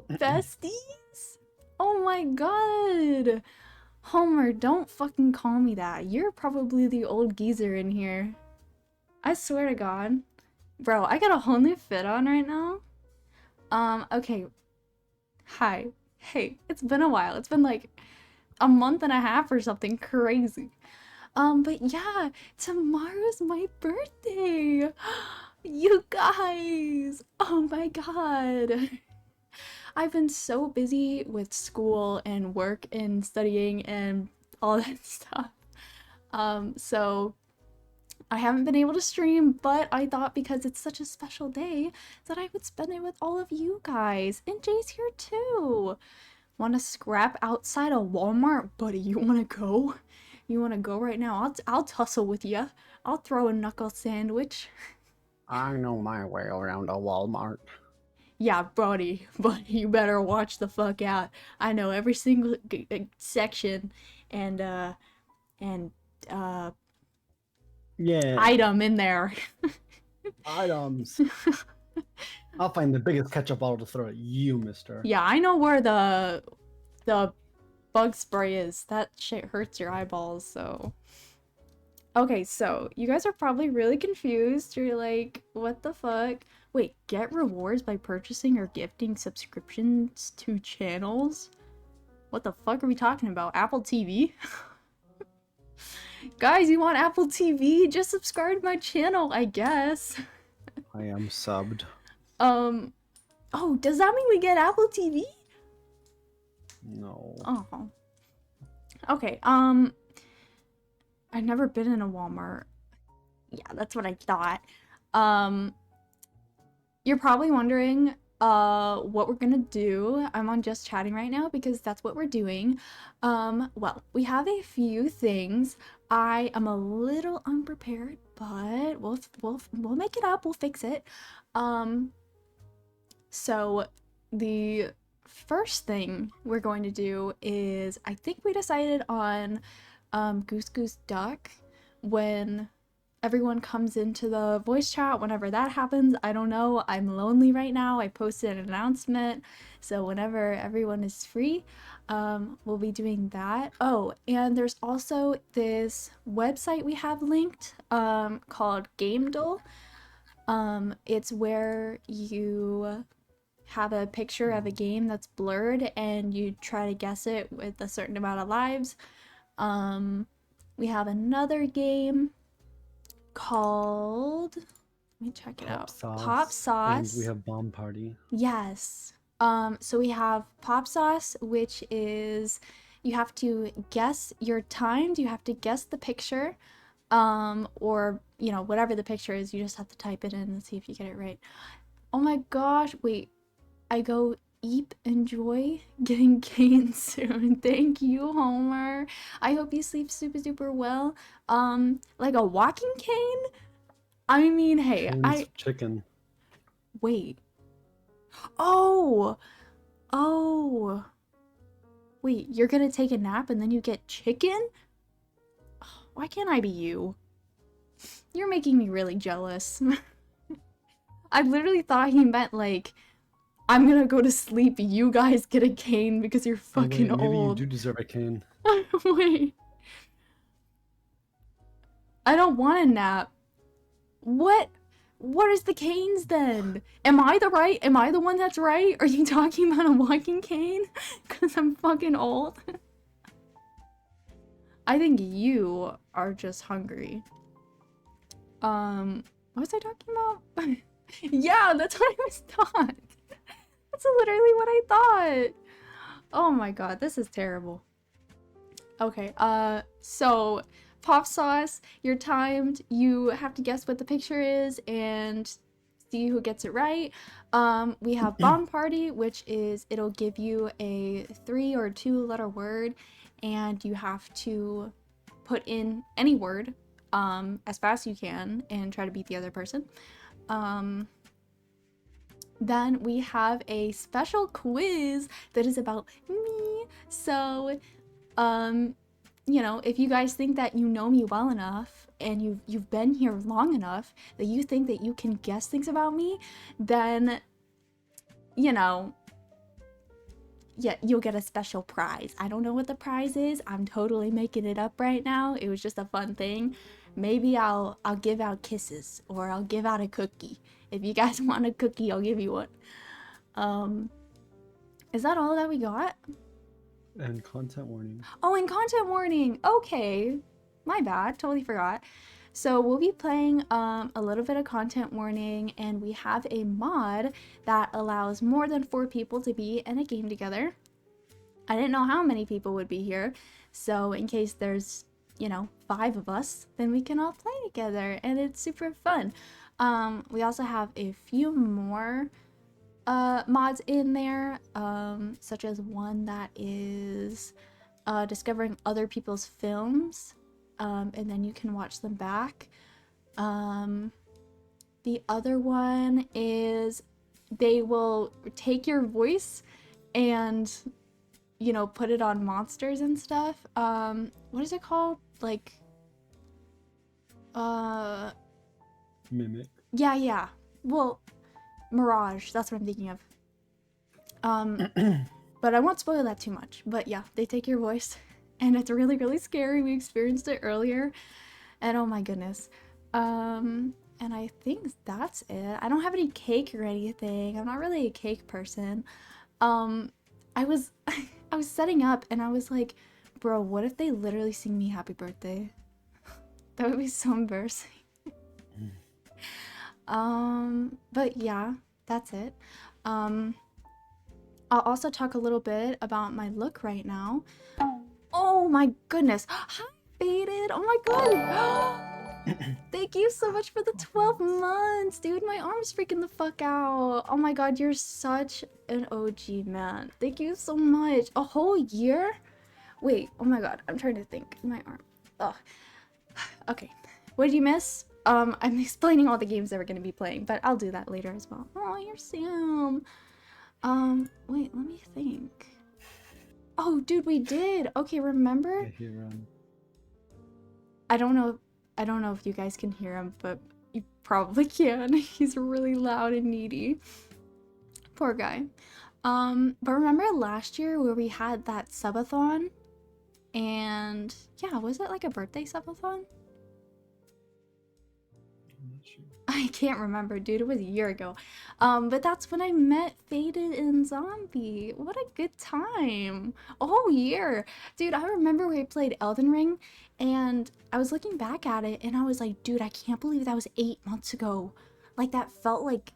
besties? Oh my god. Homer, don't fucking call me that. You're probably the old geezer in here. I swear to God. Bro, I got a whole new fit on right now. Okay. Hi. Hey, it's been a while. It's been like a month and a half or something crazy. But yeah, tomorrow's my birthday. You guys. Oh my God. I've been so busy with school and work and studying and all that stuff. So I haven't been able to stream, but I thought because it's such a special day that I would spend it with all of you guys. And Jay's here too. Want to scrap outside of Walmart? Buddy, you want to go? You want to go right now? I'll tussle with you. I'll throw a knuckle sandwich. I know my way around a Walmart. Yeah, buddy, you better watch the fuck out. I know every single section and Yeah, item in there. items. I'll find the biggest ketchup bottle to throw at you, mister. Yeah, I know where the bug spray is. That shit hurts your eyeballs, so. Okay, so you guys are probably really confused. You're like, what the fuck? Wait, get rewards by purchasing or gifting subscriptions to channels? What the fuck are we talking about? Apple TV? Guys, you want Apple TV? Just subscribe to my channel, I guess. I am subbed. Oh, does that mean we get Apple TV? No. Oh. Okay, I've never been in a Walmart. Yeah, that's what I thought. You're probably wondering what we're gonna do. I'm on just chatting right now because that's what we're doing. Well, we have a few things. I am a little unprepared, but we'll make it up. We'll fix it. So the first thing we're going to do is I think we decided on Goose Goose Duck when everyone comes into the voice chat. Whenever that happens, I don't know. I'm lonely right now. I posted an announcement, so whenever everyone is free, we'll be doing that. Oh, and there's also this website we have linked called GameDull. It's where you have a picture of a game that's blurred and you try to guess it with a certain amount of lives. We have another game called, let me check it out. Pop Sauce. And we have Bomb Party. Yes. So we have Pop Sauce, which is you have to guess your timed, you have to guess the picture, or you know, whatever the picture is, you just have to type it in and see if you get it right. Oh my gosh, wait. I go eep enjoy getting cane soon. Thank you, Homer. I hope you sleep super duper well. Like a walking cane? I mean, hey, Cane's chicken. wait. Oh. Wait, you're gonna take a nap and then you get chicken? Why can't I be you? You're making me really jealous. I literally thought he meant like, I'm gonna go to sleep, you guys get a cane because you're fucking maybe old. You do deserve a cane. Wait. I don't want a nap. What is the canes then? Am I the one that's right? Are you talking about a walking cane? Cause I'm fucking old. I think you are just hungry. What was I talking about? Yeah, that's what I was taught. That's literally what I thought. Oh my god, this is terrible. Okay, so Pop Sauce, you're timed. You have to guess what the picture is and see who gets it right. We have Bomb Party, which is it'll give you a 3 or 2 letter word and you have to put in any word as fast as you can and try to beat the other person. Then we have a special quiz that is about me. So, you know, if you guys think that you know me well enough and you've been here long enough that you think that you can guess things about me, then, you know, yeah, you'll get a special prize. I don't know what the prize is. I'm totally making it up right now. It was just a fun thing. Maybe I'll give out kisses or I'll give out a cookie. If you guys want a cookie, I'll give you one. Um, is that all that we got? And content warning. Oh, and content warning. Okay. My bad. Totally forgot. So we'll be playing a little bit of content warning, and we have a mod that allows more than 4 people to be in a game together. I didn't know how many people would be here, so in case there's, 5 of us, then we can all play together, and it's super fun. We also have a few more mods in there, such as one that is discovering other people's films, and then you can watch them back. The other one is they will take your voice and, put it on monsters and stuff. What is it called? Like, Mimic. yeah. Well, Mirage, that's what I'm thinking of. But I won't spoil that too much. But yeah, they take your voice, and it's really, really scary. We experienced it earlier, and oh my goodness. And I think that's it. I don't have any cake or anything. I'm not really a cake person. I was I was setting up, and I was like, bro, what if they literally sing me happy birthday? That would be so embarrassing. But yeah, that's it. I'll also talk a little bit about my look right now. Oh my goodness. Hi, Faded. Oh my god. Thank you so much for the 12 months, dude. My arm's freaking the fuck out. Oh my god, you're such an OG, man. Thank you so much. A whole year? Wait, oh my god, I'm trying to think. My arm. Ugh. Okay. What did you miss? I'm explaining all the games that we're gonna be playing, but I'll do that later as well. Oh, you're Sam. Wait, let me think. Oh, dude, we did. Okay, remember? I hear I don't know if you guys can hear him, but you probably can. He's really loud and needy. Poor guy. But remember last year where we had that subathon? And yeah, was it like a birthday subathon? I'm not sure. I can't remember, dude. It was a year ago. But that's when I met Faded and Zombie. What a good time. A whole year. Dude, I remember we played Elden Ring, and I was looking back at it, and I was like, dude, I can't believe that was 8 months ago. Like, that felt like,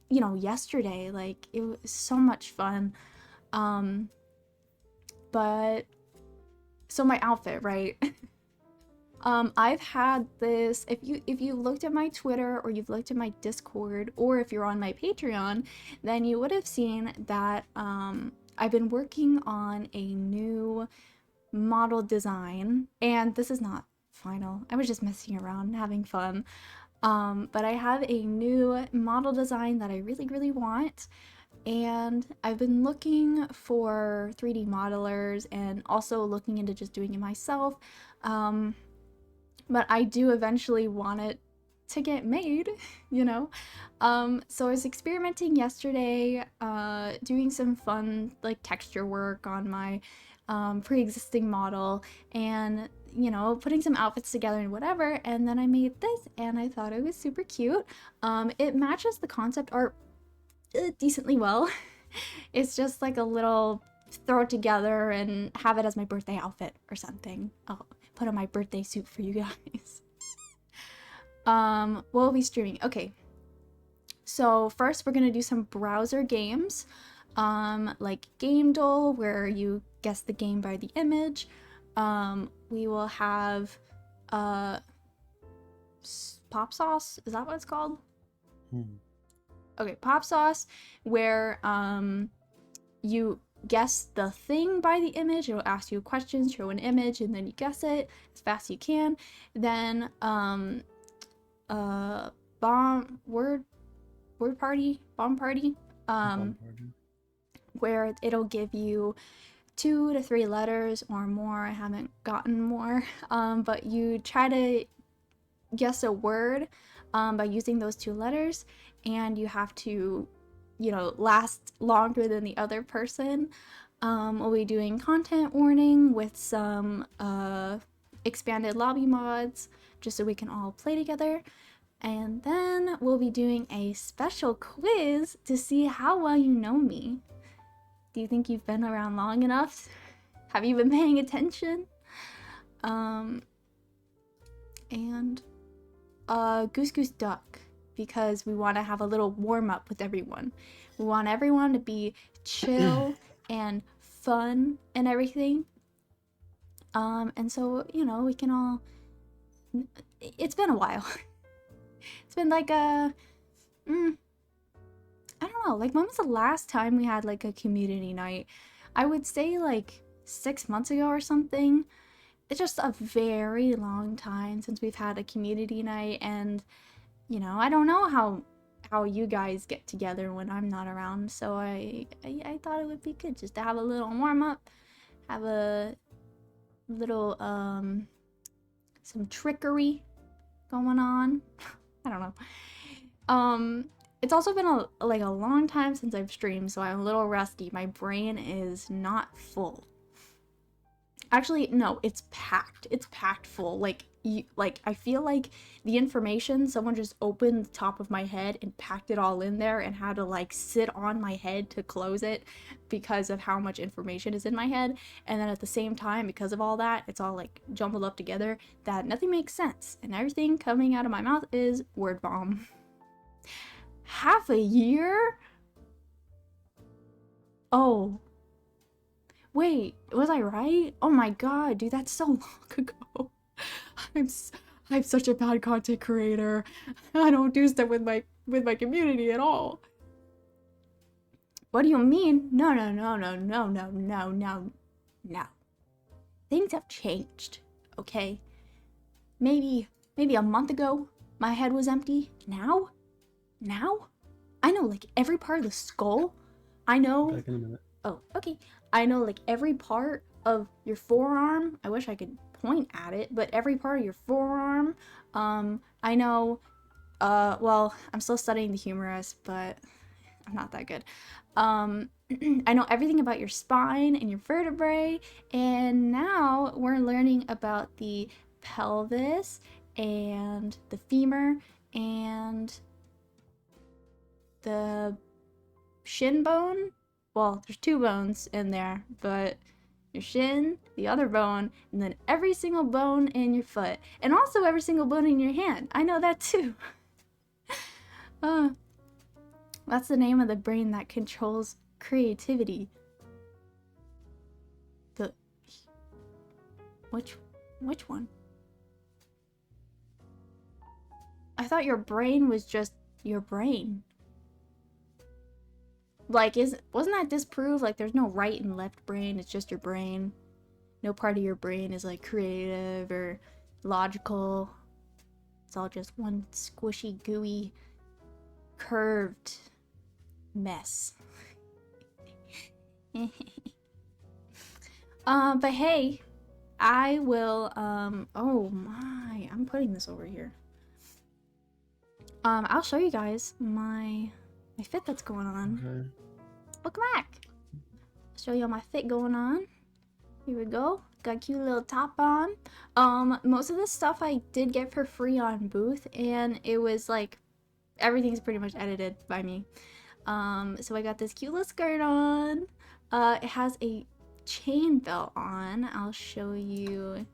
yesterday. Like, it was so much fun. But, so my outfit, right? I've had this, if you looked at my Twitter or you've looked at my Discord, or if you're on my Patreon, then you would have seen that I've been working on a new model design, and this is not final. I was just messing around, having fun. But I have a new model design that I really, really want. And I've been looking for 3D modelers and also looking into just doing it myself. But I do eventually want it to get made, So I was experimenting yesterday, doing some fun like texture work on my pre-existing model, and putting some outfits together and whatever, and then I made this, and I thought it was super cute. It matches the concept art decently well. It's just like a little throw it together and have it as my birthday outfit or something. I'll put on my birthday suit for you guys. We'll be streaming. Okay. So first we're gonna do some browser games. Like Game Dull, where you guess the game by the image. We will have Pop Sauce. Is that what it's called? Okay, Pop Sauce, where you guess the thing by the image. It'll ask you a question, show an image, and then you guess it as fast as you can. Then Bomb Party, where it'll give you 2 to 3 letters or more. I haven't gotten more, but you try to guess a word by using those 2 letters, and you have to last longer than the other person. We'll be doing content warning with some expanded lobby mods just so we can all play together. And then we'll be doing a special quiz to see how well you know me. Do you think you've been around long enough? Have you been paying attention? And Goose Goose Duck, because we want to have a little warm up with everyone. We want everyone to be chill and fun and everything. And so, we can all... It's been a while. It's been like I don't know, like when was the last time we had like a community night? I would say like 6 months ago or something. It's just a very long time since we've had a community night, and I don't know how you guys get together when I'm not around, so I thought it would be good just to have a little warm up, have a little some trickery going on. I don't know. It's also been a long time since I've streamed, so I'm a little rusty. My brain is not full. Actually, no, it's packed. It's packed full. I feel like the information, someone just opened the top of my head and packed it all in there and had to like sit on my head to close it because of how much information is in my head. And then at the same time, because of all that, it's all like jumbled up together that nothing makes sense. And everything coming out of my mouth is word bomb. Half a year? Oh. Wait, was I right? Oh my god, dude, that's so long ago. I'm such a bad content creator. I don't do stuff with my community at all. What do you mean? No. Things have changed, okay? Maybe a month ago, my head was empty. Now? I know like every part of the skull. I know. Back in a minute. Oh, okay. I know like every part of your forearm. I wish I could point at it, but every part of your forearm. I know, well, I'm still studying the humerus, but I'm not that good. I know everything about your spine and your vertebrae, and now we're learning about the pelvis and the femur and the shin bone. Well, there's 2 bones in there, but your shin, the other bone, and then every single bone in your foot, and also every single bone in your hand. I know that too. That's the name of the brain that controls creativity. Which one? I thought your brain was just your brain. Like, wasn't that disproved? Like, there's no right and left brain, it's just your brain. No part of your brain is, like, creative or logical. It's all just one squishy, gooey, curved mess. But hey, I will, oh my, I'm putting this over here. I'll show you guys my fit that's going on. Okay. Welcome back. Show you all my fit going on. Here we go. Got a cute little top on. Most of this stuff I did get for free on Booth, and it was like everything's pretty much edited by me. So I got this cute little skirt on. It has a chain belt on. I'll show you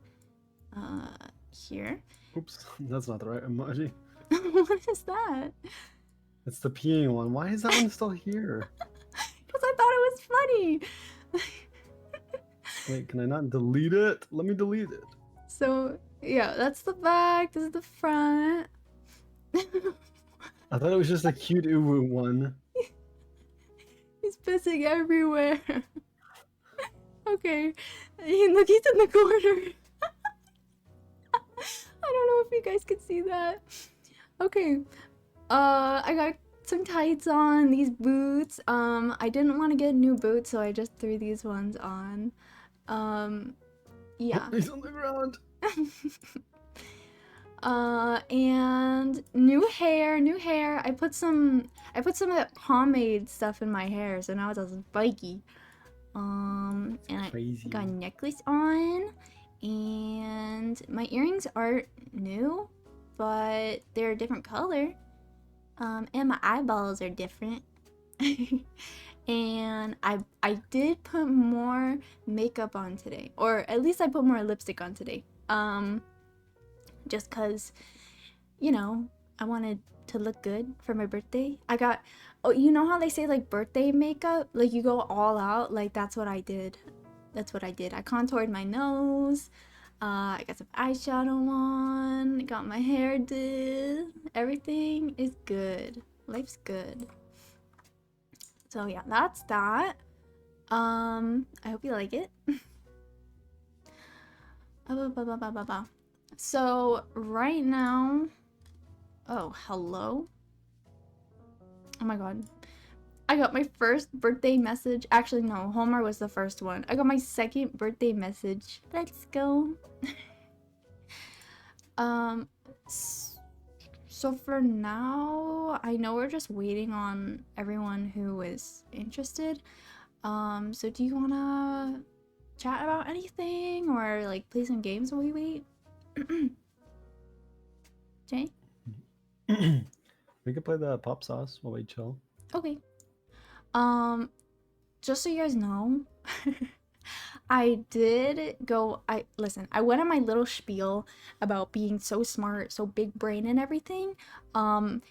here. Oops, that's not the right emoji. What is that? It's the peeing one. Why is that one still here? Because I thought it was funny. Wait, can I not delete it? Let me delete it. So, yeah, that's the back. This is the front. I thought it was just a cute uwu one. He's pissing everywhere. Okay. Look, he's in the corner. I don't know if you guys can see that. Okay. I got some tights on, these boots. I didn't want to get new boots, so I just threw these ones on. Yeah. Oh, he's on the ground. And new hair. I put some of that pomade stuff in my hair, so now it's all spiky. And I Crazy. got a necklace on, and my earrings aren't new, but they're a different color. And my eyeballs are different. And I did put more makeup on today, or at least I put more lipstick on today. Just cause, you know, I wanted to look good for my birthday. I got, oh, you know how they say like birthday makeup, like you go all out. Like that's what I did. I contoured my nose. I got some eyeshadow on. Got my hair did. Everything is good. Life's good. So yeah, that's that. I hope you like it. So right now, oh, hello. Oh my god. I got my first birthday message. Actually, no, Homer was the first one. I got my second birthday message. Let's go. So for now, I know we're just waiting on everyone who is interested. So do you wanna chat about anything or like play some games while we wait? Jay? We could play the pop sauce while we chill. Okay. Just so you guys know, I went on my little spiel about being so smart, so big brain and everything.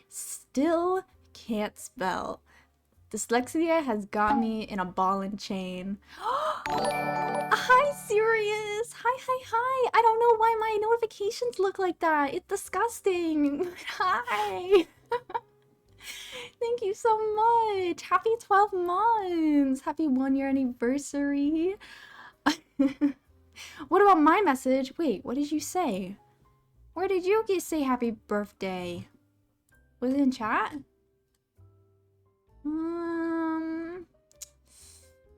Still can't spell. Dyslexia has got me in a ball and chain. Hi, Sirius! Hi! I don't know why my notifications look like that. It's disgusting. Hi! Thank you so much. Happy 12 months. Happy 1-year anniversary. What about my message? Wait, what did you say? Where did you say happy birthday? Was it in chat?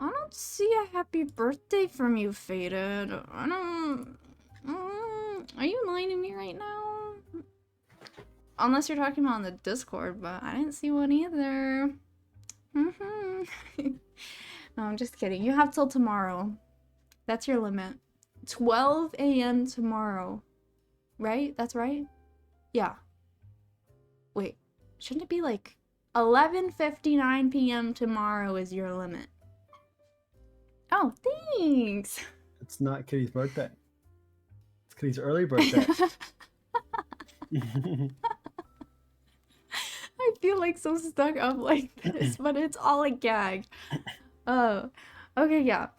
I don't see a happy birthday from you, Faded. I don't... are you lying to me right now? Unless you're talking about on the Discord, but I didn't see one either. No, I'm just kidding. You have till tomorrow. That's your limit. 12 a.m. tomorrow. Right? That's right? Yeah. Wait. Shouldn't it be like 11:59 p.m. tomorrow is your limit? Oh, thanks! It's not Kitty's birthday. It's Kitty's early birthday. I feel like so stuck up like this, but it's all a gag. Oh, okay, yeah.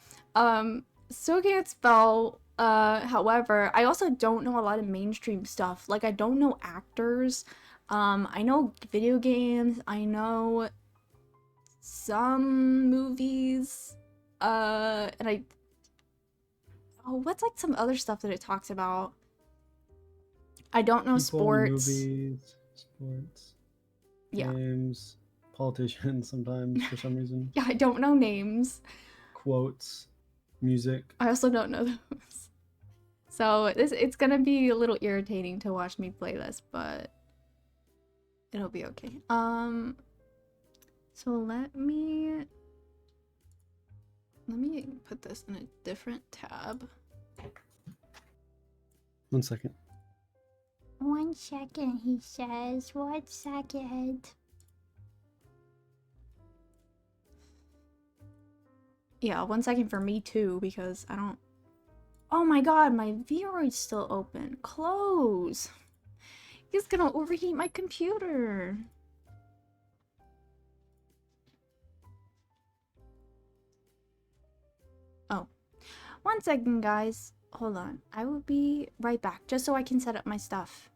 So can't spell. However, I also don't know a lot of mainstream stuff. Like, I don't know actors. I know video games. I know some movies. And what's like some other stuff that it talks about? I don't know. People, sports. movies, sports, Yeah. games, politicians sometimes for some reason. Yeah, I don't know names. Quotes, music. I also don't know those. So it's gonna be a little irritating to watch me play this, but it'll be okay. So let me put this in a different tab. 1 second. 1 second, he says. 1 second. Yeah, 1 second for me too, because I don't... Oh my god, my VRoid's still open. Close! He's gonna overheat my computer. Oh. 1 second, guys. Hold on. I will be right back, just so I can set up my stuff.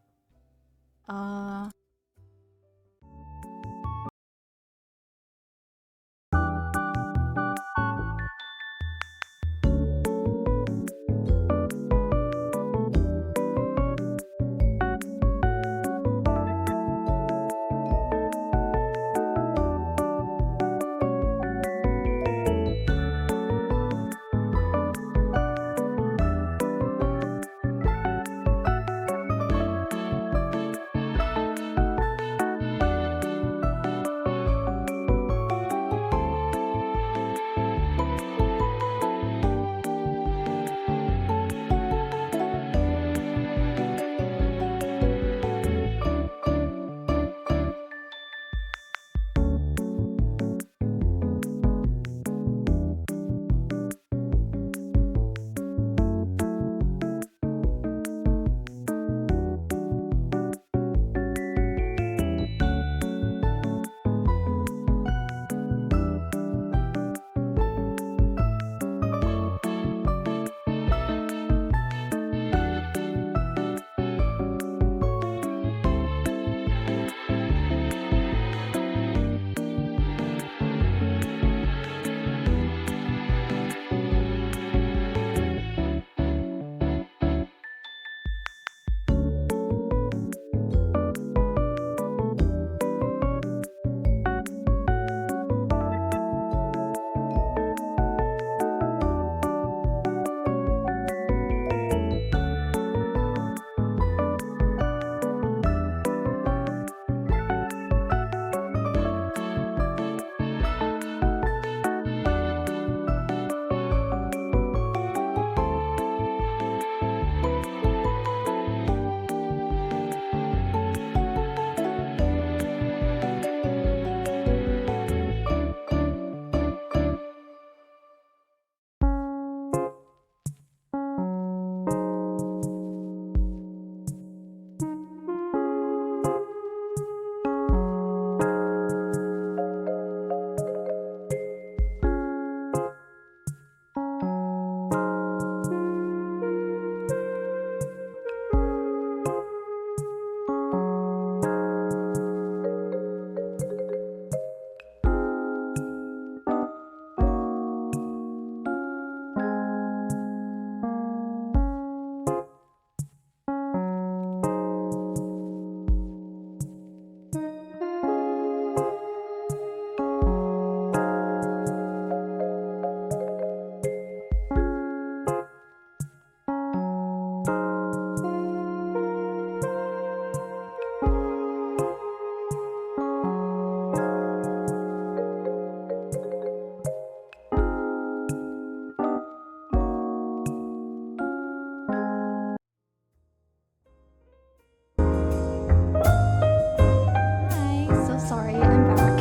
Sorry, I'm back.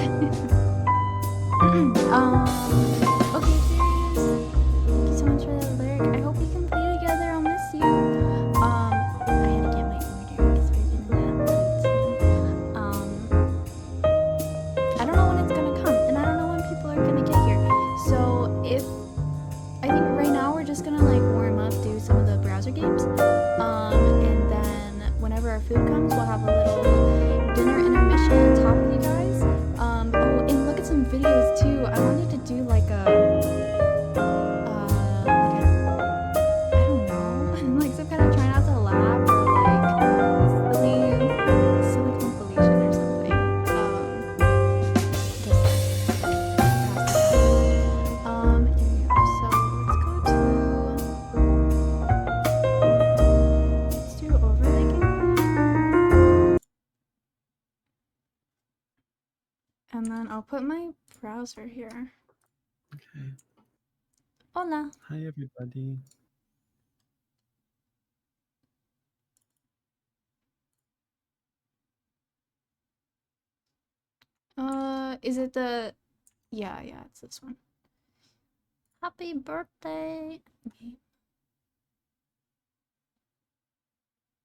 Okay, serious. Thank you so much for that lyric. I hope we can play together. I'll miss you. I had to get my order because we're in that. I don't know when it's gonna come, and I don't know when people are gonna get here. So if I think right now we're just gonna like warm up, do some of the browser games, and then whenever our food comes, we'll have a little dinner intermission, talk with you guys. Oh, and look at some videos too. I wanted to do like I don't know, like some kind of try not to laugh or like silly compilation or something. Here we are. So let's do overlay game. And then I'll put my browser here. Okay. Hola. Hi, everybody. Is it the... Yeah, it's this one. Happy birthday. Okay.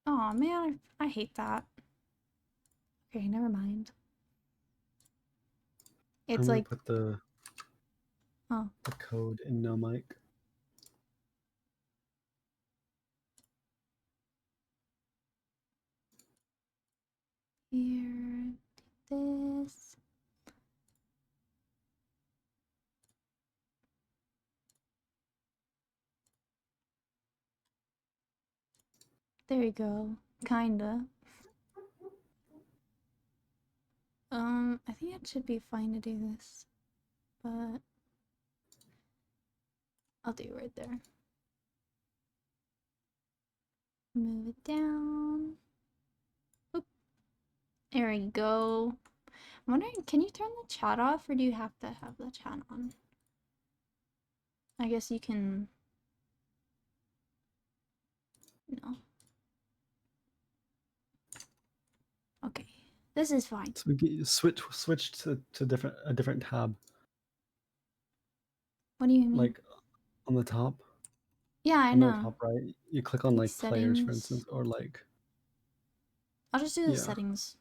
Oh man, I hate that. Okay, never mind. It's I'm gonna like... put the Oh. the code in no mic. Here, this. There you go. Kinda. I think it should be fine to do this, but I'll do it right there. Move it down. Oop. There we go. I'm wondering, can you turn the chat off or do you have to have the chat on? I guess you can... No. Okay. This is fine. So we get switch to a different tab. What do you mean? Like on the top. Yeah, I on know. the top right, you click on like players, for instance, or like... I'll just do the settings.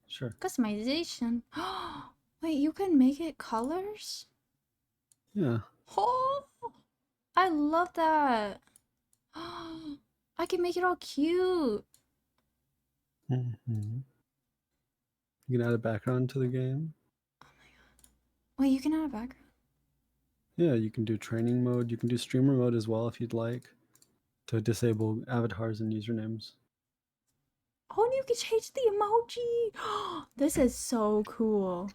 Sure. Customization. Wait, you can make it colors? Yeah. Oh, I love that. I can make it all cute. Mm-hmm. You can add a background to the game. Oh my god. Wait, you can add a background? Yeah, you can do training mode. You can do streamer mode as well if you'd like, to disable avatars and usernames. Oh, and you can change the emoji. This is so cool.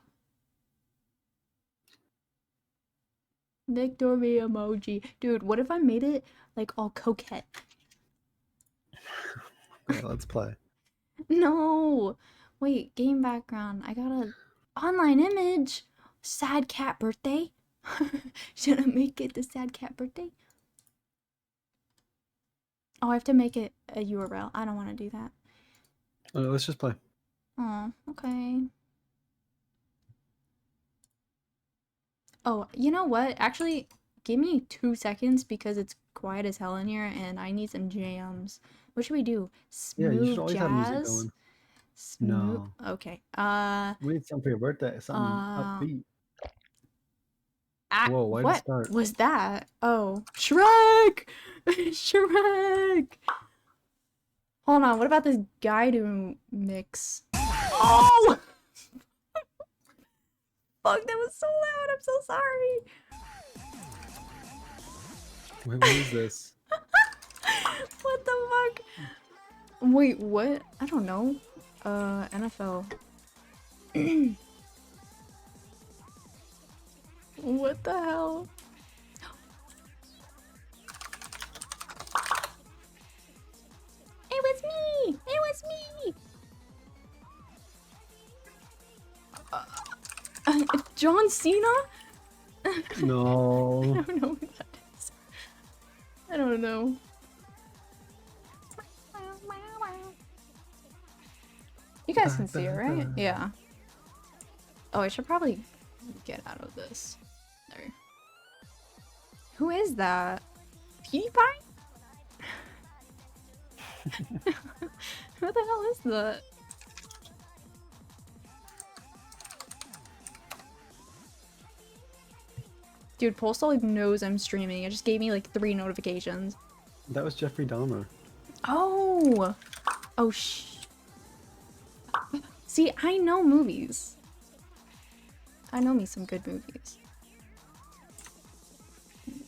Victory emoji. Dude, what if I made it like all coquette? Okay, let's play. No. Wait, game background. I got a online image. Sad cat birthday. Should I make it the sad cat birthday? Oh, I have to make it a URL. I don't want to do that. Let's just play. Oh, okay. Oh, you know what? Actually, give me 2 seconds because it's quiet as hell in here and I need some jams. What should we do? Yeah, you should Smooth always have music jazz? going. Smooth. No. Okay. We need something for your birthday. Something upbeat. Whoa, why to What start? was that? Oh, Shrek! Shrek! Hold on, what about this Gaidu mix? Oh! Fuck, that was so loud. I'm so sorry. Wait, what is this? What the fuck? Wait, what? I don't know. NFL. What the hell? It was me! It was me! John Cena? No. I don't know who that is. I don't know. You guys can see it, right? Yeah. Oh, I should probably get out of this. There. Who is that? PewDiePie? Who the hell is that? Dude, Postal knows I'm streaming. It just gave me like 3 notifications. That was Jeffrey Dahmer. Oh! Oh, See, I know movies. I know me some good movies.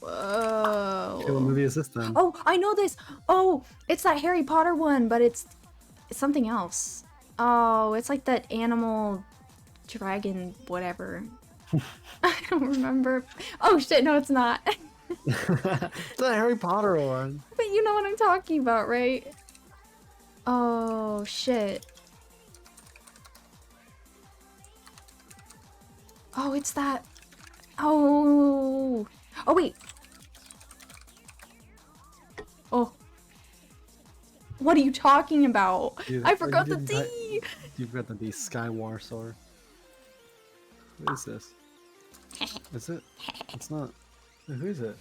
Whoa. Okay, what movie is this then? Oh, I know this! Oh, it's that Harry Potter one, but it's something else. Oh, it's like that animal dragon whatever. I don't remember. Oh shit, no it's not. It's a Harry Potter one. But you know what I'm talking about, right? Oh shit. Oh, it's that. Oh. Oh wait. Oh. What are you talking about? Dude, I forgot the D. You forgot the D. Skywarsaw. What is this? Is it? It's not. Who is it?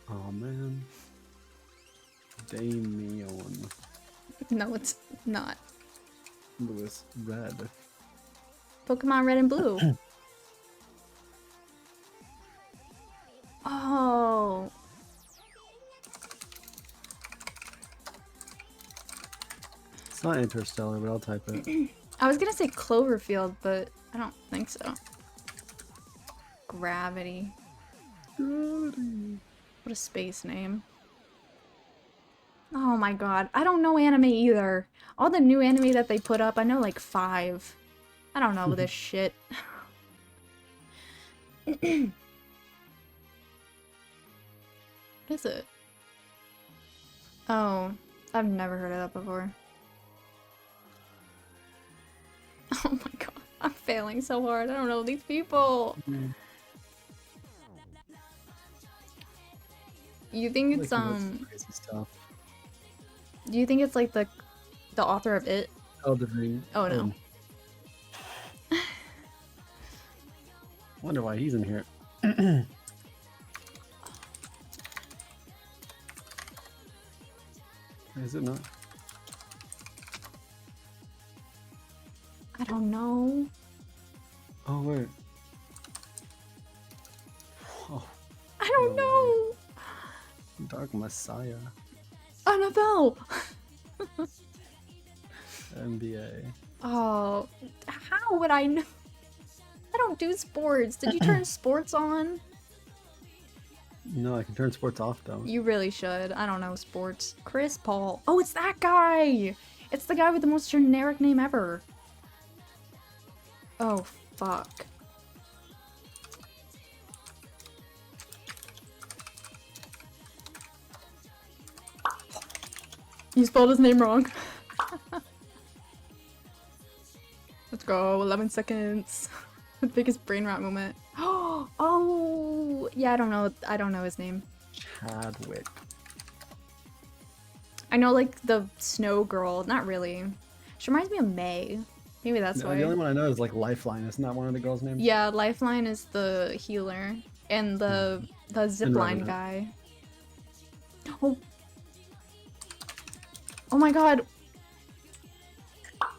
Oh man. Damien. No, it's not. Lewis Red. Pokemon Red and Blue. Oh. It's not Interstellar, but I'll type it. I was gonna say Cloverfield, but I don't think so. Gravity. Gravity. What a space name. Oh my god. I don't know anime either. All the new anime that they put up, I know like 5. I don't know this shit. What is it? Oh, I've never heard of that before. Oh my god, I'm failing so hard. I don't know these people. You think it's Crazy stuff. Do you think it's like the author of it? Elden Ring. Oh no. Wonder why he's in here. Is it not? I don't know. Oh wait. Oh, I don't No know. Dark Messiah. Annabelle. NBA. Oh, how would I know? I don't do sports. Did you turn sports on? No, I can turn sports off though. You really should. I don't know sports. Chris Paul. Oh, it's that guy. It's the guy with the most generic name ever. Oh, fuck. You spelled his name wrong. Let's go. 11 seconds. The biggest brain rot moment. Oh, yeah, I don't know. I don't know his name. Chadwick. I know, like, the snow girl. Not really. She reminds me of May. Maybe that's No, why. the only one I know is like Lifeline. Isn't that one of the girls' names? Yeah, Lifeline is the healer. And the zipline Revenant. guy. Oh. Oh my god.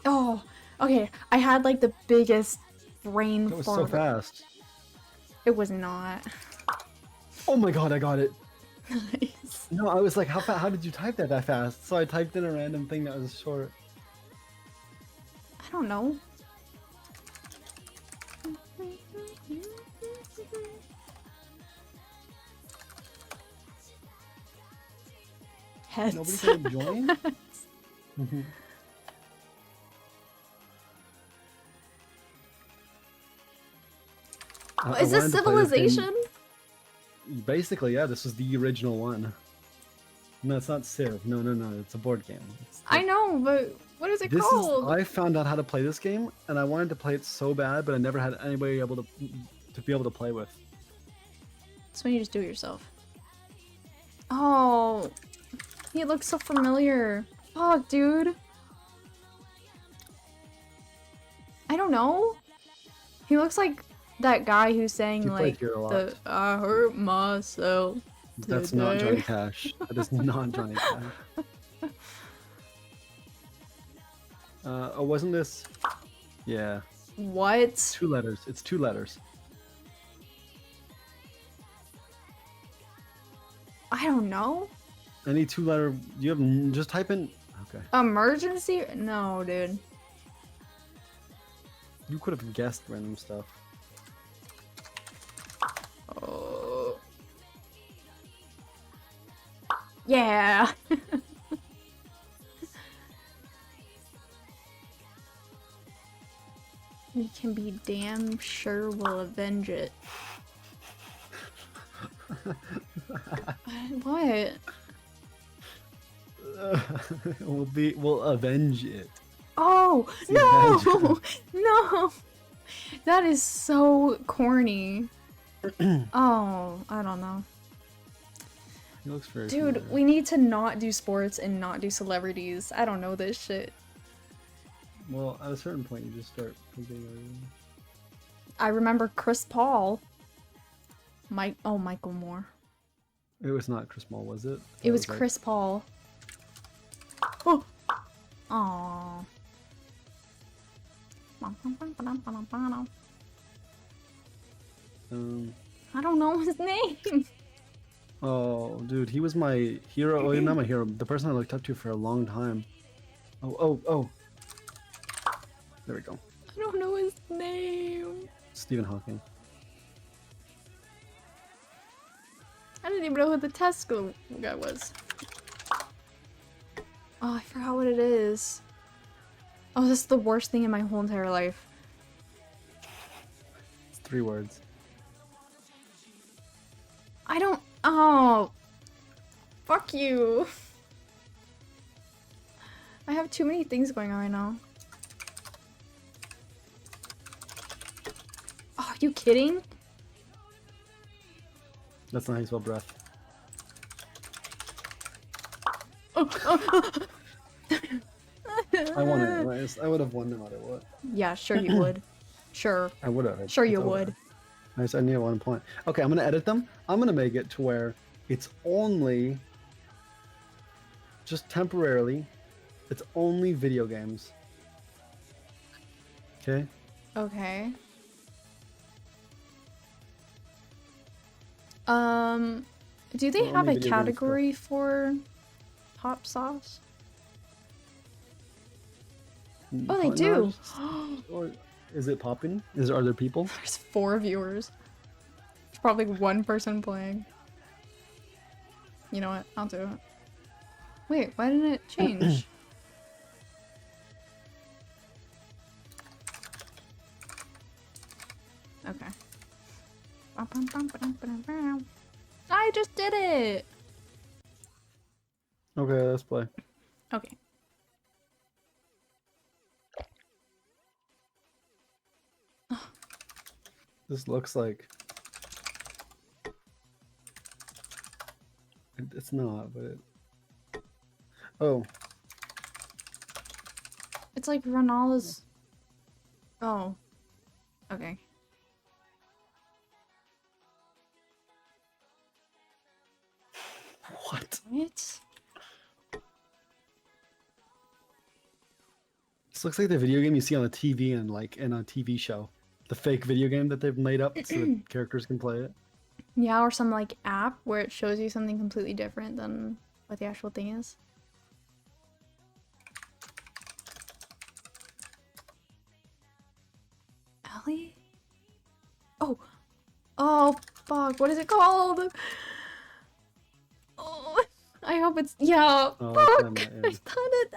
Oh. Okay, I had, like, the biggest brain That was fart. so fast. It was not. Oh my god, I got it. Nice. No, I was like, how did you type that fast? So I typed in a random thing that was short. I don't know. Heads. Nobody can join? Is this Civilization? Basically, yeah, this was the original one. No, it's not Civ. No, it's a board game. I know, but what is it This called? is. I found out how to play this game, and I wanted to play it so bad, but I never had anybody able to be able to play with. That's when you just do it yourself. Oh, he looks so familiar. Fuck, dude. I don't know. He looks like that guy who sang He played like here a lot. the "I hurt myself That's not Johnny today." Cash. That is not Johnny Cash. Oh, wasn't this? Yeah. What? 2 letters. It's 2 letters. I don't know. Any 2-letter. You have. Just type in. Okay. Emergency? No, dude. You could have guessed random stuff. Oh. Yeah. We can be damn sure we'll avenge it. What? We'll avenge it. Oh, The Avenger. no! No! That is so corny. Oh, I don't know. He looks very Dude, familiar. we need to not do sports and not do celebrities. I don't know this shit. Well, at a certain point, you just start forgetting everything. I remember Chris Paul. Michael Moore. It was not Chris Paul, was it? It was like- Chris Paul. Oh! Aww. I don't know his name. Oh, dude, he was my hero. Oh, not my hero. The person I looked up to for a long time. Oh. There we go. I don't know his name. Stephen Hawking. I didn't even know who the Tesco guy was. Oh, I forgot what it is. Oh, this is the worst thing in my whole entire life. It's 3 words. I don't. Oh. Fuck you. I have too many things going on right now. Oh, are you kidding? That's not how you spell breath. I won it. Anyways. I would have won no matter what. Yeah, sure you would. Sure. I would have. Sure It's you over. would. Nice. I need 1 point. Okay, I'm gonna edit them. I'm gonna make it to where it's only, just temporarily, it's only video games. Okay. Okay. Do they Well, have only a video games category for hot sauce? Oh, they No, do. Or is it popping? Are there people? There's 4 viewers. There's probably 1 person playing. You know what? I'll do it. Wait, why didn't it change? Okay. I just did it! Okay, let's play. Okay. This looks like. It's not, but it. Oh, It's like Ronaldo's. Oh. Okay. what? What? This looks like the video game you see on the TV and like in a TV show. The fake video game that they've made up so the characters can play it. Yeah, or some like app where it shows you something completely different than what the actual thing is. Ellie? Oh. Oh, fuck. What is it called? Oh, I hope it's. Yeah. Oh, Fuck. damn it, I yeah. thought it.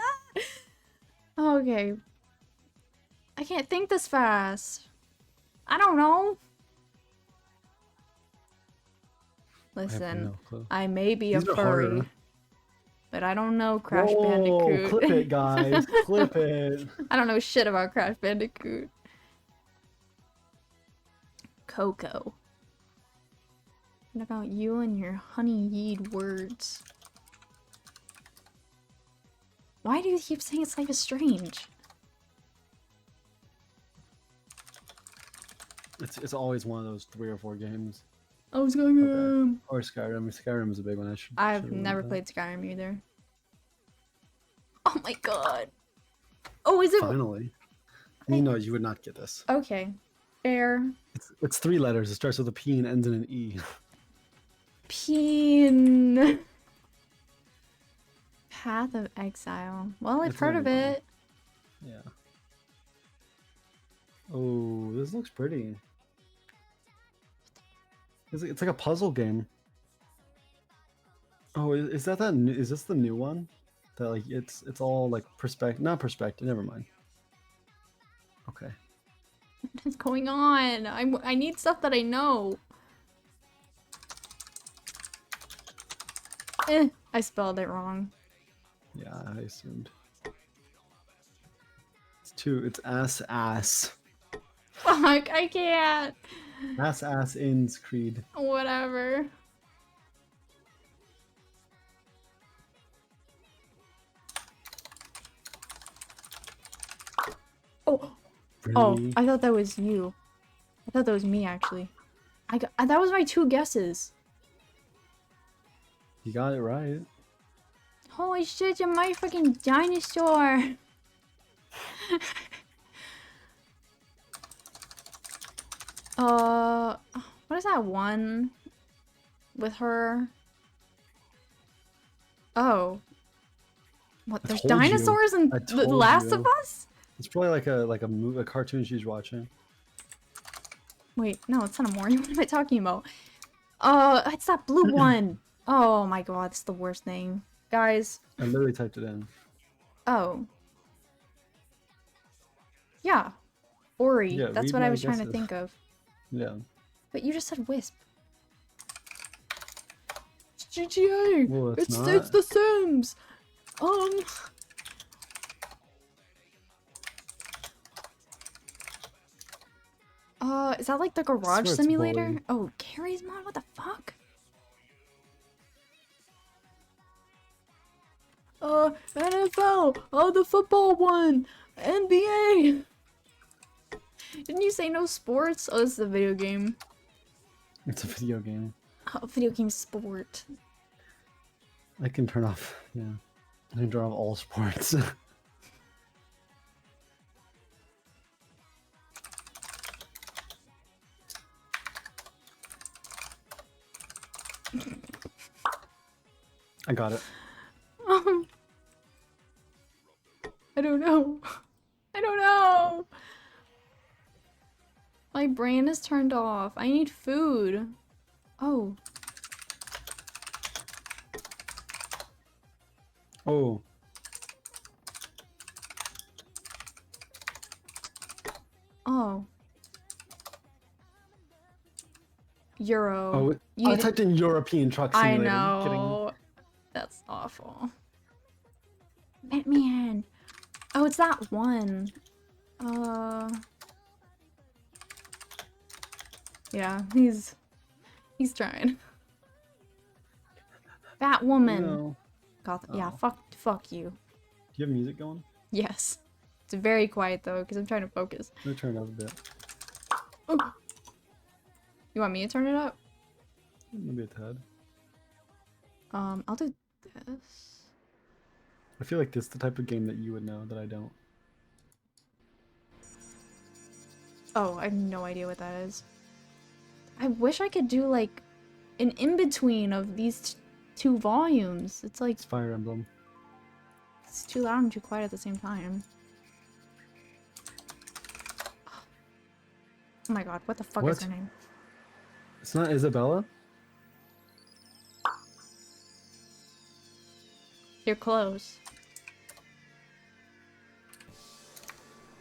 Okay. I can't think this fast. I don't know. I have Listen, no clue. I may be a These are harder. furry, but I don't know Crash Whoa, Bandicoot. clip it, guys. Clip it. I don't know shit about Crash Bandicoot. Coco. What about you and your honey-yeed words? Why do you keep saying it's Life is Strange? It's always one of those 3 or 4 games. I was going Okay. Or Skyrim. Skyrim is a big one. I should. I've should've never went played Skyrim either. Oh my god. Oh, is it? Finally. You know, you would not get this. Okay. Fair. It's 3 letters. It starts with a P and ends in an E. Peen. Path of Exile. Well, I've It's heard a of new one. it. Yeah. Oh, this looks pretty. It's like a puzzle game. Oh, is that new, is this the new one? That like it's all like not perspective. Never mind. Okay. What is going on? I need stuff that I know. I spelled it wrong. Yeah, I assumed. It's ass. Fuck, I can't. Ass ins Creed. Whatever. Oh. Really? Oh, I thought that was you. I thought that was me, actually. That was my 2 guesses. You got it right. Holy shit, you're my fucking dinosaur. What is that one with her? Oh. What, there's told you. dinosaurs in I The told Last you. of Us? It's probably a cartoon she's watching. Wait, no, it's not a Mori. What am I talking about? It's that blue one. Oh my god, it's the worst thing. Guys. I literally typed it in. Oh. Yeah. Ori. Yeah, That's read what I my was trying to guesses. think of. Yeah. But you just said Wisp. It's GTA. Well, it's It's not. The Sims. Is that like the garage it's simulator? bully. Oh, Carrie's mod? What the fuck? NFL! Oh, the football one! NBA! Didn't you say no sports? Oh, this is a video game. It's a video game. Oh, video game sport. I can turn off. Yeah. I can turn off all sports. I got it. I don't know. I don't know. My brain is turned off. I need food. Oh. Oh. Oh. Euro. Oh, I typed in European Truck I Simulator. Are you kidding me? know. That's awful. Batman. Oh, it's that one. Yeah, he's trying. Batwoman. No. Yeah, Oh. fuck you. Do you have music going? Yes. It's very quiet though, because I'm trying to focus. Let me turn it up a bit. Oh. You want me to turn it up? Maybe a tad. I'll do this. I feel like this is the type of game that you would know that I don't. Oh, I have no idea what that is. I wish I could do like an in-between of these 2 volumes. It's like It's Fire Emblem. it's too loud and too quiet at the same time. Oh my god, what the fuck is What? her name? It's not Isabella? You're close.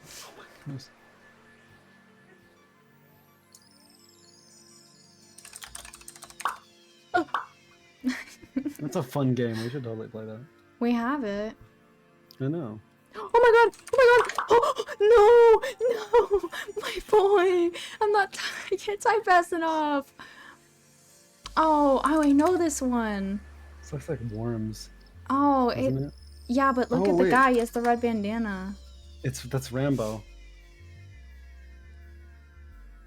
Oh my goodness. That's a fun game. We should totally play that. We have it. I know. Oh my god! Oh my god! Oh, no! No! My boy! I can't type fast enough! Oh, I know this one. This looks like Worms, Oh, doesn't it? yeah, but look Oh, at the wait. guy. He has the red bandana. That's Rambo.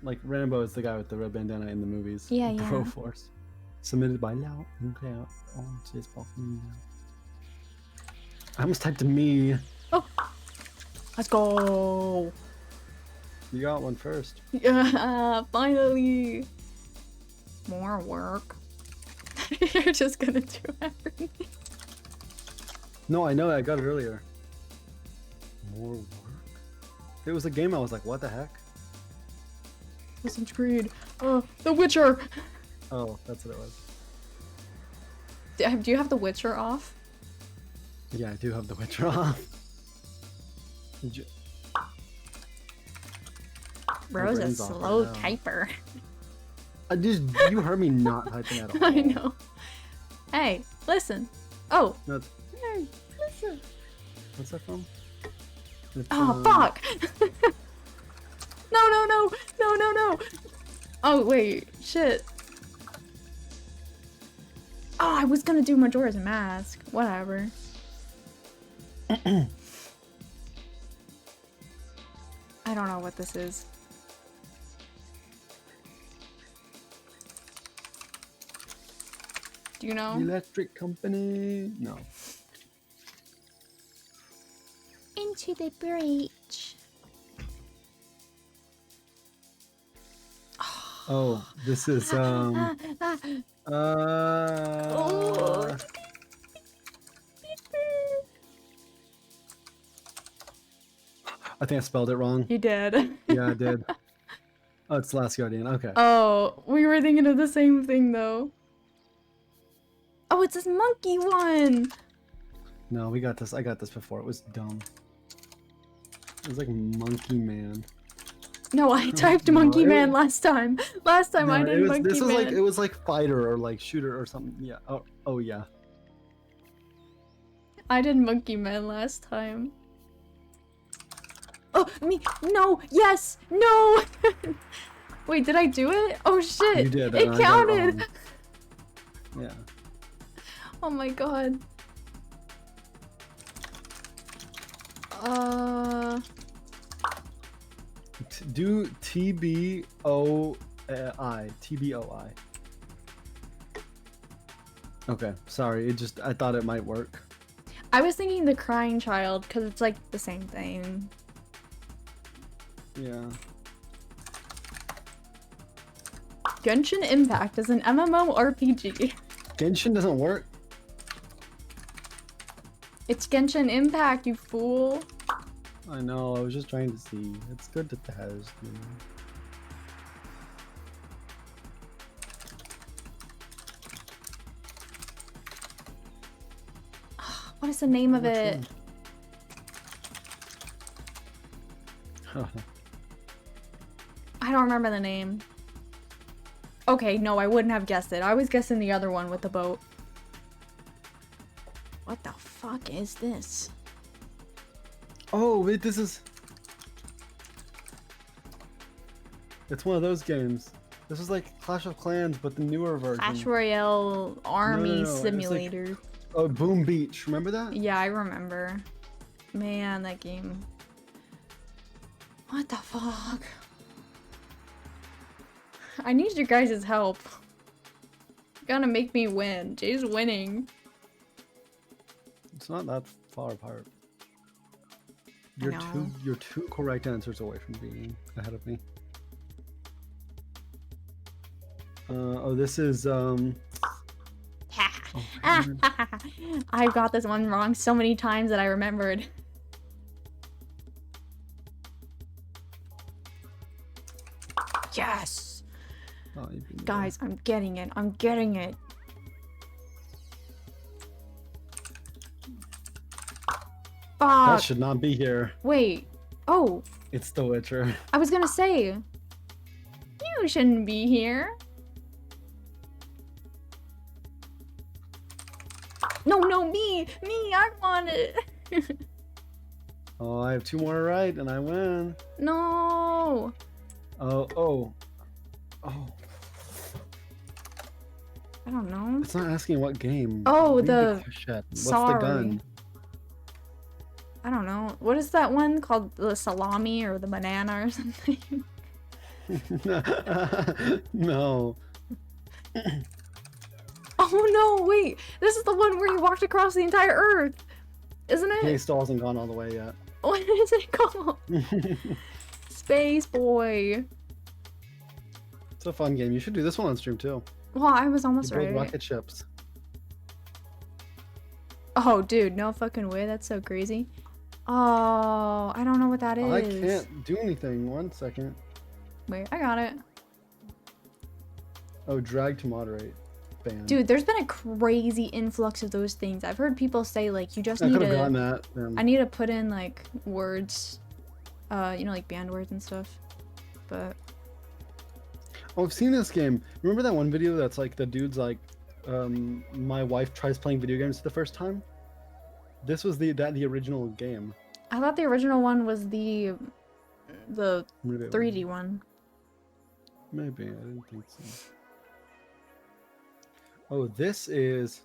Like Rambo is the guy with the red bandana in the movies. Yeah, yeah. Broforce. Submitted by Lao. Okay. I almost typed to me. Oh, let's go. You got one first. Yeah, finally. More work. You're just gonna do everything. No, I know. I got it earlier. More work. It was a game. I was like, what the heck? Assassin's Creed. Oh, The Witcher. Oh, that's what it was. Do you have The Witcher off? Yeah, I do have the Witcher off. Bro's a slow typer. You heard me not typing at all. I know. Hey, listen. Oh. No, Hey, listen. what's that from? It's, Oh, fuck. No, no, no. No, no, no. Oh, wait. Shit. Oh, I was gonna do Majora's Mask. Whatever. I don't know what this is. Do you know? Electric Company? No. Into the breach. Oh, this is Oh. I think I spelled it wrong. You did. Yeah, I did. Oh, it's Last Guardian. Okay. Oh, we were thinking of the same thing though. Oh, it's this monkey one. No, we got this. I got this before. It was dumb. It was like Monkey Man. No, I typed No, Monkey it Man was- last time. Last time I did Monkey this was Man. like it was like fighter or like shooter or something. Yeah. Oh yeah. I did Monkey Man last time. Oh, me. No. Yes. No. Wait, did I do it? Oh shit. You did. It and I got counted. wrong. Yeah. Oh my god. Do TBOI. TBOI. Okay, sorry. I thought it might work. I was thinking the crying child because it's like the same thing. Yeah. Genshin Impact is an MMORPG. Genshin doesn't work. It's Genshin Impact, you fool. I know. I was just trying to see. It's good that it has. You know. What is the name of Which it? one? I don't remember the name. Okay, no, I wouldn't have guessed it. I was guessing the other one with the boat. What the fuck is this? Oh, wait, this is... It's one of those games. This is like Clash of Clans, but the newer version. Clash Royale Army no, it's like- Simulator. Oh, Boom Beach. Remember that? Yeah, I remember. Man, that game. What the fuck? I need your guys' help. You gotta make me win. Jay's winning. It's not that far apart. I know. You're two correct answers away from being ahead of me. Oh, this is oh my God. I got this one wrong so many times that I remembered. Yes! Oh, you've been Guys, I'm getting it. I'm getting it. That Fuck. should not be here. Wait. Oh, It's The Witcher. I was gonna say. You shouldn't be here. No, no, me! Me! I want it! Oh, I have two more right, and I win. No! Oh. I don't know. It's not asking what game. Oh, Read the- cachette. What's sorry. the gun? I don't know. What is that one called? The salami or the banana or something? No. Oh no, wait. This is the one where you walked across the entire Earth, isn't it? He still hasn't gone all the way yet. What is it called? Space Boy. It's a fun game. You should do this one on stream too. Well, I was almost You build right. rocket ships. Oh, dude, no fucking way. That's so crazy. Oh, I don't know what that is. I can't do anything. 1 second. Wait, I got it. Oh, drag to moderate. Ban. Dude, there's been a crazy influx of those things. I've heard people say, like, you just I need could have gotten to... that. I need to put in, like, words. You know, like, banned words and stuff. But... Oh, I've seen this game. Remember that one video that's like the dude's like, my wife tries playing video games for the first time? This was the original game. I thought the original one was the Maybe 3D one. Maybe, I didn't think so. Oh, this is...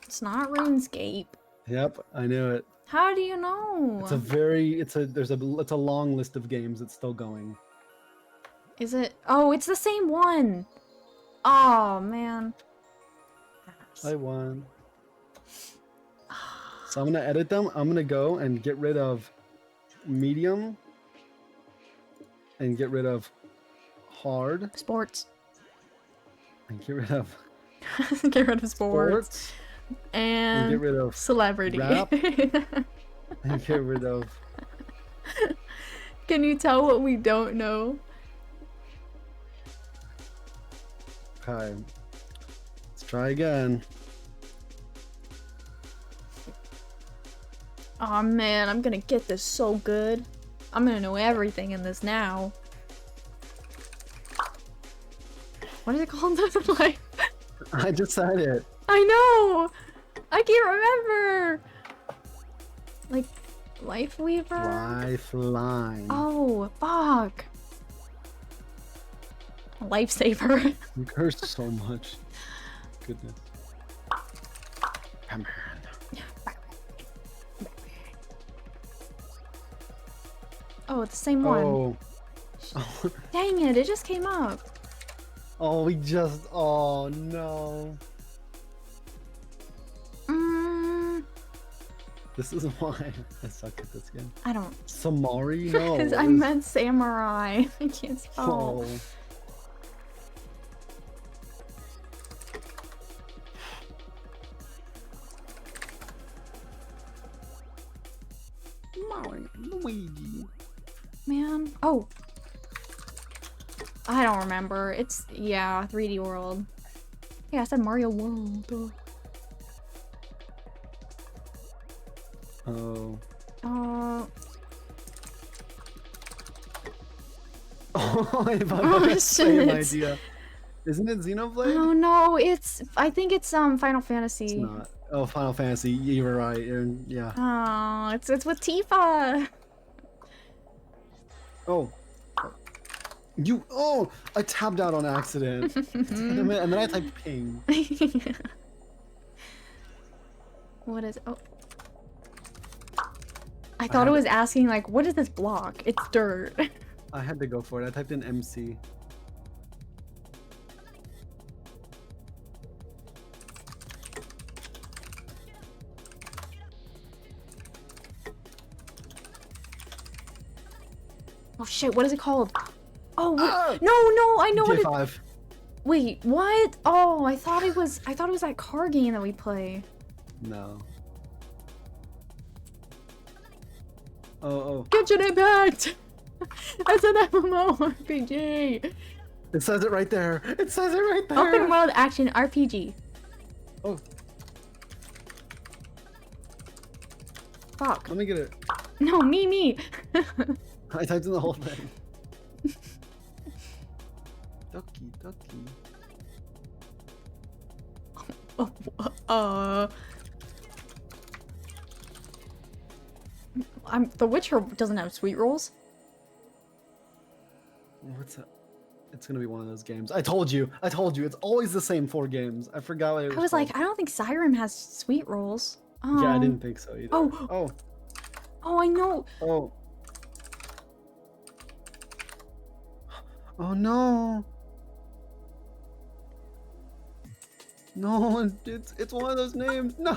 It's not RuneScape. Yep, I knew it. How do you know? It's a long list of games that's still going. Is it? Oh, it's the same one. Oh, man. I won. So I'm gonna edit them. I'm gonna go and get rid of medium and get rid of hard Sports. and get rid of Get rid of sports. sports And and get rid of celebrity. rap. and get rid of... Can you tell what we don't know? Okay. Let's try again. Oh man, I'm gonna get this so good. I'm gonna know everything in this now. What is it called? Like, I just said it. I know! I can't remember! Like, Life Weaver? Lifeline. Oh, fuck! Lifesaver. You curse so much. Goodness. Come on. Oh, it's the same one. Oh. Dang it, it just came up. Oh, we just... Oh, no. This is why I suck at this game. I don't... Samari? No. Because I meant samurai. I can't spell. Oh. Luigi. Man. Oh. I don't remember. It's, yeah, 3D World. Yeah, I said Mario World. Oh. Oh, if I Oh, had the same shit. idea. Isn't it Xenoblade? Oh no, it's, I think it's Final Fantasy. It's not. Oh, Final Fantasy. You were right. Yeah. Oh, it's with Tifa. Oh. You. Oh, I tabbed out on accident. Damn it, and then I typed ping. What is, oh. I thought it was asking, like, what is this block? It's dirt. I had to go for it. I typed in MC. Oh shit, what is it called? Oh, Ah! no, I know what it... J5. Wait, what? Oh, I thought it was that car game that we play. No. Oh. Genshin Impact! That's an MMORPG! It says it right there. It says it right there. Open world action RPG. Oh, Fuck. let me get it. No, me. I typed in the whole thing. Ducky. The Witcher doesn't have sweet rolls. What's that? It's gonna be one of those games. I told you. It's always the same 4 games. I forgot what it was. I was called. like, I don't think Skyrim has sweet rolls. Yeah, I didn't think so either. Oh, I know. Oh. Oh no! No, it's one of those names. No.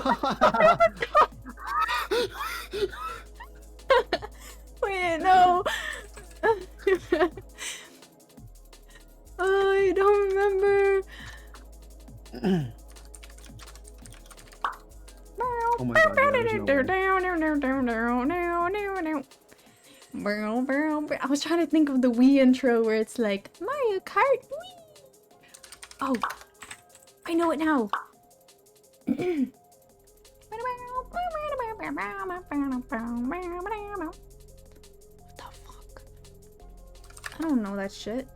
Wait, no. Oh, I don't remember. Oh my god, yeah, there's no way. I was trying to think of the Wii intro where it's like Mario Kart Wii. Oh, I know it now. What the fuck? I don't know that shit.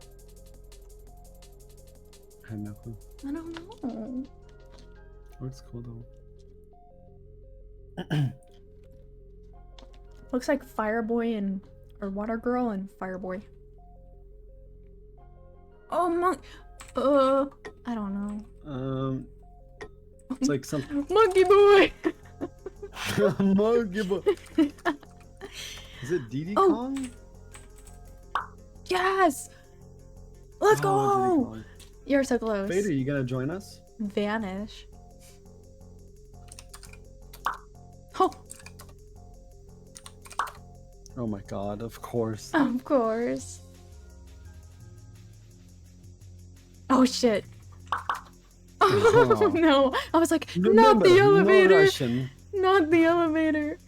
I have no clue. I don't know. What's cool though? Looks like Fireboy and or Water Girl and Fireboy. Oh my. I don't know. It's like something. Monkey Boy. Monkey Boy. Is it Diddy Oh. Kong? Yes. Let's Oh, Diddy go. Kong. You're so close. Vader, you gonna join us? Vanish. Oh, Oh my god, of course. of course. Oh shit. Oh no. I was like, not Remember, the no elevator. Russian. Not the elevator.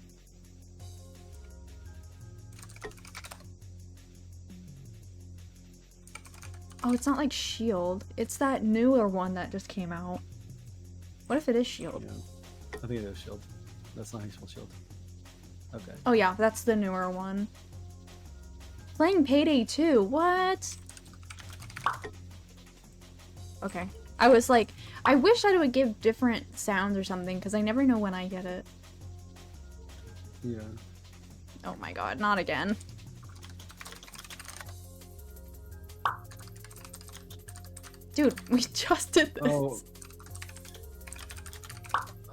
Oh, it's not like Shield. It's that newer one that just came out. What if it is Shield? Yeah. I think it is Shield. That's not actual Shield. Okay. Oh yeah, that's the newer one. Playing Payday 2, what? Okay. I was like, I wish I would give different sounds or something, because I never know when I get it. Yeah. Oh my god, not again. Dude, we just did this. Oh.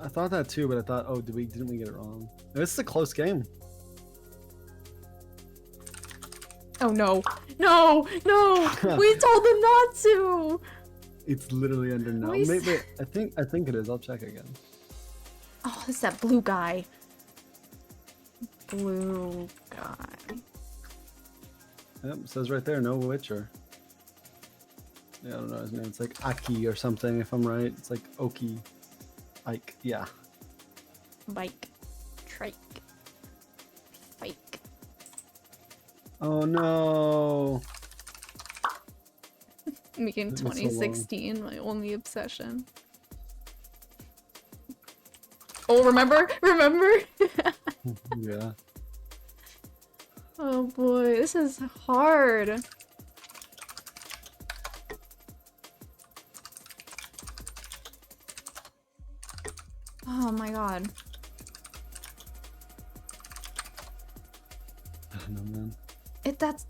I thought that too, but I thought, oh, didn't we get it wrong? This is a close game. Oh no. No! No! We told them not to! It's literally under now. We Maybe I think it is. I'll check again. Oh, it's that blue guy. Blue guy. Yep, it says right there, no Witcher. Yeah, I don't know his name. It's like Aki or something, if I'm right. It's like Oki. Ike, yeah. Bike. Trike. Bike. Oh no! Making Took me so long. 2016 my only obsession. Oh, remember? Remember? Yeah. Oh boy, this is hard. Oh my god. I don't know, man. That's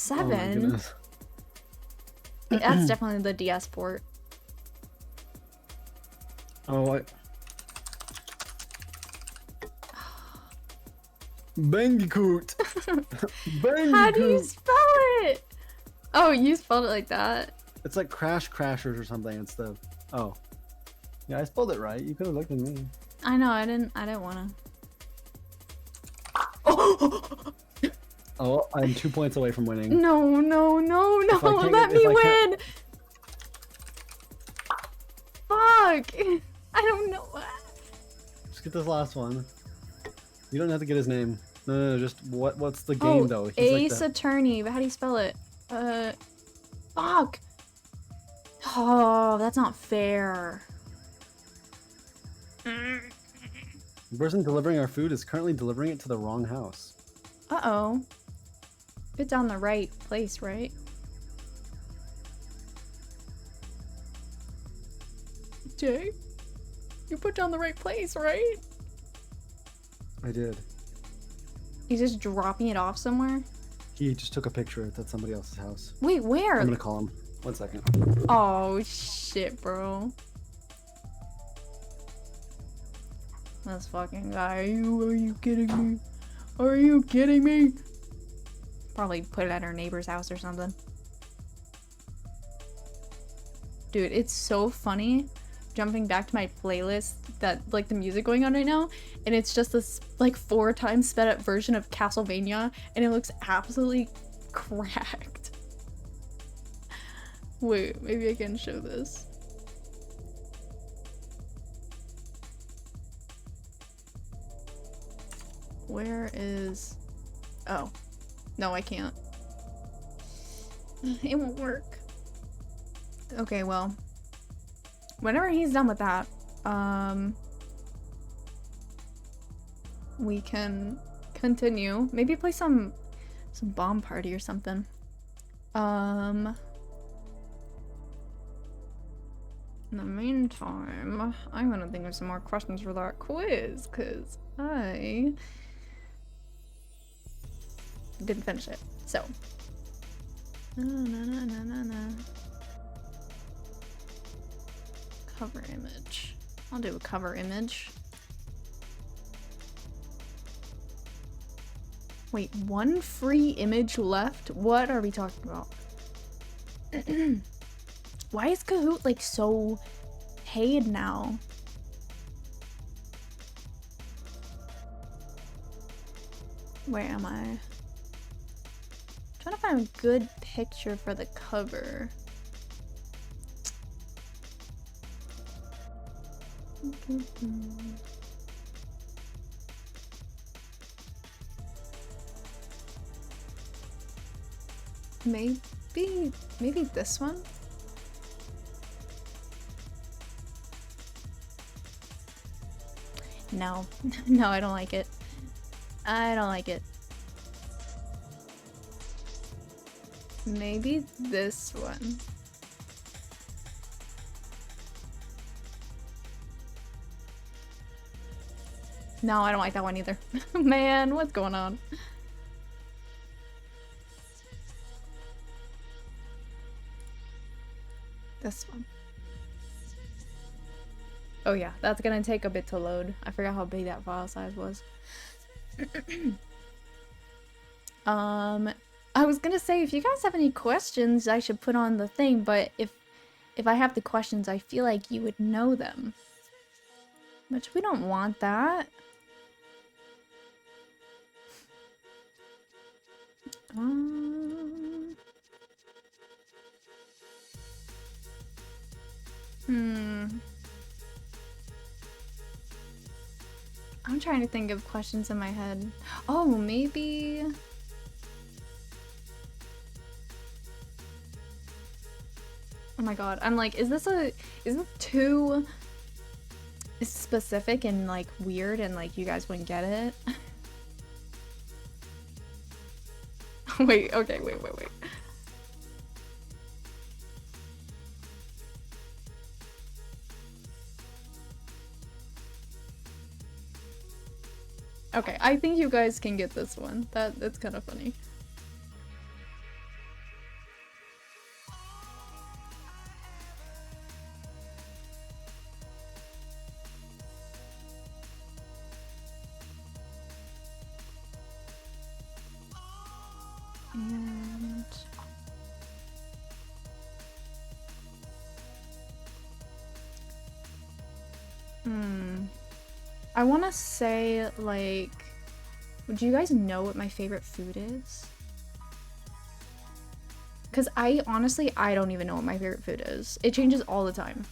Oh my 7. goodness. That's definitely the DS port. Oh, I... Bandicoot! Bandicoot! How do you spell it? Oh, you spelled it like that? It's like Crash Crashers or something instead of... Oh. Yeah, I spelled it right. You could have looked at me. I know, I didn't wanna. Oh! Oh, I'm 2 points away from winning. No, no, no, If I no, can't let get- me if I can't- win! Fuck! I don't know. Just get this last one. You don't have to get his name. No, just what's the game Oh, though? He's Ace like the... Attorney, but how do you spell it? Fuck! Oh, that's not fair. The person delivering our food is currently delivering it to the wrong house. Uh-oh. Put down the right place, right? Jay? You put down the right place, right? I did. He's just dropping it off somewhere? He just took a picture at somebody else's house. Wait, where? I'm gonna call him. 1 second. Oh, shit, bro. This fucking guy. Are you kidding me? Are you kidding me? Probably put it at her neighbor's house or something. Dude, it's so funny jumping back to my playlist that like the music going on right now, and it's just this like 4 times sped up version of Castlevania, and it looks absolutely cracked. Wait, maybe I can show this. Where is... Oh. No, I can't. It won't work. Okay, well. Whenever he's done with that, we can continue. Maybe play some bomb party or something. In the meantime, I'm gonna think of some more questions for that quiz, because I didn't finish it. So. Cover image. I'll do a cover image. Wait, 1 free image left? What are we talking about? Why is Kahoot like so paid now? Where am I? Trying to find a good picture for the cover. Maybe this one? No. No, I don't like it. I don't like it. Maybe this one. No, I don't like that one either. Man, what's going on? This one. Oh yeah, that's gonna take a bit to load. I forgot how big that file size was. I was gonna say, if you guys have any questions, I should put on the thing, but if I have the questions, I feel like you would know them. Which we don't want that. I'm trying to think of questions in my head. Oh, maybe... Oh my god, I'm like, is this too specific and like weird and like you guys wouldn't get it? Wait, okay, wait. Okay, I think you guys can get this one. That's kind of funny. I want to say, like, do you guys know what my favorite food is? Because I don't even know what my favorite food is. It changes all the time.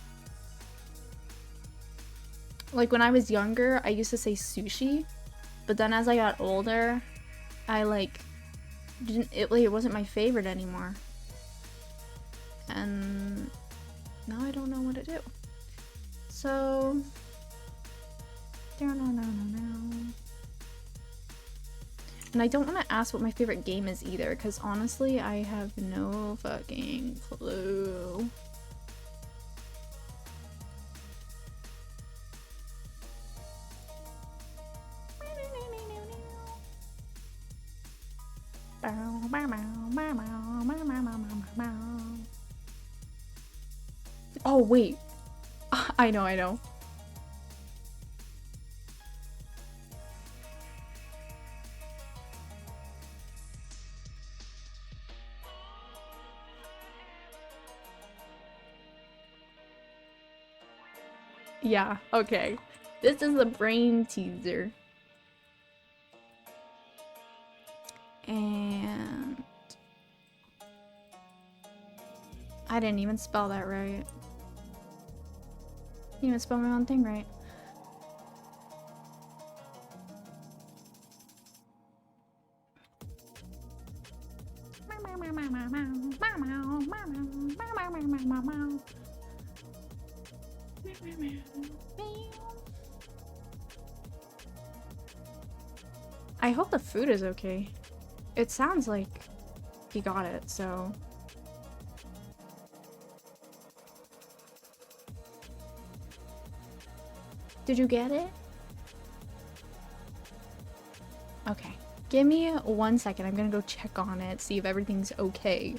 Like, when I was younger, I used to say sushi, but then as I got older, I, like, it wasn't my favorite anymore. And now I don't know what to do. So... And I don't want to ask what my favorite game is either, because honestly, I have no fucking clue. Oh, wait. I know. Yeah, okay. This is the brain teaser. And I didn't even spell that right. Didn't even spell my own thing right. I hope the food is okay. It sounds like he got it, so... Did you get it? Okay. Give me 1 second. I'm gonna go check on it, see if everything's okay.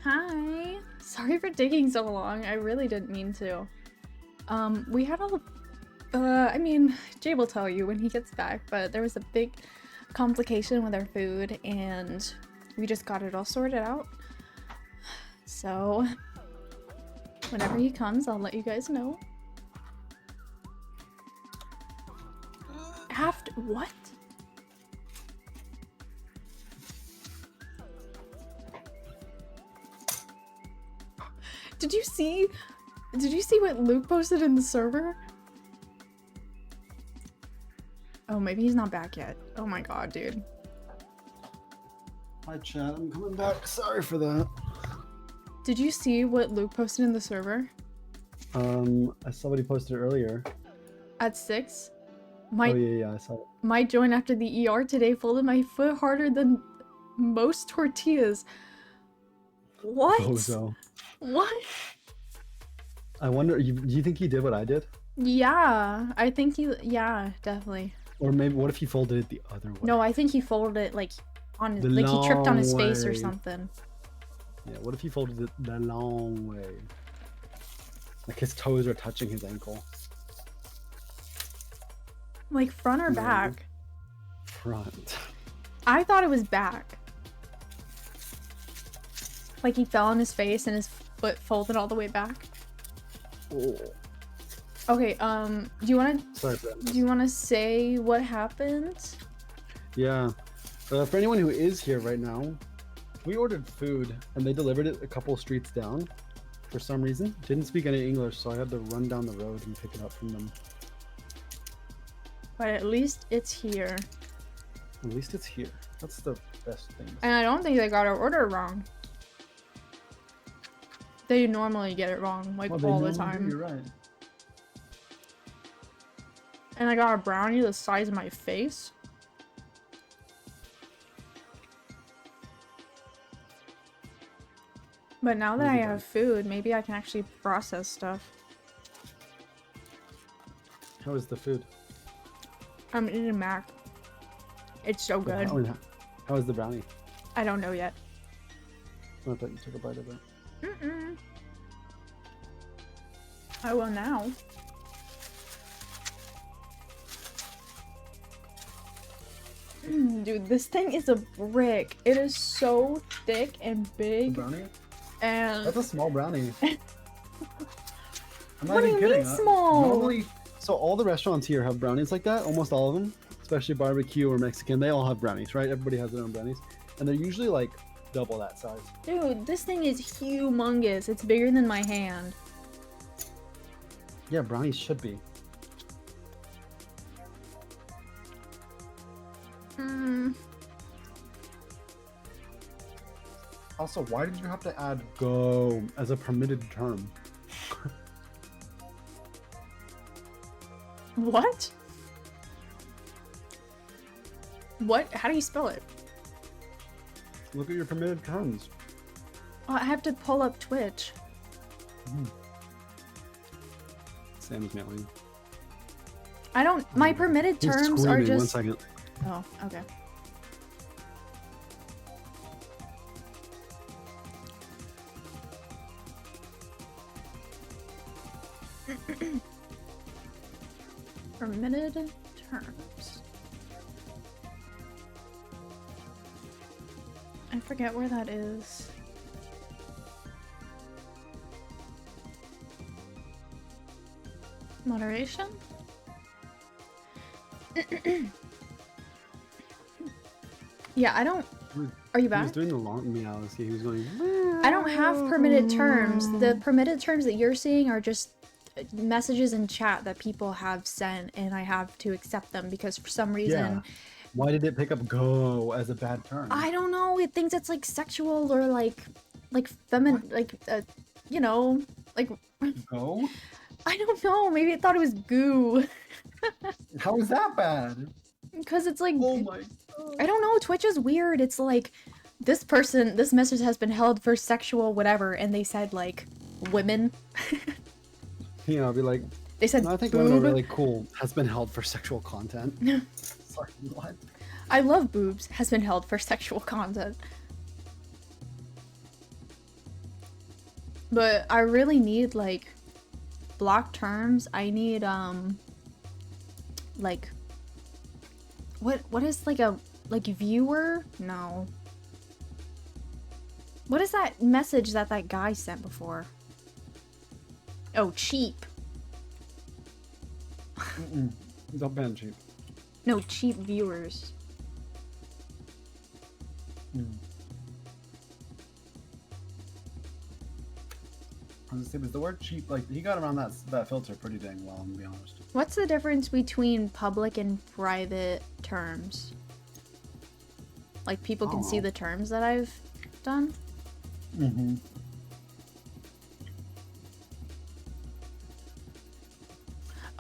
Hi. Sorry for taking so long. I really didn't mean to. We had I mean, Jay will tell you when he gets back, but there was a big complication with our food and we just got it all sorted out. So, whenever he comes, I'll let you guys know. What? Did you see what Luke posted in the server? Oh, maybe he's not back yet. Oh my god, dude. Hi, chat. I'm coming back. Sorry for that. Did you see what Luke posted in the server? I saw what he posted earlier. At 6? Oh, yeah, I saw it. My joint after the ER today folded my foot harder than most tortillas. What? Bozo. What? I wonder, do you think he did what I did? Yeah, I think yeah, definitely. Or maybe, what if he folded it the other way? No, I think he folded it like on The like he tripped on his face long or way. something. Yeah, what if he folded it the long way? Like his toes are touching his ankle. Like front or No. back? Front. I thought it was back. Like he fell on his face and his foot folded all the way back. Oh. Okay, do you Sorry, Brent. wanna say what happened? Yeah. For anyone who is here right now, we ordered food and they delivered it a couple streets down for some reason. Didn't speak any English, so I had to run down the road and pick it up from them. But at least it's here. At least it's here. That's the best thing. And I don't think they got our order wrong. They normally get it wrong, like Oh, they all the normally do, time. You're right. And I got a brownie the size of my face. But now that I have food, maybe I can actually process stuff. How is the food? I'm eating Mac. It's so good. How is the brownie? I don't know yet. I thought you took a bite of it. Mm-mm. I will now. Dude, this thing is a brick. It is so thick and big. The brownie? And That's a small brownie. I'm not What do even you kidding. mean small? Normally, so all the restaurants here have brownies like that. Almost all of them, especially barbecue or Mexican. They all have brownies, right? Everybody has their own brownies, and they're usually like double that size. dude, this thing is humongous. It's bigger than my hand. Yeah, brownies should be. Also, why did you have to add "go" as a permitted term? What? What? How do you spell it? Look at your permitted terms. Oh, I have to pull up Twitch. Sam's mailing. I don't. My permitted He's terms are screaming. One just. second. Oh, okay. Permitted terms. I forget where that is. Moderation? Yeah, I don't. Are you He was back? doing the long meows. He was going. I don't have permitted terms. The permitted terms that you're seeing are just messages in chat that people have sent, and I have to accept them because for some reason. Yeah. Why did it pick up "go" as a bad term? I don't know. It thinks it's like sexual or like feminine, like you know, like Go? I don't know. Maybe it thought it was goo How is that bad? because it's like Oh my god. I don't know. Twitch is weird. It's like this message has been held for sexual whatever, and they said like women. You know, I'll be like, They said "No, I think boob. women are really cool. Has been held for sexual content. Sorry, what? I love boobs. Has been held for sexual content. But I really need like block terms. I need like what is like a viewer? No. What is that message that guy sent before? Oh, cheap. Don't ban cheap. No, cheap viewers. I was gonna say, was the word cheap, like, he got around that filter pretty dang well, I'm gonna be honest. What's the difference between public and private terms? Like, people can see the terms that I've done? Mm-hmm.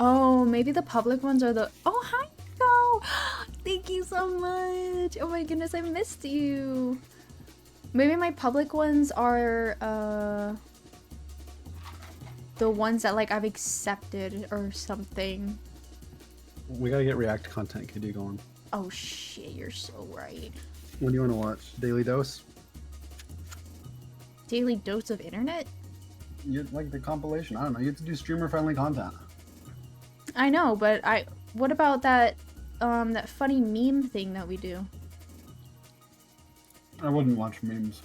Oh, maybe the public ones are the... Oh, hi, Nico! Thank you so much! Oh my goodness, I missed you! Maybe my public ones are, the ones that, like, I've accepted or something. We gotta get React content KD going. Oh shit, you're so right. What do you want to watch? Daily Dose? Daily dose of internet? You like the compilation? I don't know. You have to do streamer-friendly content. I know, but what about that, that funny meme thing that we do? I wouldn't watch memes.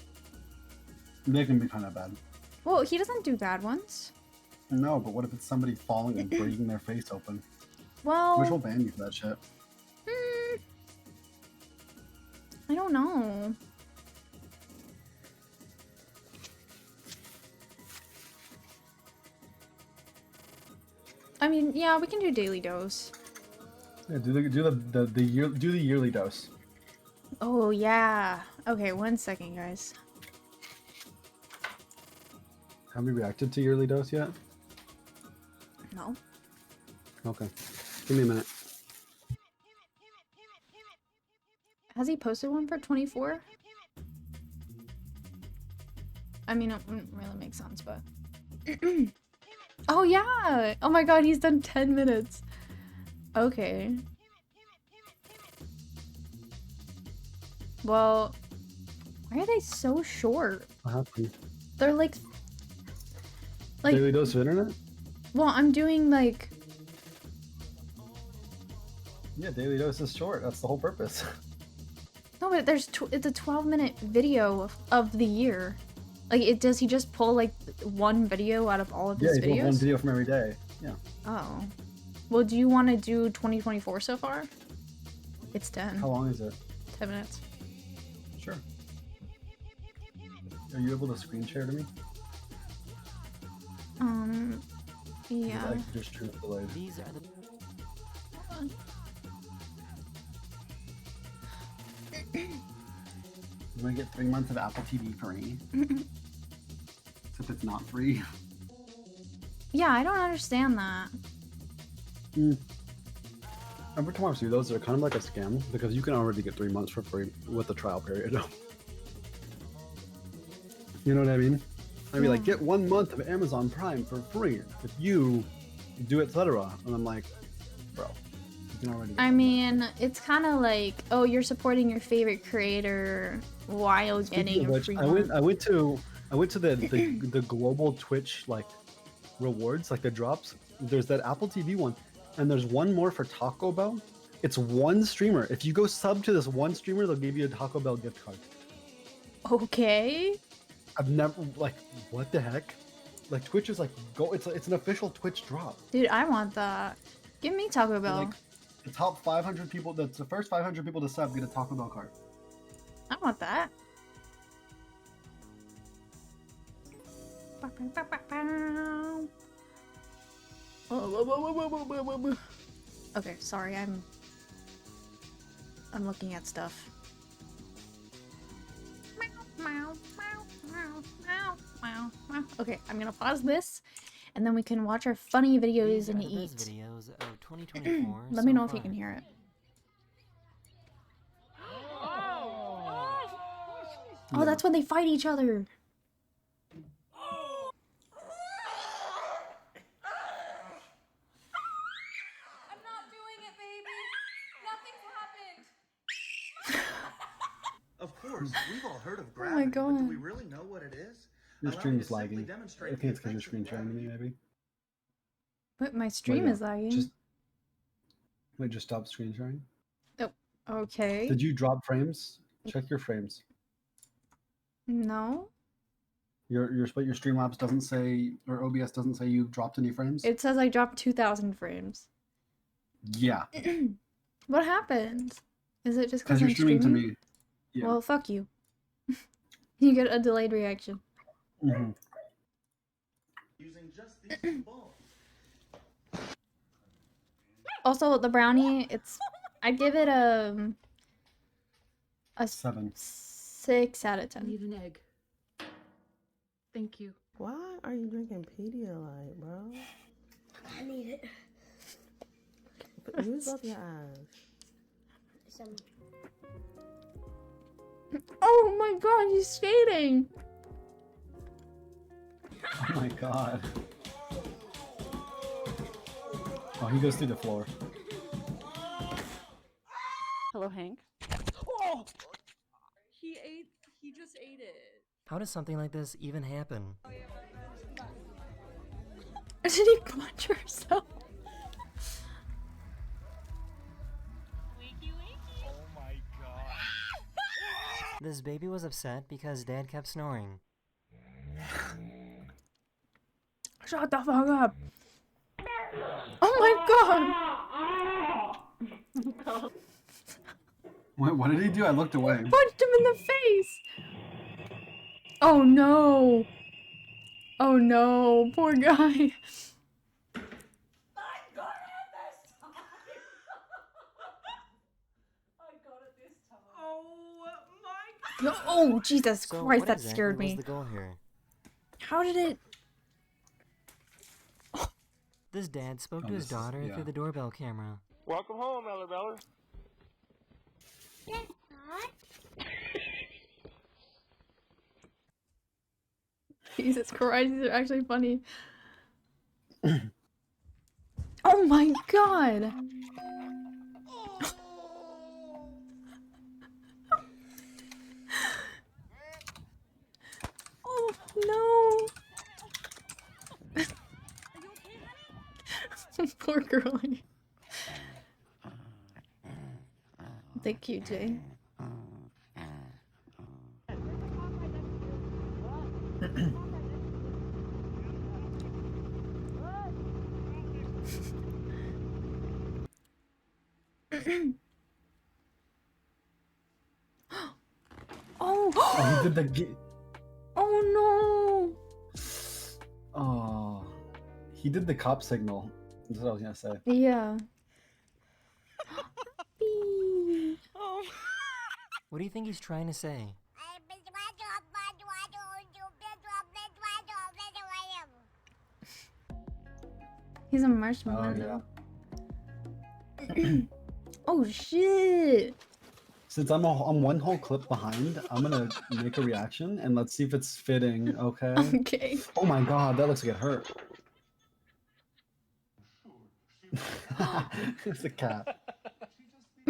They can be kind of bad. Well, he doesn't do bad ones. No, but what if it's somebody falling and breaking their face open? Well... Which will ban you for that shit. I don't know. I mean, yeah, we can do daily dose. Yeah, do the yearly dose. Oh yeah. Okay, 1 second, guys. Have we reacted to yearly dose yet? No. Okay. Give me a minute. Has he posted one for 24? I mean, it wouldn't really make sense, but... Oh yeah! Oh my god, he's done 10 minutes. Okay. Well, why are they so short? What happened? They're like... Daily dose of internet? Well, I'm doing like... Yeah, daily dose is short. That's the whole purpose. No, but it's a 12-minute video of the year. Like, does he just pull like one video out of all of his videos? Yeah, one video from every day. Yeah. Oh. Well, do you want to do 2024 so far? It's 10. How long is it? 10 minutes. Sure. Are you able to screen share to me? Yeah. I could just turn up the live. These are the... I'm gonna get 3 months of Apple TV free. Except it's not free. Yeah, I don't understand that. Every time I see those, they're kind of like a scam because you can already get 3 months for free with the trial period. You know what I mean? I'd be like, get 1 month of Amazon Prime for free if you do etc. And I'm like, bro, you can already. I mean, it's kind of like, oh, you're supporting your favorite creator while getting a free month. I went to the global Twitch like rewards, like the drops. There's that Apple TV one, and there's one more for Taco Bell. It's one streamer. If you go sub to this one streamer, they'll give you a Taco Bell gift card. Okay. I've never, like, what the heck? Like, Twitch is like, it's an official Twitch drop. Dude, I want that. Give me Taco Bell. Like, the top 500 people, the first 500 people to sub get a Taco Bell card. I want that. Okay, sorry, I'm looking at stuff. Okay, I'm gonna pause this, and then we can watch our funny videos and eat. Videos of 2024 Let me know if you can hear it. Oh, that's when they fight each other. I'm not doing it, baby. Nothing's happened. Of course, we've all heard of Oh my gravity, but do God. we really know what it is? Your stream is lagging. I think it's because you're screen sharing to me, maybe. But my stream yeah, is lagging. Just stop screen sharing. Oh, okay. Did you drop frames? Check your frames. No. Your Streamlabs doesn't say, or OBS doesn't say you dropped any frames. It says I dropped 2,000 frames. Yeah. What happened? Is it just Because because you're I'm streaming streaming? to me. Yeah. Well, fuck you. You get a delayed reaction. Mm-hmm. Using just these two balls. Also, the brownie, I'd give it a 7. 6 out of I 10. need an egg. Thank you. Why are you drinking Pedialyte, bro? I need it. Use up your eyes. Oh my god, he's skating! Oh my god. Oh, he goes through the floor. Hello, Hank. Oh! He just ate it. How does something like this even happen? Did he punch herself? This baby was upset because Dad kept snoring. Shut the fuck up! Oh my god! Wait, what did he do? I looked away. Punched him in the face! Oh no! Oh no, poor guy. I got it this time. I got it this time. Oh my god. Oh, Jesus So Christ, what that exactly scared was me. the goal here? How did it... This dad spoke Oh, to his this is- daughter yeah. through the doorbell camera. Welcome home, Ella. Jesus Christ, these are actually funny. Oh my god! Oh no! Poor girlie. Thank you, Jay. Oh! Oh, he did the. Oh Oh, he did the cop signal. That's what I was gonna say. no! Yeah. What do you think he's trying to say? He's a Oh marshmallow. yeah. Oh shit! Since I'm one whole clip behind, I'm gonna make a reaction and let's see if it's fitting. Okay. Okay. Oh my god, that looks like it hurt. It's a cat.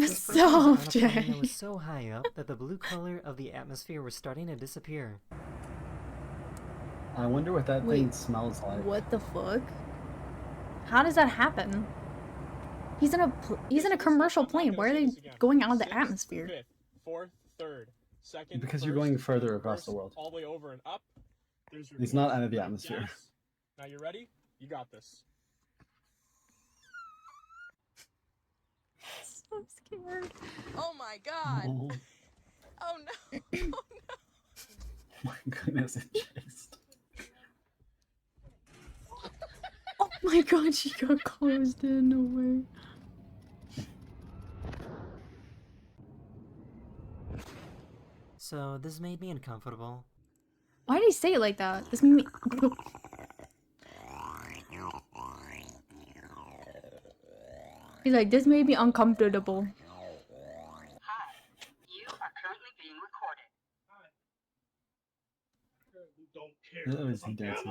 Stop, On a plane Jay. that was so high up that the blue color of the atmosphere was starting to disappear. I wonder what that Wait, thing smells like. What the fuck? How does that happen? He's in a commercial plane. Why are they going out of the atmosphere? Fifth, fourth, third, second. Because you're first, going further across the reverse, world. all the way over and up. There's your He's not fourth, out of the third, atmosphere. gas. Now you ready? You got this. So scared. Oh my god. Oh Oh no. Oh no. my goodness, it chased. Oh my god, she got closed in. No way. So this made me uncomfortable. Why did he say it like that? This made me. He's like, this made me uncomfortable. Hi, you are currently being recorded. Don't That was he dances.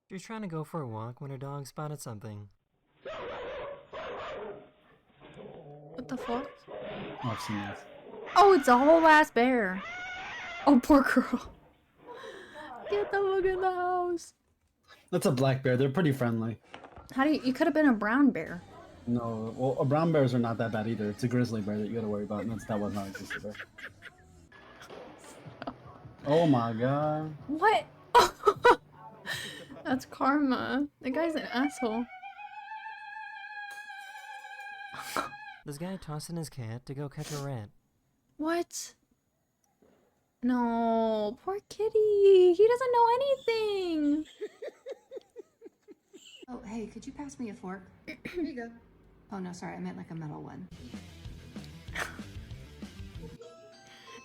She was trying to go for a walk when her dog spotted something. What the fuck? Oh, I've seen this. Oh, it's a whole ass bear. Oh, poor girl. Get the fuck in the house. That's a black bear. They're pretty friendly. How do you could have been a brown bear. No, well, brown bears are not that bad either. It's a grizzly bear that you gotta worry about, and that was not a grizzly bear. Oh my god. What? That's karma. The guy's an asshole. This guy tossed in his cat to go catch a rat. What? No, poor kitty. He doesn't know anything. Oh, hey, could you pass me a fork? Here you go. Oh, no, sorry, I meant like a metal one.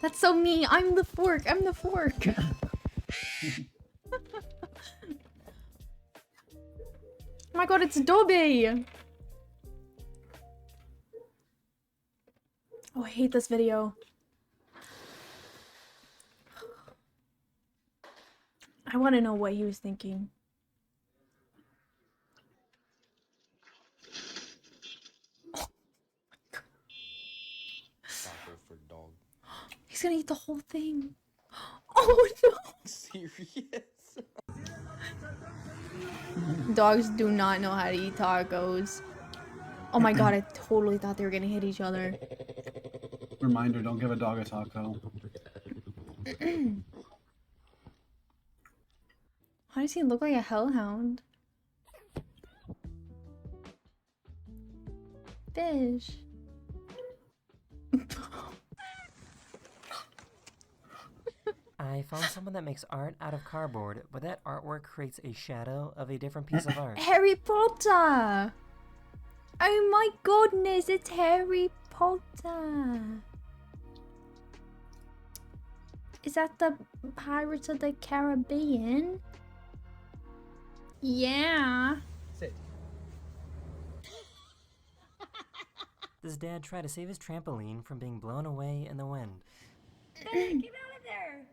That's so me. I'm the fork. I'm the fork. Oh my god, it's Dobby. Oh, I hate this video. I want to know what he was thinking. For dog. He's gonna eat the whole thing. Oh no! Serious? Dogs do not know how to eat tacos. Oh my god, I totally thought they were gonna hit each other. Reminder, don't give a dog a taco. Why does he look like a hellhound? Fish. I found someone that makes art out of cardboard, but that artwork creates a shadow of a different piece of art. Harry Potter! Oh my goodness, it's Harry Potter! Is that the Pirates of the Caribbean? Yeah. Sit. This dad tried to save his trampoline from being blown away in the wind. Hey, get out of there!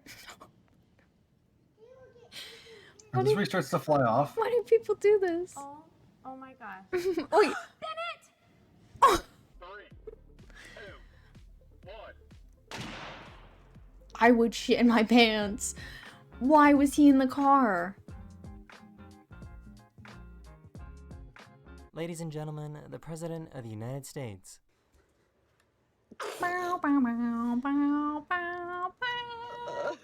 And this ring starts to fly off. Why do people do this? Oh my gosh. Oh, Bennett! oh. 3, 2, 1. I would shit in my pants. Why was he in the car? Ladies and gentlemen, the President of the United States. Bow, bow, bow, bow, bow, bow.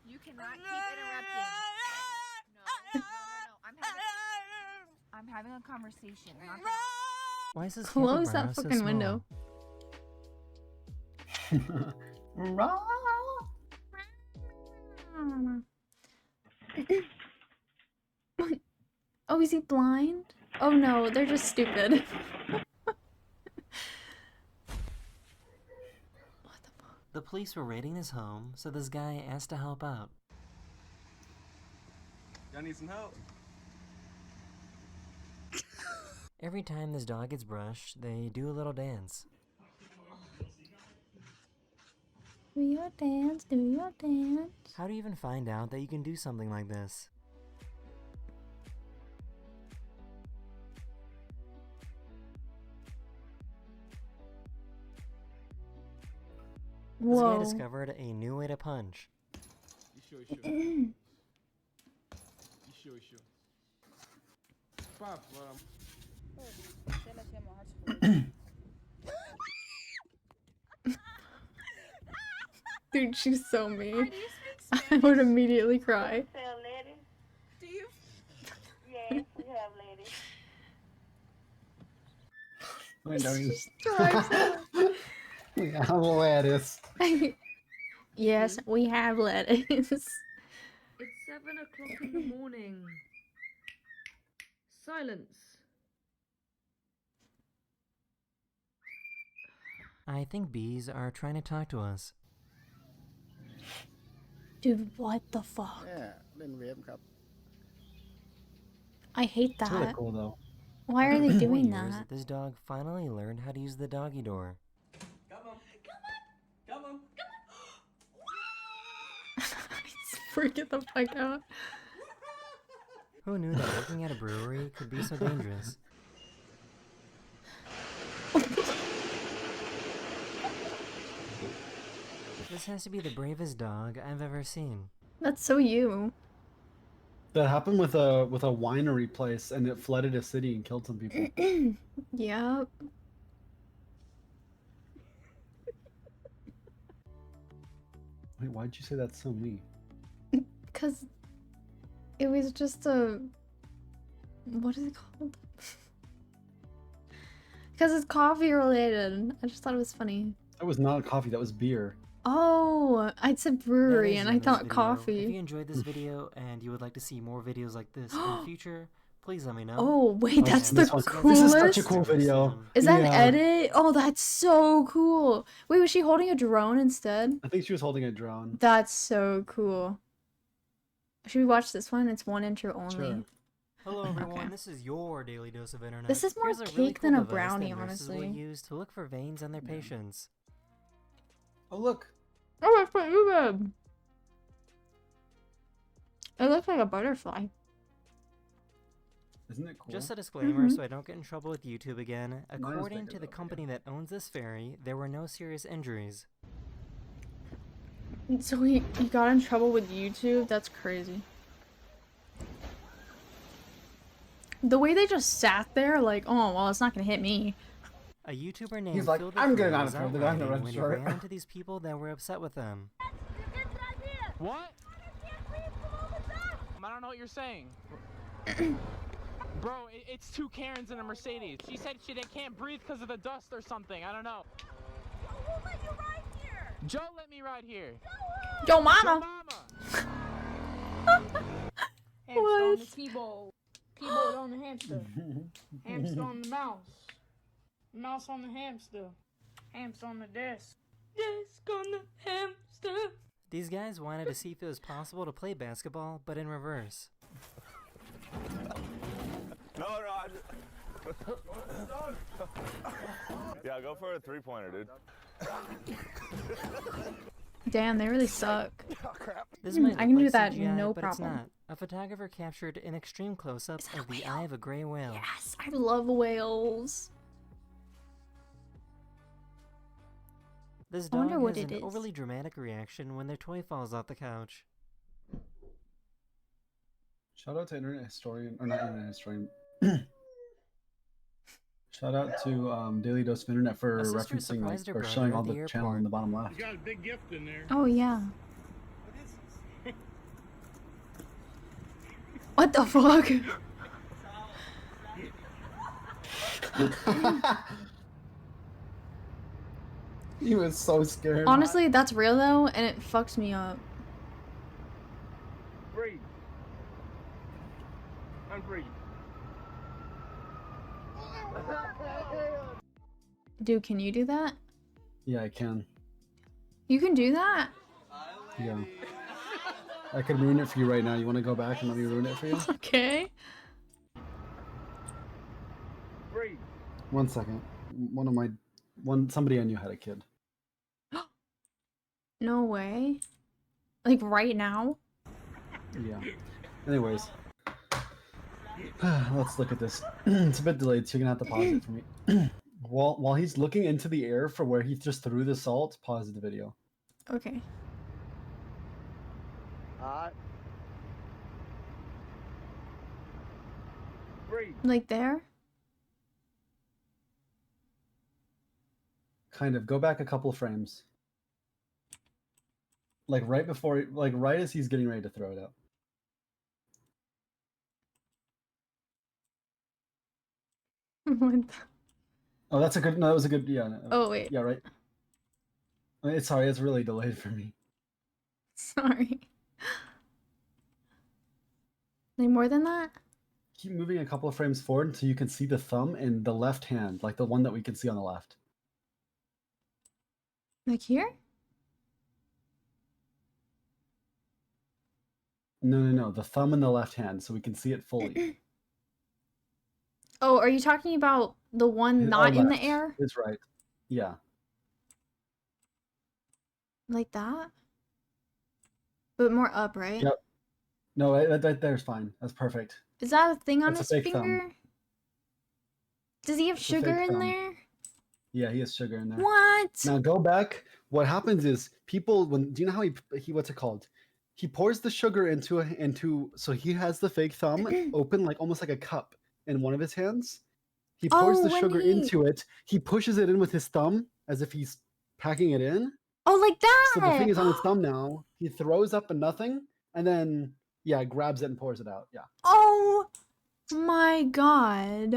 You cannot keep interrupting. No. I'm having a conversation. Why is this Close capybara that so fucking small? window. Oh, is he blind? Oh no, they're just stupid. The police were raiding his home, so this guy asked to help out. Y'all need some help? Every time this dog gets brushed, they do a little dance. Do your dance, do your dance. How do you even find out that you can do something like this? This guy Whoa. discovered a new way to punch. Dude, she's so mean. I would immediately cry. Do you? Yes, we have ladies. I know he's. Drives We have lettuce. Yes, we have lettuce. It's 7 o'clock in the morning. Silence. I think bees are trying to talk to us. Dude, what the fuck? I hate It's really that. cool though. Why are they 4 doing years, that? this dog finally learned how to use the doggy door. Come on. Freak it the fuck out. Who knew that working at a brewery could be so dangerous? This has to be the bravest dog I've ever seen. That's so you. That happened with a winery place, and it flooded a city and killed some people. Yep. Wait, why'd you say that's so me? Because it was just a... What is it called? Because it's coffee related. I just thought it was funny. That was not coffee. That was beer. Oh, I said That brewery is and the I end of this thought video. coffee. If you enjoyed this video and you would like to see more videos like this in the future, please let me know. Oh, wait, that's And the this one. coolest. This is such a cool video. Is that an Yeah. edit? Oh, that's so cool. Wait, was she holding a drone instead? I think she was holding a drone. That's so cool. Should we watch this one? It's one intro only. Sure. Hello everyone, Okay. this is your daily dose of internet. This is more Here's a really cake cool than a device that brownie, nurses will honestly. use to look for veins in their patients. Oh look. Oh, it's pretty good. It looks like a butterfly. Isn't it cool? Just a disclaimer so I don't get in trouble with YouTube again. is According bigger to the though, company that owns this ferry, there were no serious injuries. So he got in trouble with YouTube? That's crazy. The way they just sat there like, oh, well, it's not gonna hit me. A YouTuber named He's like, Phil I'm getting Ferry out was of here. out The guy in the riding red when he shirt. ran into these people that were upset with him. What? I don't know what you're saying. Bro, it's two Karens in a Mercedes. She said they can't breathe because of the dust or something. I don't know. Joe will let you ride here. Joe let me ride here. Yo, Joe mama! Hamster on the keyboard. Keyboard on the hamster. Hamster on the mouse. Mouse on the hamster. Hamster on the desk. Desk on the hamster. These guys wanted to see if it was possible to play basketball, but in reverse. No, yeah, go for a three-pointer, dude. Damn, they really suck. This might I look can do like that, CGI, no but it's problem. not. A photographer captured an extreme close-up of the eye of a gray whale. Yes, I love whales. This I dog wonder what has it an is. overly dramatic reaction when their toy falls off the couch. Shout out to internet historian, or not internet historian. Shout out to Daily Dose of Internet for A sister referencing surprised her or brother showing at all the the channel airport. in the bottom left. You got a big gift in there. Oh, yeah. What is this? What the fuck? He was so scared. Honestly, that's real though, and it fucks me up. Breathe. Unbreathe. Dude, can you do that? Yeah, I can. You can do that? Yeah. I could ruin it for you right now. You want to go back and let me ruin it for you? Okay. Breathe. 1 second. Somebody I knew had a kid. No way. Like right now? Yeah. Anyways. Let's look at this. It's a bit delayed, so you're gonna have to pause it for me. While he's looking into the air for where he just threw the salt, pause the video. Okay. Breathe. Like there? Kind of. Go back a couple of frames. Like right before, like right as he's getting ready to throw it out. What the- Oh, that's a good. No, that was a good. Yeah. Oh, wait. Yeah, right. It's sorry. It's really delayed for me. Sorry. Like more than that? Keep moving a couple of frames forward until you can see the thumb in the left hand, like the one that we can see on the left. Like here? No. The thumb in the left hand, so we can see it fully. Oh, are you talking about the one not in the left air? is right. Yeah. Like that? But more up, right? Yep. No, that there's fine. That's perfect. Is that a thing on That's his a fake finger? thumb. Does he have It's a fake sugar in thumb. there? Yeah, he has sugar in there. What? Now go back. What happens is people when do you know how he what's it called? He pours the sugar into so he has the fake thumb open like almost like a cup in one of his hands. He pours Oh, the when sugar he... into it. He pushes it in with his thumb as if he's packing it in. Oh, like So the thing that! is on his thumb now. He throws up a nothing and then yeah, grabs it and pours it out. Yeah. Oh my god.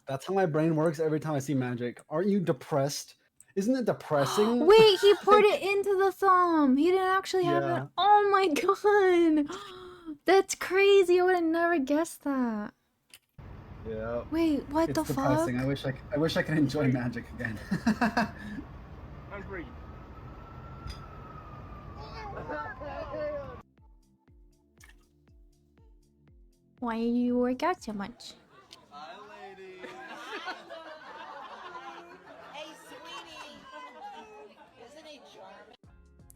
That's how my brain works every time I see magic. Aren't you depressed? Isn't it depressing? Wait, he poured Like, it into the thumb. He didn't actually have it. yeah. Oh my god. That's crazy. I would have never guessed that. Yeah. Wait, what It's the depressing. fuck? I wish I could enjoy magic again. How's Brady? Why do you work out so much? Hi, lady. Hey, sweetie. Isn't he charming?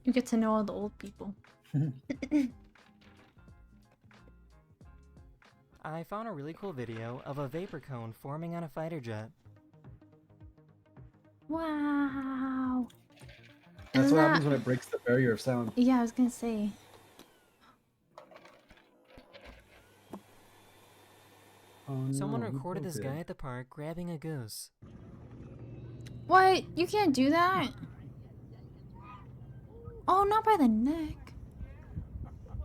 You get to know all the old people. I found a really cool video of a vapor cone forming on a fighter jet. Wow. That's Isn't what that... happens when it breaks the barrier of sound. Yeah, I was gonna say. Oh, no, Someone who recorded broke this it? guy at the park grabbing a goose. What? You can't do that? Oh, not by the neck.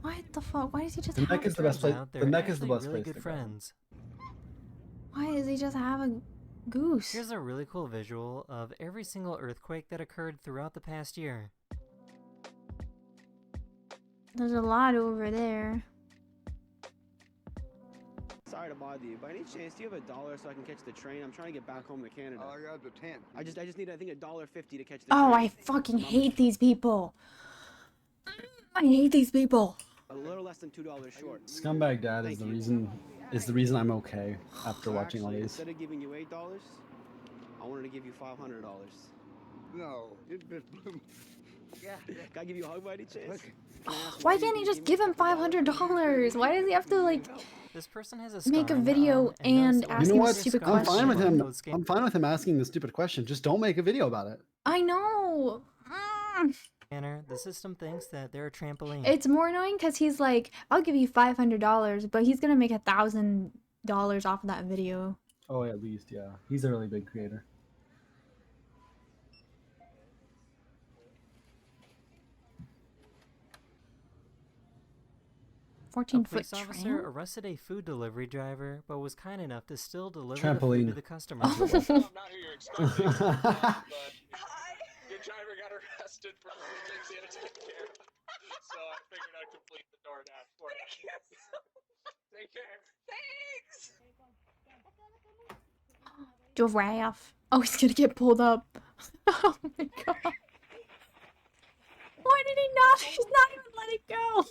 What the fuck? Why does he just The have... neck is the best place. Out, The they're neck is the actually best really place good to grab. friends. Why does he just have a goose? Here's a really cool visual of every single earthquake that occurred throughout the past year. There's a lot over there. Sorry to bother you. By any chance, do you have $1 so I can catch the train? I'm trying to get back home to Canada. I got the 10. I just need, I think, $1.50 to catch the train. Oh, I fucking hate these people. I hate these people. A little less than $2 short. Scumbag Dad is the reason I'm okay after watching all Actually, these. instead of giving you $8, I wanted to give you $500. No, it just blew. Yeah. Can I give you a hug by any chance? Why can't he just give him $500? Why does he have to, like, This person has a make a scar on their video arm, and notice it ask was You know him a what? stupid I'm fine with him. question? I'm fine with him asking the stupid question. Just don't make a video about it. I know. Scanner, the system thinks that they're a trampoline. It's more annoying because he's like, I'll give you $500, but he's gonna make $1,000 off of that video. Oh, at least, yeah. He's a really big creator. A 14-foot police officer tram? arrested a food delivery driver, but was kind enough to still deliver the Trampoline. food to the customers. I'm not who you're expecting, but your driver got arrested for things he had to take care of. So I figured I'd complete the DoorDash for you. Take care. Thanks! Giraffe. Oh, he's gonna get pulled up. Oh my god. Why did he not? He's not even letting go.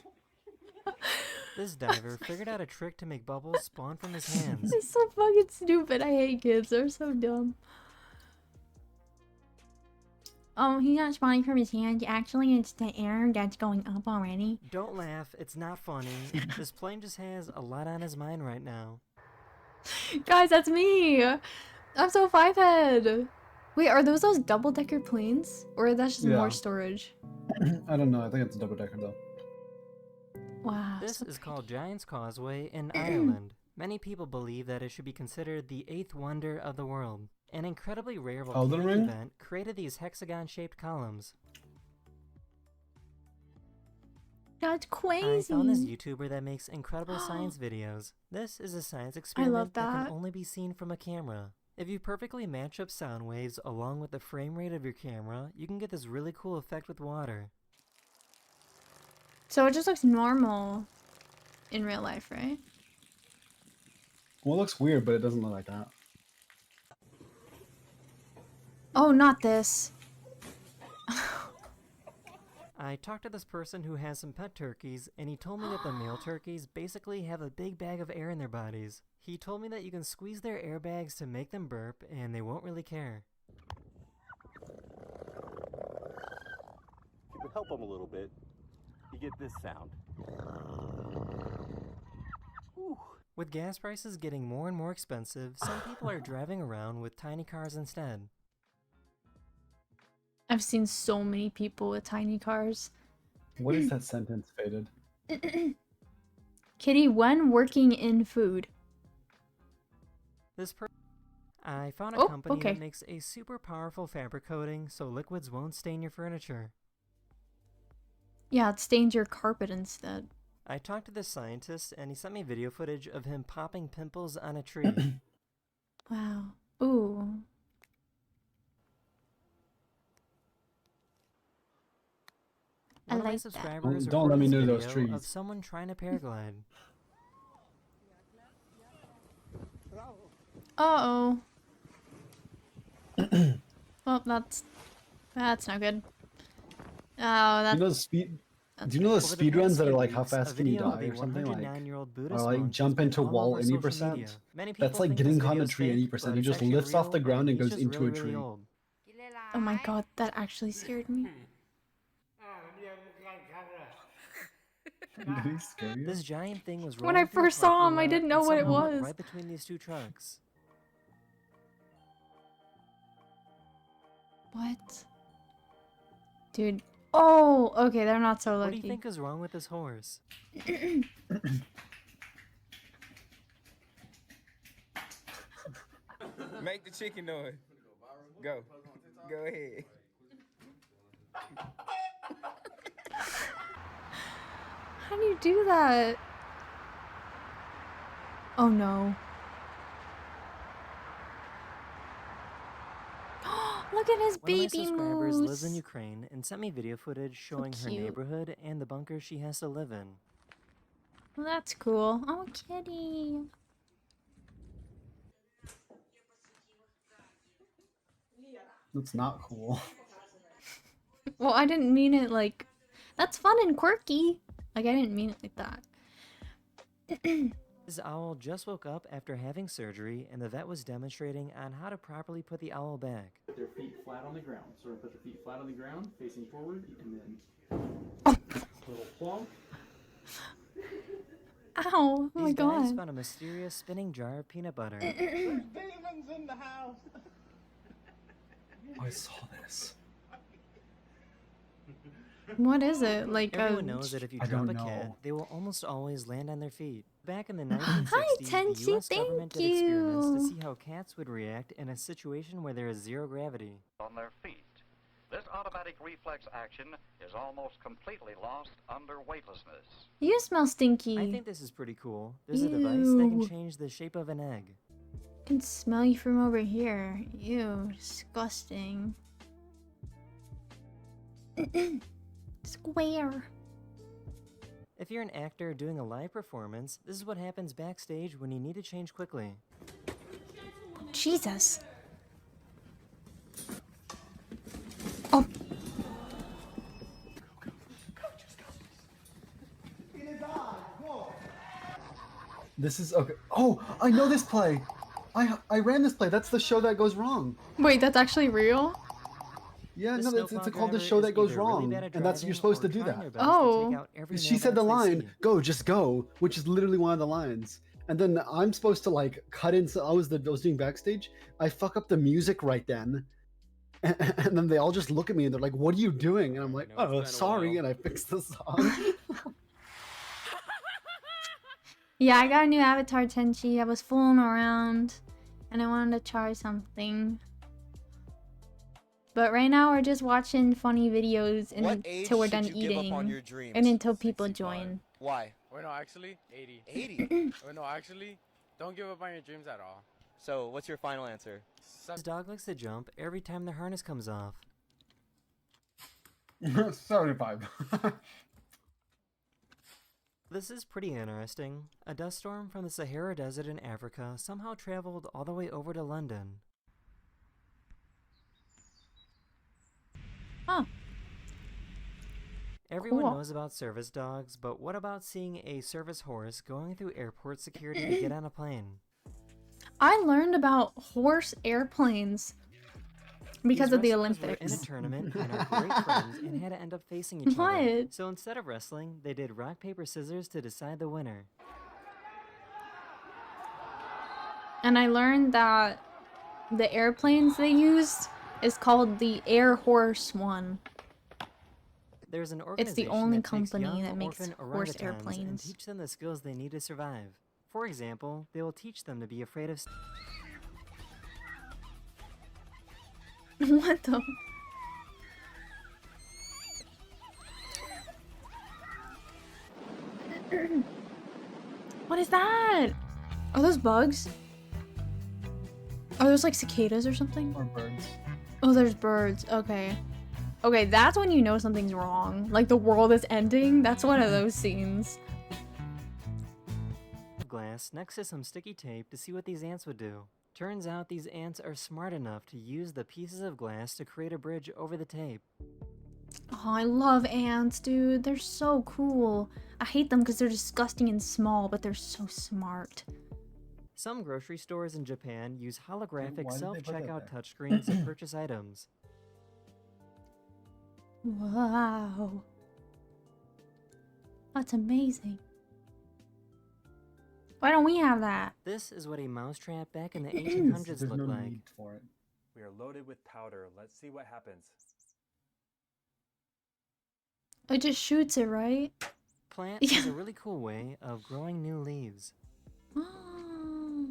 This diver figured out a trick to make bubbles spawn from his hands. It's so fucking stupid. I hate kids. They're so dumb. Oh, he's not spawning from his hands. Actually, it's the air that's going up already. Don't laugh, it's not funny. This plane just has a lot on his mind right now. Guys, that's me. I'm so five-head. Wait, are those double-decker planes? Or that's just Yeah. more storage? I don't know. I think it's a double decker though. Wow. This so is pretty. called Giant's Causeway in Ireland. Many people believe that it should be considered the 8th wonder of the world. An incredibly rare Elden volcanic Ring? event created these hexagon-shaped columns. That's I crazy. found this YouTuber that makes incredible science videos. This is a science experiment that that. can only be seen from a camera. If you perfectly match up sound waves along with the frame rate of your camera, you can get this really cool effect with water. So it just looks normal in real life, right? Well, it looks weird, but it doesn't look like that. Oh, not this. I talked to this person who has some pet turkeys, and he told me that the male turkeys basically have a big bag of air in their bodies. He told me that you can squeeze their airbags to make them burp, and they won't really care. To help them a little bit, you get this sound. Whew. With gas prices getting more and more expensive, some people are driving around with tiny cars instead. I've seen so many people with tiny cars. What is that sentence, Faded? Kitty, when working in food. I found a Oh, company okay. that makes a super powerful fabric coating so liquids won't stain your furniture. Yeah, it stains your carpet instead. I talked to this scientist and he sent me video footage of him popping pimples on a tree. Wow. Ooh. One of my like that. subscribers Don't let recorded me this near those video trees. of someone trying to paraglide. Uh-oh. Well, that's not good. Oh, that's... You know the speed. That's Do you know the Over the speed past runs that are few like how weeks, a fast can you video die of a or something like, 109-year-old or Buddhist like monk jump has been into all wall over any social media. percent. Many people That's like think getting this caught in video a is tree fake, any but percent. He it's just actually lifts off the real, ground and he's goes just into really, a tree. really old. Oh my god, that actually scared me. Did he scare you? This giant thing was When rolling I through a first saw parking him, I lot didn't know and what it somehow went was. right between these two trucks. What? Dude. Oh, okay, they're not so What lucky. do you think is wrong with this horse? Make the chicken noise. Go. Go ahead. How do you do that? Oh no. Look at his One of my baby subscribers lives in moose. Ukraine and sent me video footage showing her cute. neighborhood and the bunker she has to live in. Well, that's cool. Oh, kitty. That's not cool. Well, I didn't mean it like... That's fun and quirky. Like, I didn't mean it like that. This owl just woke up after having surgery, and the vet was demonstrating on how to properly put the owl back. Put their feet flat on the ground. So we're gonna put the feet flat on the ground, facing forward, and then little plonk. Ow! Oh my These guys god. found a mysterious spinning jar of peanut butter. There's demons in the house. I saw this. What is it? Like Everyone knows that if you I drop don't a cat, know. they will almost always land on their feet. Back in the 1960s, Hi, the Tenchi, US government did thank experiments to you. see how cats would react in a situation where there is zero gravity. On their feet. This automatic reflex action is almost completely lost under weightlessness. You smell stinky. I think this is pretty cool. There's a device that can Ew. change the shape of an egg. I can smell you from over here. Ew, disgusting. Square. If you're an actor doing a live performance, this is what happens backstage when you need to change quickly. Jesus. Oh. This is okay. Oh, I know this play. I ran this play. That's the show that goes wrong. Wait, that's actually real? Yeah, The no, it's snowplow called the driver show is that goes either really wrong, bad at and that's driving you're supposed or to do trying that. their best to take Oh. out every She said the mailbox they line, see. "Go, just go," which is literally one of the lines. And then I'm supposed to like cut in. So I was doing backstage. I fuck up the music right then, and then they all just look at me and they're like, "What are you doing?" And I'm like, I know, it's "Oh, been a sorry," while. and I fixed the song. Yeah, I got a new avatar, Tenchi. I was fooling around and I wanted to try something. But right now we're just watching funny videos until we're done eating. And until people join. Why? Wait, no, actually, 80. 80? Wait, no, actually, don't give up on your dreams at all. So, what's your final answer? This dog likes to jump every time the harness comes off. 75. This is pretty interesting. A dust storm from the Sahara Desert in Africa somehow traveled all the way over to London. Huh. Everyone Cool. knows about service dogs, but what about seeing a service horse going through airport security to get on a plane? I learned about horse airplanes because These of the wrestlers were Olympics. in a tournament and are great friends and had to end up facing each other. What? So instead of wrestling, they did rock, paper, scissors to decide the winner. And I learned that the airplanes they used is called the Air Horse One. There's an It's the organization only that takes company young that makes orphan horse orangutans and airplanes. teach them the skills they need to survive. For example, they will teach them to be afraid of What the? What is that? Are those bugs? Are those like cicadas or something? Or birds. Oh, there's birds. Okay. Okay, that's when you know something's wrong. Like the world is ending. That's one of those scenes. glass next to some sticky tape to see what these ants would do. Turns out these ants are smart enough to use the pieces of glass to create a bridge over the tape. Oh, I love ants, dude. They're so cool. I hate them because they're disgusting and small, but they're so smart. Some grocery stores in Japan use holographic Why did they put that self-checkout there? touchscreens to purchase items. Wow. That's amazing. Why don't we have that? This is what a mousetrap back in the 1800s There's looked no like. need for it. We are loaded with powder. Let's see what happens. It just shoots it, right? Plant is a really cool way of growing new leaves. Oh,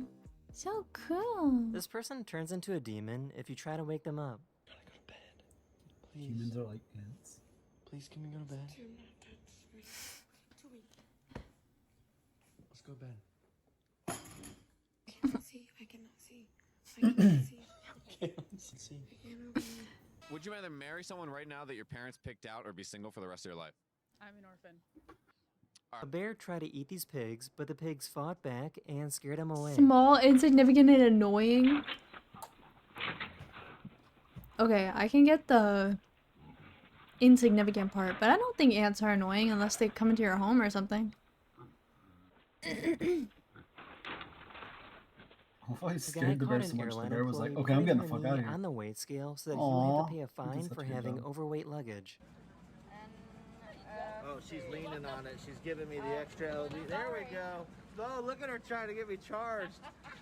so cool. This person turns into a demon if you try to wake them up. Humans are like ants. Please, can we go to bed? Let's go to bed. I cannot see. I cannot see. I cannot see. See. Would you rather marry someone right now that your parents picked out or be single for the rest of your life? I'm an orphan. A bear tried to eat these pigs, but the pigs fought back and scared him away. Small, insignificant, and annoying. Okay, I can get the insignificant part, but I don't think ants are annoying unless they come into your home or something. Hopefully, The guy scared the bear caught so an much the airline bear was like, employee "Okay, I'm putting getting the her fuck out of knee here." on the weight scale so that he would have to pay a He fine did such for a good having job. overweight luggage. Oh, she's leaning on it. She's giving me the extra LD. There we go. Oh, look at her trying to get me charged.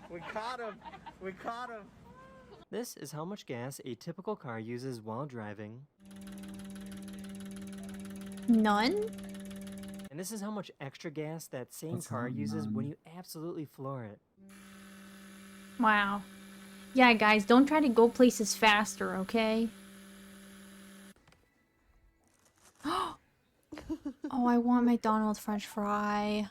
We caught him. We caught him. This is how much gas a typical car uses while driving. None? And this is how much extra gas that same That's car not uses when none. you absolutely floor it. Wow. Yeah, guys, don't try to go places faster, okay? Oh, I want McDonald's French fry.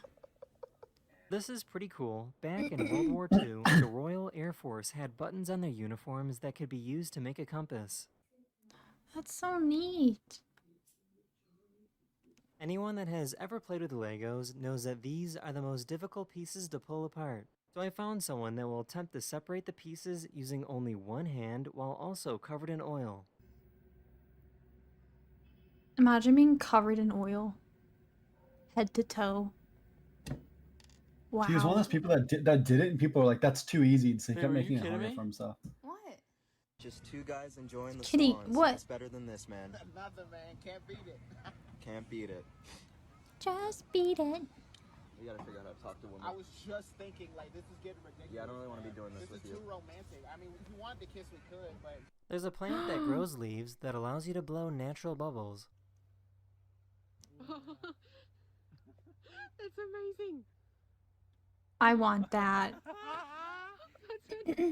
This is pretty cool. Back in World War II, the Royal Air Force had buttons on their uniforms that could be used to make a compass. That's so neat. Anyone that has ever played with Legos knows that these are the most difficult pieces to pull apart. So I found someone that will attempt to separate the pieces using only one hand while also covered in oil. Imagine being covered in oil. Head to toe. Wow. He was one of those people that did it, and people were like, "That's too easy," so he Babe, kept are you making it kidding harder me? for himself. What? Just two guys enjoying the Kitty, swans. what? It's better than this, man. Nothing, man. Can't beat it. Can't beat it. Just beat it. We gotta figure out how to talk to women. I was just thinking, like, this is getting ridiculous. Yeah, I don't really want to be doing this with is you. too romantic. I mean, if you wanted to kiss, we could, but... There's a plant that grows leaves that allows you to blow natural bubbles. That's amazing. I want that.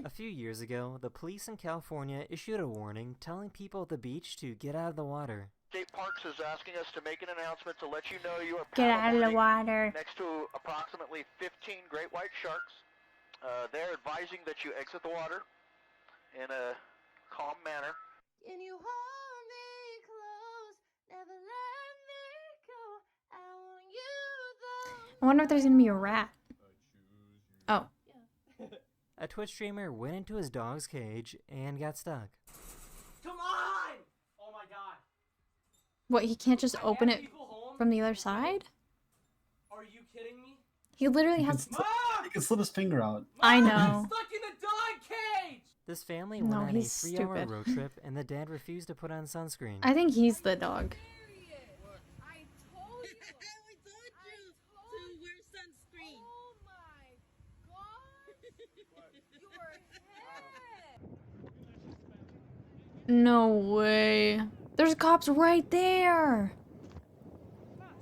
A few years ago, the police in California issued a warning telling people at the beach to get out of the water. State Parks is asking us to make an announcement to let you know you are Get out of the paddleboarding water. next to approximately 15 great white sharks. They're advising that you exit the water in a calm manner. Can you hold me close? Never let me go. I want you I wonder if there's gonna be a rat. Oh. A Twitch streamer went into his dog's cage and got stuck. Come on! Oh my god. What, he can't just open it people home? from the other side? Are you kidding me? He literally He has... he can slip his finger out. I I'm know. stuck in the dog cage! This family No, went on a he's 3-hour stupid. road trip and the dad refused to put on sunscreen. I think he's the dog. I told you. We told you to wear sunscreen. Oh my god. No way. There's cops right there.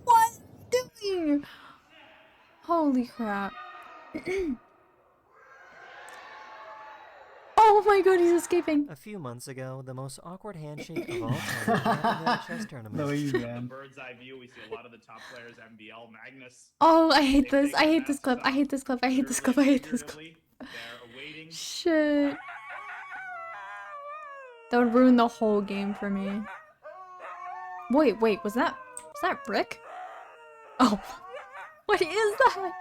What are you doing? Holy crap. Oh my god, he's escaping. A few months ago, the most awkward handshake of all time happened at a chess tournament. No, you man. Bird's eye view, we see a lot of the top players, MBL, Magnus. Oh, I hate this. I hate this clip. I hate this clip. I hate this clip. I hate this clip. They're awaiting. Shit. That would ruin the whole game for me. Wait, was that Rick? Oh. What is that?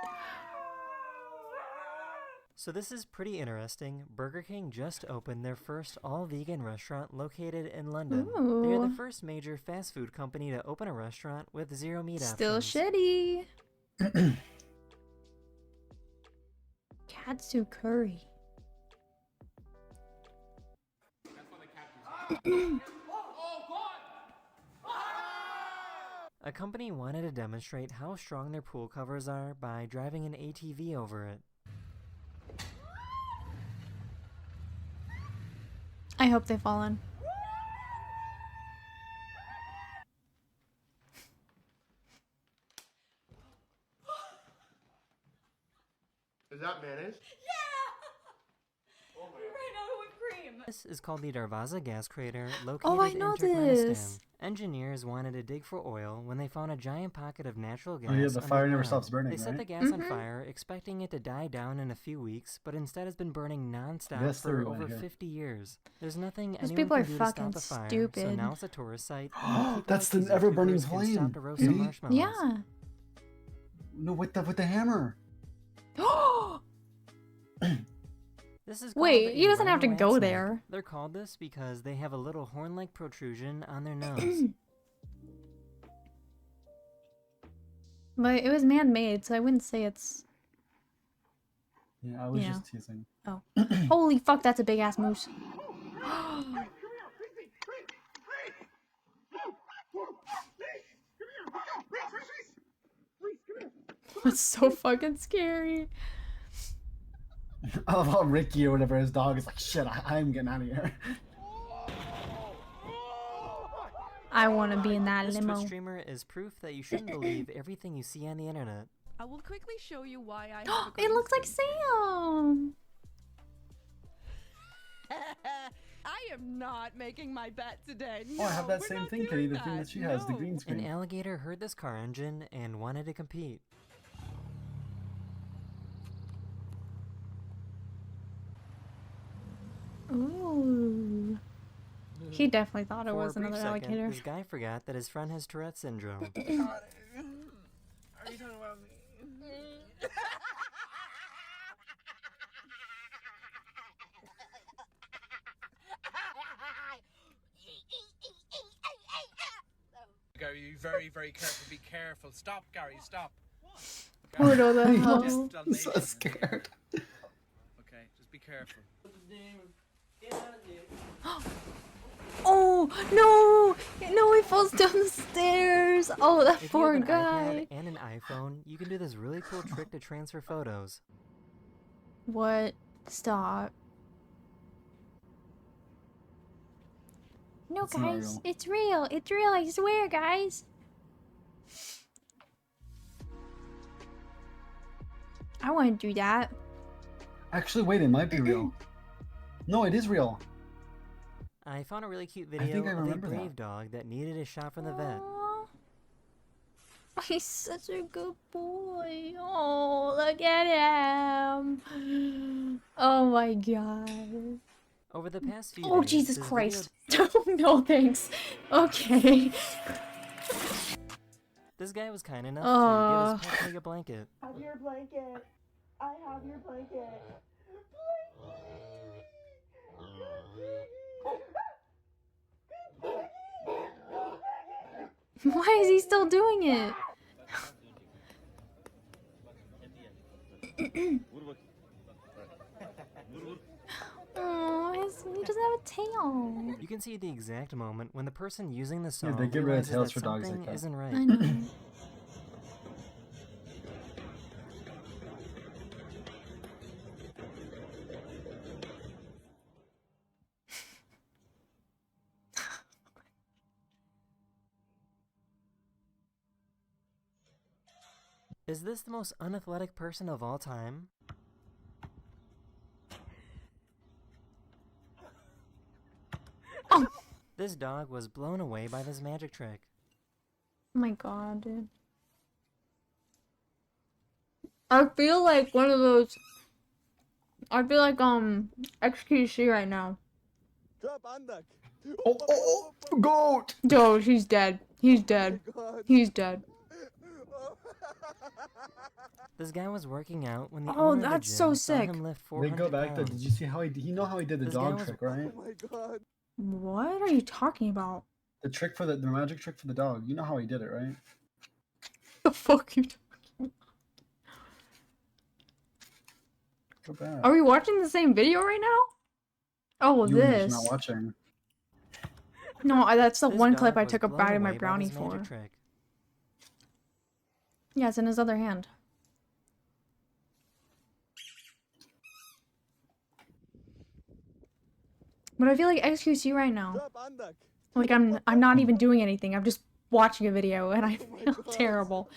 So this is pretty interesting. Burger King just opened their first all-vegan restaurant located in London. They are the Ooh. first major fast food company to open a restaurant with zero meat Still options. shitty. Katsu curry. A company wanted to demonstrate how strong their pool covers are by driving an ATV over it. I hope they fall in. Is that mayonnaise? We ran out of whipped cream. This is called the Darvaza gas crater located Oh, I in know Turkmenistan. this. Engineers wanted to dig for oil when they found a giant pocket of natural gas. Oh yeah, the fire never underground. stops burning, They set right? the gas on fire, expecting it to die down in a few weeks, but instead has been burning non-stop Yes, for everyone over here. 50 years. There's nothing Those anyone people can are do to fucking stop the fire, so stupid. now it's a tourist site. and people That's like the these ever-burning YouTubers can flame. stop to roast some Idiot. marshmallows. Yeah. No, with the hammer. This is Wait, called he a doesn't have to rhino go wax there. neck. They're called this because they have a little horn-like protrusion on their nose. But it was man-made, so I wouldn't say it's... Yeah, I was Yeah. just teasing. Oh. Holy fuck, that's a big-ass moose. That's so fucking scary. I love how Ricky or whatever his dog is like, shit, I'm getting out of here. I want to be in that This limo. Twitch streamer is proof that you shouldn't believe everything you see on the internet. I will quickly show you why I have a It looks like Sam. I am not making my bet today. Oh, I have No, that we're same not thing, doing Kitty, the thing that she has, the No. green An screen. alligator heard this car engine and wanted to compete. Ooh. He definitely thought it For was a brief another second, alligator. this guy forgot that his friend has Tourette's syndrome. Are you talking about me? Gary, you very, very careful. Be careful. Stop, Gary. Stop. Poor the Gary, hell. just I'm so scared. Okay, just be careful. Oh, no! No, he falls down the stairs! Oh, that If you poor have an guy. iPad and an iPhone, you can do this really cool trick to transfer photos. What? Stop. No, It's not guys, real. it's real. It's real, I swear, guys. I want to do that. Actually, wait, it might be real. No, it is real. I found a really cute I video think I of a remember that. brave dog that needed a shot from the vet. Aw. He's such a good boy. Oh, look at him. Oh my god. Over the past few Oh, days, Jesus this Christ. video- No, thanks. Okay. This guy was kind enough to give his pet pig a blanket. Have your blanket. I have your blanket. Why is he still doing it? Oh, he doesn't have a tail. You can see the exact moment when the person using the Yeah, song they get rid of realizes tails that for dogs like something that. isn't right. I know. Is this the most unathletic person of all time? Oh. This dog was blown away by this magic trick. Oh my god, dude. I feel like one of those. I feel like XQC right now. Oh, goat! Dude, he's dead. He's dead. He's dead. This guy was working out when the Oh, owner of the that's gym so saw sick. him lift They 400 go back there. pounds. Did you see how you know how he did the This guy dog was- trick, right? Oh my god. What are you talking about? The trick for the magic trick for the dog. You know how he did it, right? The fuck you talking Go back. about? Are we watching the same video right now? Oh, You were just this. not watching. No, that's the This one dog clip I was took a blown bite of my away by brownie this magic for. trick. Yeah, it's in his other hand. But I feel like XQC right now. Like I'm not even doing anything. I'm just watching a video and I feel terrible.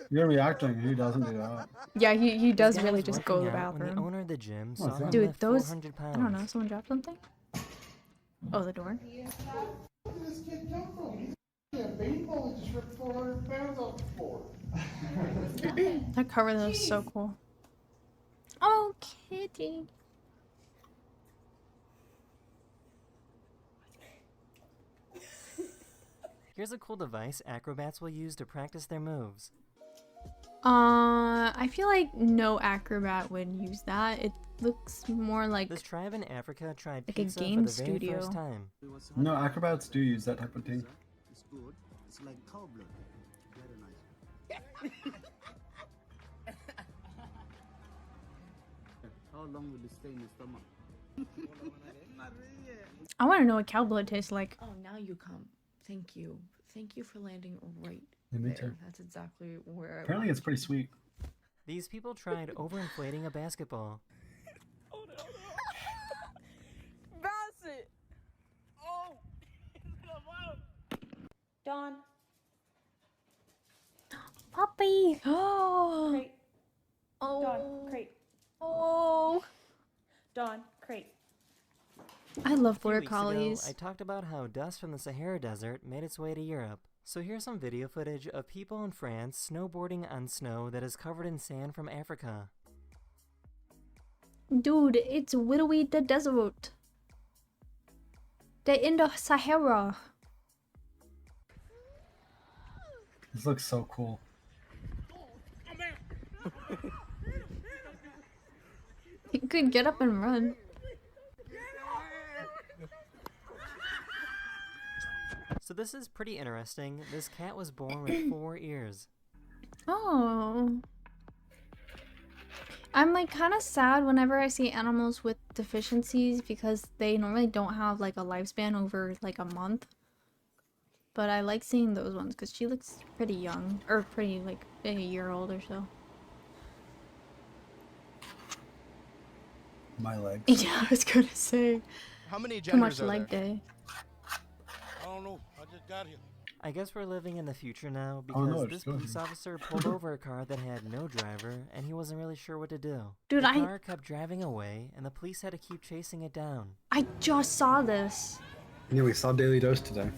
You're reacting. Who doesn't do that? Yeah, he This does guy really was just go to the working out when the bathroom. owner of the gym What's saw him that? Dude, lift those 400 pounds. I don't know, someone dropped something? Oh, the door. Where did this kid come from? He's a baseball and just ripped 400 pounds off the floor. That cover though is so cool. Oh, kitty. Here's a cool device acrobats will use to practice their moves. I feel like no acrobat would use that. It looks more like This tribe in Africa tried like a pizza game for the very studio. first time. No, acrobats do use that type of thing. It's good. It's like cow blood. Very nice. How long will it stay in your stomach? I want to know what cow blood tastes like. Oh, now you come. Thank you. Thank you for landing right Yeah, me there. too. That's exactly where I Apparently, it's pretty sweet. These people tried overinflating a basketball. Bassett! Oh! Dawn. Puppy. Oh. Crate. Oh. Dawn. Crate. Oh. Dawn. Crate. I love A few border weeks ago, collies. I talked about how dust from the Sahara Desert made its way to Europe. So here's some video footage of people in France snowboarding on snow that is covered in sand from Africa. Dude, it's literally the desert. They're in the Sahara. This looks so cool. He could get up and run. So this is pretty interesting. This cat was born with 4 ears. Oh. I'm like kind of sad whenever I see animals with deficiencies because they normally don't have like a lifespan over like a month. But I like seeing those ones because she looks pretty young, or pretty like a year old or so. My legs. Yeah, I was gonna say. How many Too genders much are leg there? day. I don't know. I just got here. I guess we're living in the future now Oh, because no, this it's good. police officer pulled over a car that had no driver and he wasn't really sure what to do. Dude, the I- car kept driving away and the police had to keep chasing it down. I just saw this. Yeah, we saw Daily Dose today.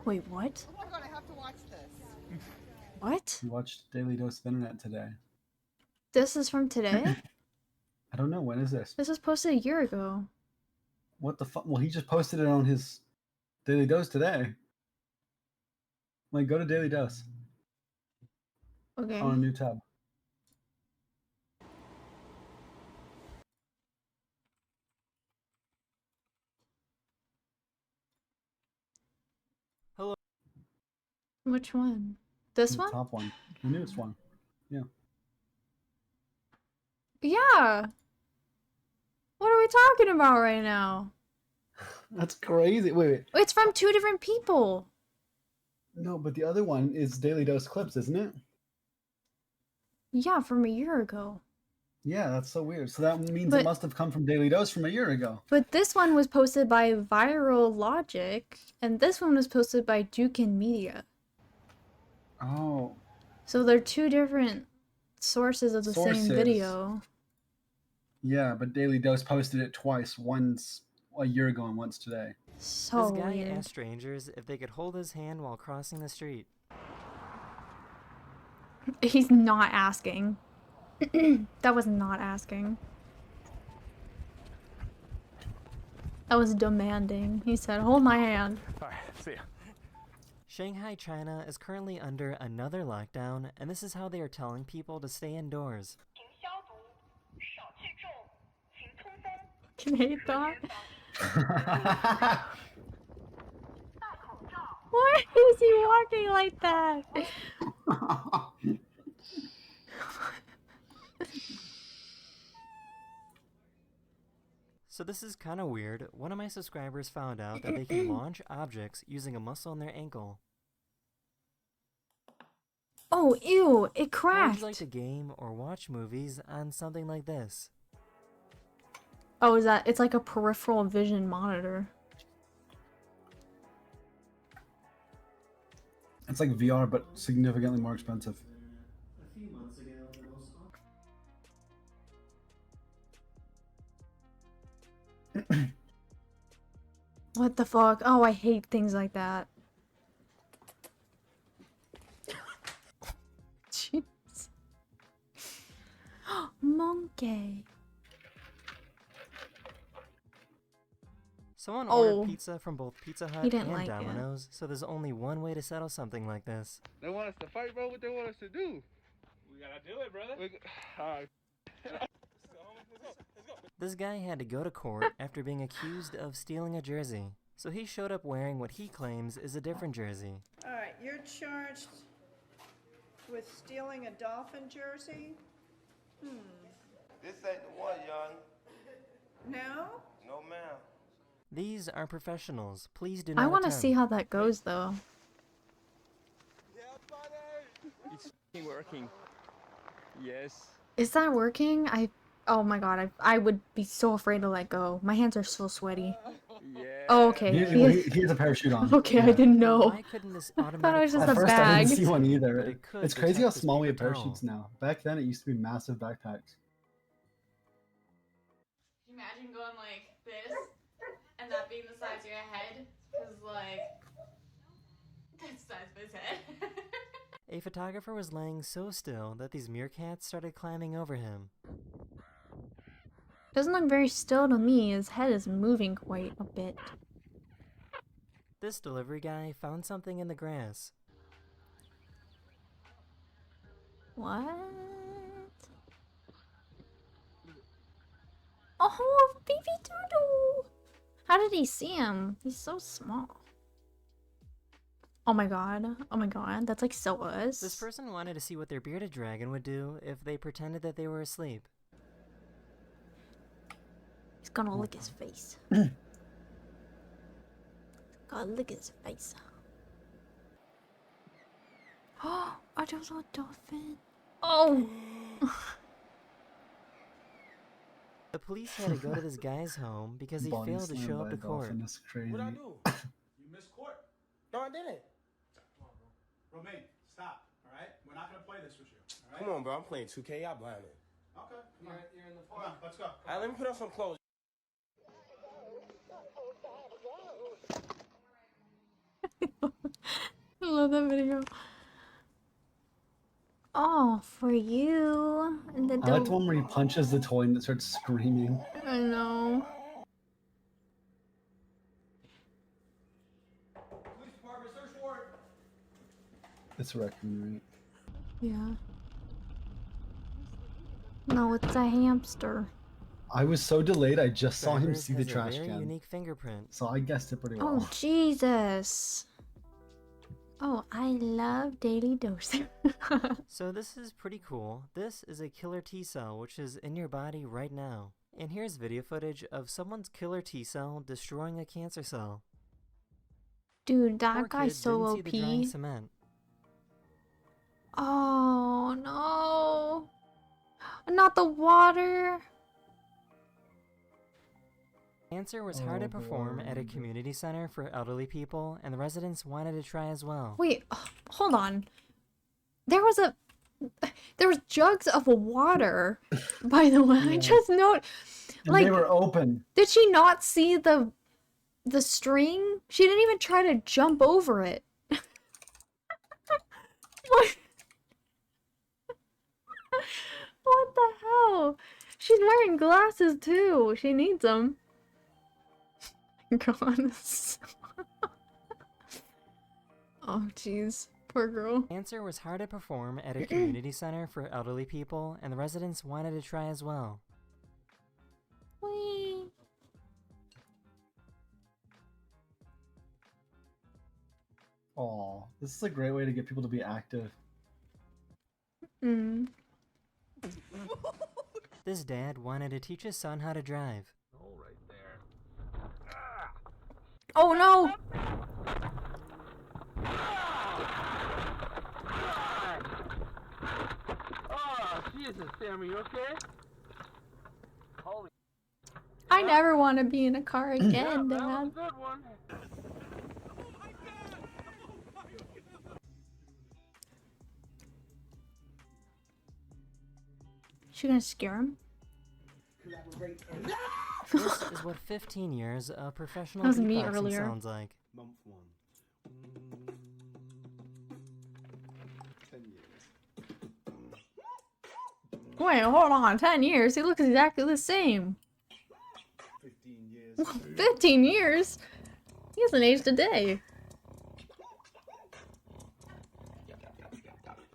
Wait, what? Oh my god, I have to watch this. What? We watched Daily Dose of Internet today. This is from today? I don't know, when is this? This was posted a year ago. What the fuck? Well, he just posted it on his Daily Dose today. Like, go to Daily Dose Okay. on a new tab. Hello. Which one? This The one? top one. The newest one. Yeah. Yeah. What are we talking about right now? That's crazy. Wait. It's from 2 different people. No, but the other one is Daily Dose Clips, isn't it? Yeah, from a year ago. Yeah, that's so weird. So that means But- it must have come from Daily Dose from a year ago. But this one was posted by Viral Logic, and this one was posted by Dukin Media. Oh. So they're two different sources of the same video. Yeah, but Daily Dose posted it twice. Once a year ago and once today. So This guy weird. asked strangers if they could hold his hand while crossing the street. He's not asking. That was not asking. That was demanding. He said, hold my hand. Alright, see ya. Shanghai, China is currently under another lockdown, and this is how they are telling people to stay indoors. Can hate that. Why is he walking like that? So this is kind of weird. One of my subscribers found out that they can launch objects using a muscle in their ankle. Oh, ew, it How would cracked. you like to game or watch movies on something like this? Oh, is that? It's like a peripheral vision monitor. It's like VR, but significantly more expensive. A few months ago, What the fuck? Oh, I hate things like that. Jeez. Monkey. Someone Oh. ordered pizza from both Pizza Hut He didn't and like it. Domino's, so there's only one way to settle something like this. They want us to fight, bro. What they want us to do? We gotta do it, brother. Alright. This guy had to go to court after being accused of stealing a jersey. So he showed up wearing what he claims is a different jersey. Alright, you're charged with stealing a Dolphin jersey? This ain't the one, young. No? No, ma'am. These are professionals. Please do not I want to attempt. see how that goes, though. It's working. Yes. Is that working? Oh my god, I would be so afraid to let go. My hands are so sweaty. Yeah. Oh, okay. He has a parachute on. Okay, I Yeah. didn't know. Why couldn't this I thought it was just At a first, I bag. didn't see one either. But it could It's crazy how detect this small we have paper parachutes towel. now. Back then, it used to be massive backpacks. Imagine going like this and that being the size of your head, because like that's the size of his head. A photographer was laying so still that these meerkats started climbing over him. Doesn't look very still to me. His head is moving quite a bit. This delivery guy found something in the grass. What? Oh, baby doodle! How did he see him? He's so small. Oh my god. Oh my god. That's like so us. This person wanted to see what their bearded dragon would do if they pretended that they were asleep. He's gonna lick his face. Gotta lick his face. Oh, are those a dolphin? Oh! The police had to go to this guy's home because he Body failed to slammed show by up a to court. dolphin is crazy. What'd I do? You missed court. No, I didn't. Romaine, stop, alright? We're not gonna play this with you, alright? Come on, bro. I'm playing 2K. Y'all blind me. Okay, come on. You're in the Hold on, let's go. All right, let me put on some clothes. I love that video. Oh, for you. And the I like the one where he punches the toy and it starts screaming. I know. Police department, search warrant. It's wrecking, right? Yeah. No, it's a hamster. I was so delayed, I just saw him Drivers see the has a trash very can. unique fingerprint. So I guessed it pretty well. Oh, Jesus. Oh, I love Daily Dose. So this is pretty cool. This is a killer T cell, which is in your body right now. And here's video footage of someone's killer T cell destroying a cancer cell. Dude, that Poor guy's kid so didn't see the drying OP. cement. Oh, no. Not the water. Cancer was hard to perform at a God. community center for elderly people, and the residents wanted to try as well. Wait, hold on. There was jugs of water, by the way. I just note, And like, they were open. did she not see the string? She didn't even try to jump over it. What? What the hell? She's wearing glasses too. She needs them. God. Oh, jeez. Poor girl. Dancer was hard to perform at a community center for elderly people, and the residents wanted to try as well. Whee! Aw, this is a great way to get people to be active. Mm. This dad wanted to teach his son how to drive. Hole right there. Oh no! Oh, Jesus, Sam, are you okay? Holy. I never want to be in a car again, That was a Dad. good one. She gonna scare him? This is what 15 years of professional That was me beatboxing earlier. sounds like. Month 1. 10 years. Wait, hold on. 10 years? He looks exactly the same. 15 years. 15 years? He hasn't aged a day.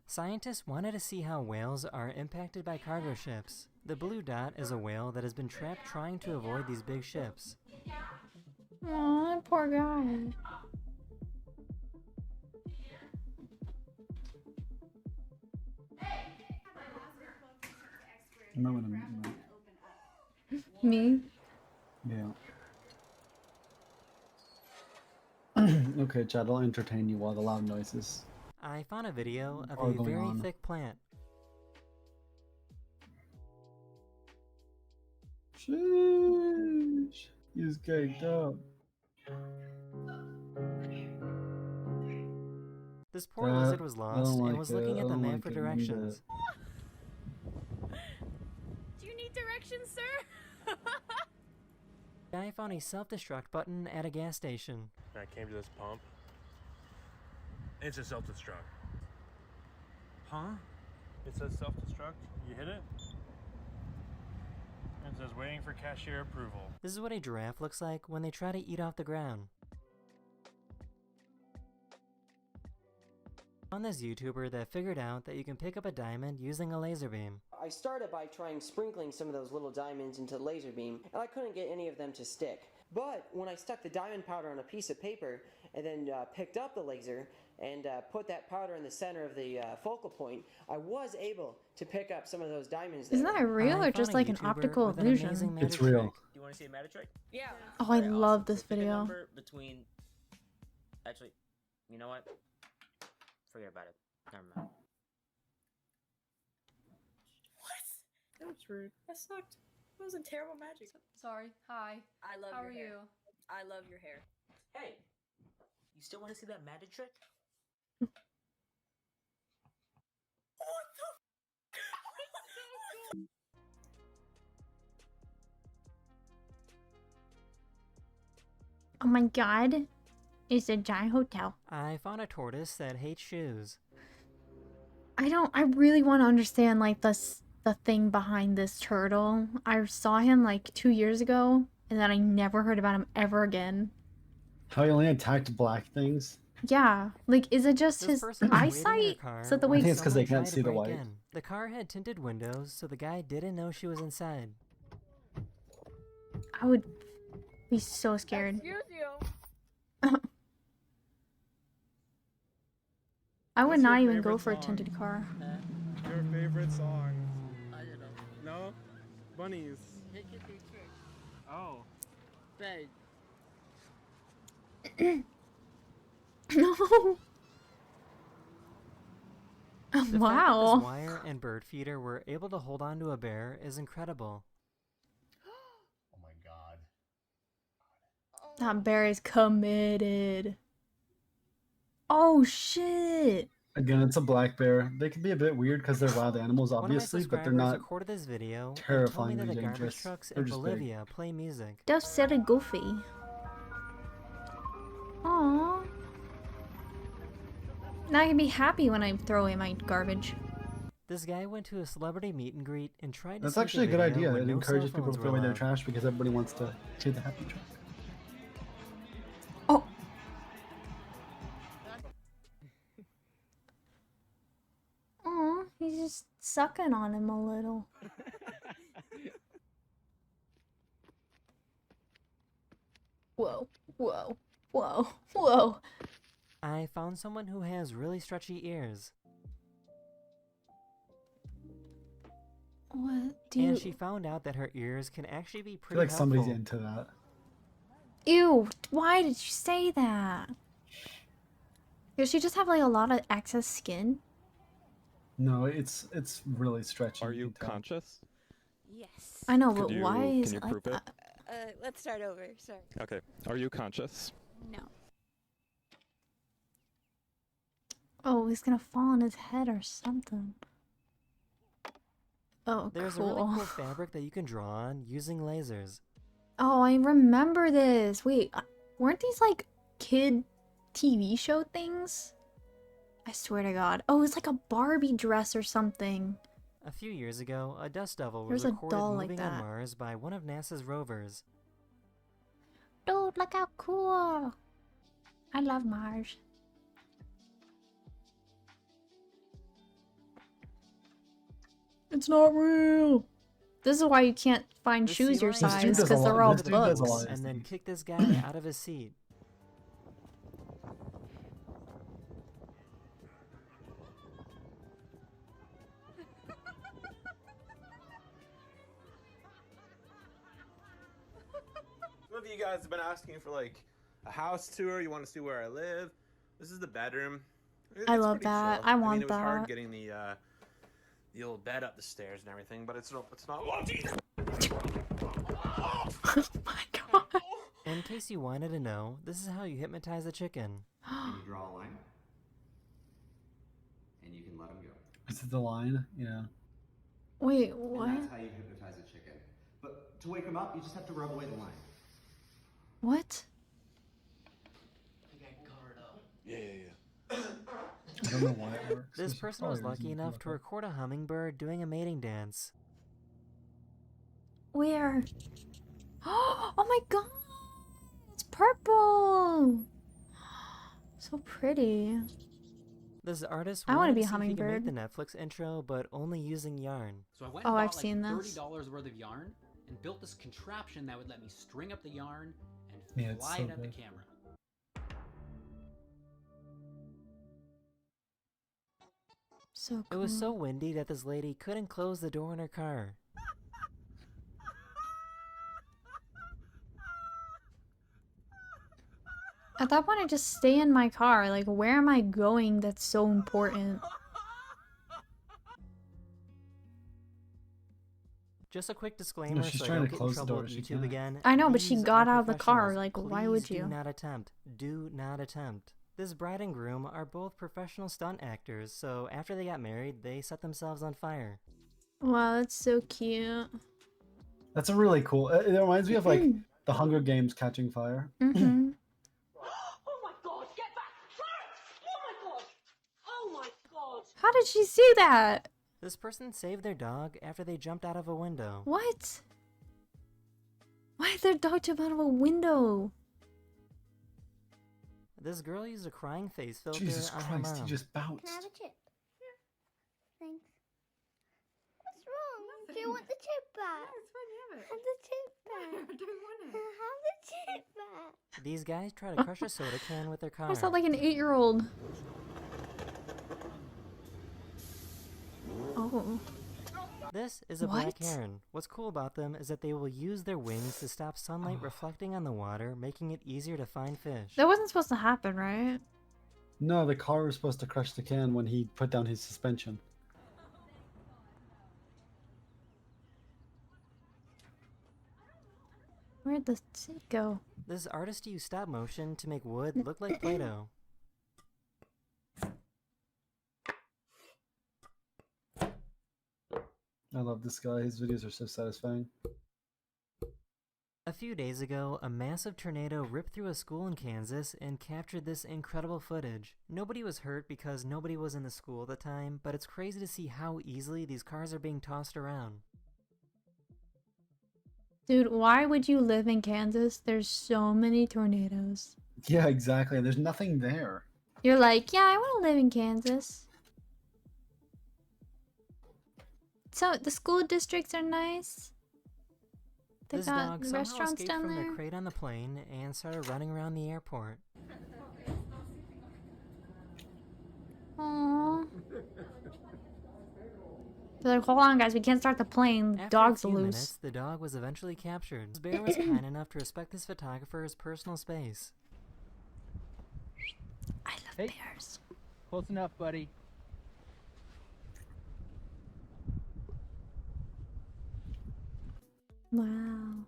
Scientists wanted to see how whales are impacted by cargo ships. The blue dot is a whale that has been trapped trying to avoid these big ships. Aw, that poor guy. I'm not gonna Me? Yeah. Okay, Chad, I'll entertain you while the loud noises I found a video of are a going very on. thick plant. Sheesh. He's caked up. This poor lizard was I lost don't and like was it. looking I at the don't map like for it one directions. Do you need directions, sir? Guy found a self-destruct button at a gas station. I came to this pump. It's a self-destruct. Huh? It says self-destruct. You hit it? It says waiting for cashier approval. This is what a giraffe looks like when they try to eat off the ground. On this YouTuber that figured out that you can pick up a diamond using a laser beam. I started by trying sprinkling some of those little diamonds into the laser beam, and I couldn't get any of them to stick. But when I stuck the diamond powder on a piece of paper and then picked up the laser and put that powder in the center of the focal point, I was able to pick up some of those diamonds there. Isn't that real or just like an optical illusion? It's real. Do you want to see a magic trick? Yeah. Oh, I love this Pick a video. number between. Actually, you know what? Forget about it. Never mind. What? That was rude. That sucked. That was a terrible magic. Sorry. Hi. I love How your are hair. you? I love your hair. Hey, you still want to see that magic trick? Oh my god. It's a giant hotel. I found a tortoise that hates shoes. I really want to understand like the thing behind this turtle. I saw him like 2 years ago and then I never heard about him ever again. How he only attacked black things? Yeah, like is it just This his person was waiting in eyesight? her car Is that the when way? think it's 'cause they someone can't tried see to the break white. in. The car had tinted windows, so the guy didn't know she was inside. I would be so scared. Excuse you. I would What's your not even favorite go for a song? tinted car. Your favorite song? I don't know. No? Bunnies. Oh. Babe. No. The fact that this Wow. wire and bird feeder were able to hold on to a bear is incredible. Oh my god. That bear is committed. Oh shit. Again, it's a black bear. They can be a bit weird because they're wild animals, One of my obviously, but they're subscribers not recorded this video and told me terrifyingly that the garbage dangerous. trucks They're in just big. Bolivia play music. Just silly goofy. Aww. Now I can be happy when I throw away my garbage. This guy went to a celebrity meet and greet and tried to That's sneak actually a good video idea. when It no encourages cell people phones to were throw away their allowed. trash because everybody wants to hear the happy track. Aw, he's just sucking on him a little. Whoa, whoa, whoa, whoa. I found someone who has really stretchy ears. What do you... And she found out that her ears can actually be I pretty feel like helpful. somebody's into that. Ew, why did you say that? Does she just have like a lot of excess skin? No, it's really stretchy. Are you conscious? Yes. I know, Could but you- why is can you it like prove it? that? Let's start over. Sorry. Okay. Are you conscious? No. Oh, he's gonna fall on his head or something. Oh, There's cool. a really cool fabric that you can draw on using lasers. Oh, I remember this. Wait, weren't these like kid TV show things? I swear to God. Oh, it's like a Barbie dress or something. A few years ago, a dust devil was There's a recorded doll like moving on that. Mars by one of NASA's rovers. Dude, look how cool. I love Mars. It's not real. This is why you can't find The shoes sea your lion size, does a because they're lot- all this dude does a books. lot. And then kicked this guy out of his seat. Some of you guys have been asking for like a house tour. You want to see where I live. This is the bedroom. I It's love pretty that. chill. I mean, want it was hard that. getting the old bed up the stairs and everything, but it's not. In case you wanted to know, this is how you hypnotize a chicken. And you draw a line, and you can let them go. Is it the line? Yeah. Wait, And what? that's how you hypnotize a chicken. But to wake them up, you just have to rub away the line. What? Yeah. I don't know why it works. This There's person probably was a lucky reason enough for to it. record a hummingbird doing a mating dance. Where? Oh my God! It's purple. So pretty. This artist I wanna wanted be to a see if he could make hummingbird. the Netflix intro, but only using yarn. So I went Oh, and I've bought like seen this. $30 worth of yarn and built this contraption that would let me string up the yarn and Yeah, it's fly so it at the good. camera. So It cool. was so windy that this lady couldn't close the door in her car. At that point, I just stay in my car. Like, where am I going that's so important? Just a quick disclaimer she's so I trying don't to get in close the trouble door, with she YouTube can't. again. I know, but she These got are out of the car, professionals. like, why Please would you? Do not attempt. Do not attempt. This bride and groom are both professional stunt actors, so after they got married, they set themselves on fire. Wow, that's so cute. That's a really cool. It reminds me of like the Hunger Games catching fire. Mm-hmm. Oh my god, get back! Clarence! Oh my god! Oh my god! How did she see that? This person saved their dog after they jumped out of a window. What? Why did their dog jump out of a window? This girl used a crying face filter Jesus on her Christ, mom. he just bounced. Can I have a chip? Thanks. What's wrong? Do you want the chip back? Yeah, it's fine, have it. Have the chip back. I don't want it. Have the chip back. These guys try to crush a soda can with their car. I sound like an 8-year-old. Oh. This is a black What? heron. What's cool about them is that they will use their wings to stop sunlight reflecting on the water, making it easier to find fish. That wasn't supposed to happen, right? No, the car was supposed to crush the can when he put down his suspension. Where'd the seat go? This artist used stop motion to make wood look like Play-Doh. I love this guy. His videos are so satisfying. A few days ago, a massive tornado ripped through a school in Kansas and captured this incredible footage. Nobody was hurt because nobody was in the school at the time, but it's crazy to see how easily these cars are being tossed around. Dude, why would you live in Kansas? There's so many tornadoes. Yeah, exactly. There's nothing there. You're like, yeah, I want to live in Kansas. So the school districts are nice. They This got dog the somehow restaurants escaped down from there. the crate on the plane and started running around the airport. Aww. They're like, hold on, guys, we can't start the plane. After Dog's a few loose. minutes, the dog was eventually captured. This bear was kind enough to respect his photographer's personal space. I love bears. Close enough, buddy. Wow.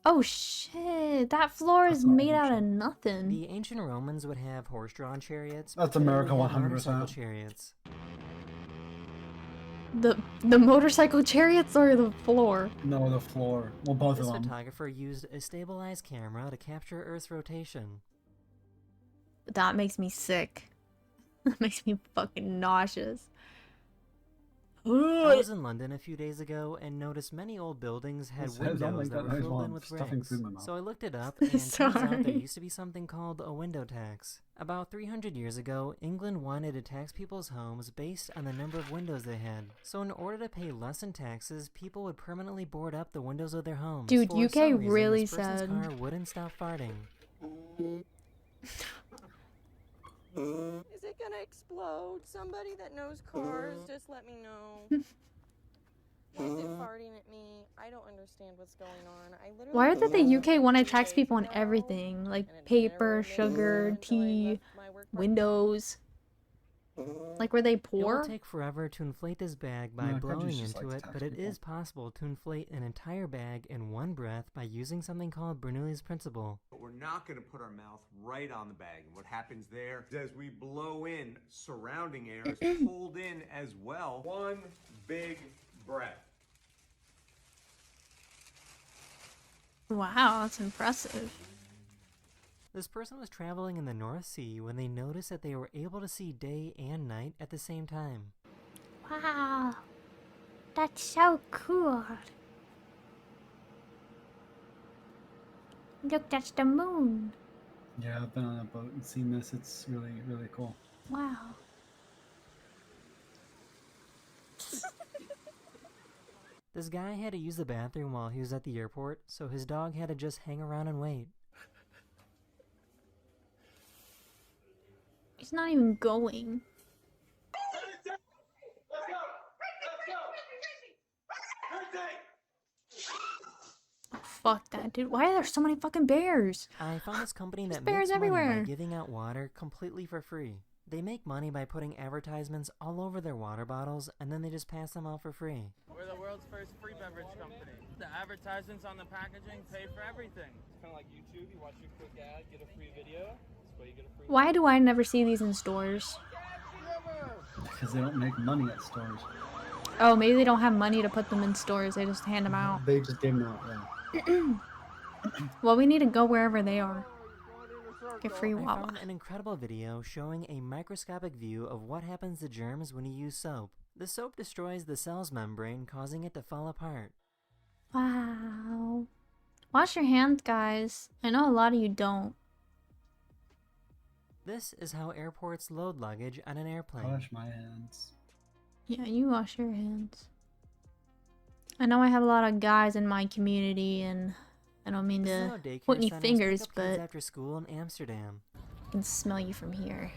Oh shit, that floor is made out of nothing. The ancient Romans would have horse-drawn chariots. That's but today we America have 100%. motorcycle chariots. The motorcycle chariots or the floor? No, the floor. Well, both This of them. photographer used a stabilized camera to capture Earth's rotation. That makes me sick. That makes me fucking nauseous. I was in London a few days ago and noticed many old buildings had This has windows like that that were noise filled while in I'm with stuffing bricks. food in my mouth. So I looked it up, and turns out there Sorry. used to be something called a window tax. About 300 years ago, England wanted to tax people's homes based on the number of windows they had. So in order to pay less in taxes, people would permanently board up the windows of their homes. Dude, For UK some reason, really this person's said- car wouldn't stop farting. Is it gonna explode? Somebody that knows cars, just let me know. Why is it farting at me? I don't understand what's going on. I literally Why is it the UK want to two tax days people on ago, everything? Like and it paper, never made sugar, sense until I tea, left my work windows. Like, were they It poor? will take forever to inflate this bag by No, blowing countries just into like it, to but tax it people. is possible to inflate an entire bag in one breath by using something called Bernoulli's principle. But we're not going to put our mouth right on the bag. And what happens there is as we blow in, surrounding air is pulled in as well. One big breath. Wow, that's impressive. This person was traveling in the North Sea when they noticed that they were able to see day and night at the same time. Wow. That's so cool. Look, that's the moon. Yeah, I've been on a boat and seen this. It's really, really cool. Wow. This guy had to use the bathroom while he was at the airport, so his dog had to just hang around and wait. He's not even going. Oh, fuck that, dude. Why are there so many fucking bears? I found this company that bears makes money everywhere. by giving out water completely for free. They make money by putting advertisements all over their water bottles, and then they just pass them out for free. We're the world's first free beverage company. The advertisements on the packaging pay for everything. It's kind of like YouTube. You watch your quick ad, get a free video. That's why you get a free. Why do I never see these in stores? Because they don't make money at stores. Oh, maybe they don't have money to put them in stores. They just hand them out. They just gave them out, yeah. Well, we need to go wherever they are. Get free I Wawa. found an incredible video showing a microscopic view of what happens to germs when you use soap. The soap destroys the cell's membrane, causing it to fall apart. Wow. Wash your hands, guys. I know a lot of you don't. This is how airports load luggage on an airplane. Wash my hands. Yeah, you wash your hands. I know I have a lot of guys in my community, and I don't mean This is to how daycare point any centers fingers, pick up kids but after school in Amsterdam. I can smell you from here.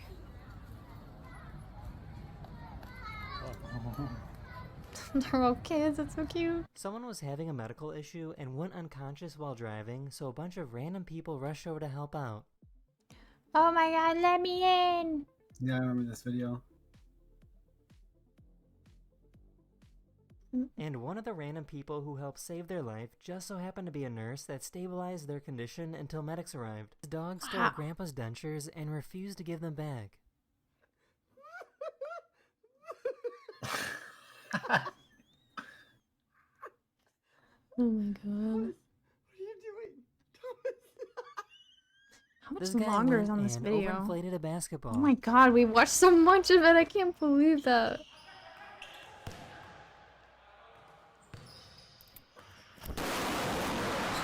They're all kids, that's so cute. Someone was having a medical issue and went unconscious while driving, so a bunch of random people rushed over to help out. Oh my god, let me in. Yeah, I remember this video. And one of the random people who helped save their life just so happened to be a nurse that stabilized their condition until medics arrived. His dog stole Wow. Grandpa's dentures and refused to give them back. Oh my god. What are you doing? How much This guy longer is went on this and video? overinflated a basketball. Oh my god, we watched so much of it. I can't believe that.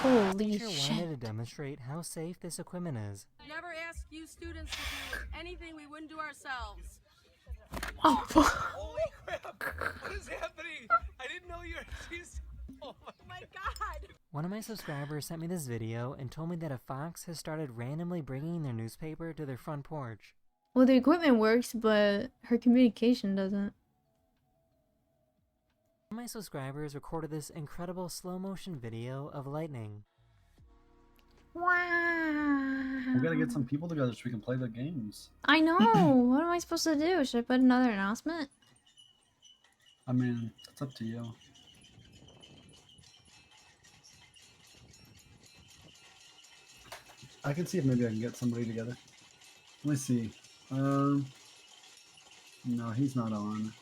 Holy Teacher shit. wanted to demonstrate how safe this equipment is. Never ask you students to do anything we wouldn't do ourselves. Oh, Holy crap! What is happening? I didn't know you were. Oh my god! One of my subscribers sent me this video and told me that a fox has started randomly bringing their newspaper to their front porch. well, the equipment works, but her communication doesn't. One of my subscribers recorded this incredible slow motion video of lightning. Wow. We gotta get some people together so we can play the games. I know. What am I supposed to do? Should I put another announcement? I mean, it's up to you. I can see if maybe I can get somebody together. Let me see. No, he's not on.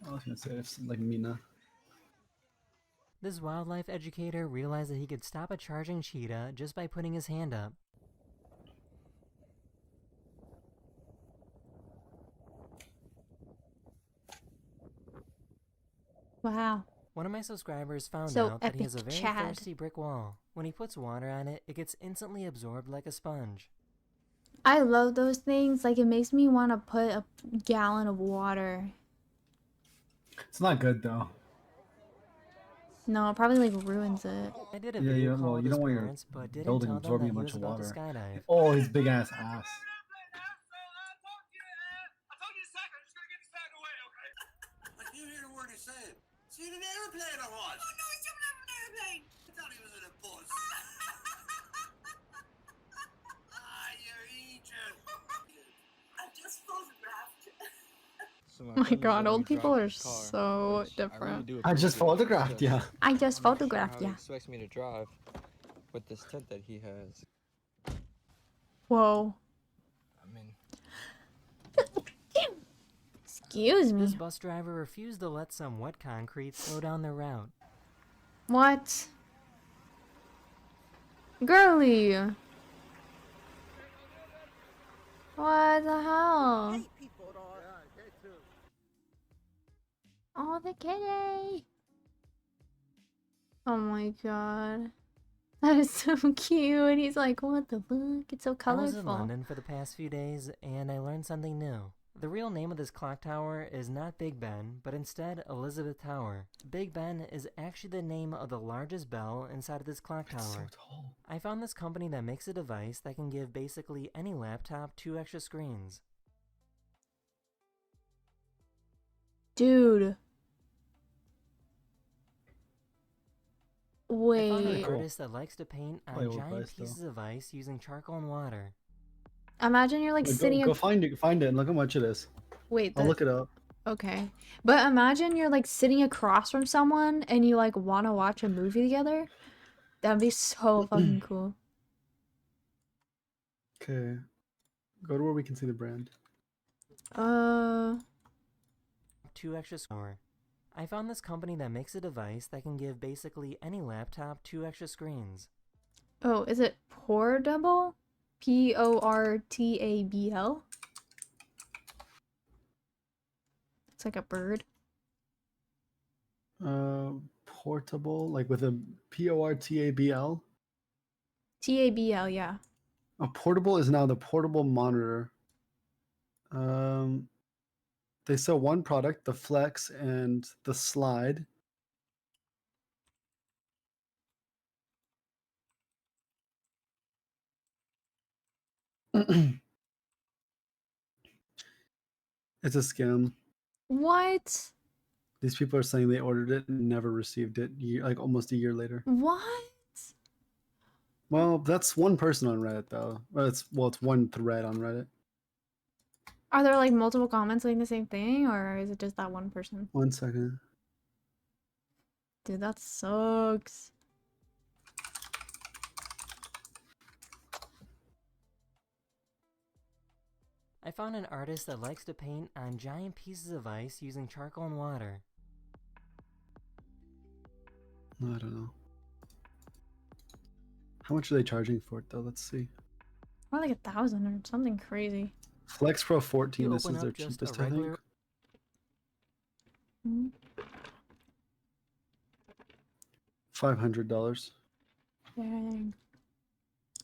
I was gonna say it's like Mina. This wildlife educator realized that he could stop a charging cheetah just by putting his hand up. Wow. One of my subscribers found So out that he has a epic, very Chad. thirsty brick wall. When he puts water on it, it gets instantly absorbed like a sponge. I love those things. Like, it makes me want to put a gallon of water. It's not good though. No, it probably like ruins it. I did a Yeah, video yeah. call Well, with you his don't want your parents, but didn't building tell them absorbing that a he bunch was of about to water. skydive. Oh, his big ass ass. I can't hear a word he's saying. Is he in an airplane or what? Oh no, he's jumping out of an airplane! I thought he was in a bus. You're Egypt. I just photographed. Oh my god, old people are so different. I just photographed, yeah. I just photographed, He yeah. expects me to drive with this tent that he has. Whoa. I mean, Excuse This me. bus driver refused to let some wet concrete slow down their route. What? Girly. What the hell? Oh, the kitty. Oh my god. That is so cute. He's like, what the fuck? It's so I was colorful. in London for the past few days, and I learned something new. The real name of this clock tower is not Big Ben, but instead Elizabeth Tower. Big Ben is actually the name of the largest bell inside of this clock tower. It's so tall. I found this company that makes a device that can give basically any laptop 2 extra screens. Dude. I found Wait. an artist that likes to paint on Play with giant price, though. pieces of ice using charcoal and water. Imagine you're like Go, sitting. go find it and look how much it is. Wait. I'll look it up. Okay. But imagine you're like sitting across from someone and you like want to watch a movie together. That'd be so fucking cool. Okay. Go to where we can see the brand. 2 extra screens. I found this company that makes a device that can give basically any laptop 2 extra screens. Oh, is it Portable? Portabl? It's like a bird. Portable, like with a Portabl. Tabl, yeah. A portable is now the portable monitor. They sell one product, the Flex and the Slide. It's a scam. What? These people are saying they ordered it and never received it, like almost a year later. What? Well, that's one person on Reddit though. It's one thread on Reddit. Are there like multiple comments saying the same thing, or is it just that one person? 1 second. Dude, that sucks. I found an artist that likes to paint on giant pieces of ice using charcoal and water. I don't know. How much are they charging for it though? Let's see. More like 1,000 or something crazy. Flex Pro 14. You This open is their up just cheapest, a I think. regular- Mhm. $500. Dang.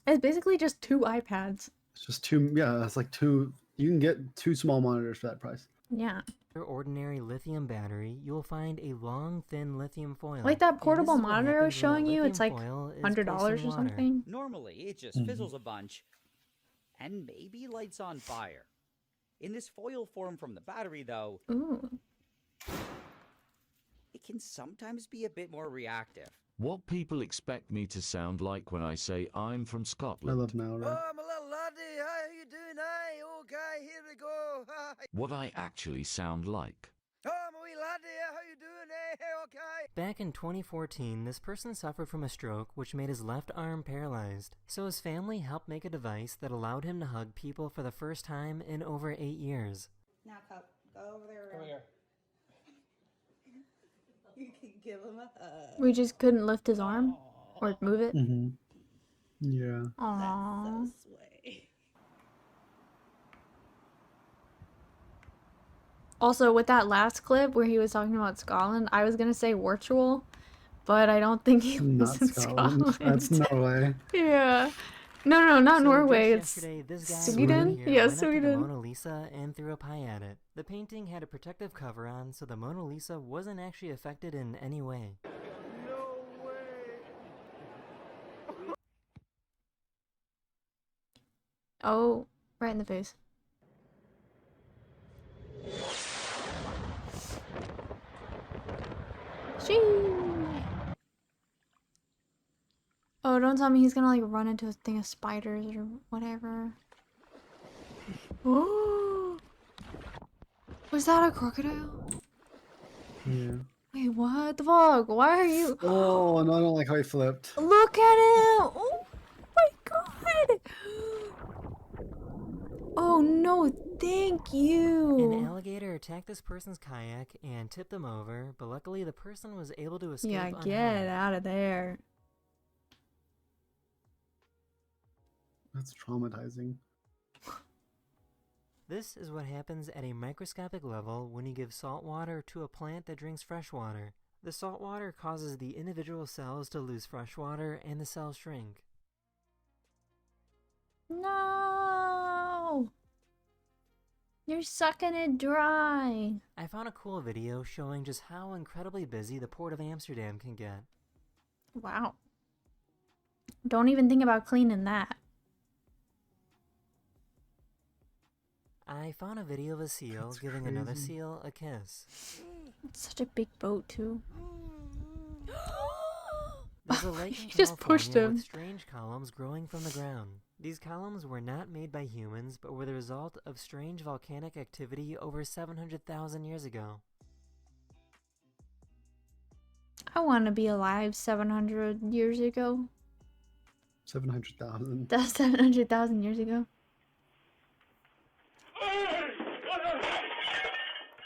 It's basically just 2 iPads. It's just two. Yeah, it's like two. You can get 2 small monitors for that price. Yeah. ordinary lithium battery, you'll find a long, thin lithium foil. Like that And this portable is what monitor I was happens when that showing you, it's lithium like foil is $100 placed in or water. something. Normally, it just fizzles a bunch and maybe lights on fire. In this foil form from the battery, though, Ooh. it can sometimes be a bit more reactive. What people expect me to sound like when I say I'm from I Scotland. love now, right? I'm a little laddie. How you doing? Hey, okay, here we go. Hi. What I actually sound like. Oh, I'm a wee laddie. How you doing? Hey, okay. Back in 2014, this person suffered from a stroke which made his left arm paralyzed. So his family helped make a device that allowed him to hug people for the first time in over 8 years. Now, Cup, go over there. Come here. You can give him a hug. We just couldn't lift his arm or move it. Mm-hmm. Yeah. Aww. That's so sweet. Also, with that last clip where he was talking about Scotland, I was gonna say virtual, but I don't think he lives Not in Scotland. Scotland. That's Norway. Yeah. No, not So Norway. just It's yesterday, this guy Sweden. here Yeah, went up to the Sweden. Mona Lisa and threw a pie at it. The painting had a protective cover on, so the Mona Lisa wasn't actually affected in any way. No way. Oh, right in the face. Shee. Oh, don't tell me he's gonna like run into a thing of spiders or whatever. Oh, was that a crocodile? Yeah. Wait, what the fuck? Why are you? Oh, no, I don't like how he flipped. Look at him! Oh my god! Oh no, thank An you! alligator attacked this person's kayak and tipped them over, but luckily the person was able to escape Yeah, unharmed. get out of there. That's traumatizing. This is what happens at a microscopic level when you give salt water to a plant that drinks fresh water. The salt water causes the individual cells to lose fresh water and the cells shrink. No! You're sucking it dry. I found a cool video showing just how incredibly busy the Port of Amsterdam can get. Wow. Don't even think about cleaning that. I found a video of a seal giving another crazy. seal a kiss. It's such a big boat, too. There's a lake in He just pushed California him. with strange columns growing from the ground. These columns were not made by humans, but were the result of strange volcanic activity over 700,000 years ago. I want to be alive 700 years ago. 700,000. That's 700,000 years ago.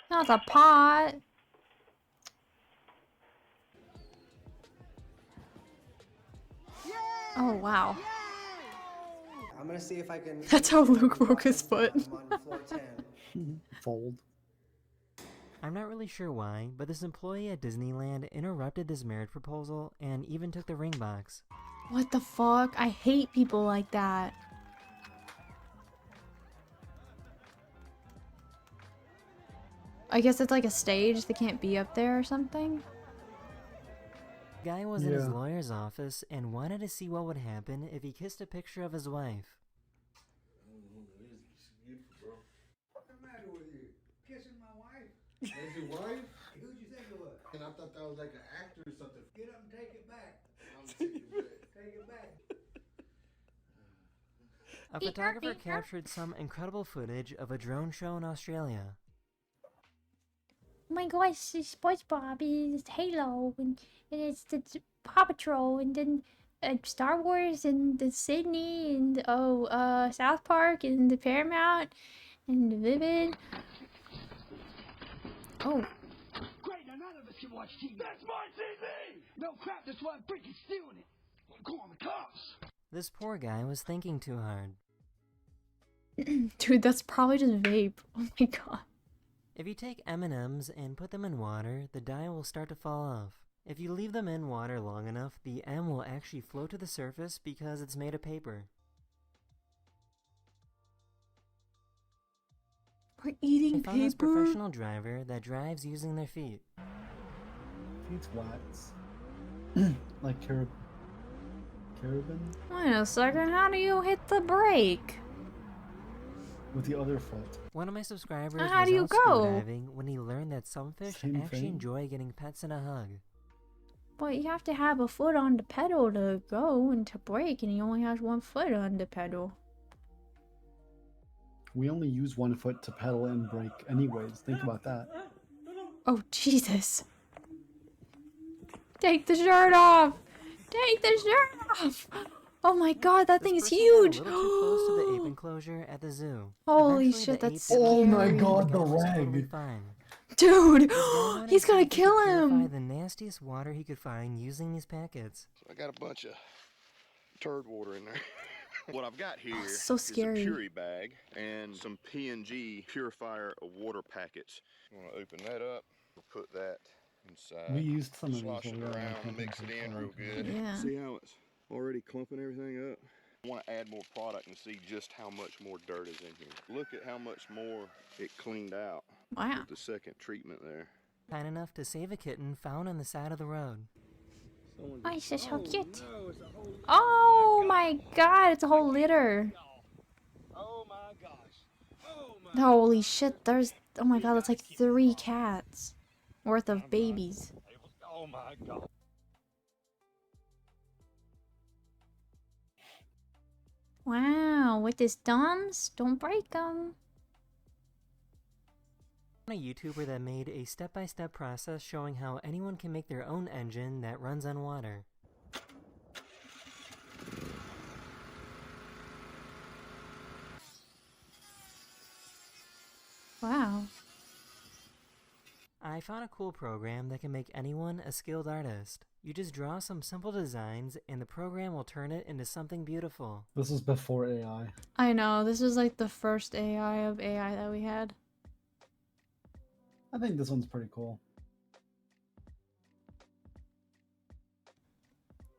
No, it's a pot. Oh, wow. I'm gonna see if I can. That's how Luke broke his foot. I'm on floor 10. Fold. I'm not really sure why, but this employee at Disneyland interrupted this marriage proposal and even took the ring box. What the fuck? I hate people like that. I guess it's like a stage. They can't be up there or something. The guy was in his Yeah. lawyer's office and wanted to see what would happen if he kissed a picture of his wife. What's the matter with you? Kissing my wife? That's your wife? Who'd you think it was? And I thought that was like an actor or something. Get up and take it back. I'm taking it back. Take it back. A photographer captured some incredible footage of a drone show in Australia. Oh my gosh, it's SpongeBob, it's Halo, and it's the Paw Patrol, and then Star Wars, and the Sydney, and South Park, and the Paramount, and the Vivid. Oh. Great, another can watch TV. That's my TV! No crap, that's why I'm freaking stealing it. I'm calling the cops. This poor guy was thinking too hard. Dude, that's probably just vape. Oh my god. If you take M&Ms and put them in water, the dye will start to fall off. If you leave them in water long enough, the M will actually float to the surface because it's made of paper. We're eating I found this paper? professional driver that drives using their feet. Feet's wax. Like carabin. Wait a second, how do you hit the brake? With the other foot. One of my subscribers How was do you out go? scuba diving when he learned that some fish Same actually thing. enjoy getting pets and a hug. But you have to have a foot on the pedal to go and to brake, and he only has one foot on the pedal. We only use one foot to pedal and brake anyways. Think about that. Oh, Jesus. Take the shirt off! Take the shirt off! Oh my god, that thing is Person huge! got a little too close to the ape enclosure at the zoo. Holy Eventually, shit, the that's ape didn't Oh my care, god, and the guy was totally leg. fine. Dude! This guy went He's gonna inside to kill purify him! the nastiest water he could find using these packets. I got a bunch of turd water in there. What I've got here Oh, so is scary. a Puree bag and some P&G purifier of water packets. I'm gonna open that up. We'll put that inside. We used some of these Slosh when it we were on around, camping mix it for a in long real time. good. Yeah. See how it's already clumping everything up? I want to add more product and see just how much more dirt is in here. Look at how much more it cleaned out Wow. with the second treatment there. Kind enough to save a kitten found on the side of the road. Oh, it's just so cute. Oh my god, it's a whole litter. Oh my gosh. Holy shit, there's... Oh my god, that's like 3 cats worth of babies. Oh my god. Wow, with his thumbs? Don't break them. A YouTuber that made a step-by-step process showing how anyone can make their own engine that runs on water. Wow. I found a cool program that can make anyone a skilled artist. You just draw some simple designs and the program will turn it into something beautiful. This is before AI. I know, this is like the first AI of AI that we had. I think this one's pretty cool.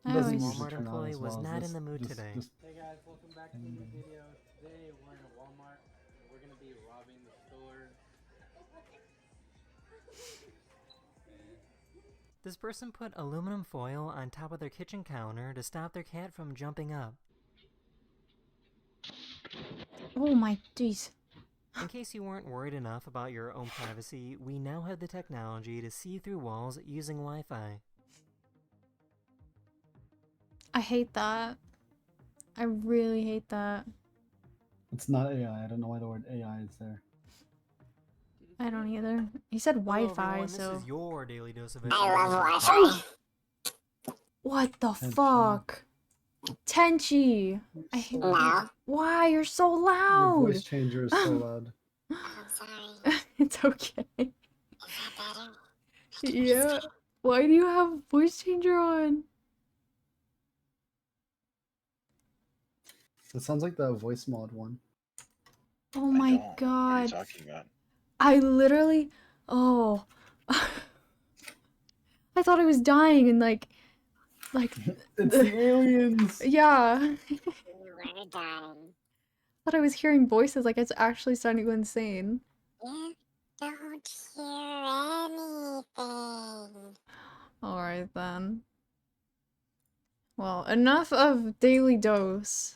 It I doesn't always... usually Walmart turn out employee as was well as not this- in the mood this- today. this- Hey guys, welcome back to the new video. Today we're in a Walmart. We're gonna be robbing the store. This person put aluminum foil on top of their kitchen counter to stop their cat from jumping up. Oh my jeez. In case you weren't worried enough about your own privacy, we now have the technology to see through walls using Wi-Fi. I hate that. I really hate that. It's not AI. I don't know why the word AI is there. I don't either. He said Hello, Wi-Fi, everyone, so... This is your daily dose of What the fuck? Tenchi! I hate that. Why? You're so Your loud! voice changer is so loud. It's okay. Yeah. Why do you have voice changer on? It sounds like the voice mod one. Oh my god. talking about? I literally... Oh. I thought I was dying and like... It's the aliens! Yeah. Thought I was hearing voices, like it's actually starting to go insane. You don't hear anything. Alright then. Well, enough of daily dose.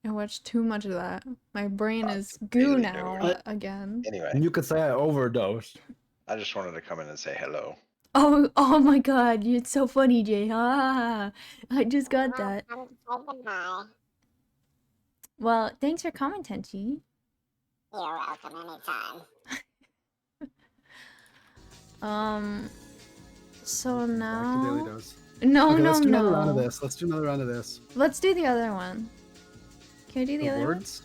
I watched too much of that. My brain is goo daily now dose. again. Anyway, You could say I overdosed. I just wanted to come in and say hello. Oh my god, it's so funny, Jay. Ah, I just got that. Well, thanks for coming, Tenchi. You're welcome anytime. So Back to now... Daily Dose. No, Okay, no, let's do another round of no. this. Let's do another round of this. Let's do the other one. Can I do the The other words?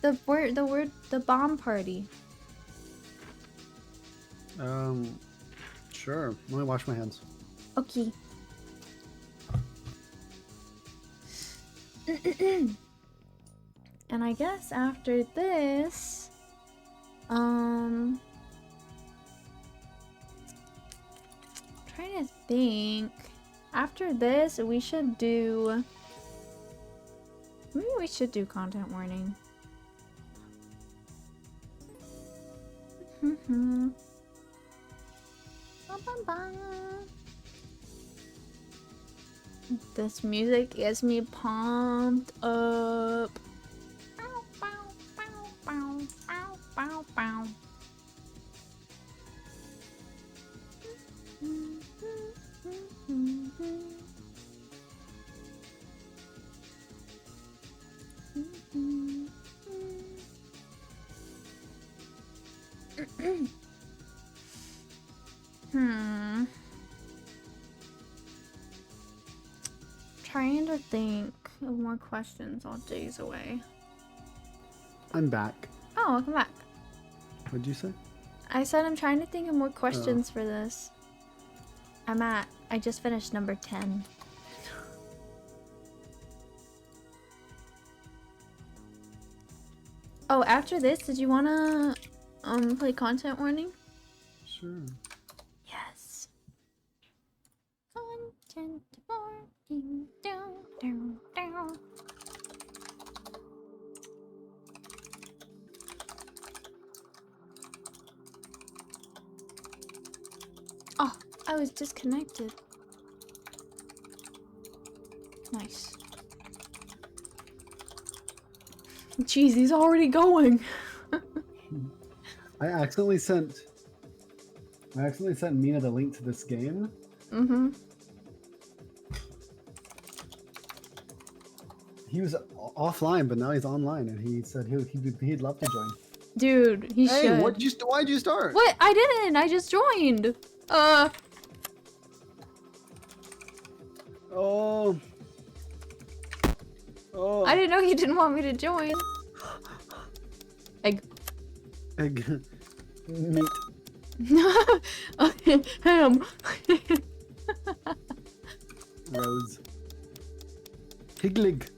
one? The bomb party. Sure. Let me wash my hands. Okay. And I guess after this, trying to think. After this, we should do. Maybe we should do content warning. This music gets me pumped up. Trying to think of more questions all days away. I'm back. Oh, welcome back. What'd you say? I said I'm trying to think of more questions for this. I just finished number 10. Oh, after this, did you wanna play content warning? Sure. Yes. Content warning. Down. Oh, I was disconnected. Nice. Jeez, he's already going. I accidentally sent Mina the link to this game. Mm-hmm. He was offline, but now he's online, and he said he'd love to join. Dude, he should. Hey, why'd you start? What? I didn't. I just joined. Oh. I didn't know you didn't want me to join. Egg. Meat. Okay, ham. Rose. Piglig.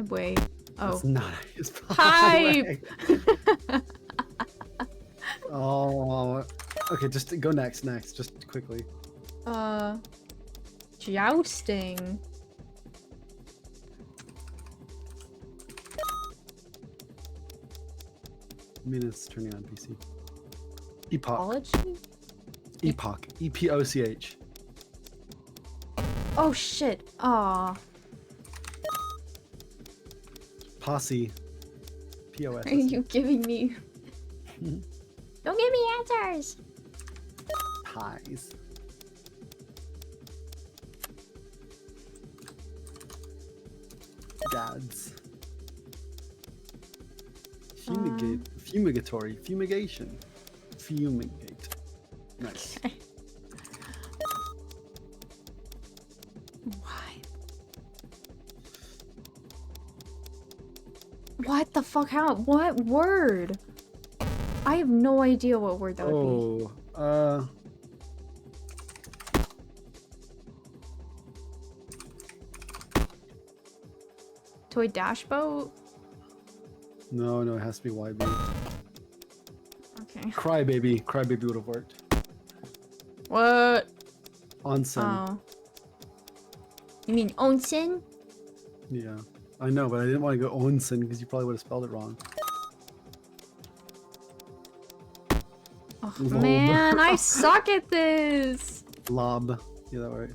Wait. Oh. That's not his Hype. Oh. Okay, just go next, just quickly. Jousting. Mina's turning on PC. Epoch. Ology? Epoch. E-P-O-C-H. Oh shit. Aw. Posse. P-O-S. Are you giving me? Don't give me answers. Pies. Dads. Fumigate. Fumigatory. Fumigation. Fumigate. Nice. Okay. Why? What the fuck? How? What word? I have no idea what word that would be. Toy dash boat? No, it has to be YB. Okay. Crybaby. Crybaby would have worked. What? Onsen. Oh. You mean onsen? Yeah. I know, but I didn't want to go onsen because you probably would have spelled it wrong. Oh, man, I suck at this. Lob. Yeah, that right.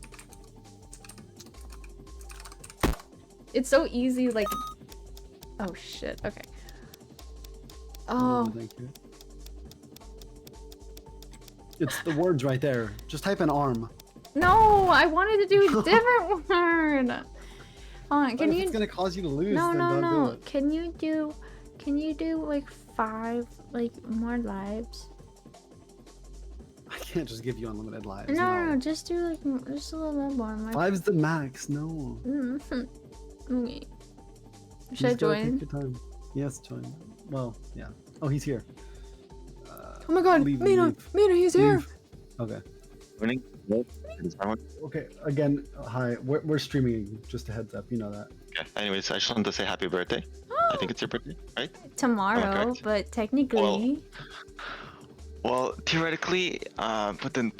It's so easy, like. Oh shit. Okay. Oh. Thank you. It's the words right there. Just type an arm. No, I wanted to do a different word. Hold on, can If you? it's gonna cause you to lose, No, then no, don't no. do it. Can you do like 5 more lives? I can't just give you unlimited lives. No, just do like just a little bit more. Like... 5's the max. No. Okay. Should I Just gotta join? take your time. Yes, join. Well, yeah. Oh, he's here. Oh my god, leave, Mina, leave. Mina, he's here. Okay. Morning. Hello? Is that one? Okay, again, hi. We're streaming. Just a heads up, you know that. Okay. Anyways, I just wanted to say happy birthday. I think it's your birthday, right? Tomorrow, correct? but technically. Well, theoretically, put the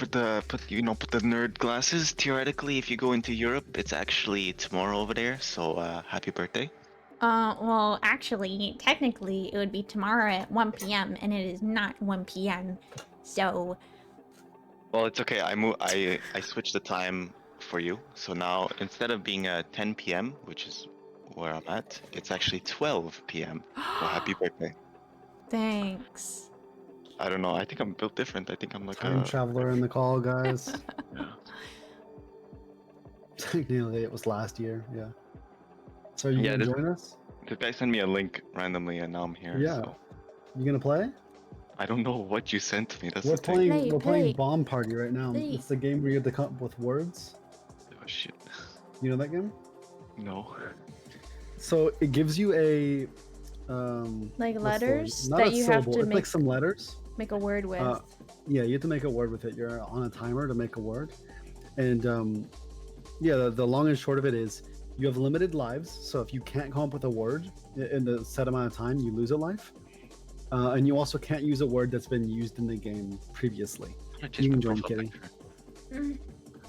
nerd glasses. Theoretically, if you go into Europe, it's actually tomorrow over there. So happy birthday. Well, actually, technically, it would be tomorrow at 1 p.m. and it is not 1 p.m. So, Well, it's okay. I switched the time for you. So now instead of being 10 p.m., which is where I'm at, it's actually 12 p.m. So happy birthday. thanks. I don't know. I think I'm built different. I think I'm like Time traveler in the call, guys. Yeah. Technically, it was last year. Yeah. So are you gonna join us? This guy sent me a link randomly, and now I'm here. Yeah. So. You gonna play? I don't know what you sent me. That's We're the thing. playing. We're playing Bomb Party right now. Play. It's the game where you have to come up with words. Oh shit. You know that game? No. So it gives you a Like what's the word? letters Not that a you have syllable, to it's make like some letters. make a word with. Yeah, you have to make a word with it. You're on a timer to make a word, and yeah, the long and short of it is you have limited lives. So if you can't come up with a word in the set amount of time, you lose a life. And you also can't use a word that's been used in the game previously. You can join, Kitty.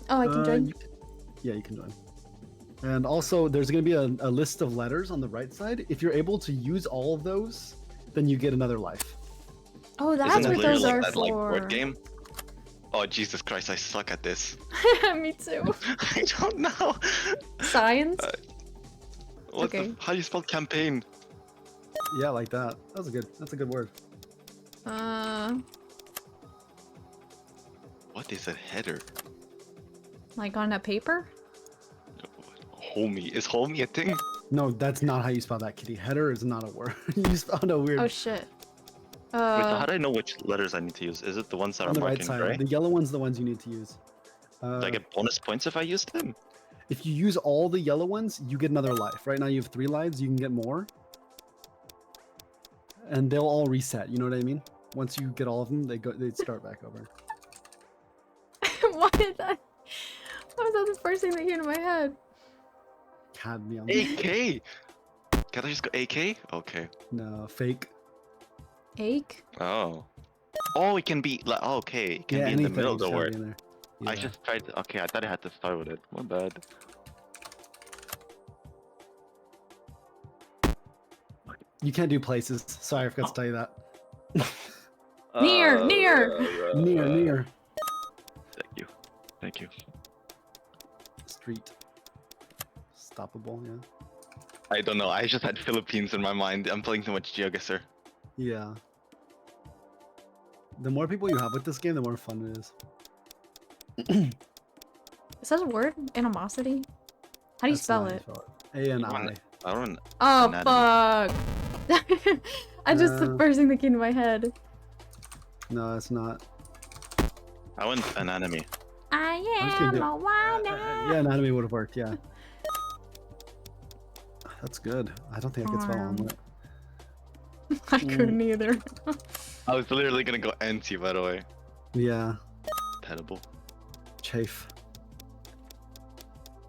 Oh, I can join. Yeah, you can join. And also, there's going to be a list of letters on the right side. If you're able to use all of those, then you get another life. Oh, that's what those are that, for. like, board game? Oh, Jesus Christ, I suck at this. Me too. I don't know. Science? How do you spell campaign? Yeah, like that. That's a good word. What is a header? Like on a paper? Homie. Is homie a thing? No, that's not how you spell that, Kitty. Header is not a word. You spelled a weird. Oh shit. Wait, so how do I know which letters I need to use? Is it the ones that on are the marked right in side. gray? The yellow one's the ones you need to use. Do I get bonus points if I use them? If you use all the yellow ones, you get another life. Right now you have 3 lives. You can get more. And they'll all reset. You know what I mean? Once you get all of them, they start back over. Why did that? Why was that the first thing that came to my head? Cadmium. AK! Can I just go AK? Okay. No, fake. Ache? Oh. Oh, it can be like, oh, okay. It can Yeah, be in the anything middle of the shall be word. in there. I Yeah. just tried. Okay, I thought I had to start with it. My bad. You can't do places. Sorry, I forgot to tell you that. Near! Near. Thank you. Thank you. Street. Stoppable, yeah. I don't know. I just had Philippines in my mind. I'm playing too much GeoGuessr. Yeah. The more people you have with this game, the more fun it is. Is that a word? Animosity? How do you That's spell not how you it? spell it. A-N-I. I don't. Oh, anatomy. fuck. I just, the first thing that came to my head. No, it's not. I went anatomy. I just gonna am do- a wanna. Yeah, anatomy would have worked, yeah. That's good. I don't think I could spell omelet. I couldn't either. I was literally gonna go anti, by the way. Yeah. Terrible. Chafe.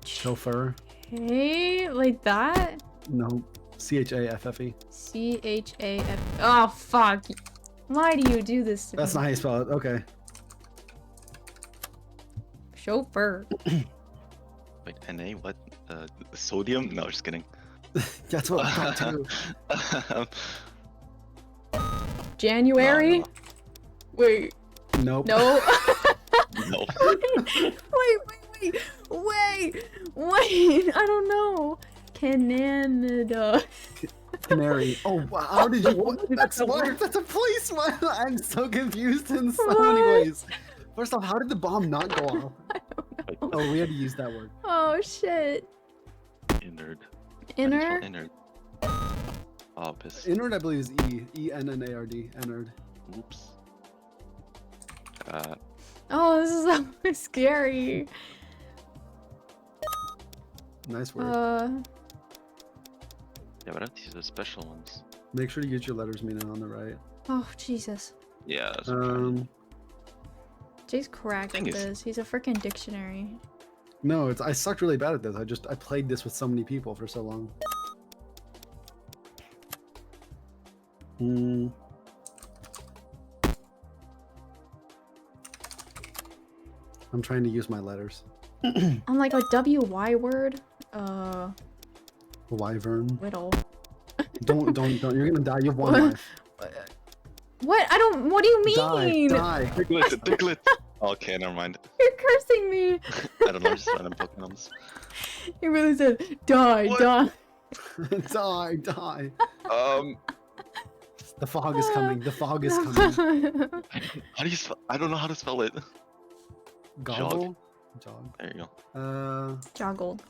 Chauffeur. Hey, like that? No. C-H-A-F-F-E. C-H-A-F. Oh, fuck. Why do you do this to That's me? not how you spell it. Okay. Chauffeur. Wait, Na? What? Sodium? No, just kidding. That's what I thought too. January? No. Wait. Nope. No. No. Wait. I don't know. Canada. Canary. Oh, wow. How did you... That's a word. That's a place. I'm so confused in so many ways. First off, how did the bomb not go off? I don't know. Oh, we had to use that word. Oh, shit. Innard. Inner? Innard. Oh, piss. Innard, I believe, is E. E-N-N-A-R-D. Innard. Oops. Oh, this is so scary. Nice word. Yeah, but I have to use the special ones. Make sure to use your letters, Mina, on the right. Oh, Jesus. Yeah. That's Jay's cracked at this. He's a freaking dictionary. No, I sucked really bad at this. I played this with so many people for so long. I'm trying to use my letters. I'm like a WY word. Wyvern. Whittle. Don't. You're gonna die. You have one life. What? I don't. What do you mean? Die. Diglett. Okay, never mind. You're cursing me. I don't know, just random Pokemons. He really said, die, die. Die. The fog is coming. The fog is coming. How do you spell? I don't know how to spell it. Goggle? Jog. There you go. Joggled.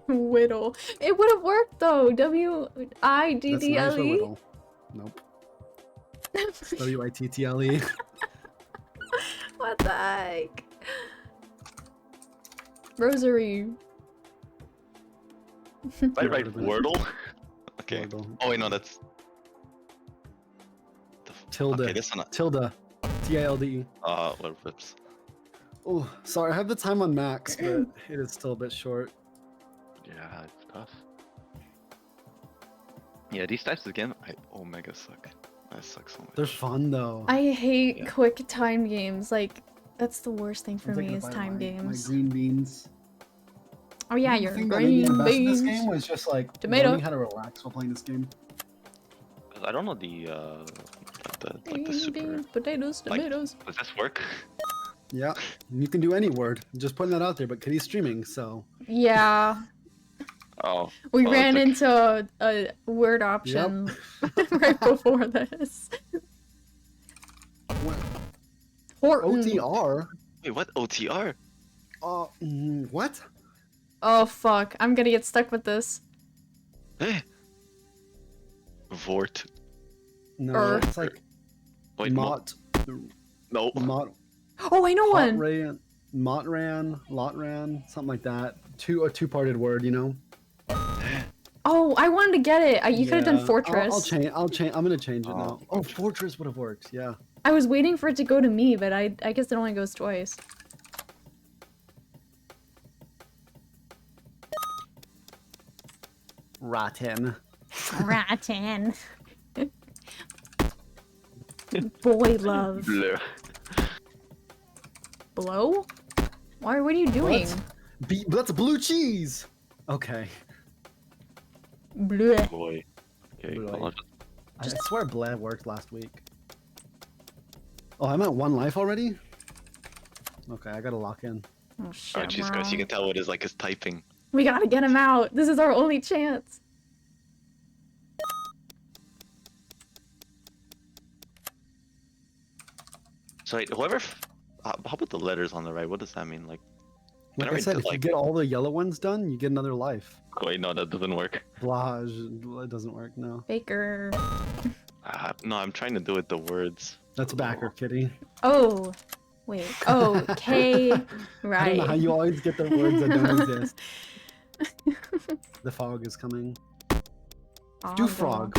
Whittle. It would have worked though. W-I-D-D-L-E. Nope. W-I-T-T-L-E. What the heck? Rosary. I write Wordle? Okay. Wordle. Oh wait, no, that's... Tilde. Okay, this one. Tilde. T-I-L-D-E. What rips? Oh, sorry, I have the time on max, but it is still a bit short. Yeah, it's tough. Yeah, these types of game, Omega suck. That sucks so much. They're fun though. I hate quick time games. Like, that's the worst thing for me is time my games. green beans. Oh yeah, The your thing that made me green the best in beans. this game was just like Tomato. learning how to relax while playing this game. I don't know the Green super. beans, potatoes, tomatoes. Does this work? Yeah, you can do any word. Just putting that out there, but Kitty's streaming, so. Yeah. Oh. We well, ran into a word option right before this. Horton. OTR? Wait, what? OTR? What? Oh fuck, I'm gonna get stuck with this. Vort. No, it's like Wait, Mot. No. Mot. Oh, I know one. Motran, Lotran, something like that. A two-parted word, you know. Oh, I wanted to get it. You could have done fortress. I'll change. I'm gonna change it now. Oh, fortress would have worked. Yeah. I was waiting for it to go to me, but I guess it only goes twice. Rotten. Rotten. Boy love. Blur. Blow? What are you doing? That's blue cheese. Okay. Bleh. Boy. Okay. Blue. Well, I swear bleh worked last week. Oh, I'm at 1 life already? Okay, I gotta lock in. Oh shit. Oh, Jesus Christ, you can tell what is like his typing. We gotta get him out. This is our only chance. So wait, whoever... how about the letters on the right? What does that mean? Like I said, if you get all the yellow ones done, you get another life. Wait, no, that doesn't work. Blage, it doesn't work, no. Baker. No, I'm trying to do it the words. That's backer, Kitty. Oh. Wait. Oh, K. Right. I don't know how you always get the words that don't exist. The fog is coming. Do frog.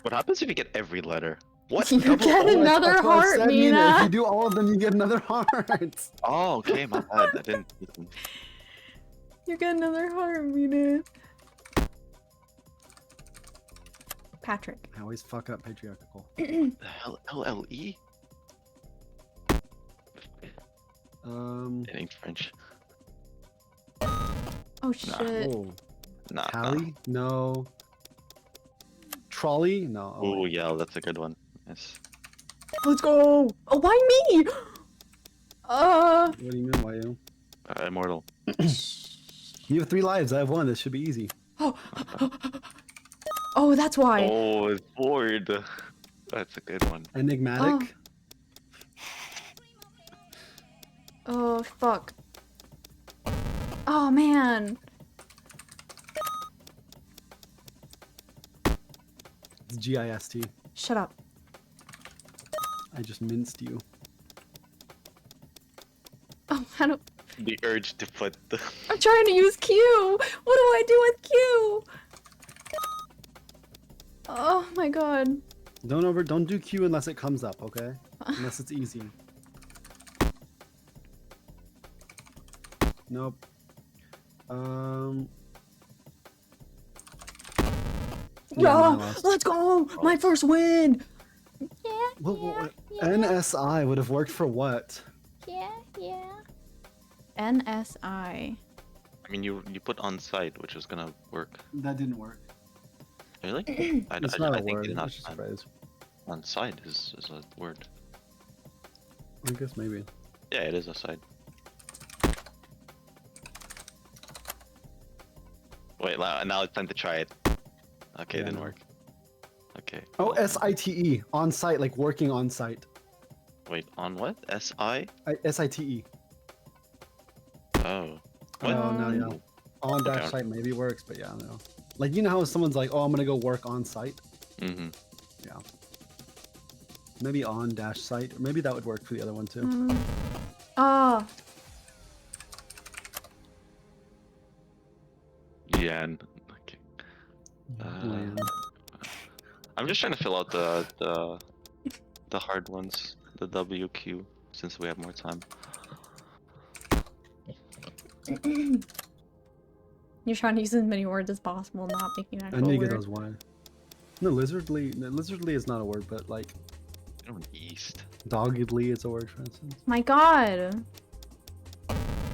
What happens if you get every letter? What? You get another heart, Mina. If you do all of them, you get another heart. Oh, okay, my bad. I didn't. You get another heart, Mina. Patrick. I always fuck up patriarchal. The hell, LLE? It ain't French. Oh shit. Nah. Harry? No. Trolley? No. Oh yeah, that's a good one. Yes. Let's go. Oh, why me? What do you mean, why you? Immortal. You have 3 lives. I have 1. This should be easy. Oh, that's why. Oh, it's bored. That's a good one. Enigmatic. Oh fuck. Oh man. It's G-I-S-T. Shut up. I just minced you. Oh, I don't. The urge to put the... I'm trying to use Q. What do I do with Q? Oh my god. Don't do Q unless it comes up, okay? Unless it's easy. Nope. Yeah, let's go! My first win! NSI would have worked for what? Yeah. NSI. I mean, you put on site, which was gonna work. That didn't work. Really? It's not a think word. it not It's just a phrase. on site is a word. I guess maybe. Yeah, it is a site. Wait, now it's time to try it. Okay, it didn't work. Okay. Oh, SITE. On site, like working on site. Wait, on what? SI? SITE. Oh. Oh, no, yeah. On dash site maybe works, but yeah, I don't know. Like, you know how someone's like, oh, I'm gonna go work on site? Mm-hmm. Yeah. Maybe on dash site. Or maybe that would work for the other one too. Oh. Yeah. Okay. I'm just trying to fill out the hard ones, the WQ, since we have more time. You're trying to use as many words as possible, not making actual I need to word. get those one. No, lizardly is not a word, but like East. Doggedly is a word, for instance. My god.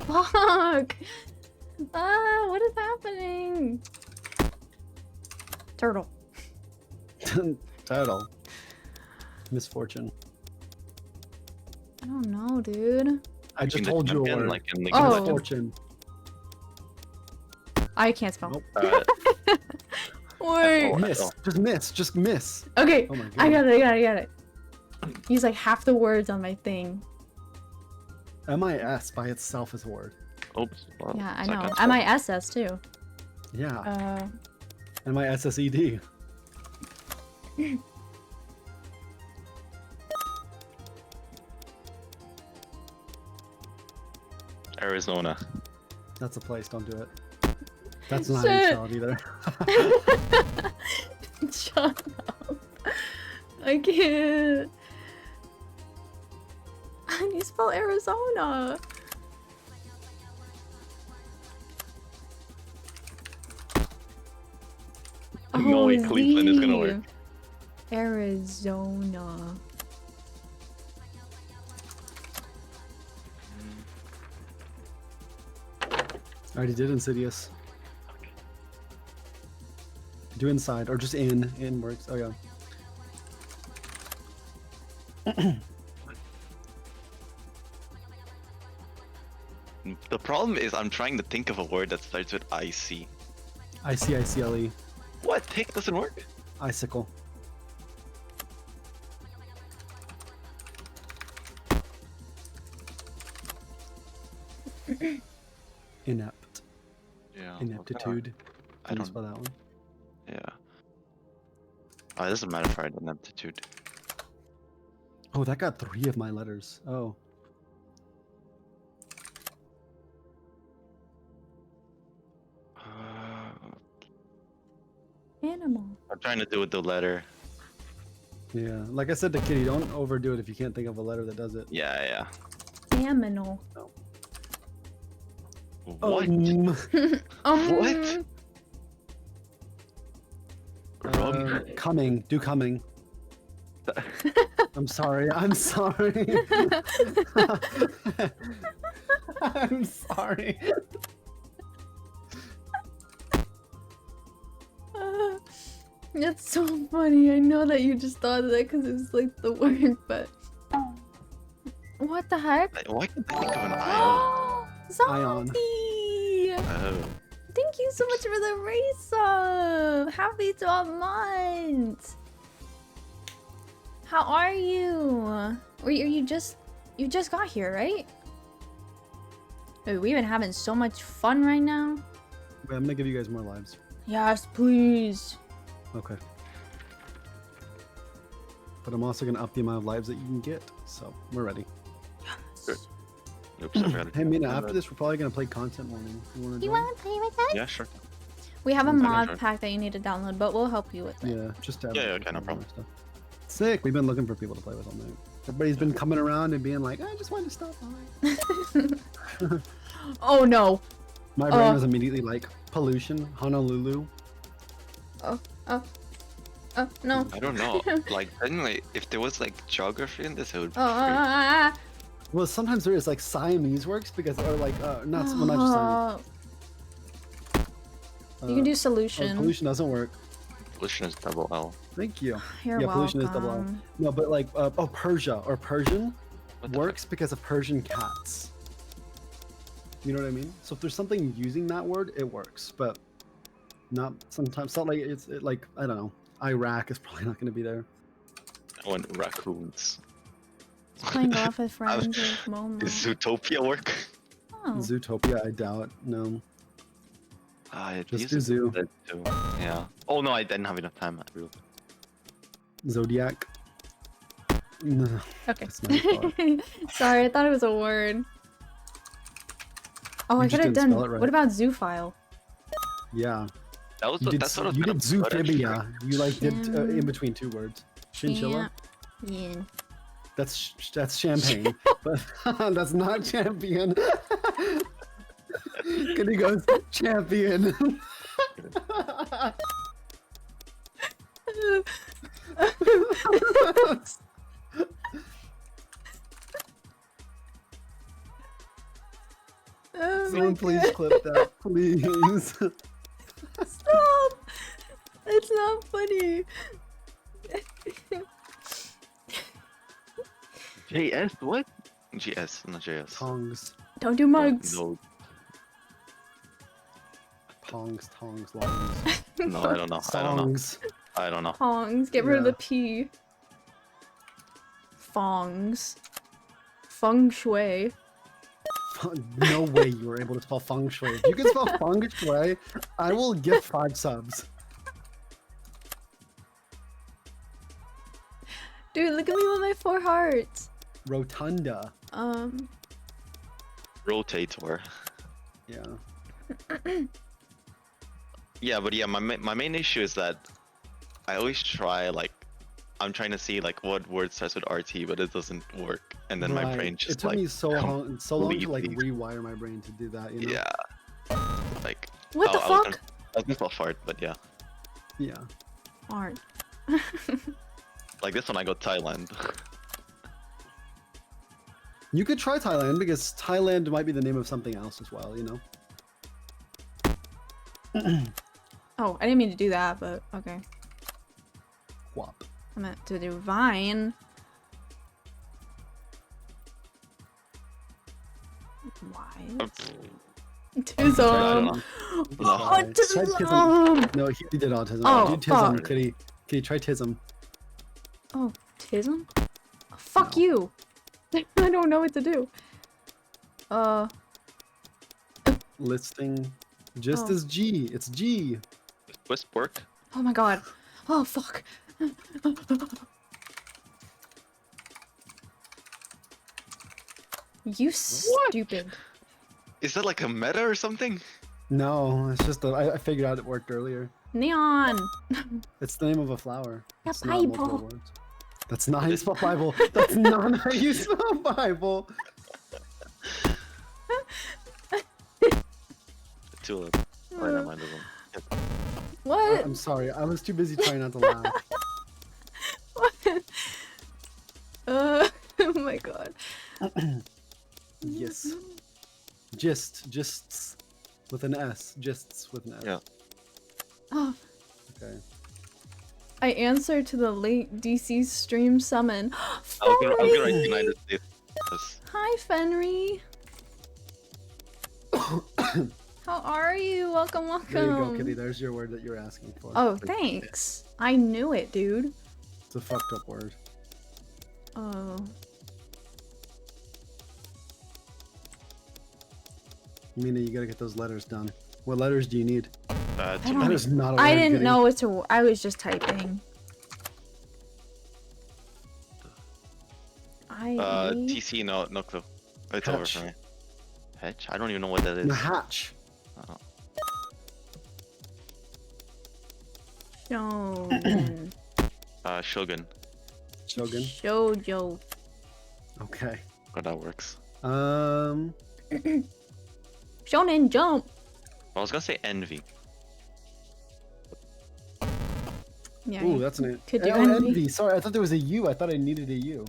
Fuck. What is happening? Turtle. Turtle. Misfortune. I don't know, dude. I just told you a word. Like in Oh. Misfortune. I can't spell. Nope. Wait. Miss. Just miss. Just miss. Okay. Oh my I God. got it. Use like half the words on my thing. MIS by itself is a word. Oops. Well, Yeah, I it's know. not gonna MISS too. Yeah. MISSED. Arizona. That's a place. Don't do it. That's not Shit. how you spell it either. Shut up. I can't. How do you spell Arizona? No way Cleveland is gonna Z. work. Arizona. I already did Insidious. Do inside or just in. In works. Oh yeah. The problem is I'm trying to think of a word that starts with IC. ICICLE. What? Tick doesn't work? Icicle. Inept. Yeah. Ineptitude. I Can you don't spell that one? Yeah. Oh, it doesn't matter if I had ineptitude. Oh, that got 3 of my letters. Oh. Animal. I'm trying to do with the letter. Yeah. Like I said to Kitty, don't overdo it if you can't think of a letter that does it. Yeah. Aminal. What? What? Coming. Do coming. I'm sorry. I'm sorry. I'm sorry. That's so funny. I know that you just thought of that because it's like the word, but what the heck? Why can't I think of an IO? Zombie! Oh. Thank you so much for the race up. Happy 12 months. How are you? Or you just got here, right? Dude, we've been having so much fun right now. Wait, I'm gonna give you guys more lives. Yes, please. Okay. But I'm also gonna up the amount of lives that you can get, so we're ready. Oops, I forgot. Hey Mina, after this we're probably gonna play content warning. You wanna You join? want to play with us? Yeah, sure. We have a Okay, mod sure. pack that you need to download, but we'll help you with it. Yeah, just to have Yeah, it okay, no problem. stuff. Sick. We've been looking for people to play with all night. Everybody's been coming around and being like, I just wanted to stop by. Oh no. My brain was immediately like, pollution, Honolulu. No. I don't know. Like, anyway, if there was like geography in this, it would be Well, sometimes there is like Siamese works because, or like, not just Siamese. You can do solution. Pollution doesn't work. Pollution is double L. Thank you. You're pollution is double L. welcome. No, but like, Persia or Persian works because of Persian cats. You know what I mean? So if there's something using that word, it works, but not sometimes. It's not like like, I don't know. Iraq is probably not going to be there. Oh, and raccoons. Playing golf with friends with Momo. Does Zootopia work? Oh. Zootopia, I doubt. No. Just do zoo. Too. Yeah. Oh no, I didn't have enough time. Zodiac. No. Okay. That's my fault. Sorry, I thought it was a word. Oh, You I just could have didn't done. spell it right. What about zoophile? Yeah. That was You did, that's what I was you gonna did put, actually. zoophobia. You like did in between two words. Chinchilla. Yeah. That's champagne, but that's not champion. Cause he goes champion. Oh Someone please clip that, please. Stop! It's not funny. JS? What? GS, not JS. Tongs. Don't do mugs. No, Tongs, longs. no, I don't know. Songs. I don't know. Fongs. Get rid of Yeah. the P. Fongs. Feng shui. No way you were able to spell feng shui. If you can spell feng shui, I will give 5 subs. Dude, look at me with my 4 hearts. Rotunda. Rotator. Yeah. Yeah, but yeah, my main issue is that I always try, like, I'm trying to see like what word starts with RT, but it doesn't work, and then my Right. brain just It took like me so long to like completely- rewire my brain to do that. You know? Yeah. Like. What the I was fuck? gonna- I was gonna spell fart, but yeah. Yeah. Fart. Oh. Like this one, I go Thailand. You could try Thailand because Thailand might be the name of something else as well. You know. Oh, I didn't mean to do that, but okay. Quap. I meant to do Vine. Why? Tism. Autism. No, he did autism. Oh, do tism, fuck. kitty. Kitty, try tism. Oh, Tism? Fuck you. I don't know what to do. Listing. Just Oh. as G. It's G. Wisp work. Oh my god. Oh, fuck. You stupid. Is that like a meta or something? No, it's just I figured out it worked earlier. Neon. It's the name of a flower. Yeah, It's not multiple Bible. words. That's not how you spell Bible. That's not how you spell Bible. Tulip. Oh, never mind, this one. What? I'm sorry. I was too busy trying not to laugh. Oh my god. Yes. Gists with an S. Gists with an S. Yeah. Oh, Okay. I answered to the late DC stream summon. I was gonna write Fenry! United States. Hi, Fenry. How are you? Welcome, welcome. There you go, Kitty. There's your word that you're asking for. Oh, thanks. I knew it, dude. It's a fucked up word. Oh. Mina, you gotta get those letters done. What letters do you need? I That don't- is not a I word, didn't Kitty. know what to. I was just typing. TC, no clue. It's over Hatch. for me. Hatch? I don't even know what that is. The hatch. Oh. Shonen. Shogun. Shogun. Shoujo. Okay. Oh, that works. Shonen Jump. I was gonna say envy. Yeah. Ooh, you that's an could do oh, envy. Sorry, I thought there was a U. I thought I needed a U.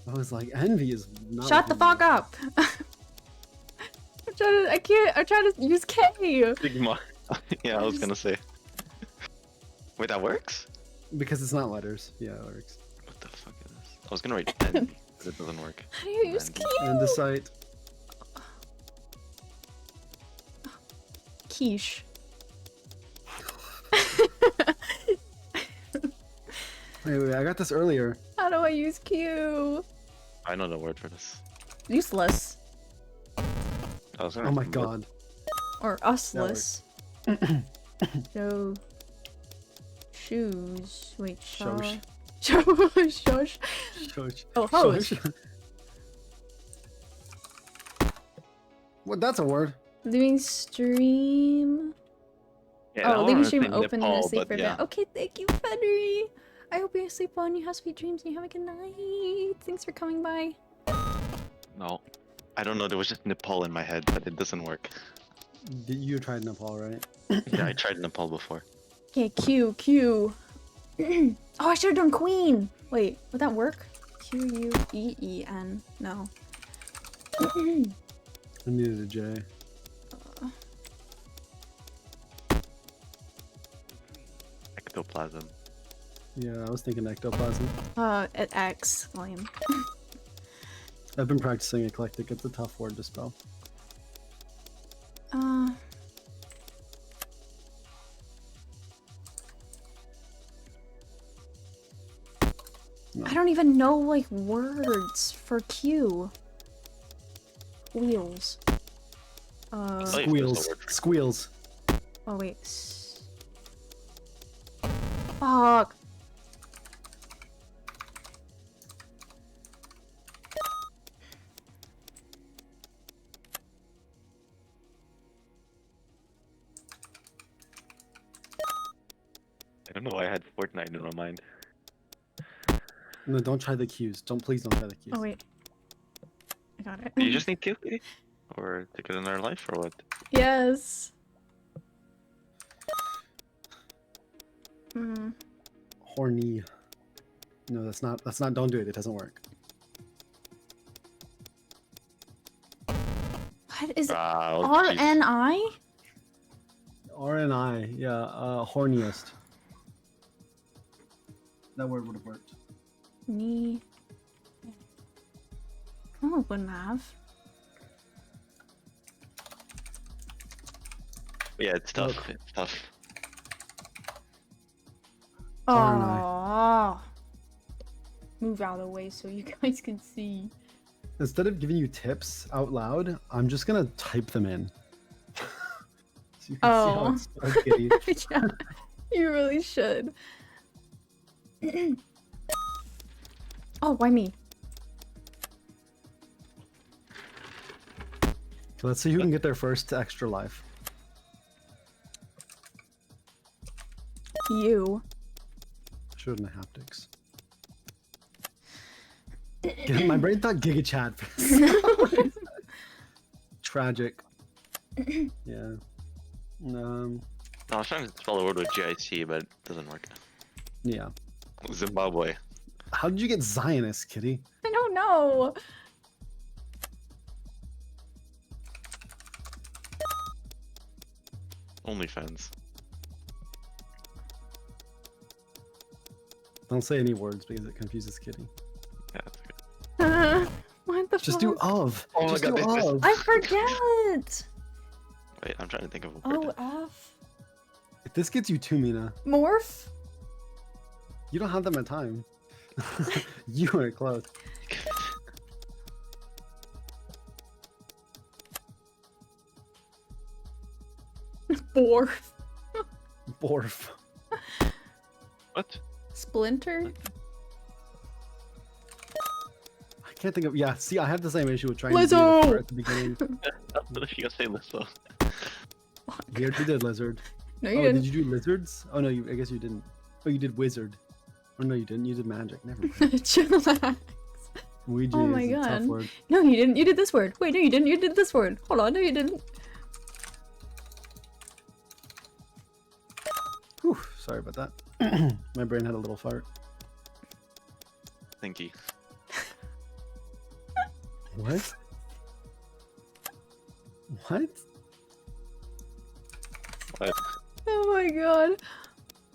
I was like, envy is not. Shut the fuck up. I'm trying to use K. Sigma. Yeah, I was gonna say. Wait, that works? Because it's not letters. Yeah, it works. What the fuck is this? I was gonna write envy, but it doesn't work. How do you use Q? Andesite. Quiche. Wait, I got this earlier. How do I use Q? I know the word for this. Useless. Oh my god. Or usless. So. Shoes. Wait, Shosh. Shosh. Shosh. Oh, hose. Shosh. What? That's a word. Living stream. Yeah, Oh, I living wanna stream say open in a Nepal, safer but yeah. bed. Okay, thank you, Federy. I hope you sleep well and you have sweet dreams and you have a good night. Thanks for coming by. No. I don't know, there was just Nepal in my head, but it doesn't work. You tried Nepal, right? Yeah, I tried Nepal before. Okay, Q. Oh, I should have done Queen. Wait, would that work? Queen. No. I needed a J. Ectoplasm. Yeah, I was thinking ectoplasm. At X, William. I've been practicing eclectic. It's a tough word to spell. I don't even know, like, words for Q. Wheels. Squeals. Squeals. Oh, wait. Fuck. I don't know why I had Fortnite in my mind. No, don't try the Q's. Please don't try the Q's. Oh, wait. I got it. Do you just need Q? Or to get another life, or what? Yes. Hmm. Horny. No, that's not, don't do it. It doesn't work. What is Oh, RNI? RNI, yeah, horniest. That word would have worked. Knee. Oh, it wouldn't have. Yeah, it's tough. It's tough. Oh. Move out of the way so you guys can see. Instead of giving you tips out loud, I'm just gonna type them in. So you can see how it's spelled, Kitty. Yeah, you really should. Oh, why me? Let's see who can get their first extra life. You. Shouldn't have haptics. My brain thought Giga Chat. Tragic. Yeah. No, I was trying to spell a word with GIC, but it doesn't work. Yeah. Zimbabwe. How did you get Zionist, Kitty? I don't know. OnlyFans. Don't say any words because it confuses Kitty. Yeah, that's good. What the Just fuck? do of. Oh my Just god, do this is- of. I forget. Wait, I'm trying to think of a word. F. If this gets you two, Mina, Morph. you don't have that much time. You are close. Borf. Borf. What? Splinter. I can't think of. Yeah, see, I had the same issue with trying to do Lizzo! the part at the beginning. I thought you gonna say Lizzo. You already did lizard. No, you Oh, didn't. did you do lizards? Oh no, I guess you didn't. Oh, you did wizard. Oh no, you didn't. You did magic. Never mind. Chillax. Ouija Oh my is a tough god. word. No, you didn't. You did this word. Wait, no, you didn't. You did this word. Hold on, no, you didn't. Whew, sorry about that. My brain had a little fart. Thinky. What? What? What? Oh my god.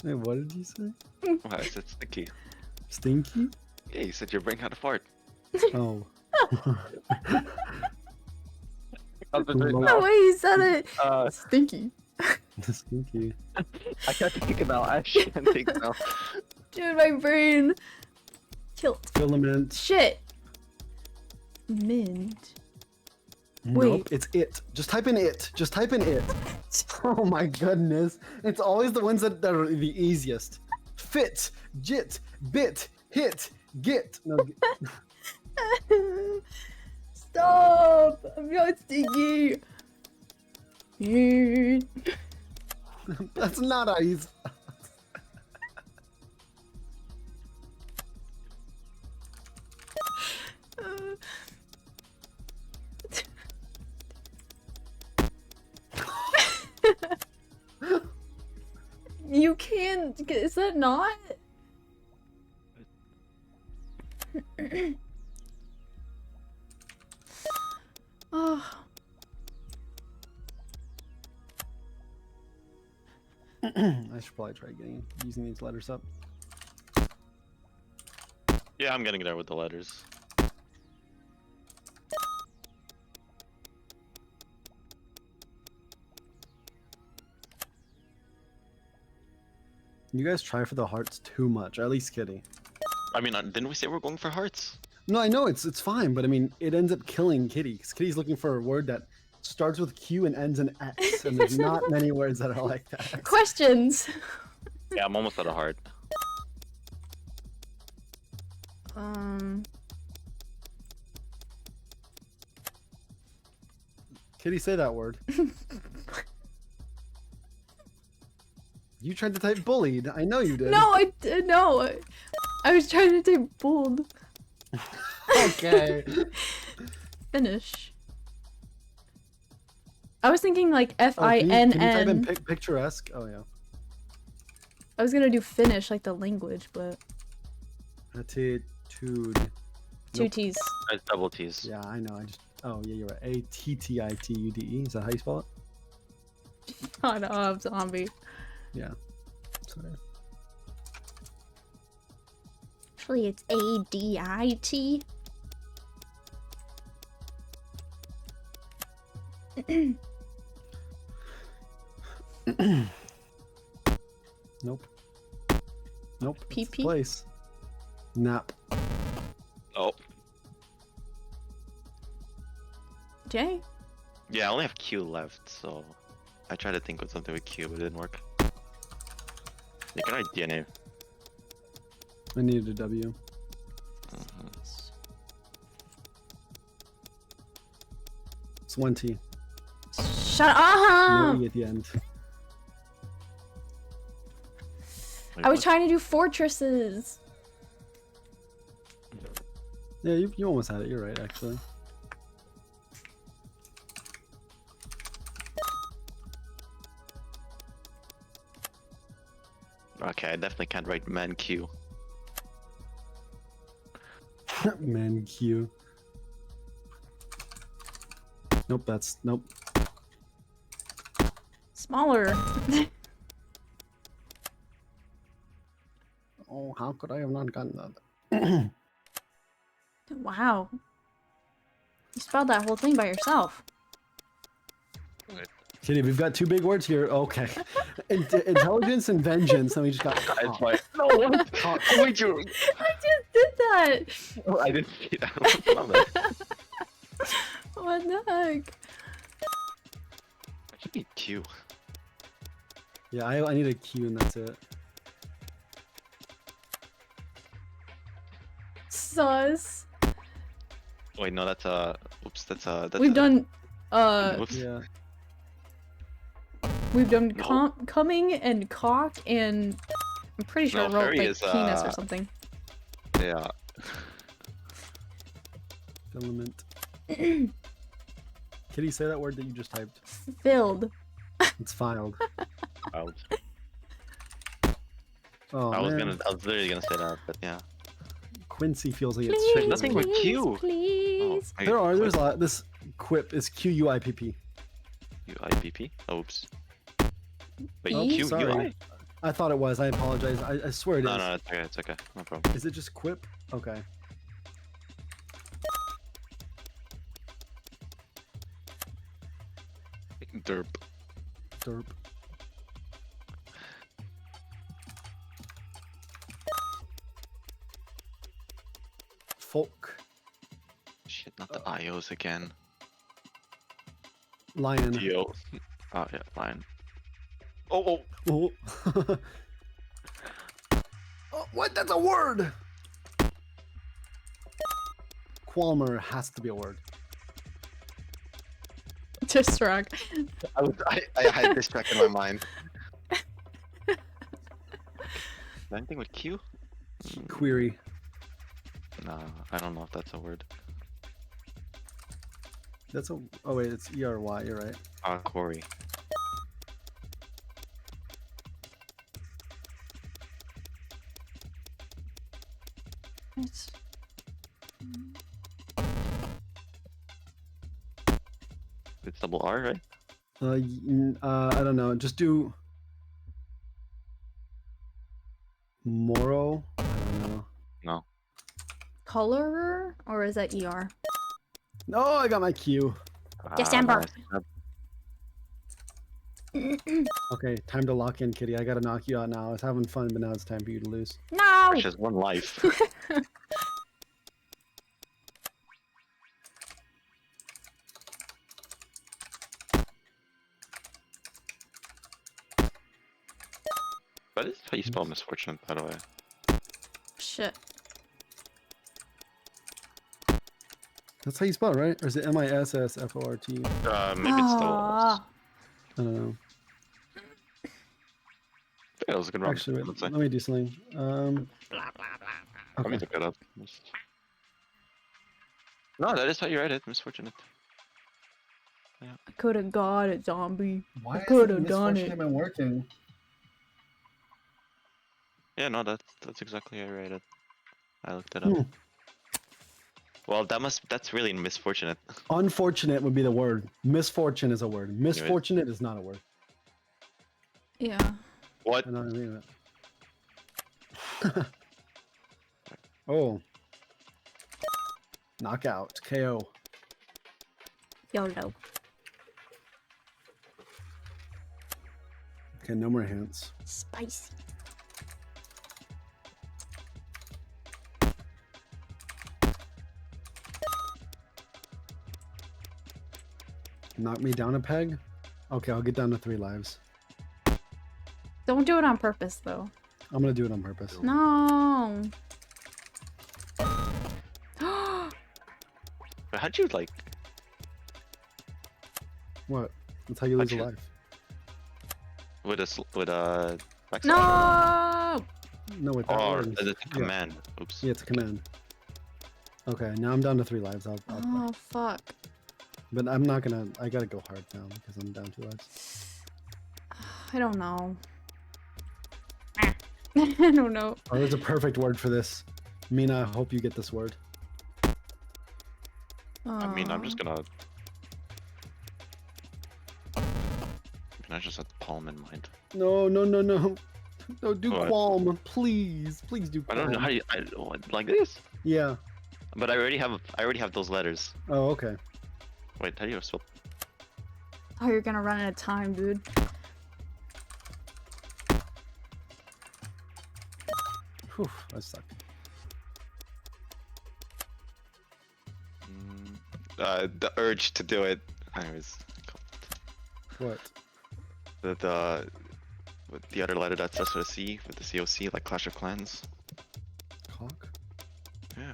Wait, what did you say? I said stinky. Stinky? Yeah, you said your brain had a fart. Oh. The way you said it. Stinky. Stinky. I can't think now. I can't think now. Dude, my brain killed. Filament. Shit. Mint. Nope, Wait. it's it. Just type in it. Just type in it. Oh my goodness. It's always the ones that are the easiest. Fit, jit, bit, hit, get. No, Stop! I'm not stinky. that's not how you. You can't. Is that not? Oh. I should probably try using these letters up. Yeah, I'm getting there with the letters. You guys try for the hearts too much, at least Kitty. I mean, didn't we say we're going for hearts? No, I know it's fine, but I mean, it ends up killing Kitty, because Kitty's looking for a word that starts with Q and ends in X, and there's not many words that are like that. Questions. Yeah, I'm almost at a heart. Kitty, say that word. You tried to type bullied. I know you did. No, no. I was trying to type bold. Okay. Finish. I was thinking like Oh, F-I-N-N. can you type in picturesque? Oh yeah. I was gonna do finish like the language, but Attitude. two T's. It's double T's. Yeah, I know. Oh yeah, you're right. A-T-T-I-T-U-D-E. Is that how you spell it? Shut up, zombie. Yeah. Sorry. Actually, it's A-D-I-T. Nope. Nope. PP? It's the place. Nap. Oh. J? Yeah, I only have Q left, so I tried to think of something with Q, but it didn't work. You can write DNA. I needed a W. It's one T. Shut up! No E at the end. I was trying to do fortresses. Yeah, you almost had it. You're right, actually. Okay, I definitely can't write man Q. Man, Q. Nope, nope. Smaller. Oh, how could I have not gotten that? Wow. You spelled that whole thing by yourself. Kitty, we've got two big words here. Okay. Intelligence and vengeance, and we just got caught. It's like, no, what? Caught. I just did that! Oh, I didn't see that. What's wrong with that? What the heck? I should be Q. Yeah, I need a Q and that's it. Sus. Wait, no, that's oops, that's We've done, Whoops. Yeah. we've done coming and cock and I'm pretty sure No, I wrote furry like is, penis or something. Yeah. Filament. Kitty, say that word that you just typed. Filled. It's filed. Filed. Oh, I was man. literally gonna say that, but yeah. Quincy feels like it's Please, shit. Nothing with Q. Please. Oh, There's a lot. This quip is QUIPP. UIPP? Oops. Wait, Oh, Q sorry. UI? I thought it was. I apologize. I swear it is. No, it's okay. It's okay. No problem. Is it just quip? Okay. Derp. Derp. Folk. Shit, not the IOs again. Lion. DO. Oh, yeah, lion. Oh. Oh. Oh, what? That's a word! Qualmer has to be a word. Distrack. I had this track in my mind. Anything with Q? Query. No, I don't know if that's a word. That's a. Oh wait, it's ERY. You're right. Quarry. It's... It's double R, right? I don't know. Just do. Moro. I don't know. No. Colorer? Or is that ER? No, I got my Q. December. Okay, time to lock in, Kitty. I gotta knock you out now. I was having fun, but now it's time for you to lose. No! Which is one life. That is how you spell misfortunate, by the way. Shit. That's how you spell it, right? Or is it MISSFORT? Maybe it's double S. Ah. I don't know. That was a good one. Actually, wait, let me do something. Let me Okay. look it up. No, that is how you write it. Misfortunate. Yeah. I could have got it, zombie. Why I could have done misfortune it. been working? Yeah, no, that's exactly how you write it. I looked it Hmm. up. Well, that's really misfortunate. Unfortunate would be the word. Misfortune is a word. Misfortunate is not a word. Yeah. What? I know what I mean. Oh. Knockout. KO. YOLO. Okay, no more hints. Spicy. Knock me down a peg? Okay, I'll get down to 3 lives. Don't do it on purpose, though. I'm gonna do it on purpose. No. But how'd you like? What? That's how you lose a you- life. With a backslash? No. No, with that Or word. is it a Yeah. command? Oops. Yeah, it's a command. Okay, now I'm down to 3 lives. Oh, fuck. But I'm not gonna. I gotta go hard now because I'm down 2 lives. I don't know. I don't know. Oh, there's a perfect word for this. Mina, I hope you get this word. I mean, I'm just gonna. I just had palm in mind. No, no, no, no. No, do What? qualm. Please. Please do I qualm. don't know how you. Like this. Yeah. But I already have those letters. Oh, okay. Wait, how do you spell? Oh, you're gonna run out of time, dude. Whew, that sucked. The urge to do it. Anyways. What? With the other letter that starts with a C, with the COC, like Clash of Clans. Cock? Yeah.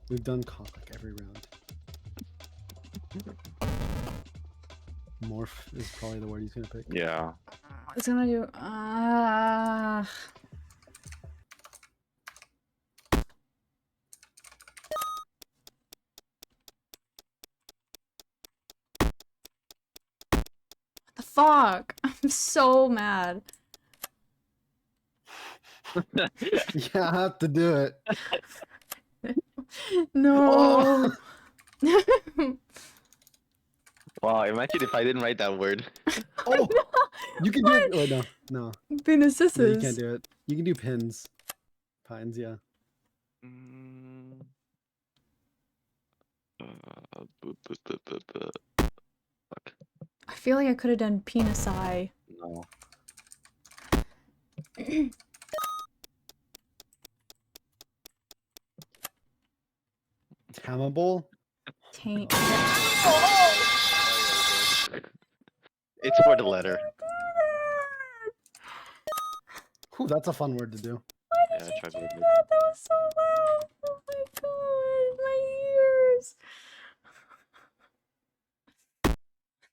We've done cock like every round. Morph is probably the word he's gonna pick. Yeah. It's gonna do. What the fuck? I'm so mad. Yeah, I have to do it. No. Wow, imagine if I didn't write that word. Oh, you can do it. Oh no, no. Penis No, you can't scissors. do it. You can do pins. Pines, yeah. I feel like I could have done penis eye. No. Tammable? Taint. It's for the letter. Ooh, that's a fun word to do. Yeah, try to That was so loud. Oh my god, my ears.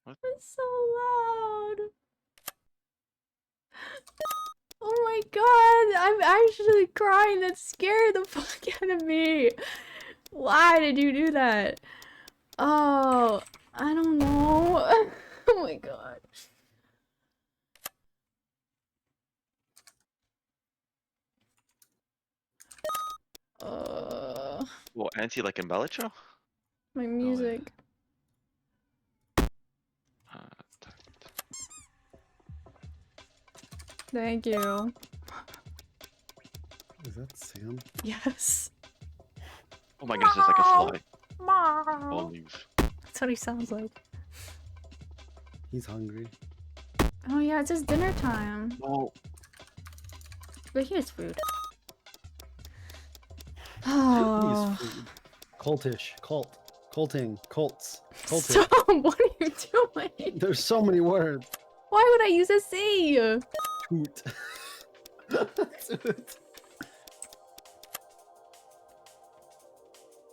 What? It's so loud. Oh my god, I'm actually crying. That scared the fuck out of me. Why did you do that? Oh, I don't know. Oh my god. Well, anti like in Bellatrix? My music. Thank you. Is that Sam? Yes. Oh my goodness, it's like a fly. Mom. Leave. That's what he sounds like. He's hungry. Oh yeah, it's his dinner time. No. But he has food. He's Oh. food. Cultish. Cult. Colting. Cults. Cultic. Stop! What are you doing? There's so many words. Why would I use a C? Toot. Toot.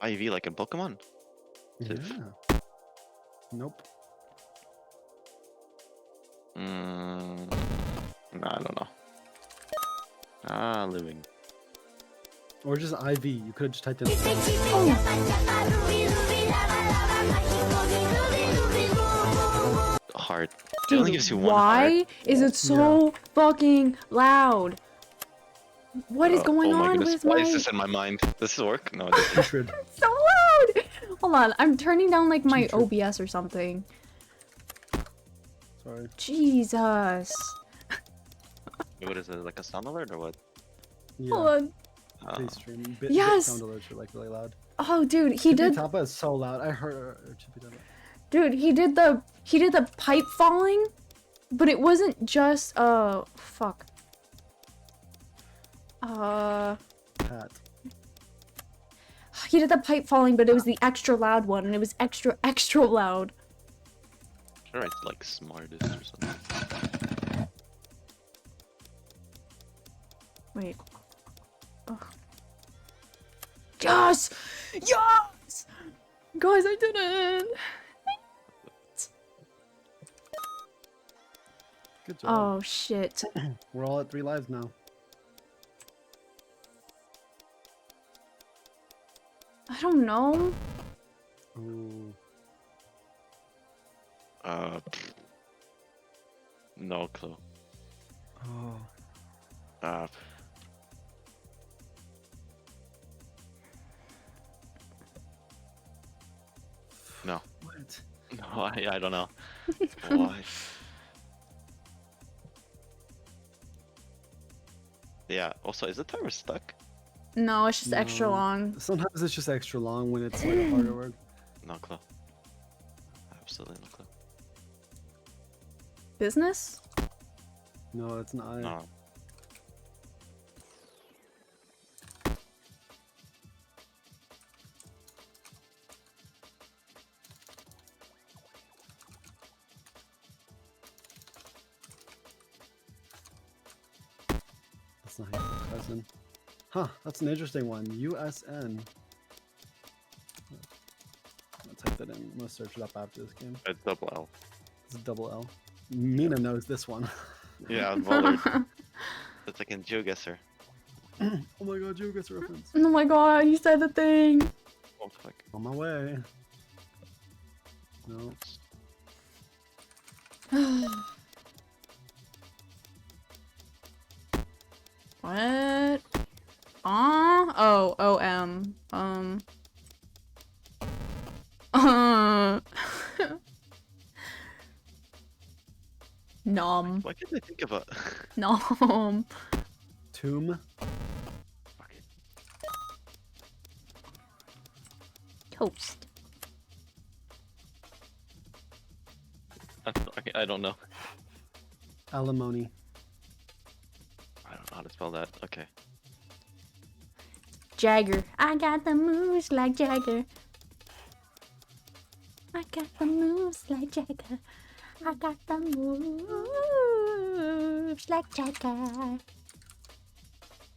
IV like in Pokemon? Yeah. Nope. No, I don't know. Living. Or just IV. You could have just typed in. Heart. It Dude, only gives you one why heart. is it so fucking loud? What is going oh my on goodness, with why my... is this in my mind? Does this work? No, it doesn't. so loud! Hold on, I'm turning down like my OBS or something. Sorry. Jesus. What is it, like a sound alert or what? Yeah. Hold on. Please stream. Yes! Bit sound alerts are like really loud. Oh, dude, he did... Tapa is so loud. I heard Chippy Tapa. Dude, he did the pipe falling, but it wasn't just fuck. Pat. He did the pipe falling, but it was the extra loud one, and it was extra loud. Sure, it's like smartest or something. Wait. Ugh. Yes! Yes! Guys, I did it! Good job. Oh, shit. We're all at 3 lives now. I don't know. Ooh. No clue. Oh. No. What? No, I don't know. Why? Yeah, also, is the timer stuck? No, it's just extra No. long. Sometimes it's just extra long when it's like a harder word. No clue. Absolutely no clue. Business? No, it's not. No. That's not your cousin. Huh, that's an interesting one. USN. I'll type that in. I'm gonna search it up after this game. It's double L. It's a double L. Mina knows this one. Yeah, Vollard. That's like in GeoGuessr. Oh my god, Joe gets a reference. Oh my god, he said the thing. Oh fuck. On my way. No. What? Oh, O-M. Nom. Why can't I think of a Nom. Tomb. Toast. I don't know. Alimony. I don't know how to spell that. Okay. Jagger. I got the moves like Jagger. I got the moves like Jagger. I got the moves like Jagger.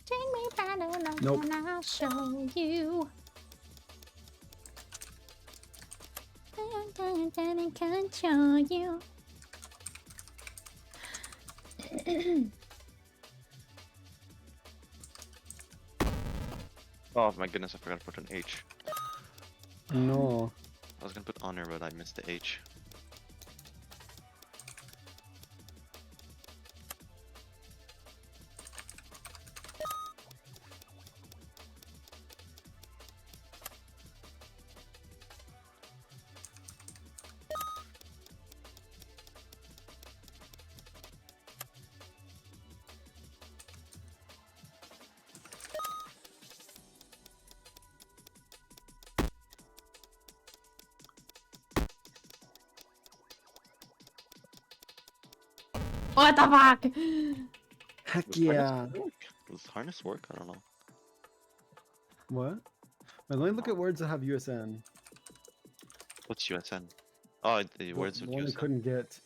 Take me by the love Nope. and I'll show you. I control you. Oh my goodness, I forgot to put an H. No. I was gonna put honor, but I missed the H. What the fuck? Heck Does yeah. harness work? Does harness work? I don't know. What? Wait, let me look at words that have USN. What's USN? Oh, the The words with one I USN. couldn't get.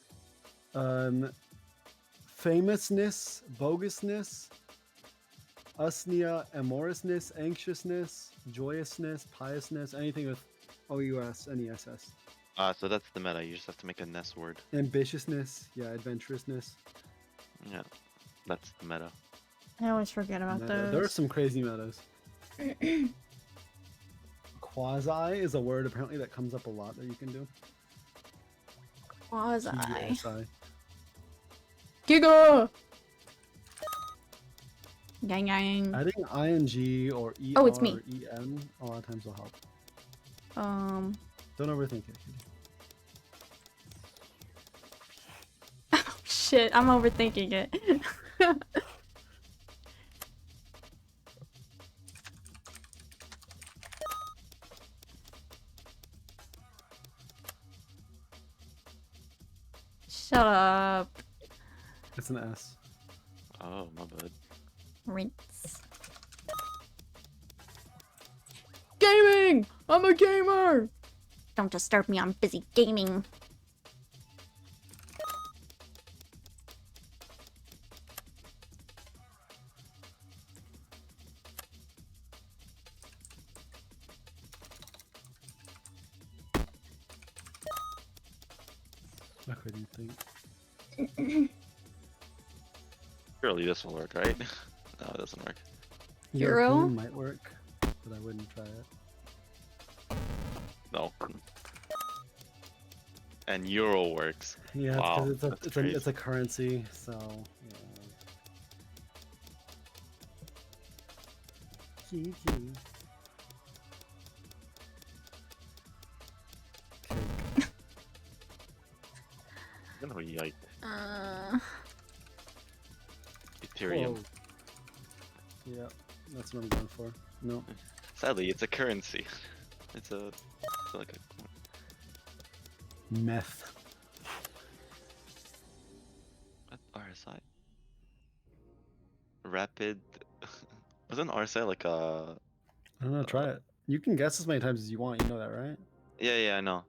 Famousness, bogusness, usnea, amorousness, anxiousness, joyousness, piousness, anything with OUS-NESS. So that's the meta. You just have to make a Ness word. Ambitiousness, yeah, adventurousness. Yeah, that's the meta. I always forget about Meta. There are those. some crazy metas. Quasi is a word apparently that comes up a lot that you can do. Quasi. QSI. Giga! Gang gang. Adding ing or er Oh, it's me. or en a lot of times will help. Um. Don't overthink it. Shit, I'm overthinking it. Shut up. It's an S. Oh, my bad. Rinse. Gaming! I'm a gamer! Don't disturb me, I'm busy gaming. I couldn't think. Surely this will work, right? No, it doesn't work. Euro? European might work, but I wouldn't try it. No. And Euro works. Yeah, Wow, because it's a currency, so yeah. GG. You know, yike. Whoa. Ethereum. Yeah, that's what I'm going for. No. Sadly, it's a currency. It's like a. Meth. What? RSI? Rapid. Wasn't RSI like a. I don't know, try it. You can guess as many times as you want, you know that, right? Yeah, I know.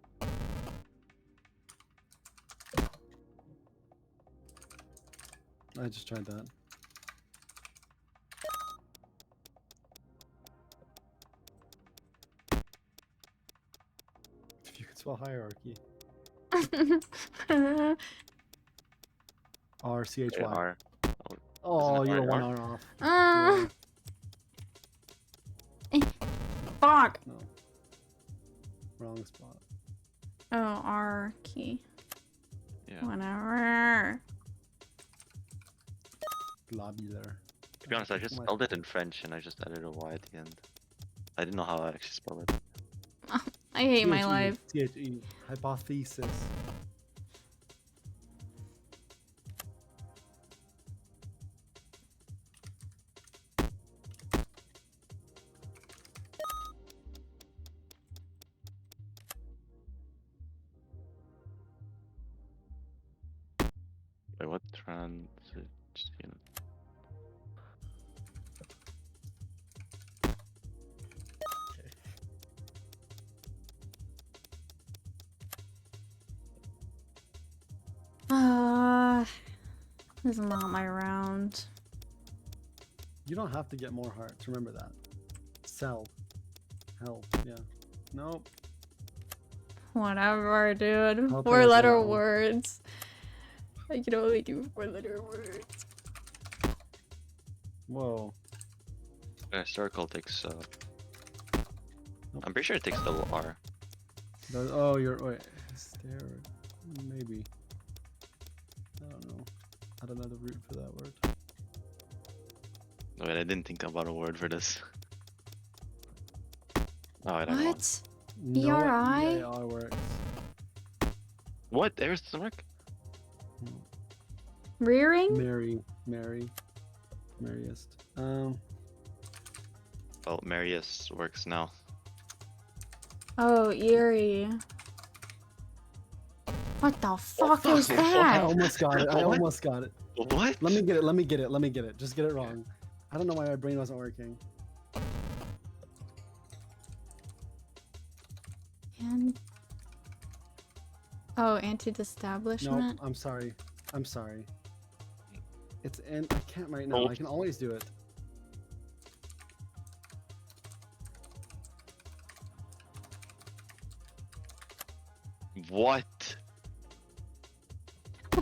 I just tried that. If you could spell hierarchy. R-C-H-Y. R. Oh, Isn't it you're R one and R off. Fuck. No. Wrong spot. Oh, R key. Yeah. Whatever. Globular. To be honest, I just spelled it in French and I just added a Y at the end. I didn't know how I actually spell it. I hate my life. T-H-E. Hypothesis. Wait, what? Transition. This is not my round. You don't have to get more hearts. Remember that. Sell. Hell. Yeah. Nope. Whatever, dude. I'll 4-letter that one. words. I can only do 4-letter words. Whoa. Circle takes. I'm pretty sure it takes double R. Oh, you're. Wait. Stare. Maybe. I don't know. Add another root for that word. Wait, I didn't think about a word for this. Oh, I don't know. What? No, E-R-I? EAR works. What? There's the work? Rearing? Merriest. Well, Marius works now. Oh, eerie. What the fuck is I that? almost got it. I almost got it. What? Let me get it. Just get it wrong. I don't know why my brain wasn't working. And oh, anti-establishment. No, I'm sorry. It's I can't right now. I can always do it. What?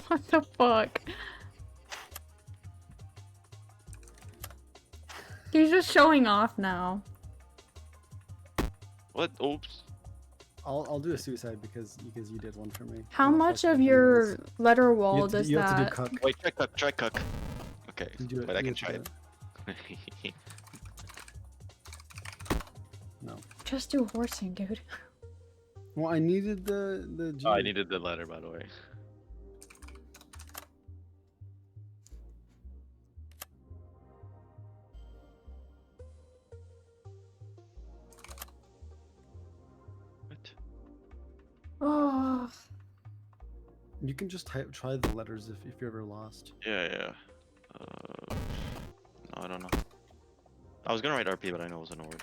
What the fuck? He's just showing off now. What? Oops. I'll do a suicide because you did one for me. How much of your letter wall does you have to do that? cuck. Wait, try cuck. Okay, Do it, but I you can have to try do it. No. Just do horsing, dude. Well, I needed the G. Oh, I needed the letter, by the way. What? Oh. You can just try the letters if you're ever lost. Yeah. No, I don't know. I was gonna write RP, but I know it wasn't a word.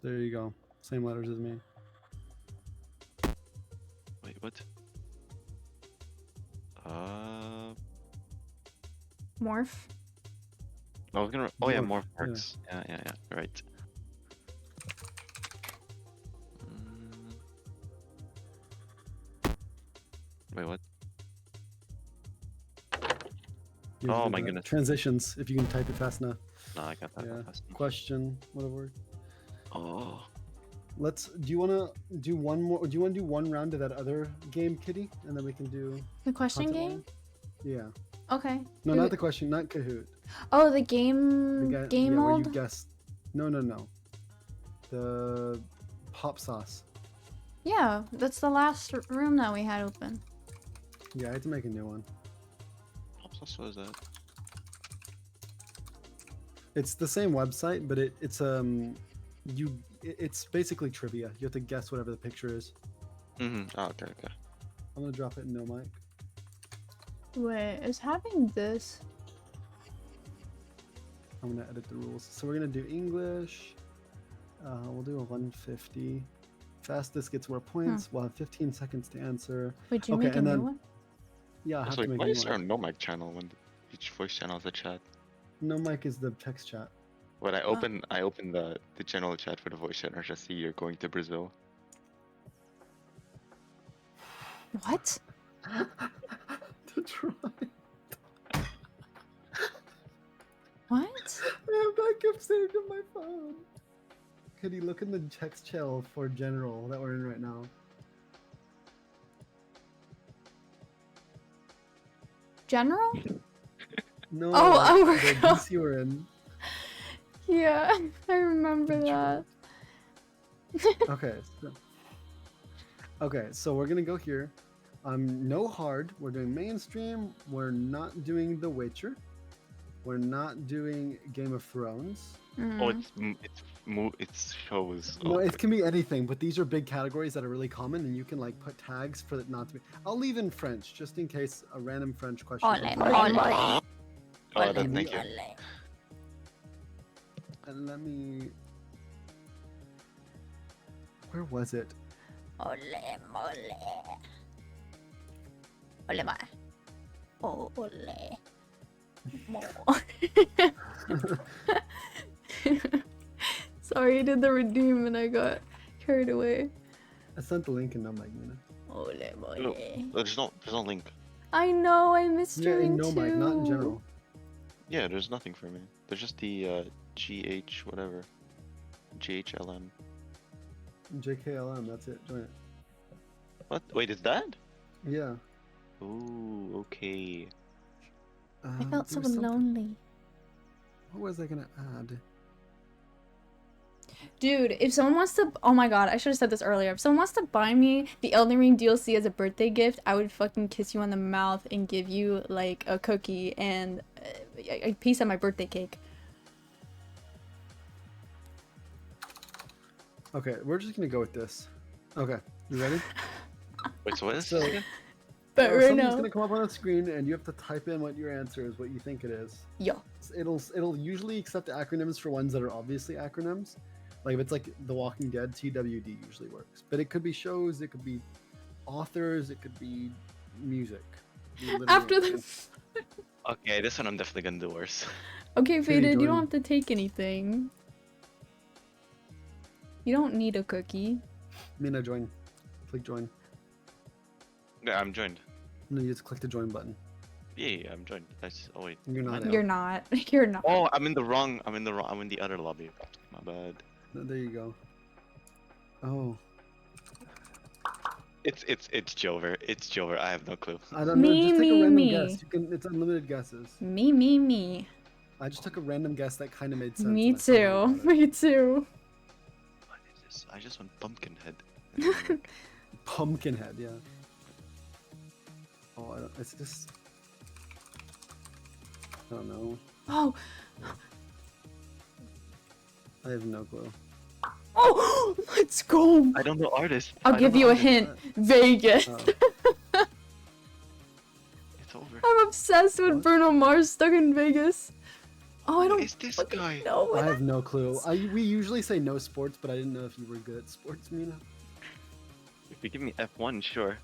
There you go. Same letters as me. Wait, what? Morph. I was gonna. Oh yeah, Morph, morph works. Yeah. Right. Wait, what? You have to Oh do my that. goodness. Transitions, if you can type it fast enough. No, I can't type that fast enough. Question, whatever. Oh. Do you wanna do one more? Do you wanna do one round of that other game, Kitty, and then we can do The question content game? line? Yeah. Okay. No, not the question, not Kahoot. Oh, the game Yeah, where you mode? guessed. No. The pop sauce. Yeah, that's the last room that we had open. Yeah, I had to make a new one. What is that? It's the same website, but it's basically trivia. You have to guess whatever the picture is. Oh, okay. I'm gonna drop it in no mic. Wait, is having this? I'm gonna edit the rules. So we're gonna do English. We'll do a 150. Fastest gets more points. We'll have 15 seconds to answer. Wait, did you make a new one? Yeah, I have So to make why a new is there a one. no mic channel when each voice channel is a chat? No mic is the text chat. When I open the general chat for the voice chat, I just see you're going to Brazil. What? to try. What? I have that gift saved in my phone. Could you look in the text channel for general that we're in right now? General? No. Oh, the DC we're in. Yeah, I remember that. Okay, so we're gonna go here. No hard. We're doing mainstream. We're not doing The Witcher. We're not doing Game of Thrones. Oh, it's shows. No, it can be anything, but these are big categories that are really common, and you can like put tags for it not to be. I'll leave in French just in case a random French question. Oh, thank you. And let me. Where was it? Ole mole. Ole ma. Oh, ole. Mo. Sorry, I did the redeem and I got carried away. I sent the link in No Mic Mina. Ole mole. No, there's no link. I know, I missed Yeah, you in too. No Mic, not in general. Yeah, there's nothing for me. There's just the GH whatever. GHLM. JKLM, that's it. Join it. What? Wait, is that? Yeah. Ooh, okay. I felt so there was something- lonely. What was I gonna add? Dude, if someone wants to, oh my god, I should have said this earlier. If someone wants to buy me the Elden Ring DLC as a birthday gift, I would fucking kiss you on the mouth and give you like a cookie and a piece of my birthday cake. Okay, we're just gonna go with this. Okay, you ready? Wait, so what is So, this again? But right something's now, gonna come up on the screen, and you have to type in what your answer is, what you think it is. yo. It'll usually accept acronyms for ones that are obviously acronyms. Like if it's like The Walking Dead, TWD usually works. But it could be shows, it could be authors, it could be music. After the. Okay, this one I'm definitely gonna do worse. Okay, Faded, you join. don't have to take anything. You don't need a cookie. Mina, join. Click join. Yeah, I'm joined. No, you just click the join button. Yeah, I'm joined. Oh wait. You're not. You're not. You're not. Oh, I'm in the wrong. I'm in the other lobby. My bad. There you go. Oh. It's Jover. It's Jover. I have no clue. I don't know. Just take a random guess. You can. It's unlimited guesses. Me. I just took a random guess that kind of made sense. Me and I thought too. about it. Me too. What is this? I just want Pumpkinhead. Pumpkinhead, yeah. Oh, it's just. I don't know. Oh. I have no clue. Oh, let's go. I don't know artists. I'll I give don't you know a hint. artists. Vegas. Oh. It's over. I'm obsessed with Bruno Mars stuck in Vegas. Oh, I don't. Is this guy? know. I have no clue. We usually say no sports, but I didn't know if you were good at sports, Mina. If you give me F1, sure.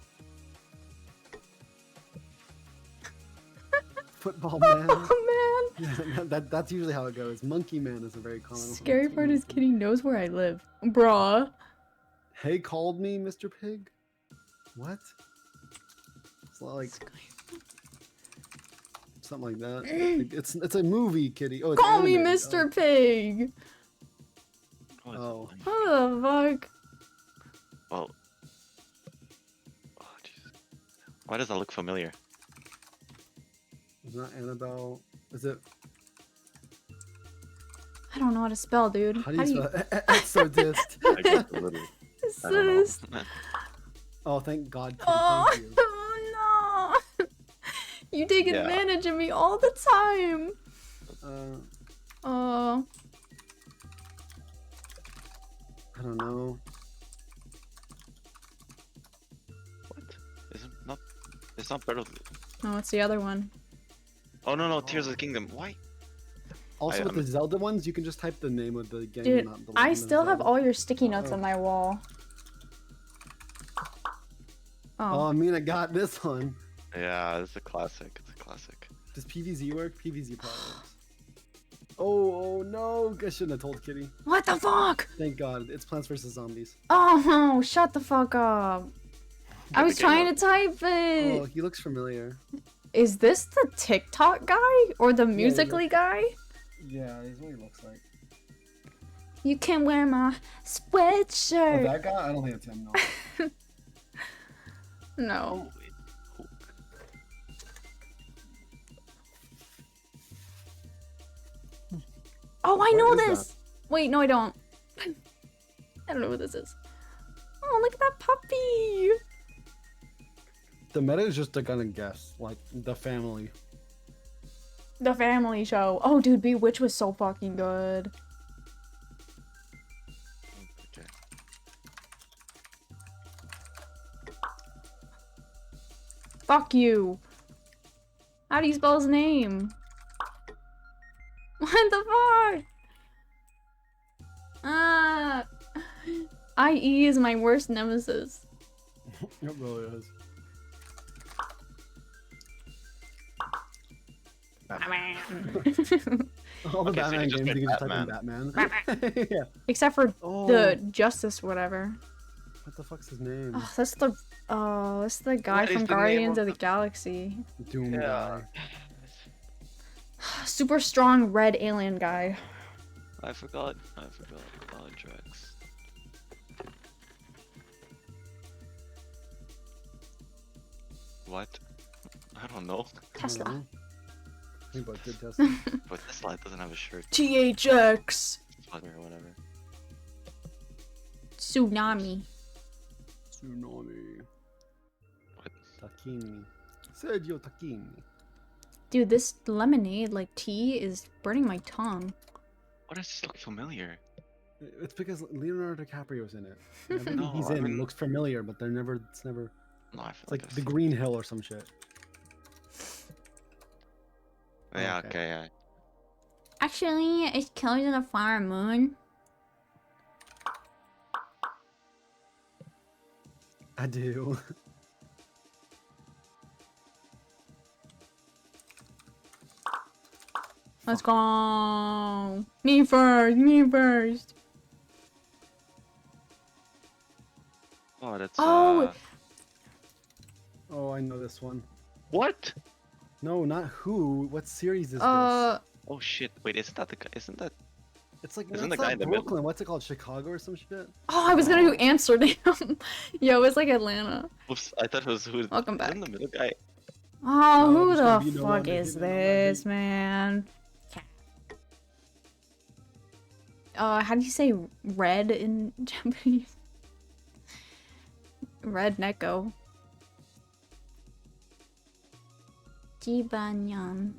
Football man. Oh Yeah, that's usually how it goes. Monkey man is a very common man. one. Scary part is Kitty knows where I live. Bruh. Hey, called me Mr. Pig. What? It's not like something like that. It's a movie, Kitty. Oh, it's Call me animated. Mr. Pig. Oh. What the fuck? Well. Oh Jesus. Why does that look familiar? It's not Annabelle. Is it? I don't know how to spell, dude. How do you spell it? Exodist. I guess a little. I don't know. Exodist. Oh, thank God, Kitty. Oh, Thank you. no. You take Yeah. advantage of me all the time. Oh. I don't know. What? Is it not? It's not part of. No, it's the other one. Oh no, Tears of the Kingdom. Why? Also, with the Zelda ones, you can just type the name of the game. Dude, not the I Legend of still have Zelda. all your sticky notes Oh. on my wall. Oh, I mean, I got this one. Yeah, it's a classic. It's a classic. Does PVZ work? PVZ probably works. Oh no! I shouldn't have told Kitty. What the fuck? Thank God, it's Plants vs Zombies. Oh, shut the fuck up. I was trying to type Oh, it. he looks familiar. Is this the TikTok guy or the Musically guy? Yeah, he's what he looks like. You can wear my sweatshirt. Oh, that guy? I don't think it's him, no. No. Oh, I know this! Wait, no, I don't. I don't know what this is. Oh, look at that puppy! The meta is just to kind of guess, like, the family. The Family Show. Oh, dude, Bewitched was so fucking good. Okay. Fuck you. How do you spell his name? What the fuck? IE is my worst nemesis. It really is. Batman. All the Okay, so you Batman just games, made you can just type in Batman. Batman. Yeah. Except for Oh. the Justice whatever. What the fuck's his name? Oh, that's the guy What is from the name Guardians of of the Galaxy. Doom guy. Super strong red alien guy. I forgot. Contracts. What? I don't know. Tesla. I think about good Tesla. But Tesla doesn't have a shirt. THX. Or whatever. Tsunami. Tsunami. Takimi. Sergio Takimi. Dude, this lemonade, like tea, is burning my tongue. Why does this look familiar? It's because Leonardo DiCaprio's in it. Everything No, he's I in mean- looks familiar, but it's never. No, I feel It's like I've the seen- Green Hill or some shit. Yeah, okay, yeah. Actually, it's Killers of the Flower Moon. I do. Let's go. Me first. Me first. Oh, that's. Oh. Oh, I know this one. What? No, not who. What series is this? Oh shit! Wait, isn't that the guy? Isn't that? It's like Isn't that's the guy not in the Brooklyn. middle? What's it called? Chicago or some shit? Oh, I was gonna do Amsterdam. Yo, it was like Atlanta. Oops! I thought it was who. Welcome back. Isn't the middle guy? Oh, who just gonna the be no fuck longer is given on my this, man? How do you say red in Japanese? Red Neko. Jibanyan.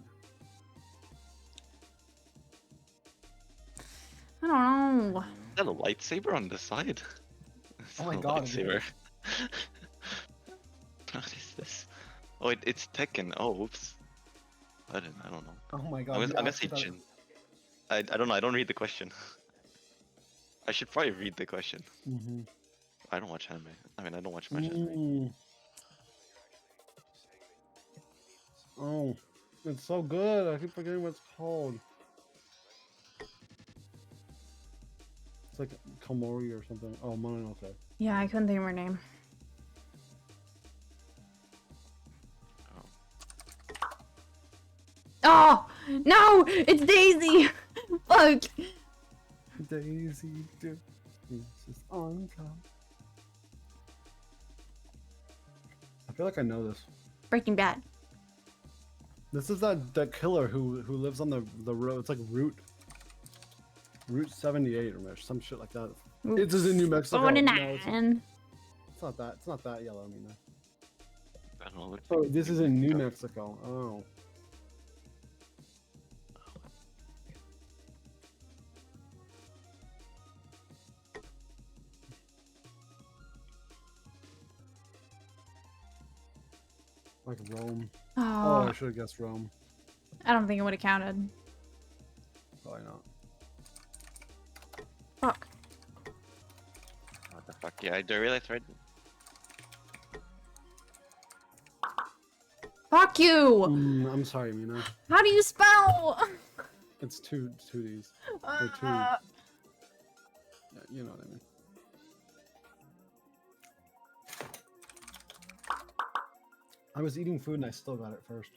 I don't know. Is that a lightsaber on the side? It's Oh my not a God, it Lightsaber. What is this? Oh, it's Tekken. Oh, whoops. I don't know. Oh my God. I'm you gonna actually say thought- Jin. I don't know. I don't read the question. I should probably read the question. Mhm. I don't watch anime. I mean, I don't watch much anime. Mm. Oh, it's so good. I keep forgetting what it's called. It's like Komori or something. Oh, Mononoke. Yeah, I couldn't think of her name. Oh no! It's Daisy. Fuck. Daisy, this is on top. I feel like I know this. Breaking Bad. This is that killer who lives on the road. It's like Route 78 or some shit like that. It's in New Mexico. No, it's not that. It's not that yellow. I mean. I don't know. What Oh, this is in New Mexico. Oh. Like Rome. Oh. I should have guessed Rome. I don't think it would have counted. Probably not. Fuck. What the fuck? Yeah, I do realize right. Fuck you! I'm sorry, Mina. How do you spell? It's two D's. Or two. Yeah, you know what I mean. I was eating food and I still got it first.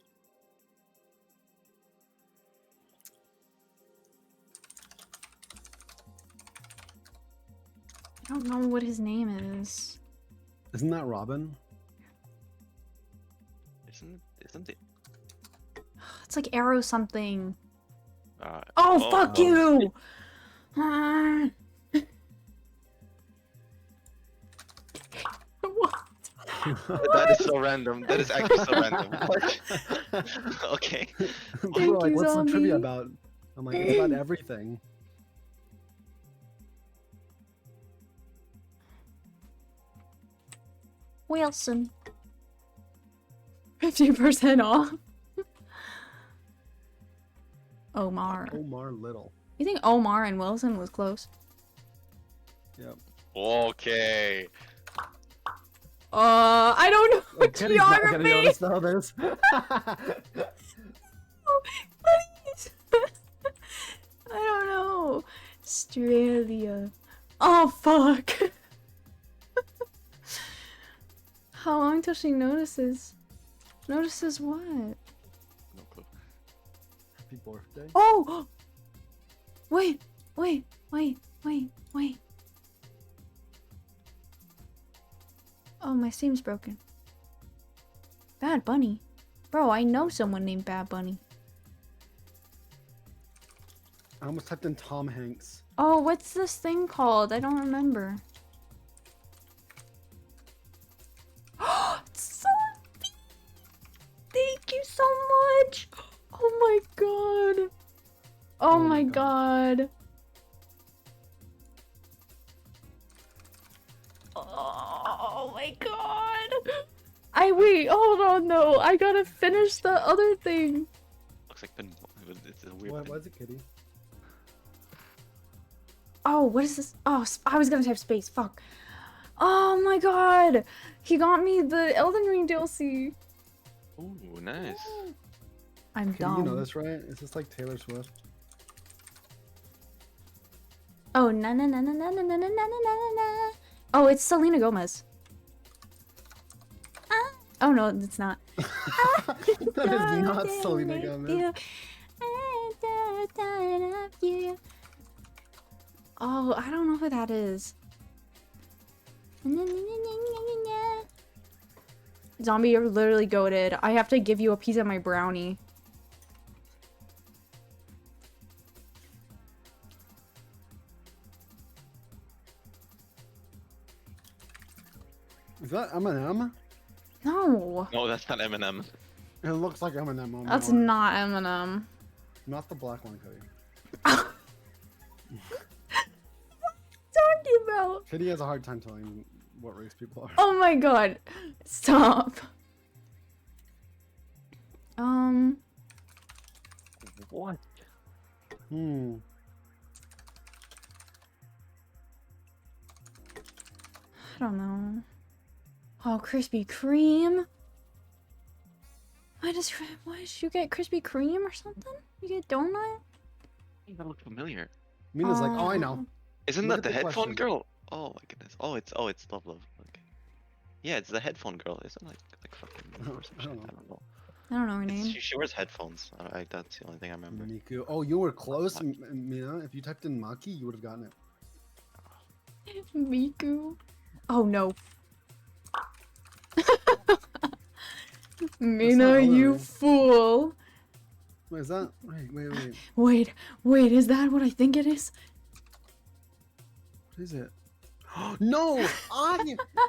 I don't know what his name is. Isn't that Robin? Isn't it? It's like Arrow something. Uh, Oh, fuck you! Ah. That is so random. That is actually so random. What? Okay. People are like, you, what's the trivia zombie. about? I'm like, it's about everything. Wilson. 50% off. Omar. Omar Little. You think Omar and Wilson was close? Yep. Okay. I don't know Oh, Kitty's not gonna geography. notice all this. Oh, please. I don't know. Australia. Oh, fuck. How long till she notices? Notices what? No clue. Happy birthday. Oh! Wait. Oh, my Steam's broken. Bad Bunny. Bro, I know someone named Bad Bunny. I almost typed in Tom Hanks. Oh, what's this thing called? I don't remember. Zombie! Thank you so much! Oh my god. Oh my god. Oh my god. Wait, hold on though. I gotta finish the other thing. Looks like it's a weird. Why is it Kitty? Oh, what is this? Oh, I was gonna type space. Fuck. Oh my god. He got me the Elden Ring DLC. Ooh, nice. I'm Kitty, dumb. you know this, right? Is this like Taylor Swift? Oh, na na na na na na na na na na na. Oh, it's Selena Gomez. Ah. Oh no, it's not. That is not Selena Gomez. Oh, I don't know who that is. Zombie, you're literally goated. I have to give you a piece of my brownie. Is that Eminem? No. No, that's not Eminem. It looks like Eminem. On That's my not Eminem. Not the black one, Kitty. Talking about? Kitty has a hard time telling what race people are. Oh my god. Stop. What? Hmm. I don't know. Oh, Krispy Kreme. Why did you get Krispy Kreme or something? You get donut? That looks familiar. Mina's like, oh, I know. Isn't Look that at the the headphone question. girl? Oh my goodness. Oh, it's Love. Okay. Yeah, it's the headphone girl. Isn't it like fucking or some shit? I don't know. I don't know her name. She wears headphones. That's the only thing I remember. Miku. Oh, you were close, Mina. If you typed in Maki, you would have gotten it. Miku. Oh no. Mina, you fool. Wait, is that? Wait. Wait, is that what I think it is? What is it? No!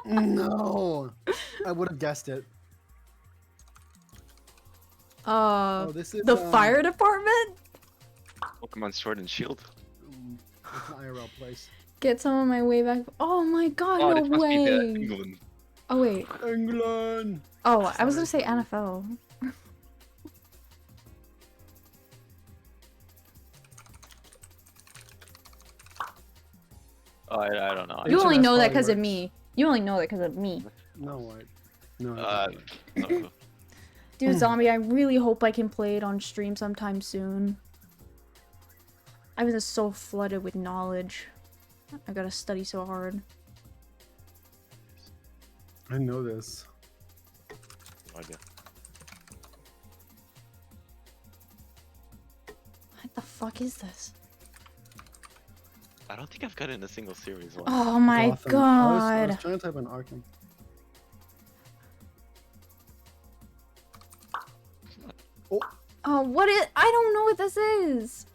No! I would have guessed it. This is, the fire department? Pokemon Sword and Shield. It's an IRL place. Get some of my way back. Oh my god, Oh, no this must be way. England. Oh wait. England. Oh, I was gonna say NFL. Oh, I don't know. You only know that because of me. You only know that because of me. No, what? No. No. Dude, Zombie, I really hope I can play it on stream sometime soon. I was just so flooded with knowledge. I gotta study so hard. I know this. No idea. What the fuck is this? I don't think I've gotten a single series one. Oh my Gotham. I was god. trying to type in Arkham. Oh, what is? I don't know what this is.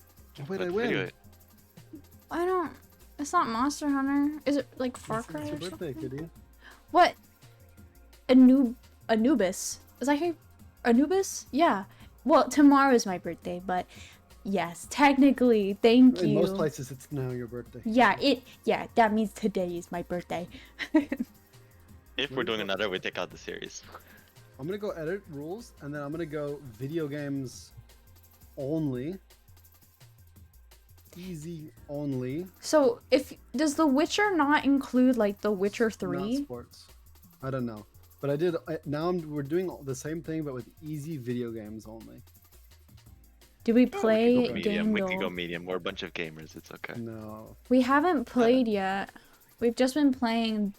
Oh, wait, I What win. video? I don't. It's not Monster Hunter. Is it like Far It's Cry your or birthday, something? kitty. What? Anubis. Is that how? Anubis? Yeah. Well, tomorrow's my birthday, but yes, technically, thank In you. most places, it's now your birthday. Yeah, that means today is my birthday. If we're doing another, we take out the series. I'm gonna go edit rules, and then I'm gonna go video games only. Easy only. So, does The Witcher not include like The Witcher Not 3? sports. I don't know, but we're doing the same thing, but with easy video games only. Do we We play could go medium. We could go Gandalf? medium. We're a bunch of gamers. It's okay. No. We haven't played yet. We've just been playing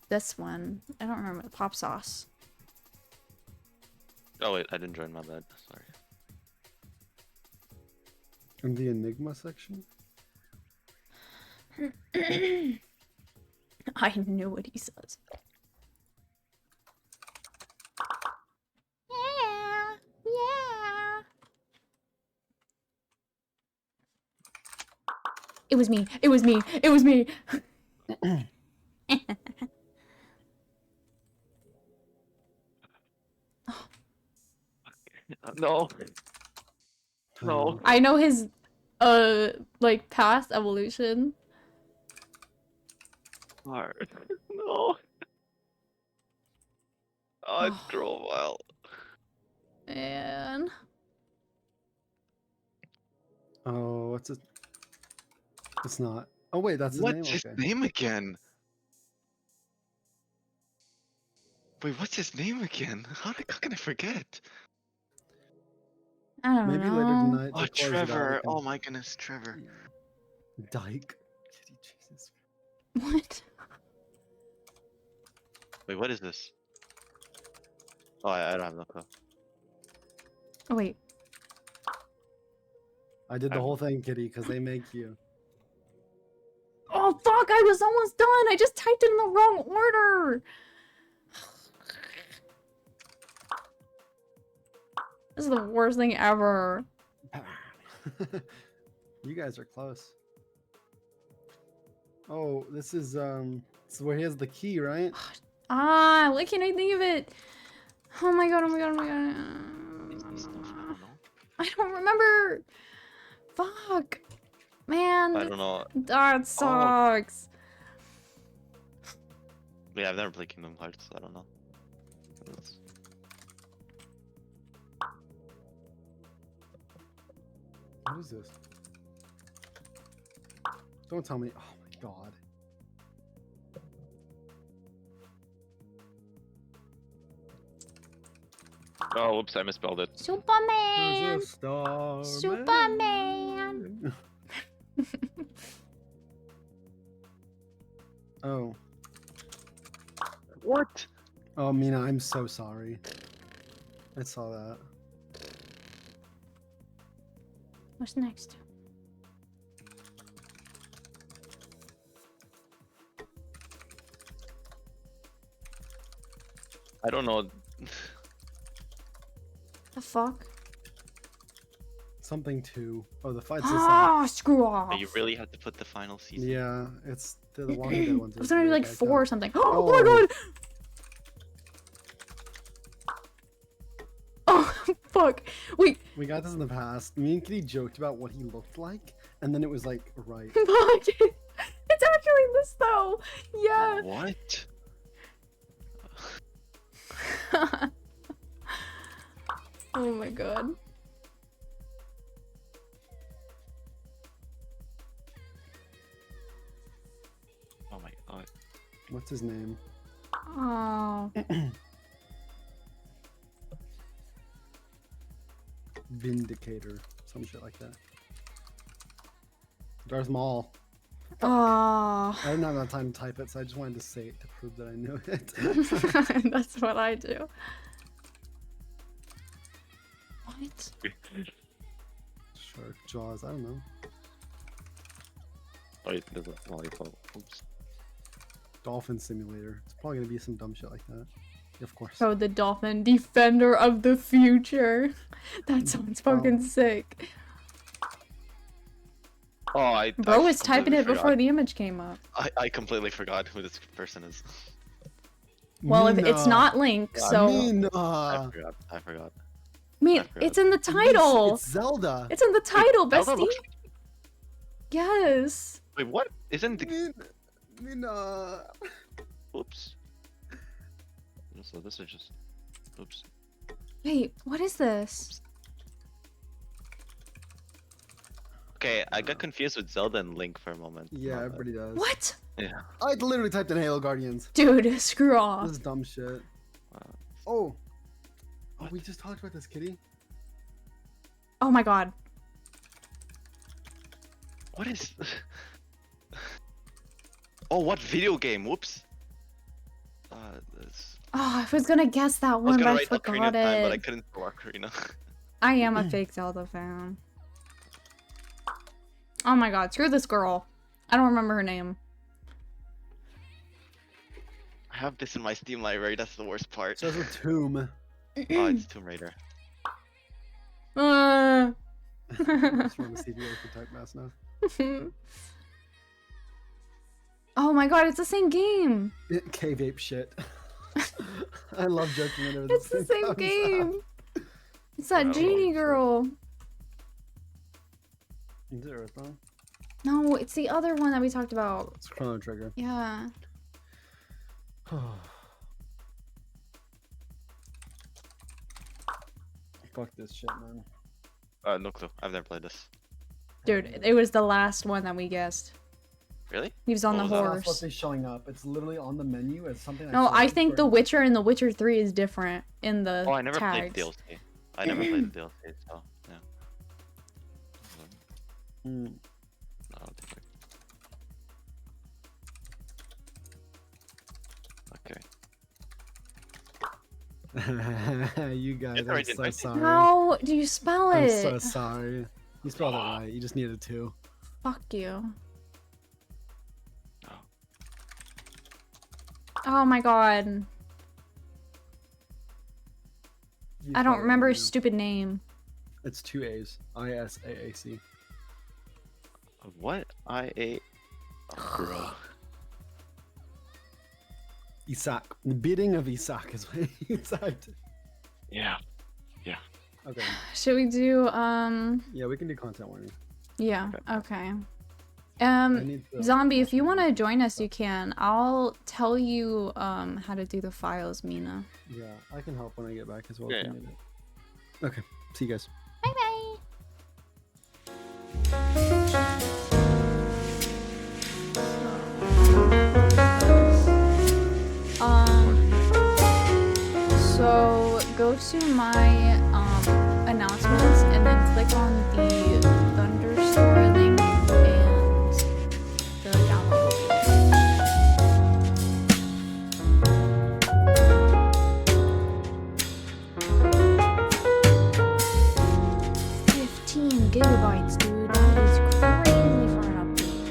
this one. I don't remember. Pop Sauce. Oh wait, I didn't join. My bad. Sorry. In the Enigma section. I knew what he says. Yeah, yeah. It was me. It was me. It was me. No. No. I know his like past evolution. Hard. No. Oh, it drove a while. And Oh, what's it? It's not. Oh wait, that's his name. What's his Okay. name again? Wait, what's his name again? How can I forget? I don't Maybe know. later tonight. Oh, to close it out, we Trevor. can- Oh my goodness, Trevor. Dyke. Kitty, Jesus. What? Wait, what is this? Oh, I don't have no clue. Oh wait. I did the whole thing, Kitty, because they make you. Oh fuck! I was almost done. I just typed it in the wrong order. This is the worst thing ever. You guys are close. Oh, this is so where he has the key, right? Ah, why can't I think of it? Oh my god! Oh my god! Oh my god! I don't remember. Fuck, man. I don't know. That sucks. Yeah, I've never played Kingdom Hearts, so I don't know. What is this? Don't tell me. Oh my god. Oh, whoops, I misspelled it. Superman. There's a star. Superman. Oh. What? Oh, Mina, I'm so sorry. I saw that. What's next? I don't know. The fuck? Something too. Oh, the fight's Ah, screw off. You really have to put the final season. Yeah, it's the Walking Dead ones. I was gonna do like 4 or something. Oh, Oh. my god! Oh, fuck. Wait. We got this in the past. Me and Kitty joked about what he looked like, and then it was like, right. Fuck. It's actually this though. Yeah. What? Oh my god. Oh my god. What's his name? Oh. Vindicator. Some shit like that. Darth Maul. Oh, I didn't have enough time to type it, so I just wanted to say it to prove that I knew it. that's what I do. What? Shark Jaws, I don't know. Oh, there's a lollipop. Oops. Dolphin Simulator. It's probably gonna be some dumb shit like that. Of course. Oh, the dolphin defender of the future. That sounds fucking sick. Oh, Bro I was typing completely it before forgot. the image came up. I completely forgot who this person is. Well, if it's not Link, Yeah, so I forgot. I forgot. I mean, it's in the title. It's Zelda. It's in the title, Zelda bestie. looks- Yes. Wait, what? Isn't the... Mina. Oops. So this is just... Oops. Wait, what is this? Okay, I got confused with Zelda and Link for a moment. Yeah, My bad. everybody does. What? Yeah. I literally typed in Halo Guardians. Dude, screw off. This is dumb shit. Oh. Oh, we just talked about this, kitty. Oh my god. What is... Oh, what video game? Whoops. This... Oh, I was gonna guess that I was one, gonna but I write Ocarina forgot of Time, but I it. couldn't for Ocarina. I am a fake Zelda fan. Oh my god, screw this girl. I don't remember her name. I have this in my Steam library, that's the worst part. So it's a tomb. Oh, it's Tomb Raider. Just want to see if you guys can type fast enough. Oh my god, it's the same game. Cave ape shit. I love joking whenever It's the this same comes game. up. It's that Wow. genie girl. Is it Earthbound? No, it's the other one that we talked about. It's Chrono Trigger. Yeah. Fuck this shit, man. No clue. I've never played this. Dude, it was the last one that we guessed. Really? He was on the That's not horse. what's showing up. It's literally on the menu as something. No, I selected think for The it. Witcher and The Witcher 3 is different in the Oh, I never tags. played DLC. I never played the DLC, so yeah. Mm. No, I don't think I... Okay. You guys, It's I'm already so invited. sorry. How do you spell I'm it? so sorry. You spelled it right. You just needed to. Fuck you. Oh my god. You I don't spelled it remember wrong. his stupid name. It's two A's. ISAAC. What? I-A... Oh, bro. Isaac. The bidding of Isaac is what he typed. Yeah. Yeah. Okay. Should we do, Yeah, we can do content warning. yeah, okay. need the- Zombie, if you want to join us, you can. I'll tell you, how to do the files, Mina. Yeah, I can help when I get back as well. Yeah, if you yeah. need it. Okay. See you guys. Bye-bye. So go to my announcements and then click on the Thunderstore link and the download will be there. 15 gigabytes, dude. That is crazy for an update.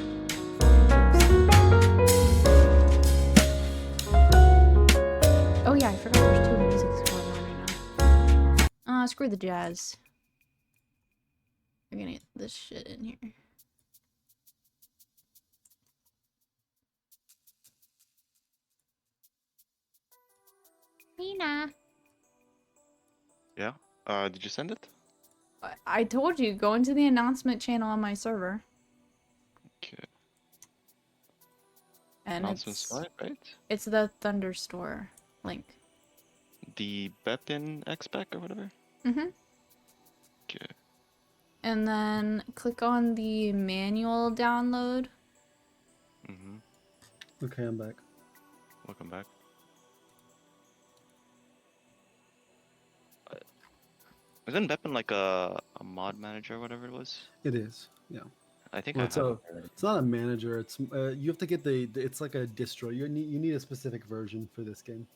Oh yeah, I forgot there's two musics going on right now. Screw the jazz. We're gonna get this shit in here. Mina. Yeah? Did you send it? I told you, go into the announcement channel on my server. Okay. And Announcements it's, live, right? it's the Thunderstore link. The Bepin X-Pack or whatever? Mm-hmm. Okay. And then click on the manual download. Mm-hmm. Okay, I'm back. Welcome back. Isn't Bepin like a mod manager or whatever it was? It is. Yeah. I think Well, I have it. it's not a manager. It's you have to get it's like a distro. You need a specific version for this game.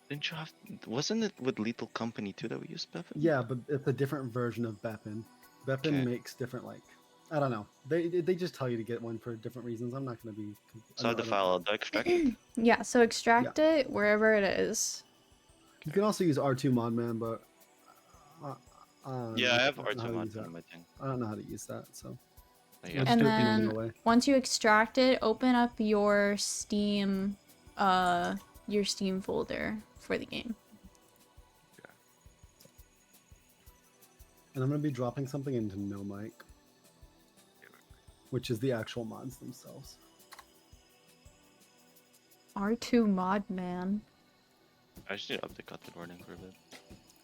Didn't you have? Wasn't it with Lethal Company too that we used Beppin? Yeah, but it's a different version of Beppin. Beppin makes different I don't know. They just tell you to get one for different reasons. I'm not gonna be. So I have the file. Do I extract it? Yeah, so extract it wherever it is. You can also use R2 Modman, but Yeah, I have don't know how R2 to mod use that. on my thing. I don't know how to use that, so. I We'll guess. just And do it the then manual way. once you extract it, open up your Steam folder for the game. And I'm gonna be dropping something into No Mic, which is the actual mods themselves. R2 mod man. I just need to up the content warning for a bit.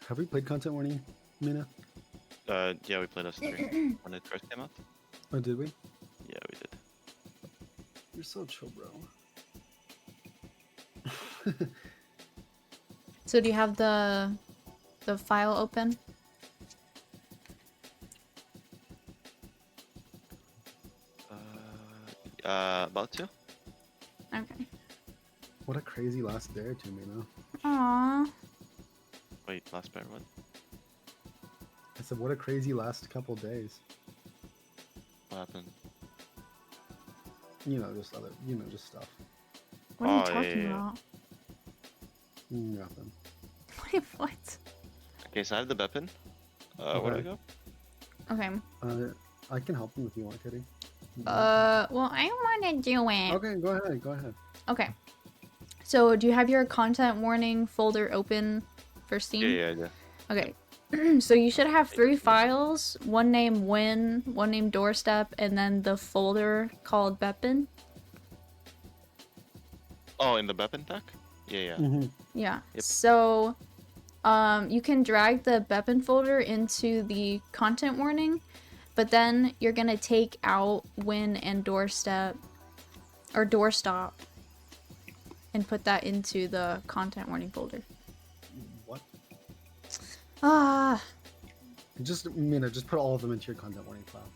Have we played Content Warning, Mina? Yeah, we played us 3 when it first came out. Oh, did we? Yeah, we did. You're so chill, bro. So do you have the file open? About to? Okay. What a crazy last day or two, Mina. Aww. Wait, last bear, what? I said, what a crazy last couple days. What happened? You know, just stuff. What are you talking about? Nothing. Wait, what? Okay, so I have the Beppin. Where do I go? Okay. I can help them if you want, Kitty. Well, I want to do it. Okay, go ahead. Okay. So, do you have your content warning folder open for Steam? Yeah. Okay. So you should have 3 files, one named Win, one named Doorstep, and then the folder called Beppin. Oh, in the Beppin pack? Yeah. Yeah. Yep. So, you can drag the Beppin folder into the content warning, but then you're gonna take out Win and Doorstep, or Doorstop, and put that into the content warning folder. What? Ah. Just put all of them into your content warning file.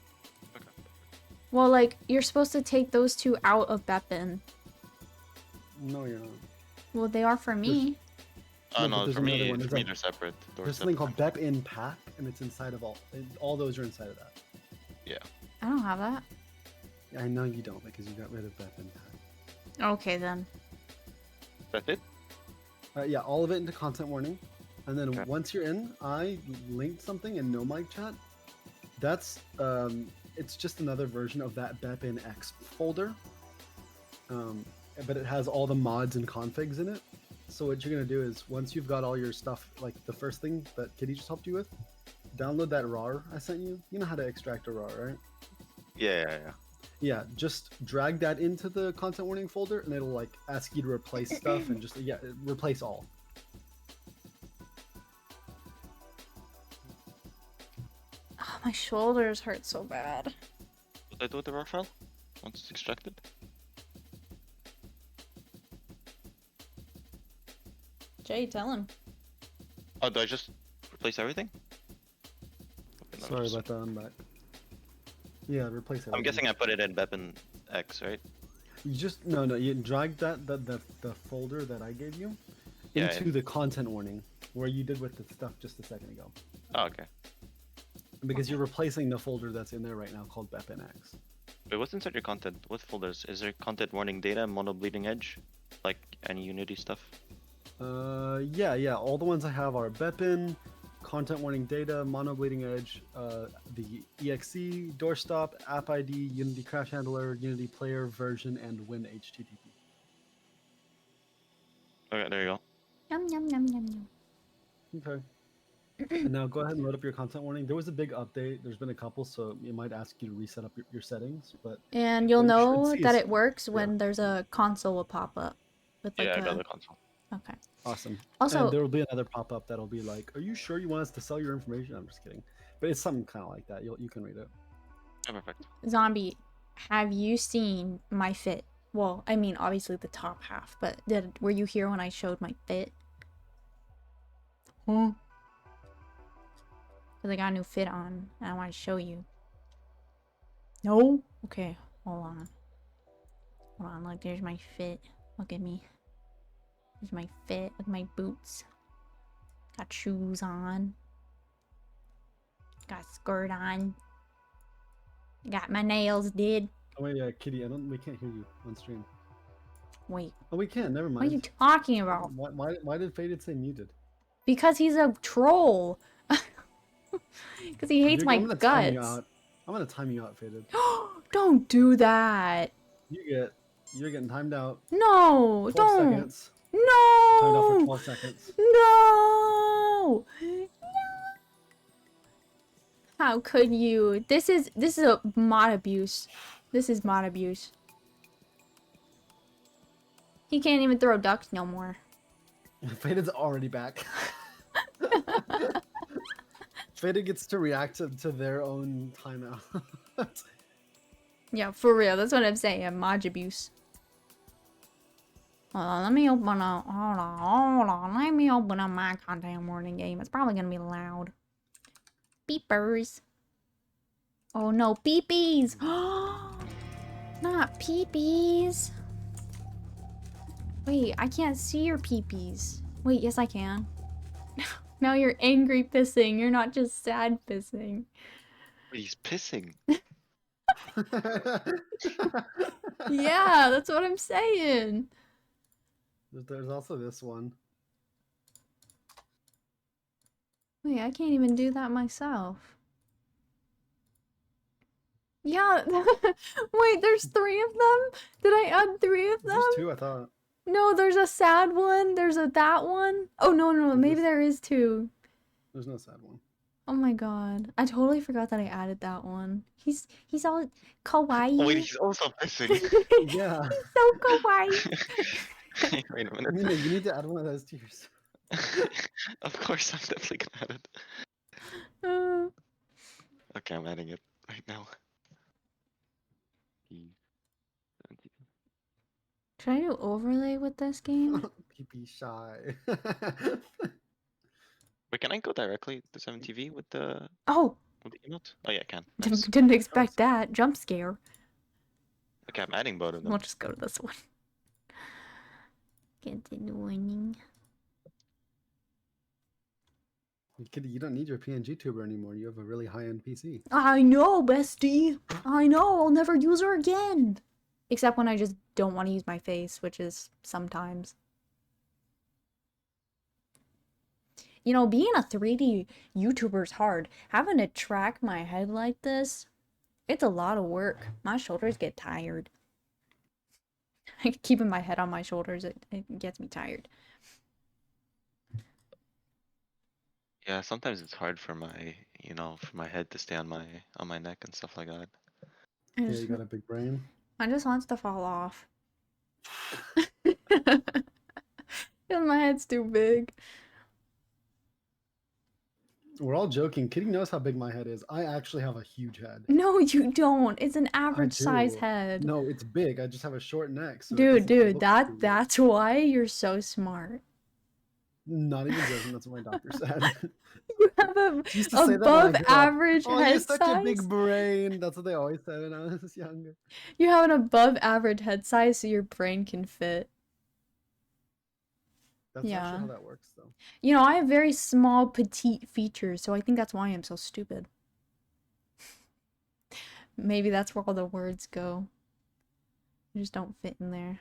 Well, like, you're supposed to take those 2 out of Beppin. No, you're not. Well, they are for me. No, For me they're separate. There's something called Bep in pack, and it's inside of all those are inside of that. Yeah. I don't have that. I know you don't because you got rid of Bep in pack. Okay, then. That's it? Yeah, all of it into content warning. And then once you're in, I linked something in No Mic Chat. That's, it's just another version of that Bep in X folder. But it has all the mods and configs in it. So what you're going to do is, once you've got all your stuff, like the first thing that Kitty just helped you with, download that RAR I sent you. You know how to extract a RAR, right? Yeah. Yeah, just drag that into the content warning folder, and it'll like ask you to replace stuff and just replace all. Oh, my shoulders hurt so bad. What do I do with the RAR file once it's extracted? Jay, tell him. Oh, do I just replace everything? Okay, Sorry about that, I'm back. Yeah, replace everything. I'm guessing I put it in Beppin X, right? You just you drag the folder that I gave you into the content warning where you did with the stuff just a second ago. Oh, okay. Because you're replacing the folder that's in there right now called Beppin X. Wait, what's inside your content? What folders? Is there content warning data, mono bleeding edge, like any Unity stuff? Yeah. All the ones I have are Beppin, content warning data, mono bleeding edge, the exe, doorstop, app ID, Unity crash handler, Unity player version, and Win HTTP. Okay, there you go. Yum yum yum yum yum. Okay. And now go ahead and load up your content warning. There was a big update. There's been a couple, so it might ask you to reset up your settings, but And you'll what you know should see that is- it works when there's a console will pop up. With like Yeah, I got the console. Okay. Awesome. Also- and there will be another pop-up that'll be like, "Are you sure you want us to sell your information?" I'm just kidding, but it's something kind of like that. You can read it. Oh, perfect. Zombie, have you seen my fit? Well, I mean, obviously the top half, but were you here when I showed my fit? Because I got a new fit on, and I want to show you. No? Okay, hold on. Hold on, look, there's my fit. Look at me. There's my fit with my boots. Got shoes on. Got a skirt on. Got my nails did. Oh wait, yeah, Kitty, we can't hear you on stream. Wait. Oh, we can. Never mind. What are you talking about? Why did Faded say muted? Because he's a troll. Because he hates my I'm gonna time you guts. out. I'm gonna time you out, Faded. Don't do that. You're getting timed out. No, 12 don't. seconds. No. Timed out for 12 seconds. No. How could you? This is a mod abuse. This is mod abuse. He can't even throw ducks no more. Faded's already back. Faded gets to react to their own timeout. Yeah, for real. That's what I'm saying. Mod abuse. Hold on, let me open up. Hold on. Let me open up my content warning game. It's probably gonna be loud. Beepers. Oh no, peepees! Not peepees. Wait, I can't see your peepees. Wait, yes I can. Now you're angry pissing. You're not just sad pissing. He's pissing. Yeah, that's what I'm saying. There's also this one. Wait, I can't even do that myself. Yeah. Wait, there's 3 of them? Did I add 3 of them? There's 2, I thought. No, there's a sad one. There's a that one. Oh, no. Maybe there is 2. There's no sad one. Oh my god. I totally forgot that I added that one. He's all kawaii. Oh wait, he's also pissing. Yeah. He's so kawaii. Wait a minute. Nina, you need to add one of those to yourself. Of course, I'm definitely gonna add it. Okay, I'm adding it right now. Should I do overlay with this game? PP shy. Wait, can I go directly to 7TV with the Oh! with the emote? Oh yeah, I can. Nice. Didn't expect that. Jump scare. Okay, I'm adding both of them. We'll just go to this one. Continuing. You don't need your PNG tuber anymore. You have a really high-end PC. I know, bestie. I know. I'll never use her again. Except when I just don't want to use my face, which is sometimes. You know, being a 3D YouTuber is hard. Having to track my head like this, it's a lot of work. My shoulders get tired. Keeping my head on my shoulders, it gets me tired. Yeah, sometimes it's hard for my, for my head to stay on my neck and stuff like that. Yeah, you got a big brain. I just want to fall off. Because my head's too big. We're all joking. Kitty knows how big my head is. I actually have a huge head. No, you don't. It's an average do. size head. No, it's big. I just have a short neck. So Dude, that's why you're so smart. Not even joking. That's what my doctor said. You have a above average oh, head you're such size. a big brain. That's what they always said when I was younger. You have an above average head size so your brain can fit. That's actually how that works, though. You know, I have very small, petite features, so I think that's why I'm so stupid. Maybe that's where all the words go. They just don't fit in there.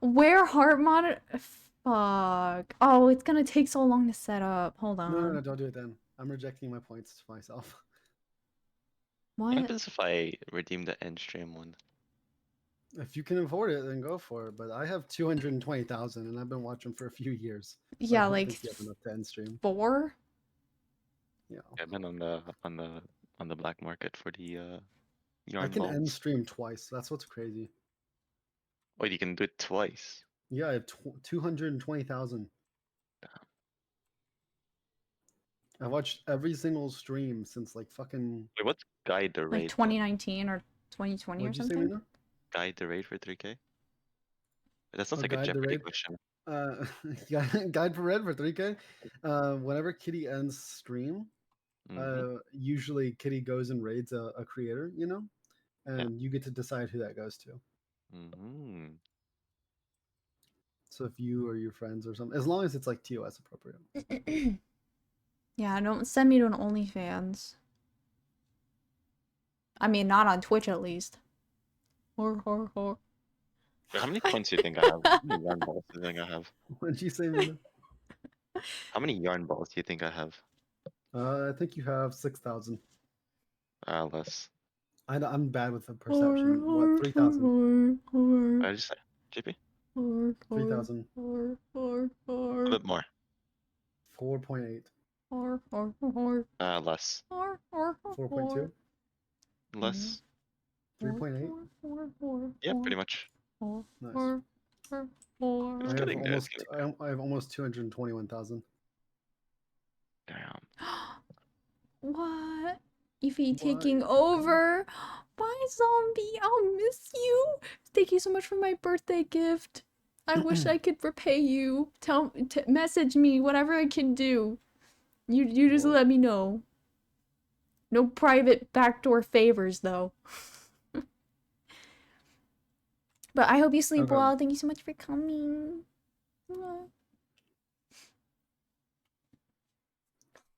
Where heart monitor? Fuck. Oh, it's gonna take so long to set up. Hold on. No, don't do it then. I'm rejecting my points to myself. What happens if I redeem the end stream one? If you can afford it, then go for it. But I have 220,000, and I've been watching for a few years. So yeah, I like think you have enough to end stream. 4. Yeah. I've been on the black market for the yarn I can balls. end stream twice. That's what's crazy. Wait, you can do it twice? Yeah, I have 220,000. I watched every single stream since like fucking. Wait, what's guide the Like raid? 2019 or 2020 or What'd you say, something? Mina? Guide the raid for 3K? That sounds Oh, like a guide the Jeopardy raid? question. Guide for red for 3K. Whenever Kitty ends stream, Usually Kitty goes and raids a creator, you know, and you get to decide who that goes to. Mm-hmm. So if you or your friends or something, as long as it's like TOS appropriate. Yeah, don't send me to an OnlyFans. I mean, not on Twitch at least. Or. Wait, how many coins do you think I have? How many yarn balls do you think I have? What did you say, Mina? How many yarn balls do you think I have? I think you have 6,000. Less. I'm bad with the perception. What, 3,000? I just say, JP? 3,000. A bit more. 4.8. Less. 4.2. Less. 3.8. Yeah, pretty much. Nice. It's getting there. It's getting there. I have almost 221,000. Damn. What? Ify taking over? Bye, zombie. I'll miss you. Thank you so much for my birthday gift. I wish I could repay you. Message me whatever I can do. You just let me know. No private backdoor favors though. But I hope you sleep well. Thank you so much for coming.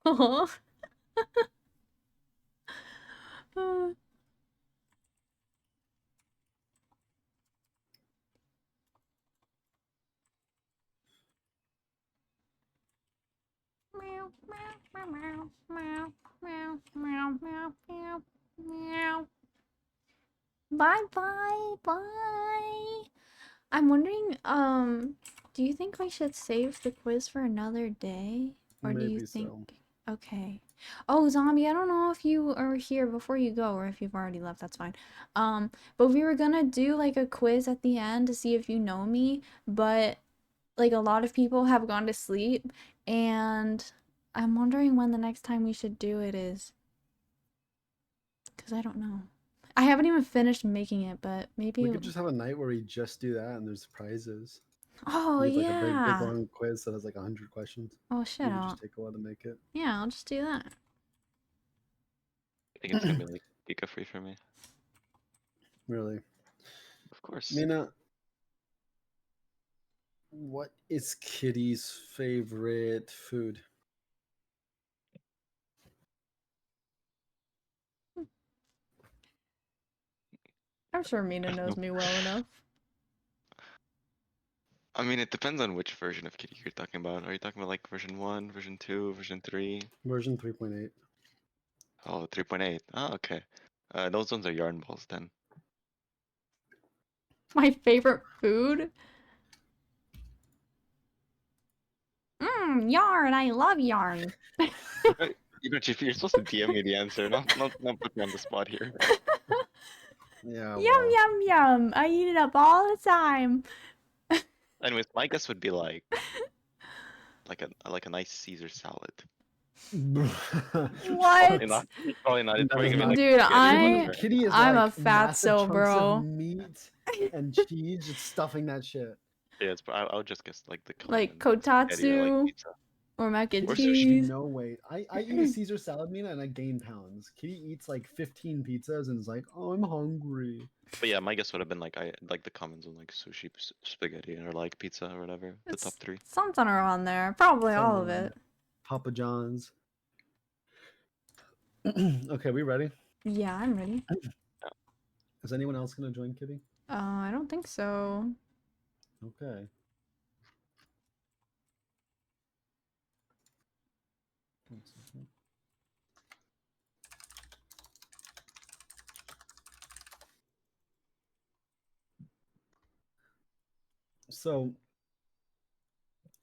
Aww. Meow, meow, meow, meow, meow, meow, meow, meow, meow. Bye, bye, bye. I'm wondering, do you think we should save the quiz for another day? Or do you Maybe think... so. Okay. Oh, Zombie, I don't know if you are here before you go or if you've already left, that's fine. But we were gonna do like a quiz at the end to see if you know me, but like a lot of people have gone to sleep and I'm wondering when the next time we should do it is. Because I don't know. I haven't even finished making it, but maybe... We could just have a night where we just do that and there's prizes. Oh, we have like yeah. a big long quiz that has like 100 questions. Oh, shit. Maybe just take a while to make it. Yeah, I'll just do that. I think it's gonna be like Pika free for me. Really? Of course. Mina, what is Kitty's favorite food? I'm sure Mina knows me well enough. I mean, it depends on which version of Kitty you're talking about. Are you talking about like version 1, version 2, version 3? Version 3.8. Oh, 3.8. Oh, okay. Those ones are yarn balls then. My favorite food? Yarn. I love yarn. You're supposed to DM me the answer, not put me on the spot here. Yeah. Yum, yum, yum. I eat it up all the time. Anyways, my guess would be like a nice Caesar salad. What? Probably not. It's probably gonna be like Dude, Kitty is I'm like a massive fatso, chunks bro. of meat and cheese, just stuffing that shit. Yeah, I would just guess like the Like common spaghetti or like kotatsu pizza. or mac and Or cheese. no weight. I eat a Caesar salad, Mina, and I gain pounds. Kitty eats like 15 pizzas and is like, oh, I'm hungry. But yeah, my guess would have been like I like the commons on like sushi, spaghetti, or like pizza or whatever. The top 3. Something around there. Probably all of it. Papa John's. Okay, we ready? Yeah, I'm ready. Is anyone else gonna join Kitty? I don't think so. Okay. So,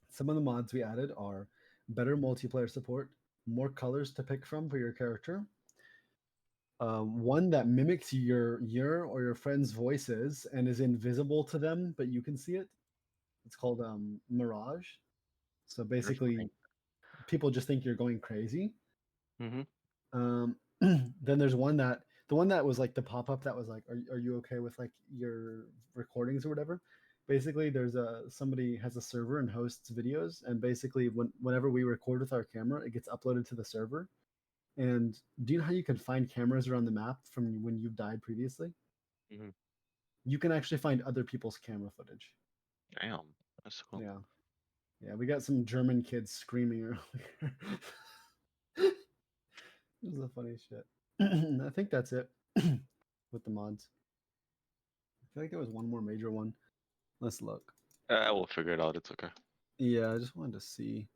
some of the mods we added are better multiplayer support, more colors to pick from for your character, one that mimics your or your friend's voices and is invisible to them, but you can see it. It's called Mirage. So basically, people just think you're going crazy. Then there's the one that was like the pop up that was like, are you okay with like your recordings or whatever? Basically, there's somebody has a server and hosts videos, and basically whenever we record with our camera, it gets uploaded to the server, And do you know how you can find cameras around the map from when you've died previously? Mm-hmm. You can actually find other people's camera footage. Damn, that's cool. Yeah. Yeah, we got some German kids screaming earlier. This is the funniest shit. I think that's it with the mods. I feel like there was one more major one. Let's look. We'll figure it out. It's okay. Yeah, I just wanted to see.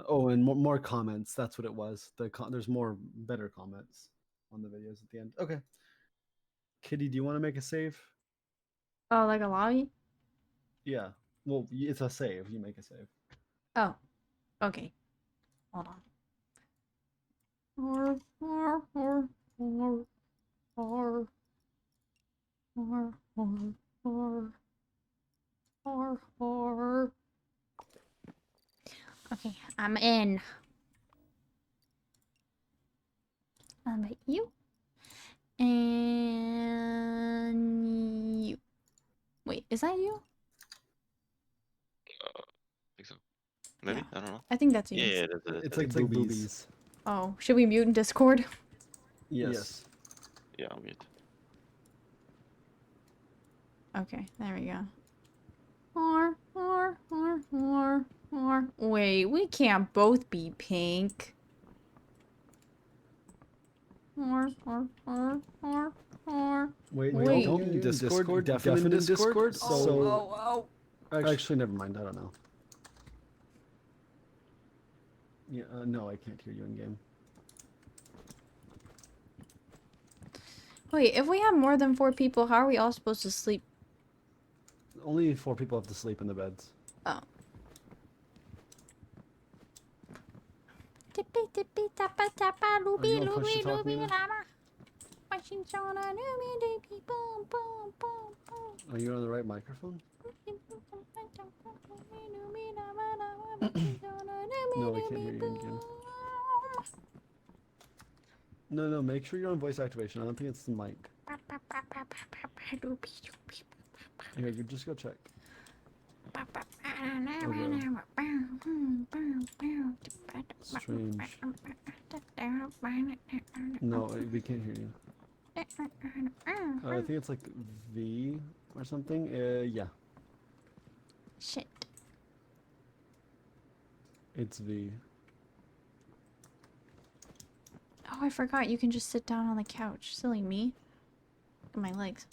Oh, and more comments. That's what it was. There's more better comments on the videos at the end. Okay. Kitty, do you want to make a save? Oh, like a lobby? Yeah. Well, it's a save. You make a save. Oh, okay. Hold on. Okay, I'm in. But you and you. Wait, is that you? I think so. Maybe? Yeah. I don't know. I think that's you. Yeah, it is. It's like boobies. Oh, should we mute in Discord? Yes. Yeah, I'll mute. Okay, there we go. Wait, we can't both be pink. Wait, Wait. don't mute in Discord. Deafened in Discord. So, actually, never mind. I don't know. Yeah, no, I can't hear you in game. Wait, if we have more than 4 people, how are we all supposed to sleep? Only 4 people have to sleep in the beds. Oh. Are you on push to talk, Mina? Are you on the right microphone? No, I can't hear you in game. No, make sure you're on voice activation. I don't think it's the mic. Here, you just go check. Strange. No, we can't hear you. I think it's like V or something. Yeah. Shit. It's V. Oh, I forgot you can just sit down on the couch. Silly me. Look at my legs.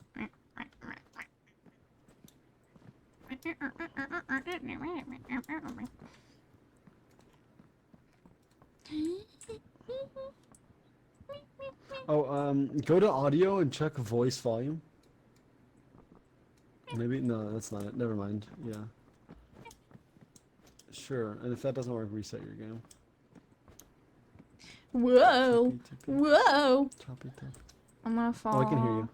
Oh, go to audio and check voice volume. Maybe, no, that's not it. Never mind. Yeah. Sure, and if that doesn't work, reset your game. Whoa! Whoa! Choppy. I'm gonna fall. Oh, I can hear you.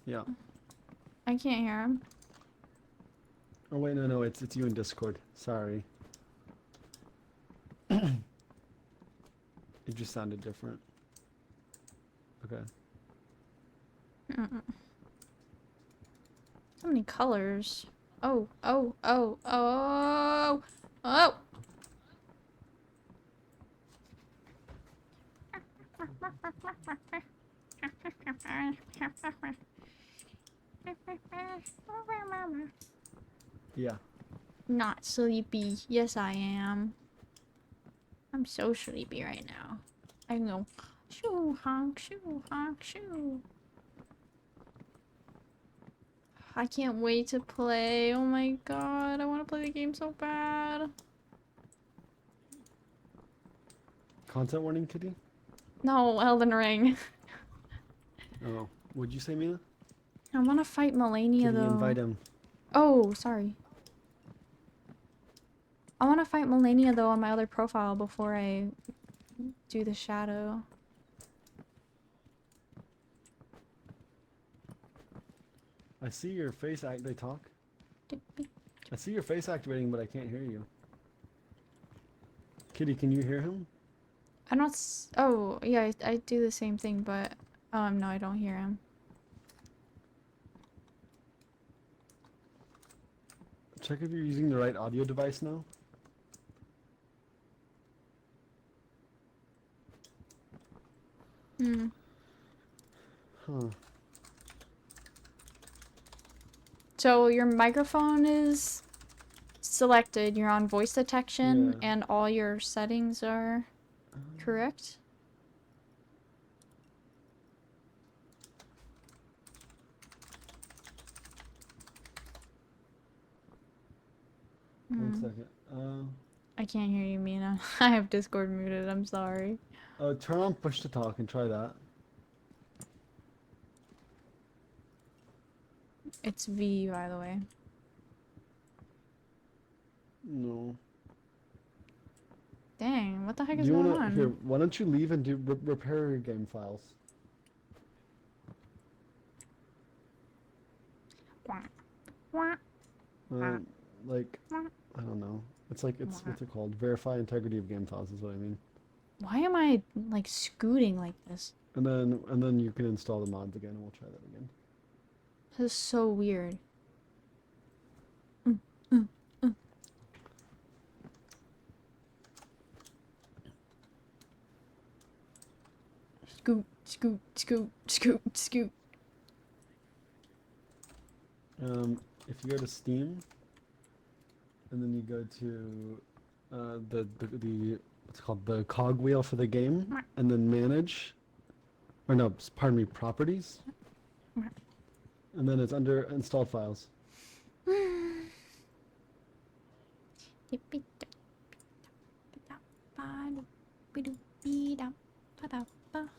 Yeah. I can't hear him. Oh wait, no, it's you in Discord. Sorry. It just sounded different. Okay. So many colors. Oh. Yeah. Not sleepy. Yes, I am. I'm so sleepy right now. I can go shoo honk, shoo honk, shoo. I can't wait to play. Oh my god, I want to play the game so bad. Content warning, Kitty? No, Elden Ring. Oh, would you say, Mina? I want to fight Melania Kitty, though. invite him. Oh, sorry. I want to fight Melania though on my other profile before I do the shadow. I see your face they talk. I see your face activating, but I can't hear you. Kitty, can you hear him? I'm not oh, yeah, I do the same thing, but no, I don't hear him. Check if you're using the right audio device now. So your microphone is selected, you're on voice detection, Yeah. and all your settings are correct? One Hmm. second. I can't hear you, Mina. I have Discord muted, I'm sorry. Turn on push to talk and try that. It's V, by the way. No. Dang, what the heck Do is you going wanna here? on? Why don't you leave and do repair your game files? Like I don't know. It's like it's what's it called? Verify integrity of game files is what I mean. Why am I, like, scooting like this? And then you can install the mods again, and we'll try that again. This is so weird. Scoot, scoot, scoot, scoot, scoot. If you go to Steam, and then you go to the what's it called, the cogwheel for the game, and then manage, or no, pardon me, properties, and then it's under installed files. It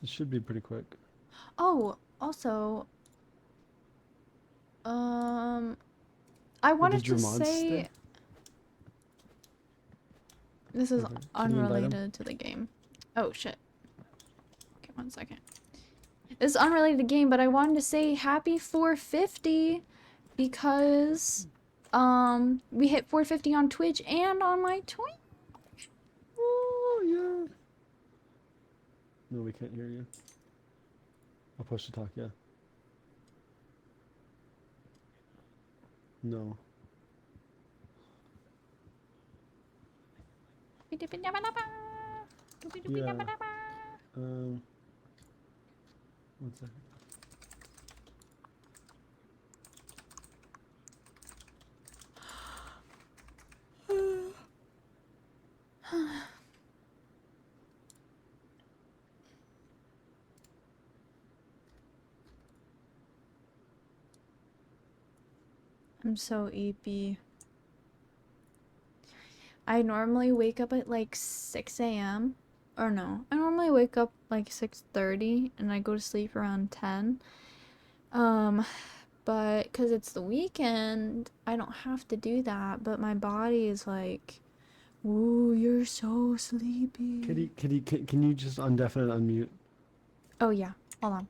should be pretty quick. Oh, also, I wanted did your to mods say stay? this is Okay. Can you invite 'em? unrelated to the game. Oh shit. Okay, 1 second. This is unrelated to the game, but I wanted to say happy 450 because we hit 450 on Twitch and on my Twitch. Oh yeah. No, we can't hear you. I'll push to talk. Yeah. No. Yeah. 1 second. I'm so EP. I normally wake up at like 6 a.m. Or no, I normally wake up like 6:30 and I go to sleep around 10. But because it's the weekend, I don't have to do that. But my body is like, ooh, you're so sleepy. Kitty, can you just undeafen and unmute? Oh, yeah. Hold on.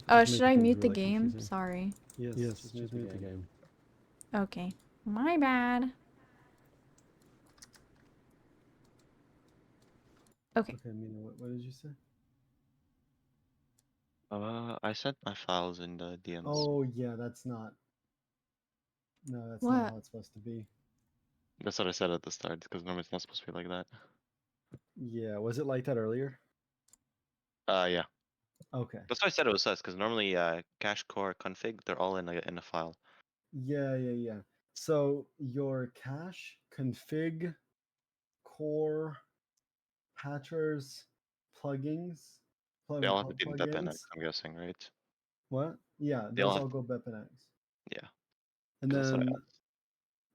It's Should making I things mute the really game? confusing. Sorry. Yes, just mute the game. Okay. My bad. Okay. Okay, Mina, what did you say? I sent my files in the DMs. Oh yeah, that's not. No, that's not What? how it's supposed to be. That's what I said at the start, because normally it's not supposed to be like that. Yeah, was it like that earlier? Yeah. Okay. That's why I said it was sus, because normally cache core config, they're all in a file. Yeah. So your cache, config, core, patchers, plugins, They all have to be in plugins. BepInEx, I'm guessing, right? What? Yeah, They all those have all go BepInEx. Yeah. And 'Cause that's what I then asked.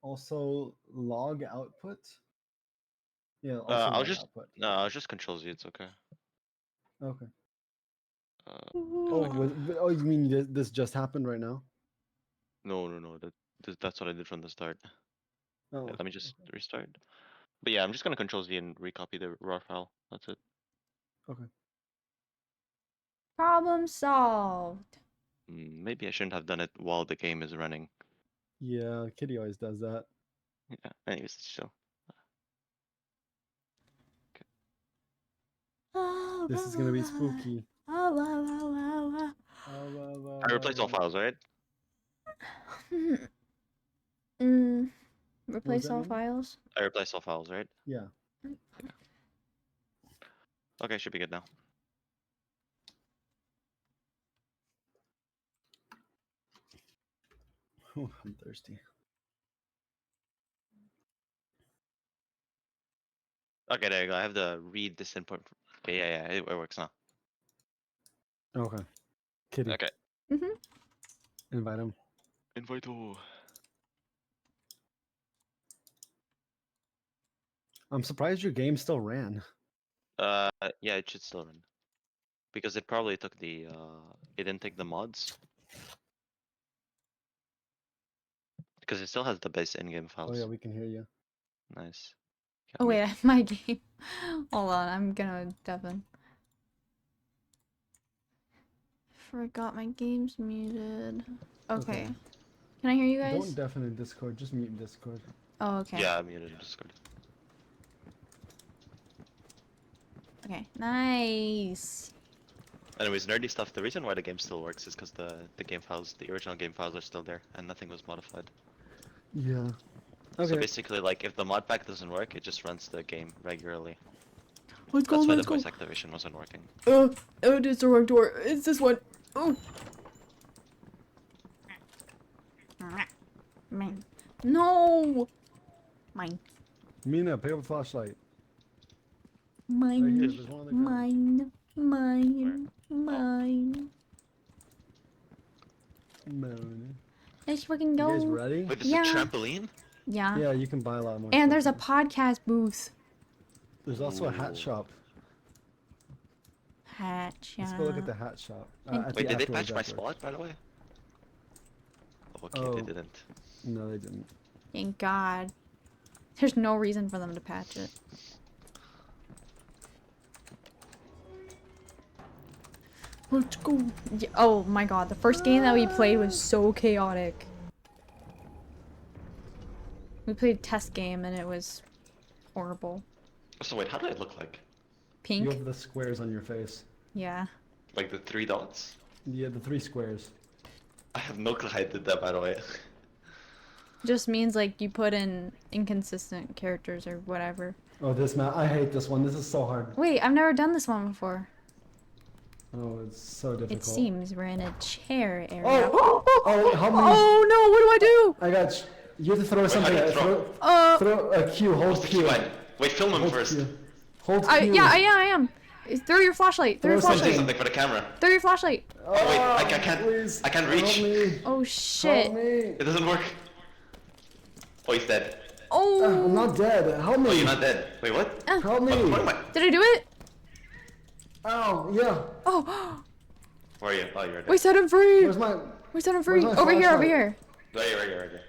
also log output. Yeah, also I'll log just output. I'll just control Z, it's okay. Okay. If Oh, I can... you mean this just happened right now? No. That's what I did from the start. Oh, Yeah, let me just restart. But yeah, I'm just gonna control Z and recopy the raw file. That's it. okay. Problem solved. Maybe I shouldn't have done it while the game is running. Yeah, Kitty always does that. Yeah. Anyways, chill. This is gonna be spooky. I I replaced all files, right? Replace all files? I replaced all files, right? Yeah. Okay, should be good now. Ooh, I'm thirsty. Okay, there you go. I have to read this input. Okay, yeah, it works now. Okay. Kitty. Okay. Invite him. Invite all. I'm surprised your game still ran. Yeah, it should still run. Because it probably took the, it didn't take the mods. Because it still has the base in-game Oh files. yeah, we can hear you. Nice. Oh wait, my game. Hold on, I'm gonna Devin. Forgot my game's muted. Okay. Can I hear you guys? Don't deafen in Discord, just mute in Discord. Oh, okay. Yeah, I muted in Discord. Okay, nice. Anyways, nerdy stuff. The reason why the game still works is because the game files, the original game files are still there, and nothing was modified. Yeah. So Okay. basically, like, if the mod pack doesn't work, it just runs the game regularly. Let's go, That's why let's the go. voice activation wasn't working. Oh, it's the wrong door. It's this one. Oh. Mine. No. Mine. Mina, pick up a flashlight. Mine. Right here, there's one on the ground. Mine. Mine. Moon. Let's fucking go. You guys ready? Wait, there's Yeah. a trampoline? Yeah. Yeah, you can buy a lot more. And stuff there's a there. podcast booth. There's also a hat shop. Hat shop. Let's go look at the hat shop. Wait, did they patch my spot, by the way? Okay, Oh. they didn't. No, they didn't. Thank God. There's no reason for them to patch it. Let's go. Yeah, oh my God, the first game that we played was so chaotic. We played a test game and it was horrible. So wait, how do I look like? Pink? You have the squares on your face. Yeah. Like the 3 dots? Yeah, the 3 squares. I have no clue how I did that, by the way. Just means like you put in inconsistent characters or whatever. Oh, this map. I hate this one. This is so hard. Wait, I've never done this one before. Oh, it's so difficult. It seems we're in a chair area. Oh, help me. Oh no, what do I do? I got you. You have to throw Wait, how something. do you Throw, throw a Q. Hold What's the Q. key line? Wait, film him Hold first. Q. Hold I, Q. yeah, I am. Throw your flashlight. Throw your Throw Say flashlight. something for the camera. Throw your flashlight. Oh, wait, I can't. Please. I can't Help reach. me. Oh shit. Help me. It doesn't work. Oh, he's dead. Oh. I'm not dead. Help me. Oh, you're not dead. Wait, what? Help me. What am I? Did I do it? Ow, yeah. Oh. Where are you? Oh, you're dead. We set him free. Where's my... We set him free. where's my Over here, over flashlight? here. Right here, right here, right here.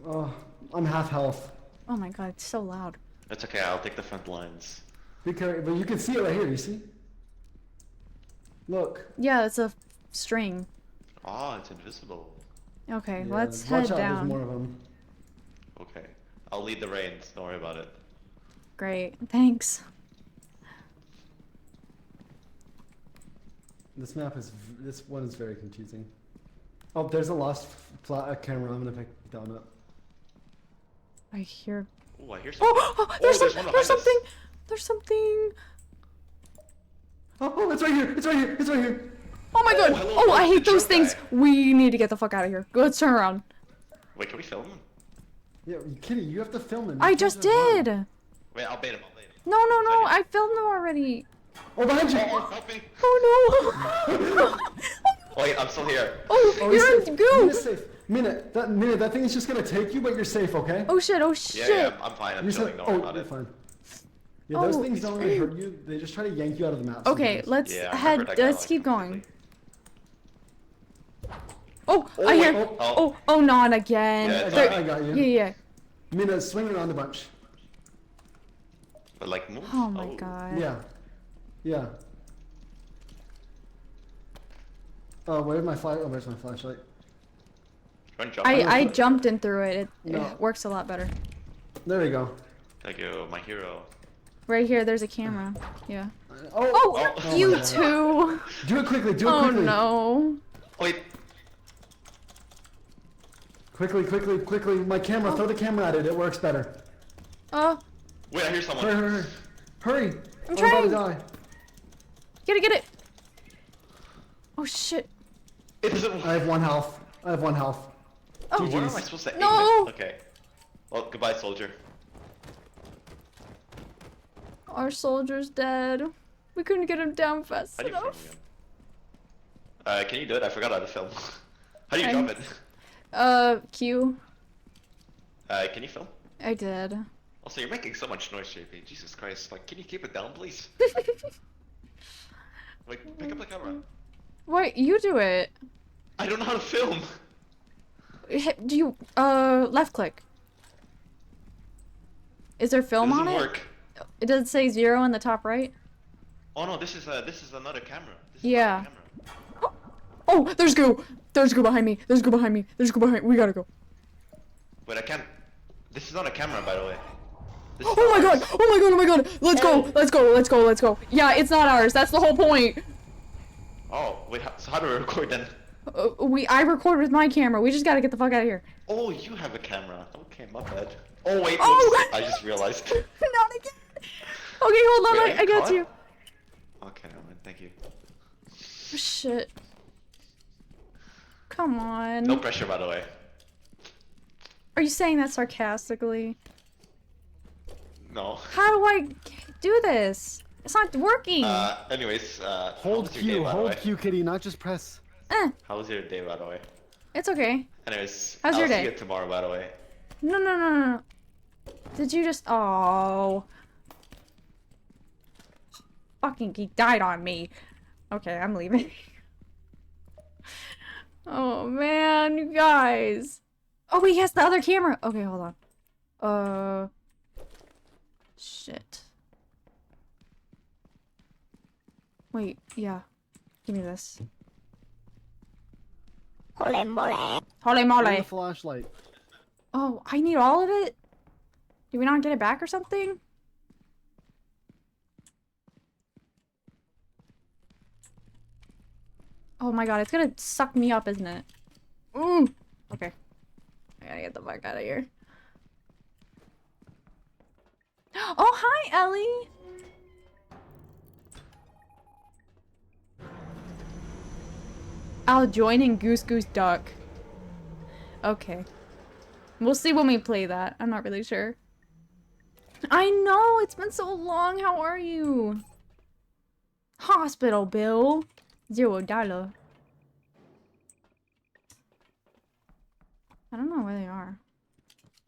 Oh, I'm half health. Oh my God, it's so loud. That's okay, I'll take the front lines. Because, but you can see it right here, you see? Look. Yeah, it's a string. Oh, it's invisible. Okay, Yeah, let's watch head out, down. There's more of them. Okay. I'll lead the reins, don't worry about it. Great, thanks. This map is... This one is very confusing. Oh, there's a lost camera. I'm gonna pick that one up. I hear. Oh, I hear something. There's, there's one behind there's us. something. There's something. Oh, it's right here. It's right here. It's right here. Oh my God. hello, Oh, I the hate those jump things. guy. We need to get the fuck out of here. Let's turn around. Wait, can we film him? Yeah, Kitty, you have to film it. I just did. No, Wait, I'll bait him, I'll bait him. no, I filmed them already. Oh, behind you. Oh, help me. Oh no. Wait, I'm still here. Oh, Oh, you're he's in safe. goo. Mina's safe. Mina, that thing is just gonna take you, but you're safe, okay? Oh shit. Oh Yeah, shit. yeah, I'm fine, I'm You're chilling, safe. don't worry Oh, about you're it. fine. Yeah, those Oh, things it's don't really fine. hurt you. They just try to yank you out of the map. Okay, sometimes. let's Yeah, I head. remember that guy, Let's like, keep going. completely. Oh, Oh, I hear. wait, Oh, not again. Yeah, it's There- alright. I got you. Yeah. Mina, swing around a bunch. But like, move. Oh my God. Yeah. Yeah. Oh, where's my flashlight? Run, jump. I jumped in through it. No. It works a lot better. There you go. Thank you, my hero. Right here, there's a camera. Yeah. Oh, Oh, You my God. too. Do it quickly. Do it Oh quickly. no. Wait, Quickly. My camera. Throw the camera at it. It works better. Oh, wait, I hear someone. Hurry. I'm about trying. to die. get it. Oh shit. It doesn't I have 1 health. Dude, what am I supposed to aim No! at? Okay. Well, goodbye, soldier. Our soldier's dead. We couldn't get him down fast How do you film enough. again? Can you do it? I forgot how to film. How do you drop it? Q. Can you film? I did. Also, you're making so much noise, JP. Jesus Christ. Like, can you keep it down, please? Like, pick up the camera. Wait, you do it. I don't know how to film. Do you, left click. Is there film on it? Doesn't work. Does it say 0 in the top right? Oh no, this is another camera. Yeah. Oh, there's goo! There's goo behind me. There's goo behind me. There's goo behind me. We gotta go. Wait, I can't. This is not a camera, by the way. Oh my god! Oh my god! Oh my god! Let's go! Let's go! Let's go! Let's go! Yeah, it's not ours. That's the whole point. Oh, wait, so how do we record then? I record with my camera. We just gotta get the fuck out of here. Oh, you have a camera. Okay, my bad. Oh wait, Oh! I just realized. Not again. Okay, hold on. Wait, I got you. Okay, thank you. Shit. Come on. No pressure, by the way. Are you saying that sarcastically? No. How do I do this? It's not working. Anyways, Hold Q, hold Q, kitty, not just press. How was your day, by the way? It's okay. Anyways, How's your I'll day? see you tomorrow, by the way. No. Did you just... Oh. Fucking, he died on me. Okay, I'm leaving. Oh, man, you guys. Oh, wait, he has the other camera. Okay, hold on. Shit. Wait, yeah. Give me this. Holy moly. Holy moly. The flashlight. Oh, I need all of it? Did we not get it back or something? Oh my god, it's gonna suck me up, isn't it? Ooh. Okay. I gotta get the fuck out of here. Oh, hi, Ellie! I'll join in Goose Goose Duck. Okay. We'll see when we play that. I'm not really sure. I know! It's been so long! How are you? Hospital bill. $0. I don't know where they are.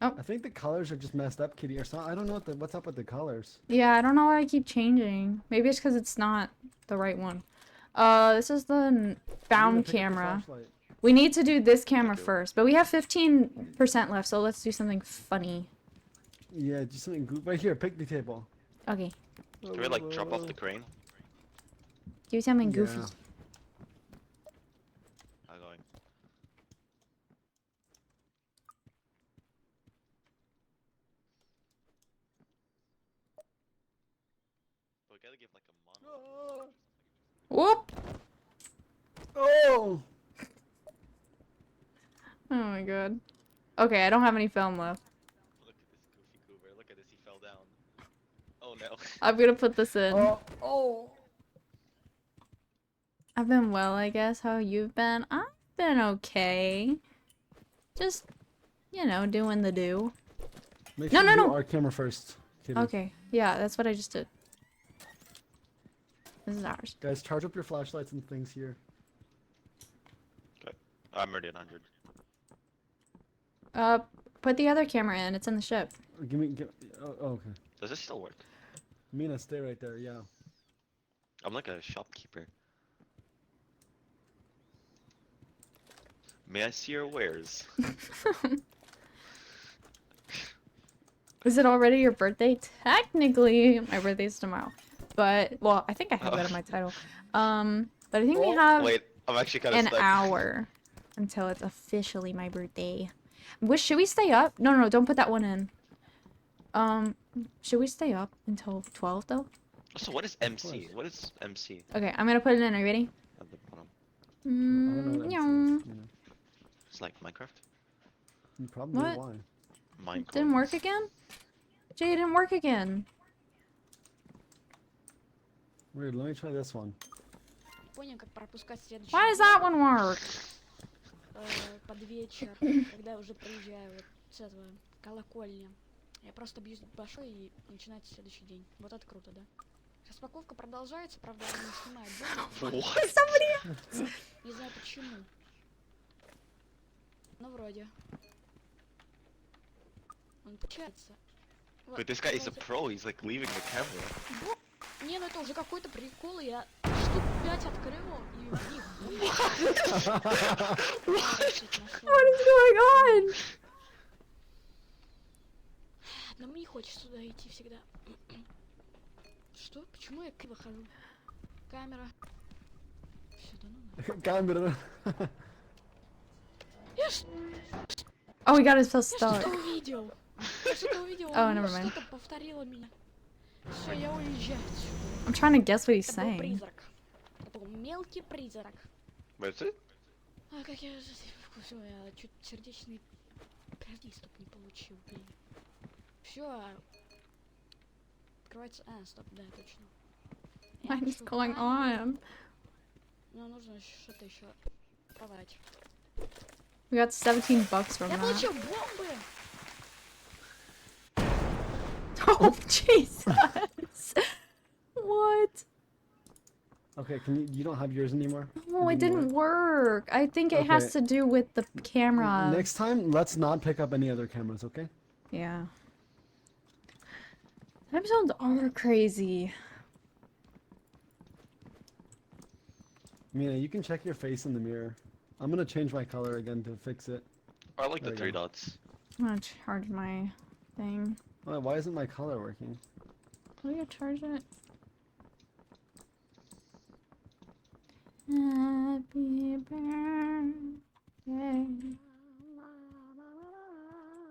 Oh. I think the colors are just messed up, kitty, or something. I don't know what's up with the colors. Yeah, I don't know why I keep changing. Maybe it's because it's not the right one. This is the found camera. We need to do this camera first, but we have 15% left, so let's do something funny. Yeah, just something right here. Picnic table. Okay. Can we like drop off the crane? Do something goofy. Yeah. I'm going. We gotta give like a monologue. Whoop! Oh! Oh my god. Okay, I don't have any film left. Look at this goofy goober. Look at this, he fell down. Oh no. I'm gonna put this in. Oh. I've been well, I guess. How you've been? I've been okay. Just, you know, doing the do. Make No, sure no, you do no. our camera first, kitty. Okay. Yeah, that's what I just did. This is ours. Guys, charge up your flashlights and things here. Okay. I'm already at 100. Put the other camera in. It's in the ship. Oh, okay. Does this still work? Mina, stay right there, yeah. I'm like a shopkeeper. May I see your wares? Is it already your birthday? Technically, my birthday's tomorrow. But, well, I think I have that in my title. But I think we have Wait, I'm actually kind of an stuck. hour until it's officially my birthday. Should we stay up? No, don't put that one in. Should we stay up until 12 though? So what is MC? What is MC? Okay, I'm gonna put it in. Are you ready? At the bottom. Yeah. It's like Minecraft? You probably What? why. Minecraft. Didn't work again? Jay, it didn't work again. Weird, let me try this one. Why does that one work? под вечер, когда я уже приезжаю вот с этого колокольни. Я просто бью башой и начинается следующий день. Вот это круто, да? Распаковка продолжается, правда, он не снимает денег. Не знаю почему. Ну, вроде. Он получается. Вот, But this guy is a давайте. pro. He's like leaving the camera. Не, ну это уже какой-то прикол, я штук 5 открыла и в них. What is going on? Но мне не хочется туда идти всегда. Что? Почему я криво хожу? Камера. Всё, да ну. Камера. Я Oh, we got us so Я stuck. что-то увидел. Я что-то увидел. Oh, Оно never mind. что-то повторило меня. Все, я уезжаю отсюда. I'm trying to guess what he's Это был saying. призрак. Это был мелкий призрак. What's it? А как я... Все, я чуть сердечный приступ не получил, блин. Все. Открывается... А, стоп, да, точно. What is going on? Мне нужно что-то еще продать. We got $17 from Я that. получил бомбы! Oh, Jesus! What? Okay, you don't have yours anymore? Oh, it didn't work. I think it has to do with the camera. Next time, let's not pick up any other cameras, okay? Yeah. Episodes are crazy. Mina, you can check your face in the mirror. I'm gonna change my color again to fix it. I like There the you three go. dots. I'm gonna charge my thing. Why isn't my color working? How do you charge it? Happy birthday.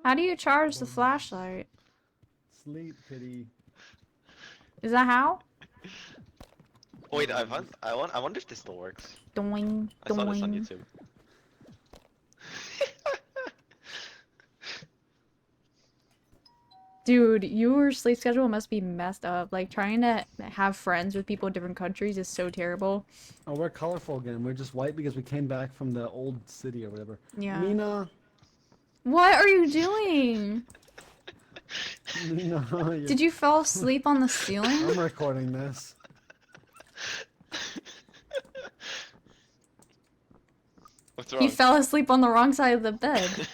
How do you charge the flashlight? Sleep, kitty. Is that how? Wait, I wonder if this still works. Doing, I saw this on doing. YouTube. Dude, your sleep schedule must be messed up. Like, trying to have friends with people in different countries is so terrible. Oh, we're colorful again. We're just white because we came back from the old city or whatever. Yeah. Mina. What are you doing? Mina, Did you fall asleep on the ceiling? I'm recording this. What's wrong? He fell asleep on the wrong side of the bed.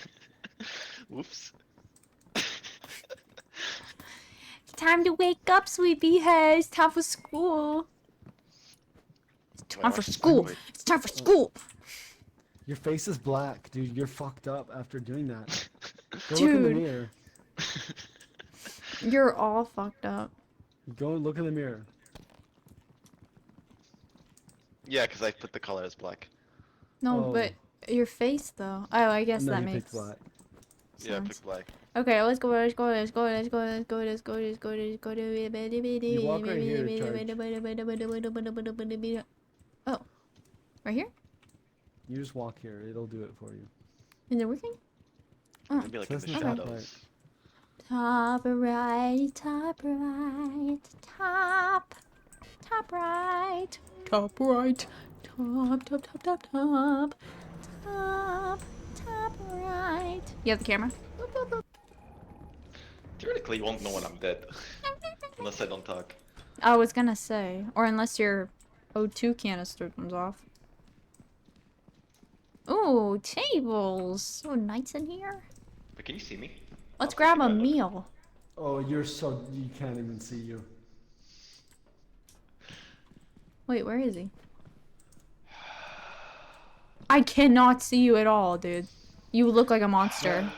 Whoops. Time to wake up, sleepy head. It's time for school. It's time for school. It's time for school. Your face is black, dude. You're fucked up after doing that. Go look in Dude. the mirror. You're all fucked up. Go look in the mirror. Yeah, because I put the color as black. No, Oh. but your face though. Oh, I guess No, that you makes picked black. Yeah, I sense. picked black. Okay, let's go, let's go, let's go, let's go, let's go, let's go, let's go, let's go. You walk right here, Oh. Right here? You just walk here. It'll do it for you. Is it working? Oh. Maybe like in the Says in the top shadows. right. Top right, top right, top, top right, top right, top, top, top, top, top, top, top right. You have the camera? Theoretically, you won't know when I'm dead. Unless I don't talk. I was gonna say, or unless your O2 canister comes off. Ooh, tables. So nice in here. But can you see me? Let's grab a meal. Oh, you can't even see you. Wait, where is he? I cannot see you at all, dude. You look like a monster.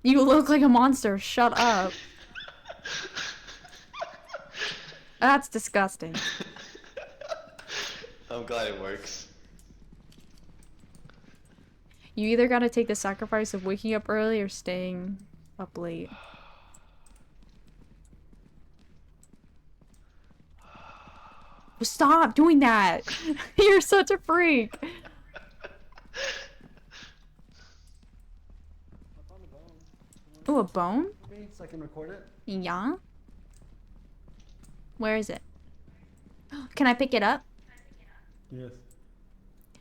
You look like a monster. Shut up. That's disgusting. I'm glad it works. You either gotta take the sacrifice of waking up early or staying up late. Stop doing that! You're such a freak! Ooh, a bone? So I can record it? Yeah? Where is it? Can I pick it up? Yes.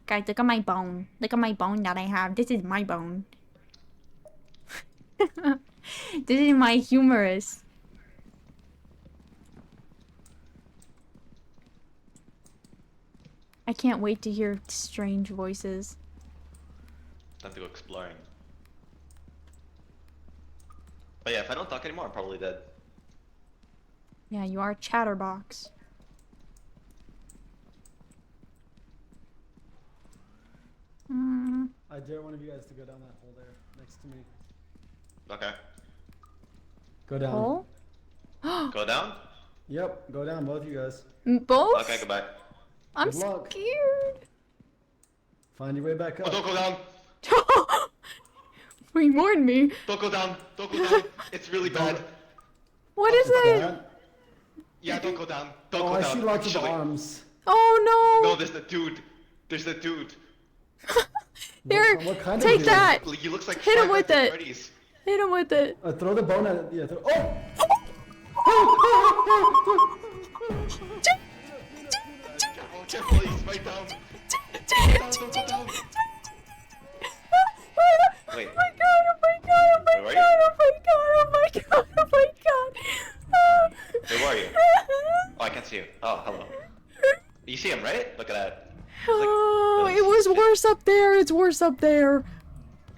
Guys, look at my bone. Look at my bone that I have. This is my bone. This is my humerus. I can't wait to hear strange voices. Time to go exploring. But yeah, if I don't talk anymore, I'm probably dead. Yeah, you are a chatterbox. I dare one of you guys to go down that hole there next to me. Okay. Go down. Hole? Go down? Yep, go down, both of you guys. Both? Okay, goodbye. I'm Good luck. scared. Find your way back up. Oh, don't go down! You warned me. Don't go down! Don't go down! It's really bad. What is it? That? Yeah, don't go down. Don't Oh, go I down. see lots of Actually. arms. Oh no! No, there's the dude. There's the dude. Here, What kind of take dude? that. He looks like Hit him Five with Nights at it. Freddy's. Hit him with it. Throw the bone at it. Yeah, throw. Oh! Careful, he's right down. Don't go down. Wait. Oh my god, oh my god, oh my Where are god, you? oh my god, oh my god, oh my god. Where are you? Oh, I can't see you. Oh, hello. You see him, right? Look at that. Oh, it was worse up there. It's worse up there.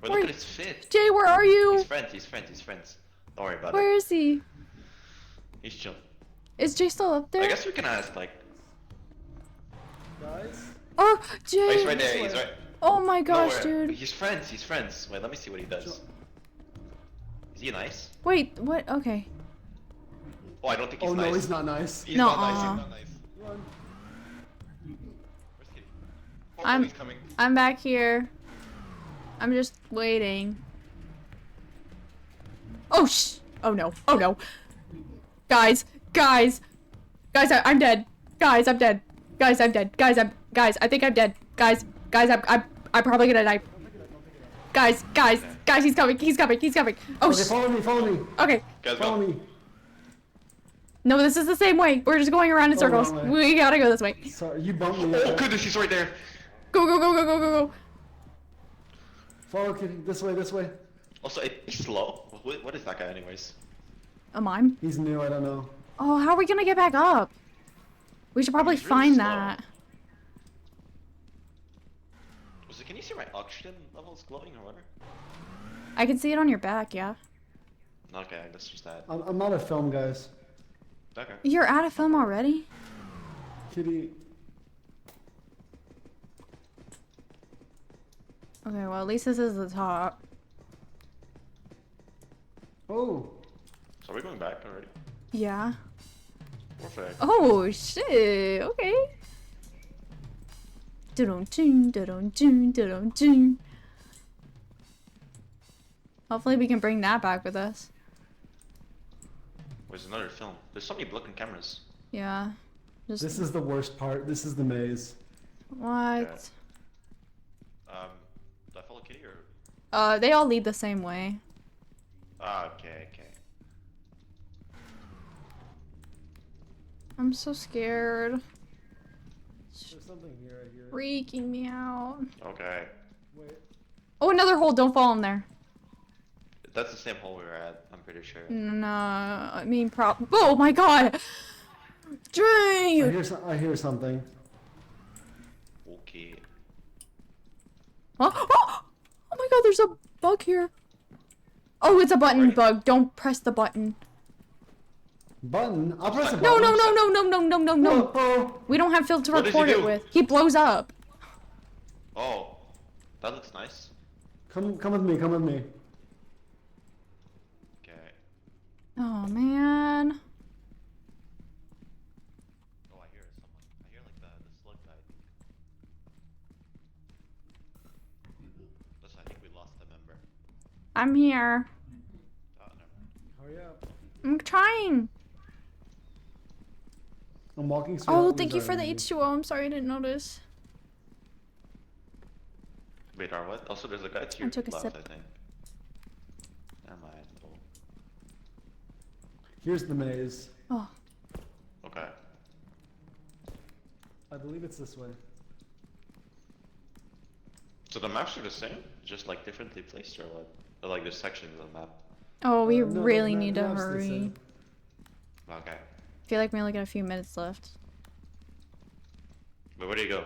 Wait, look at his fit. Jay, where are you? He's friends, he's friends, he's friends. Don't worry about Where it. is he? He's chill. Is Jay still up there? I guess we can ask, like... Guys? Oh, Oh, Jay. he's right there, he's right... Oh my gosh, Nowhere. dude. He's friends, he's friends. Wait, let me see what he does. Is he nice? Wait, what? Okay. Oh, I don't think he's Oh nice. no, he's not nice. He's not nice, he's not nice. Run. Where's he? Oh, I'm he's coming. I'm back here. I'm just waiting. Oh oh no. Oh no. Guys, I'm dead. Guys, I'm dead. Guys, I'm dead. Guys, I think I'm dead. Guys, I'm probably gonna die. Guys, he's coming. Oh Okay, follow me. Okay. Guys, Follow go. me. No, this is the same way. We're just going around in Oh, circles. wrong way. We gotta go this way. Sorry, you bumped me. Oh goodness, he's right there. Go. Follow, Kitty. This way. Also, he's slow. What is that guy anyways? A mime? He's new, I don't know. Oh, how are we gonna get back up? We should probably He's really find slow. that. Can you see my oxygen levels glowing or whatever? I can see it on your back, yeah. Okay, that's just that. I'm out of film, guys. Okay. You're out of film already? Kitty. Okay, well at least this is the top. Oh. So are we going back already? Yeah. Perfect. Oh shit, okay. Dun-dun-dun. Hopefully we can bring that back with us. Where's another film? There's so many broken cameras. Yeah. Just This is the worst part. This is the maze. what? Do I follow Kitty or? They all lead the same way. Ah, okay. I'm so scared. There's something here, I hear. Freaking me out. Okay. Wait. Oh, another hole. Don't fall in there. That's the same hole we were at, I'm pretty sure. No, I mean Oh my god! Dang! I hear something. Okay. Huh? Oh my god, there's a bug here. Oh, it's a button bug. Don't press the button. Button? I'll press the No, button. no. Oh. We don't have film to What does he record it do? with. He blows up. Oh, that looks nice. Come with me. Okay. Oh man. Oh, I hear someone. I hear like the slug guy. Listen, I think we lost a member. I'm here. Oh, never mind. Hurry up. I'm trying. I'm walking straight Oh, up thank you for the these H2O. I'm sorry I didn't notice. Wait, or what? Also, there's a guy to your took a left, sip. I think. Never mind. Oh. Here's the maze. Oh. Okay. I believe it's this way. So the maps are the same, just like differently placed, or what? Or like the sections of the map. Oh, we No, really the need to map's the hurry. same. Okay. I feel like we only got a few minutes left. But where do you go?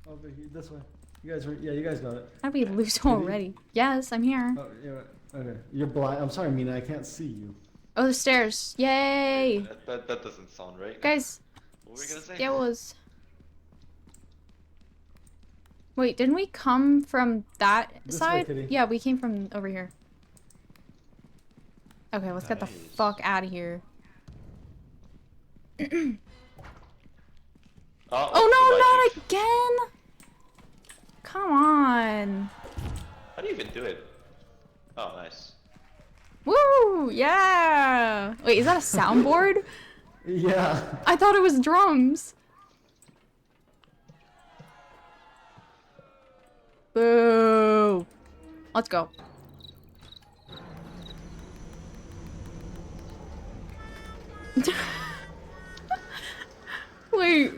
Over here, this way. You guys, you guys got it. How'd we lose already? Yes, I'm here. Oh, yeah. Okay. You're blind. I'm sorry, Mina. I can't see you. Oh, the stairs. Yay! That doesn't sound right. Guys. What were we gonna say? Yeah, it was. Wait, didn't we come from that This way, side? Kitty. Yeah, we came from over here. Okay, let's get the fuck out of here. Oh no, not again! Come on. How do you even do it? Oh, nice. Woo! Yeah! Wait, is that a soundboard? Yeah. I thought it was drums. Boo! Let's go. Wait,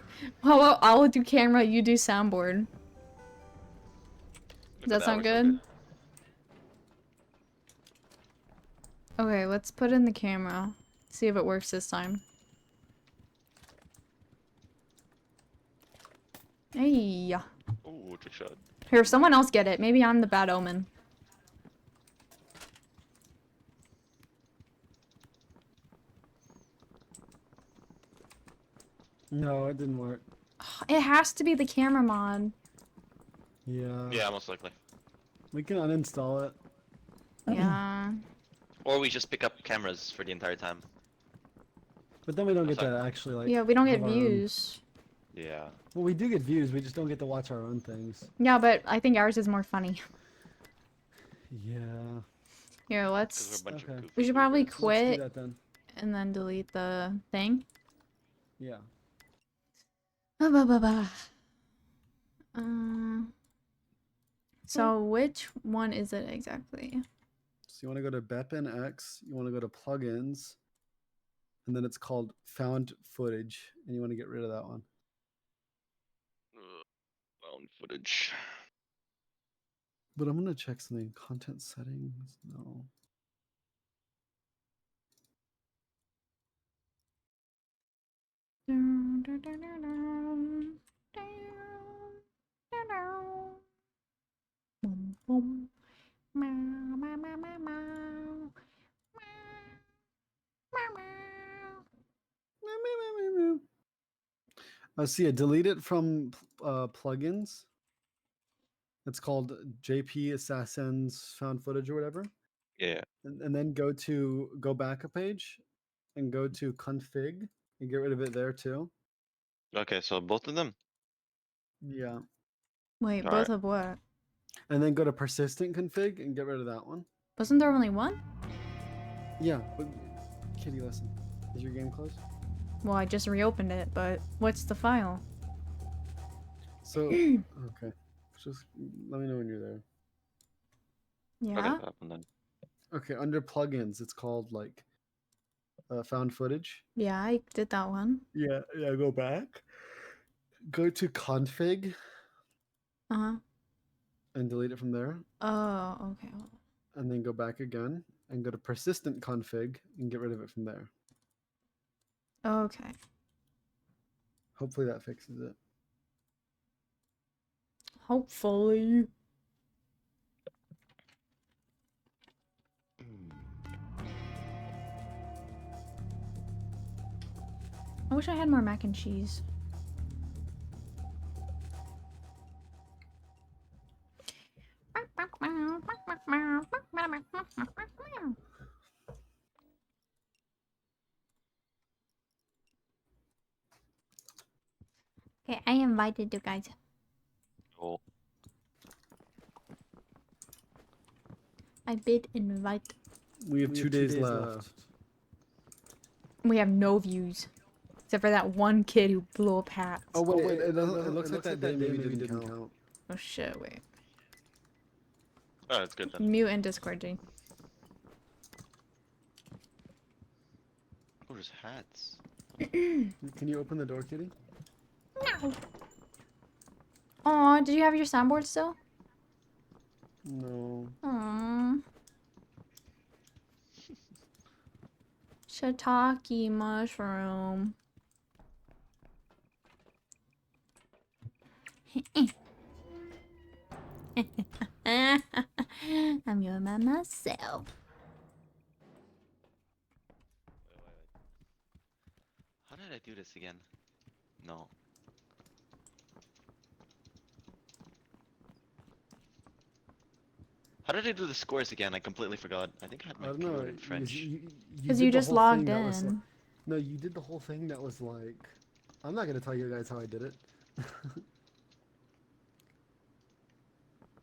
how about I'll do camera, you do soundboard? Does that sound good? Okay, let's put in the camera. See if it works this time. Hey. Ooh, trick shot. Here, someone else get it. Maybe I'm the bad omen. No, it didn't work. It has to be the camera mod. Yeah. Yeah, most likely. We can uninstall it. Yeah. Or we just pick up cameras for the entire time. But then we don't get to actually like. Yeah, we don't get have our own- views. Yeah. Well, we do get views. We just don't get to watch our own things. Yeah, but I think ours is more funny. Yeah. Here, let's. We're a bunch of goofy We should probably Let's do quit that then. and then delete the thing. Yeah. So which one is it exactly? So you want to go to Beppin X. You want to go to plugins, and then it's called Found Footage, and you want to get rid of that one. Found footage. But I'm gonna check something. Content settings. No. See it. Delete it from plugins. It's called JP Assassins Found Footage or whatever. Yeah. And then go back a page, and go to config and get rid of it there too. Okay, so both of them. Yeah. Wait, All both right. of what? And then go to persistent config and get rid of that one. Wasn't there only one? Yeah, but Kitty, listen. Is your game closed? Well, I just reopened it, but what's the file? So okay, just let me know when you're there. Yeah. Okay, what happened then? Okay, under plugins, it's called like found footage. Yeah, I did that one. Yeah, go back. Go to config Uh-huh. and delete it from there. Oh, okay. And then go back again and go to persistent config and get rid of it from there. Okay. Hopefully that fixes it. Hopefully. I wish I had more mac and cheese. Okay, I invited you guys. Cool. I bid invite. We have 2 days left. We have no views. Except for that one kid who blew up hats. Oh wait, it looks like that day maybe didn't count. Oh shit, wait. Oh, that's good then. Mute and Discord, Jane. Oh, there's hats. Can you open the door, Kitty? No. Aw, did you have your soundboard still? No. Aww. Shiitake mushroom. I'm your man myself. How did I do this again? No. How did I do the scores again? I completely forgot. I think I had my I don't know. keyboard in French. Because did you the just whole logged thing that was in. no, you did the whole thing that was like. I'm not gonna tell you guys how I did it.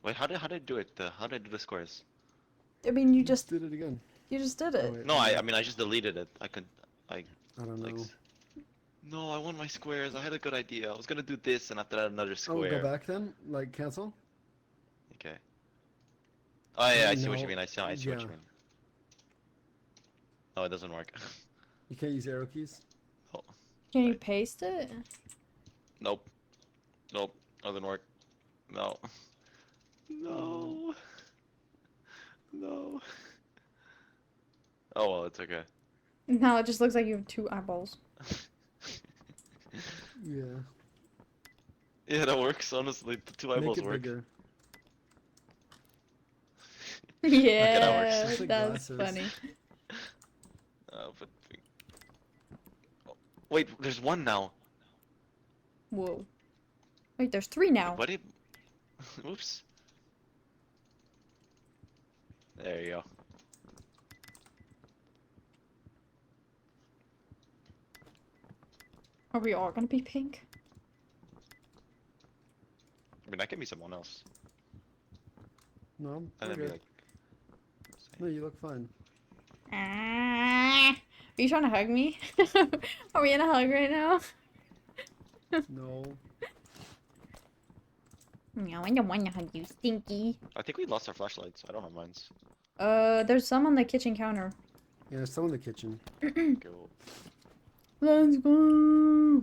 Wait, how did I do it? How did I do the scores? I mean, you just did it again. You just did it. Oh, wait, No, I mean I just deleted it. I don't like, know. No, I want my squares. I had a good idea. I was gonna do this and after that another Oh, square. go back then. Like cancel. Okay. Oh yeah, I see what No, you mean. I see what you mean. No, it doesn't work. You can't use arrow keys. Oh. Can you paste it? Nope. Nope. Doesn't work. No. No. No. Oh well, it's okay. Now it just looks like you have 2 eyeballs. Yeah. Yeah, that works. Honestly, the 2 eyeballs Make it work. bigger. Yeah, that works. that's funny. But oh, wait, there's 1 now. Whoa. Wait, there's 3 now. What? Oops. There you go. Are we all gonna be pink? I mean, that can be someone else. No, And we're then be good. like, No, you look fine. Are you trying to hug me? Are we in a hug right now? No. No, I don't want to hug you, stinky. I think we lost our flashlights. I don't have mines. There's some on the kitchen counter. Yeah, there's some in the kitchen. Cool. Let's go.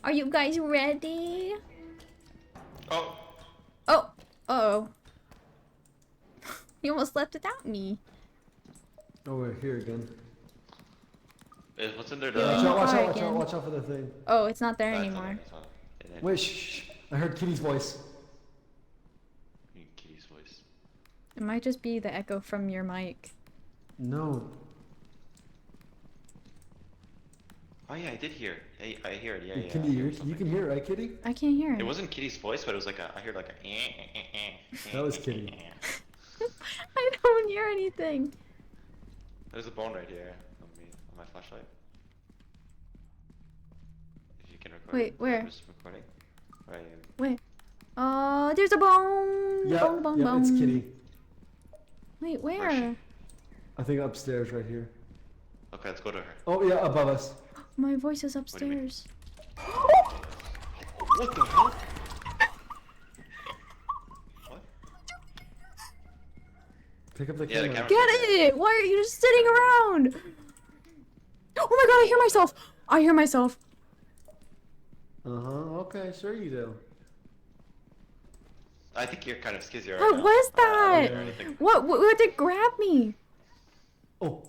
Are you guys ready? Oh. Oh. Uh-oh. You almost left without me. Oh, we're here again. What's in there? Yeah, Watch out, watch out, car watch out, again. watch out for the thing. Oh, it's not there That's anymore. Wait, shh. I heard Kitty's voice. Kitty's voice. It might just be the echo from your mic. No. Oh yeah, I did hear. I hear it. Yeah, yeah. Can you can hear it, right, Kitty? I can't hear It it. wasn't Kitty's voice, but it was like I heard like a. That was Kitty. I don't hear anything. There's a bone right here on me, on my flashlight. If you can record. Wait, it. where? I'm just recording. Right. Wait. There's a bone. Yeah, Bone, yeah, bone. it's Kitty. Wait, where? I think upstairs right here. Okay, let's go to her. Oh yeah, above us. My voice is do you mean? upstairs. What the hell? Pick up the Yeah, the camera. camera. Get it! Why are you just sitting around? Oh my god, I hear myself! I hear myself. Uh-huh, okay, sure you do. I think you're kind of skizzy right What now. was I don't that? hear anything. What did grab me? Oh.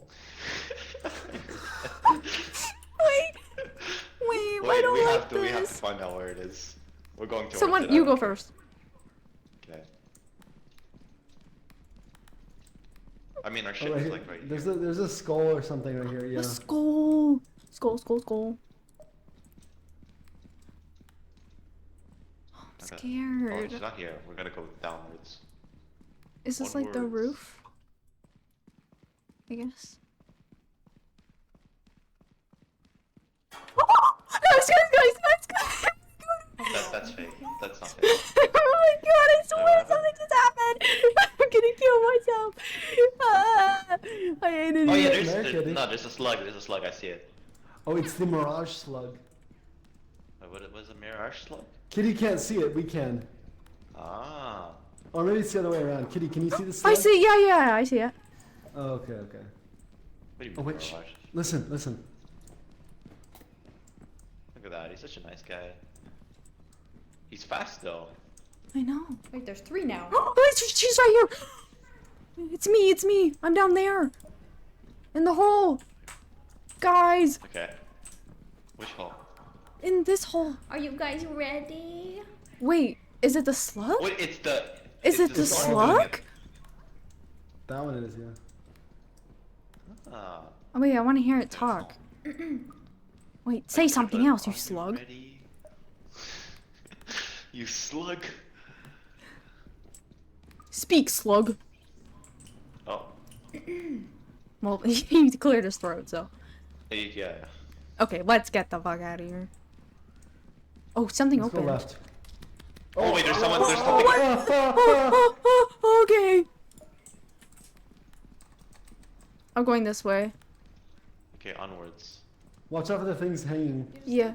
Wait, I Wait, don't we like have to. this. We have to find out where it is. We're going to. Someone, you go first. Okay. I mean, our Oh, ship right is here. like right here. There's a skull or something right here, yeah. A skull. Skull. I'm Okay. Oh, scared. she's not here. We're gonna go downwards. Is this like the Onwards. roof? I guess. Guys! That's fake. That's not fake. Oh my god, I swear happened? something just happened! I'm gonna kill myself! I hate it. Oh yeah, There, there's Kitty. no, there's a slug. There's a slug. I see it. Oh, it's the Mirage Slug. Wait, what was a mirror? near our slug? Kitty can't see it. We can. Ah. Or maybe it's the other way around. Kitty, can you see the slug? I see. Yeah, I see it. Oh, okay, okay. What do you Oh mean, wait, Mirage? listen, listen. Look at that, he's such a nice guy. He's fast though. I know. Wait, there's 3 now. Oh, she's right here. It's me. I'm down there. In the hole. Guys. Okay. Which hole? In this hole. Are you guys ready? Wait, is it the slug? Wait, it's the... Is it the slug? That one it is, yeah. Ah. Oh wait, I want to hear it talk. Wait, say something else, you Are slug. ready? You slug. Speak, slug. Oh. Well, he cleared his throat, so. Yeah. Okay, let's get the fuck out of here. Oh, something Let's go opened. left. Oh wait, there's someone, there's something. Okay. I'm going this way. Okay, onwards. Watch out for the things hanging. Yeah.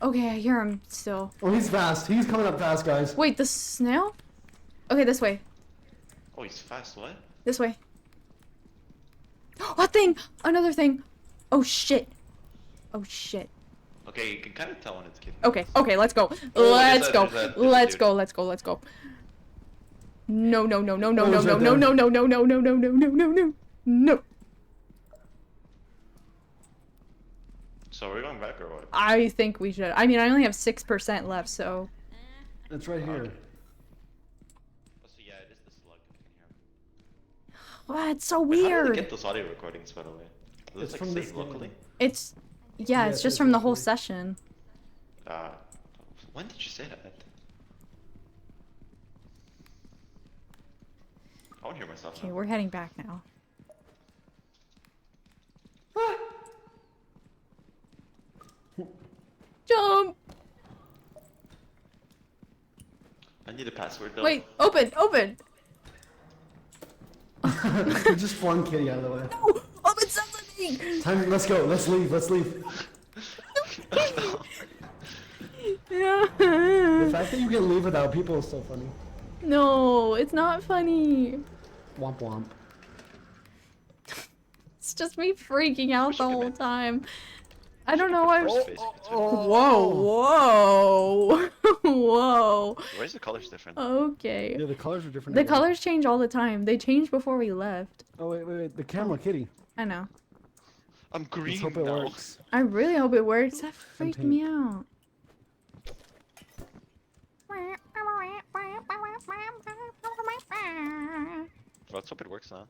Okay, I hear him still. Oh, he's fast. He's coming up fast, guys. Wait, the snail? Okay, this way. Oh, he's fast, what? This way. What thing? Another thing. Oh shit. Oh shit. Okay, you can kind of tell when it's kidding. Okay, let's go. Oh, Let's there's go. a Let's dude. go. Let's go. Let's go. No. Oh, he's right there. No. So are we going back or what? I think we should. I mean, I only have 6% left, so. It's right here. Oh, so yeah, it is the slug. You can hear him. Wow, it's so Wait, how did they weird. get those audio recordings, by the way? Does It's it from like this save game. locally? It's yeah, it's just from the whole session. When did you say that? I want to hear myself Okay, now. we're heading back now. Jump! I need a password though. Wait, open! You just flung Kitty out of the way. No! Open something! Time. Let's go. Let's leave. Let's leave. Yeah. The fact that you can leave without people is so funny. No, it's not funny. Womp womp. It's just me freaking out the whole time. I don't know why. Oh. Whoa! Whoa! Where's the colors different? Okay. Yeah, the colors are different. The everywhere. colors change all the time. They changed before we left. Oh wait. The camera, Kitty. I know. I'm green Let's hope it now. works. I really hope it works. That freaked me out. Let's hope it works now.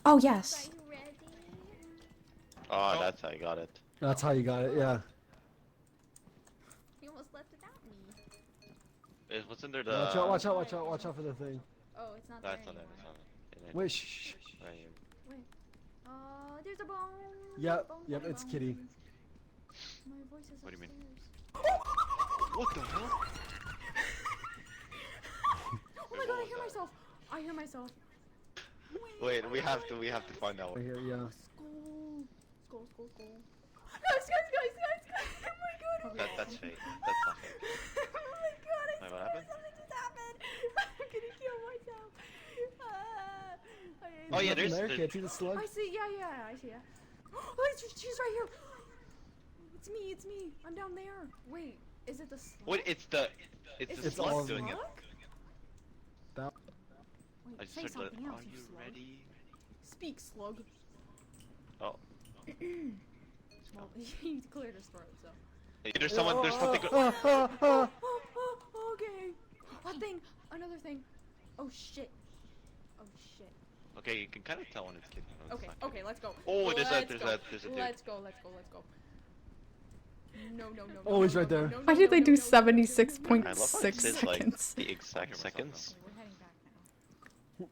Oh yes. Oh, that's how you got it. That's how you got it. Yeah. You almost left without me. Wasn't there the... Watch out for the thing. Oh, it's not That's there not it. anymore. It's not it. Wait, shh. Right here. Wait. There's a bone. Yep, it's Kitty. My voice is What do you mean? upstairs. What the hell? Oh my god, I hear myself. I hear myself. Wait, we have to find out. Right here, yeah. Skull. Guys. Oh my god. That's fake. That's not fake. Oh my god, Wait, what happened? something just happened. I'm gonna kill myself. Oh yeah, Nothing there. there's... Can't see the slug. I see, yeah, I see it. Oh, she's right here. It's me. I'm down there. Wait, is it the slug? Wait, it's the It's all slug of doing them. it. That. I Wait, just say heard something the, else, are you you slug. ready? Speak, slug. Oh. Well, he cleared his throat, so. Hey, there's someone, there's something... Okay. What thing? Another thing. Oh shit. Okay, you can kind of tell when it's kidding. when it's Okay, not kidding. okay, let's go. Oh, there's a Let's dude. go. No. Oh, he's right there. Why did they do I love how it 76.6 says, like, seconds? the exact seconds. We're heading back now.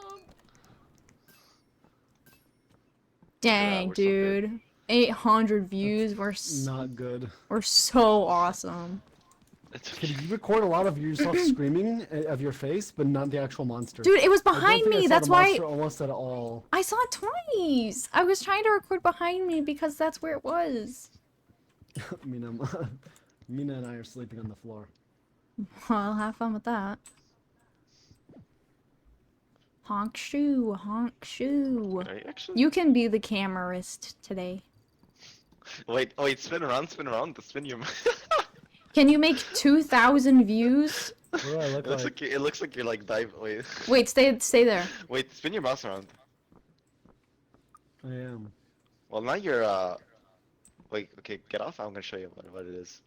Jump. Dang, we're so good. dude. 800 views. We're Not good. so awesome. It's Can okay. you record a lot of yourself screaming of your face, but not the actual monster? Dude, it was I don't behind think I me. saw That's the why monster almost at all. I saw it twice. I was trying to record behind me because that's where it was. Mina, Mina and I are sleeping on the floor. Well, have fun with that. Honk shoe, honk shoe. Are you actually? You can be the camerist today. Wait, spin around, spin your. Can you make 2,000 views? What do I look like? It looks like you're like dive. Wait. Wait, stay there. Wait, spin your mouse around. I am. Well, now you're Wait, okay, get off. I'm gonna show you what it is.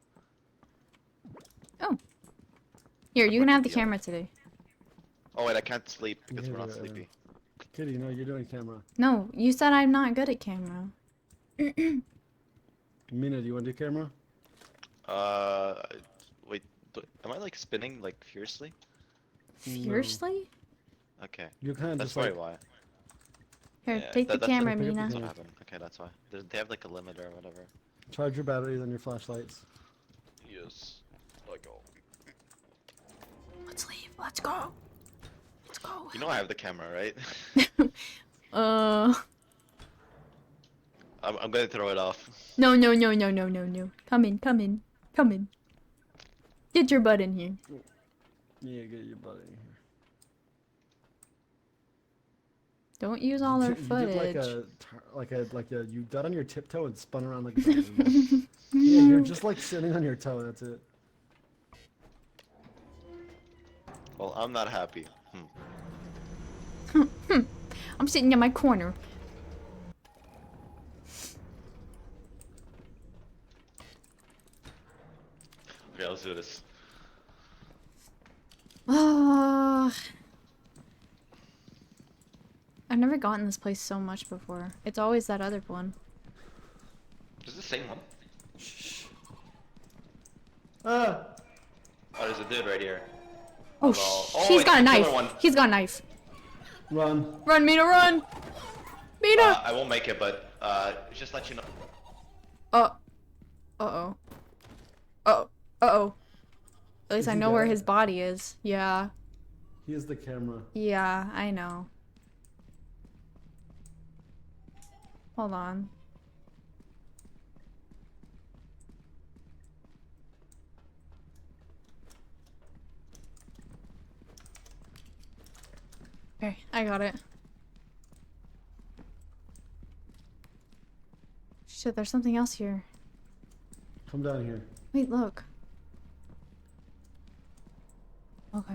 Oh. Here, you can have the camera today. Oh wait, I can't sleep because we're not sleepy. Kitty, no, you're doing camera. No, you said I'm not good at camera. Mina, do you want to do camera? Wait, am I like spinning like fiercely? Fiercely? Okay. You kind of That's just probably like. why. Here, Yeah, take the camera, Pick up the Mina. That's what camera. happened. Okay, that's why. They have like a limit or whatever. Charge your batteries on your flashlights. Yes. Like go. Let's leave. Let's go. Let's go. You know I have the camera, right? I'm gonna throw it off. No. Come in. Get your butt in here. Yeah, get your butt in here. Don't use all our You footage. did like a you got on your tiptoe and spun around like a ballerina. Yeah, you're just like sitting on your toe, that's it. Well, I'm not happy. I'm sitting in my corner. Okay, let's do this. I've never gotten this place so much before. It's always that other one. Is this the same one? Ah! Oh, there's a dude right here. Oh, he's wait, got a killer knife. one. He's got a knife. Run. Run, Mina, run! Mina! I won't make it, but just let you know. Uh-oh. Uh-oh. At least Is I he know where dead? his body is. Yeah. He is the camera. Yeah, I know. Hold on. Okay, I got it. Shit, there's something else here. Come down here. Wait, look. Okay.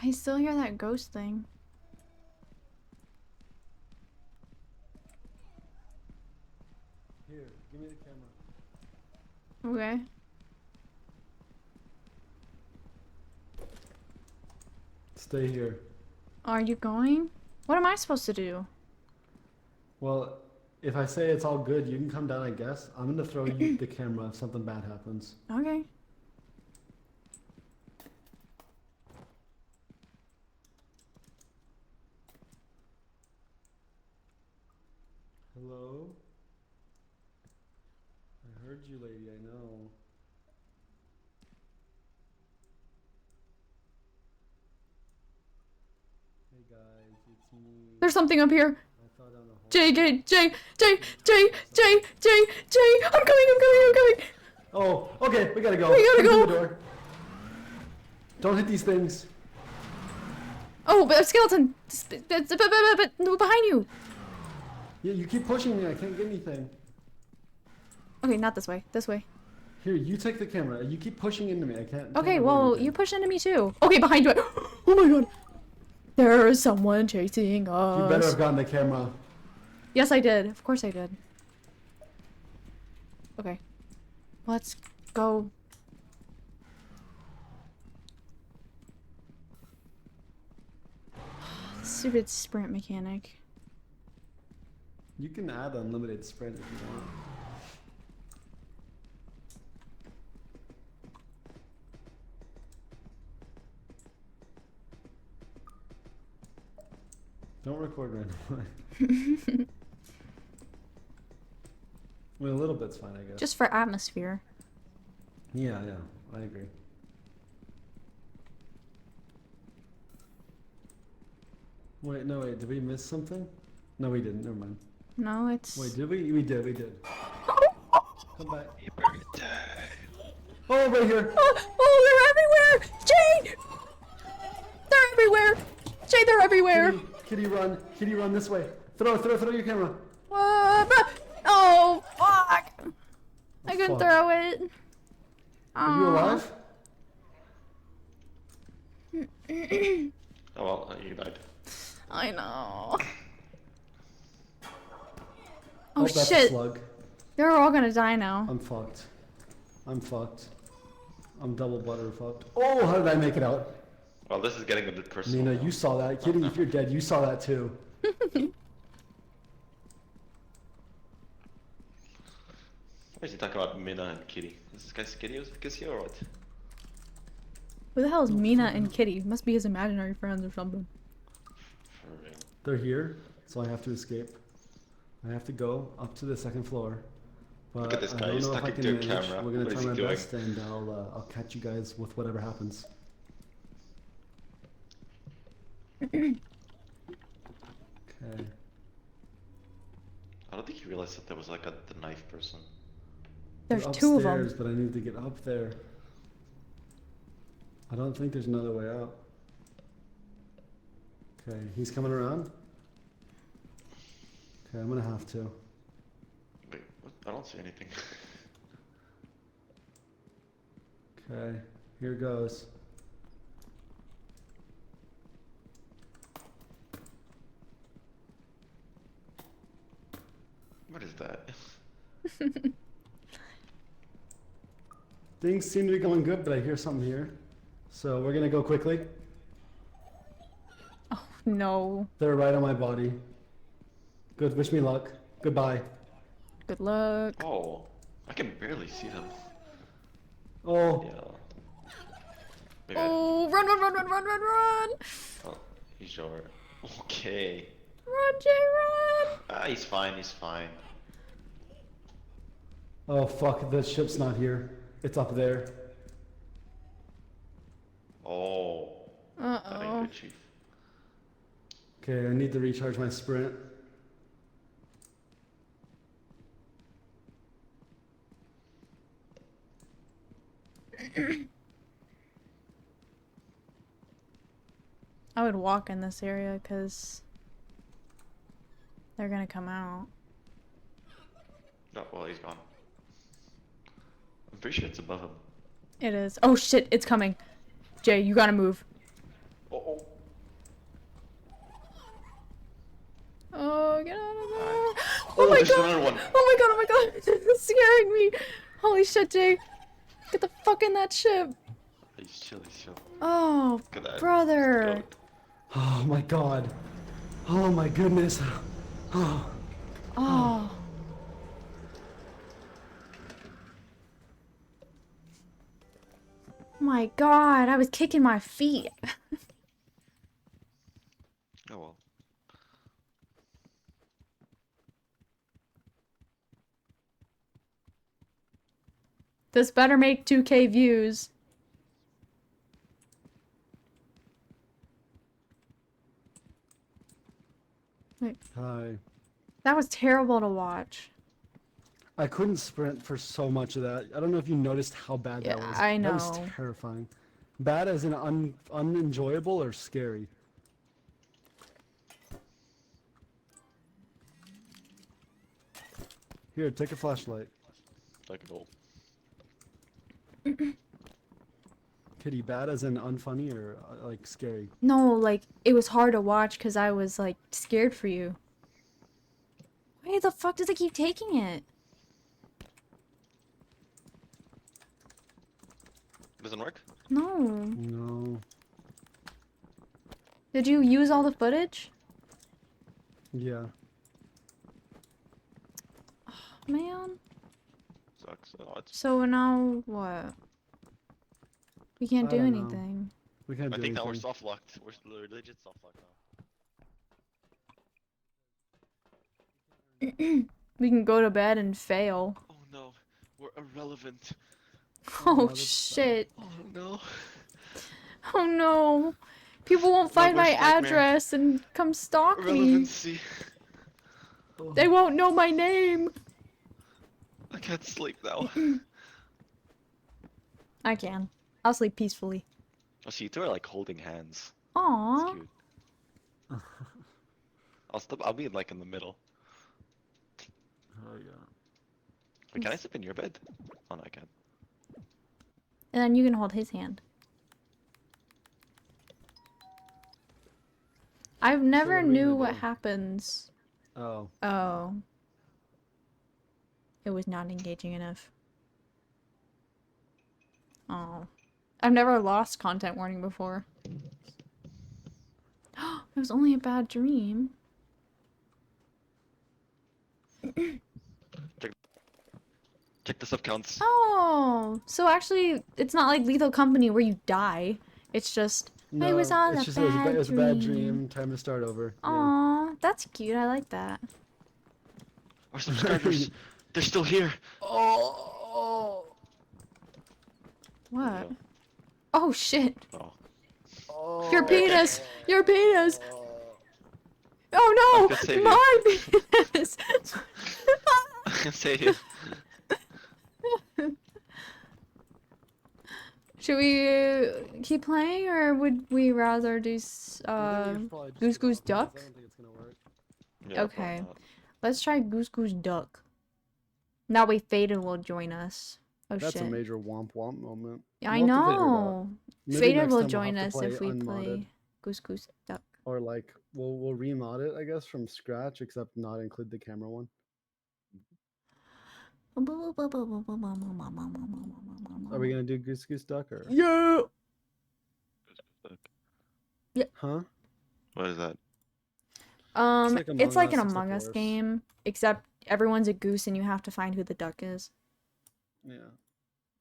I still hear that ghost thing. Here, give me the camera. Okay. Stay here. Are you going? What am I supposed to do? Well, if I say it's all good, you can come down, I guess. I'm gonna throw you the camera if something bad happens. Okay. Hello? I heard you, lady, I know. Hey guys, it's me. There's something up here. I fell down a hole. Jay, I'm coming. Oh, okay, we gotta go. We gotta Come go. through the door. Don't hit these things. Oh, but a skeleton! Behind you! Yeah, you keep pushing me, I can't get anything. Okay, not this way. This way. Here, you take the camera. You keep pushing into me, I can't. Okay, can't well, avoid you push into me too. Okay, behind you. Oh my god. There's someone chasing You us. better have gotten the camera. Yes, I did. Of course I did. Okay. Let's go. Stupid sprint mechanic. You can add unlimited sprint if you want. Don't record randomly. I mean, a little bit's fine, I guess. Just for atmosphere. Yeah, I agree. Wait, no, wait, did we miss something? No, we didn't, never mind. No, it's... Wait, did we? We did. Come back. Oh, right here! Oh, they're everywhere! Jay! They're everywhere! Jay, they're everywhere! Kitty, run! Kitty, run this way! Throw your camera! Oh, fuck! I couldn't throw it. Are you alive? Oh well, you died. I know. Oh, Oh, that's shit. a slug. They're all gonna die now. I'm fucked. I'm double butter fucked. Oh, how did I make it out? Well, this is getting a bit personal. Nina, you saw that. Kitty, if you're dead, you saw that too. Why is he talking about Mina and Kitty? Is this guy's Kitty or what? Who the hell is Mina and Kitty? Must be his imaginary friends or something. For real. They're here, so I have to escape. I have to go up to the second floor. But Look at this I guy, don't he's know if I talking can to a manage. camera. We're gonna What is try he my doing? best, and I'll catch you guys with whatever happens. Okay. I don't think he realized that there was like the knife person. There's They're two of them. upstairs, but I need to get up there. I don't think there's another way out. Okay, he's coming around. Okay, I'm gonna have to. Wait, what? I don't see anything. Okay, here goes. What is that? Things seem to be going good, but I hear something here. So we're gonna go quickly. Oh, no. They're right on my body. Good, wish me luck. Goodbye. Good luck. Oh, I can barely see them. Oh. Yeah. Oh, run! Oh, he's short. Okay. Run, Jay, run! Ah, he's fine, he's fine. Oh fuck, the ship's not here. It's up there. Oh. That ain't good, Chief. Okay, I need to recharge my sprint. I would walk in this area because they're gonna come out. Oh, well, he's gone. I'm pretty sure it's above him. It is. Oh shit, it's coming. Jay, you gotta move. Oh. Oh, get out of there. Oh, there's another one. Oh my god, it's scaring me. Holy shit, Jay. Get the fuck in that ship. He's chill, he's chill. Oh, Look at that. brother. Oh my god. Oh my goodness. Oh. Oh. My god, I was kicking my feet. Oh well. This better make 2K views. Wait, Hi. that was terrible to watch. I couldn't sprint for so much of that. I don't know if you noticed how bad that was. I That was know. terrifying. Bad as in unenjoyable or scary? Here, take a flashlight. Like an old. Kitty, bad as in unfunny or like scary? No, like, it was hard to watch because I was, like, scared for you. Why the fuck does it keep taking it? Doesn't work? No. No. Did you use all the footage? Yeah. man. Sucks. Oh, it's... So now what? We can't I do don't know. anything. We can't I do think now we're anything. soft locked. We're legit soft locked now. We can go to bed and fail. Oh no, we're irrelevant. Oh, that's shit. Oh no. Oh no. People won't My find my worst nightmare. address and come stalk me. Irrelevancy. They won't know my name. I can't sleep now. I can. I'll sleep peacefully. Oh, see, you two are like holding hands. Aww. It's cute. I'll be like in the middle. Oh yeah. Wait, can I sleep in your bed? Oh no, I can't. And then you can hold his hand. I've never what are we knew gonna what do? happens. Oh. Oh. It was not engaging enough. Oh. I've never lost content warning before. It was only a bad dream. Check the sub counts. Oh, so actually, it's not like Lethal Company where you die. It's just, I was on it's a just bad it was a dream. bad dream. Time to start over. Aw, that's cute. I like that. Our subscribers, they're still here. Oh. What? Oh shit. Oh. Your penis! Your penis! I Oh could save no! you. My penis! I can save you. Should we keep playing, or would we rather do Goose Goose Duck? I don't think it's gonna work. Yeah, Okay, let's try Goose Goose Duck. That way Faden will join us. Oh That's shit. a major womp womp moment. Yeah, I We'll have to figure it out. know. Maybe Faden next will time we'll join have to us if we unmodded. play Goose Goose Duck. Or like we'll remod it, I guess, from scratch, except not include the camera one. Are we gonna do Goose Goose Duck or? Yeah. Yeah. Huh? What is that? It's like an Us, except Among Us worse. game, except everyone's a goose and you have to find who the duck is. Yeah.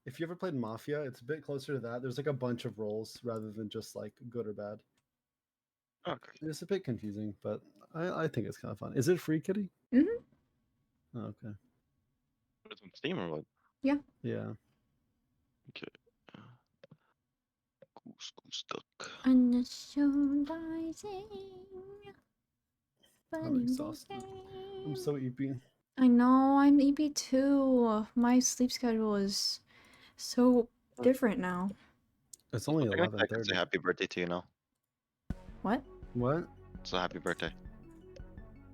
If you ever played Mafia, it's a bit closer to that. There's like a bunch of roles rather than just like good or bad. Okay. It's a bit confusing, but I think it's kind of fun. Is it free, Kitty? Mhm. Oh, okay. It's on Steam or what? Yeah. Yeah. Okay. Goose Goose Duck. And the sun rising. I'm exhausted. I'm so eepy. I know, I'm EP too. My sleep schedule is so different now. It's only I can say 11:30. happy birthday to you now. What? What? So happy birthday.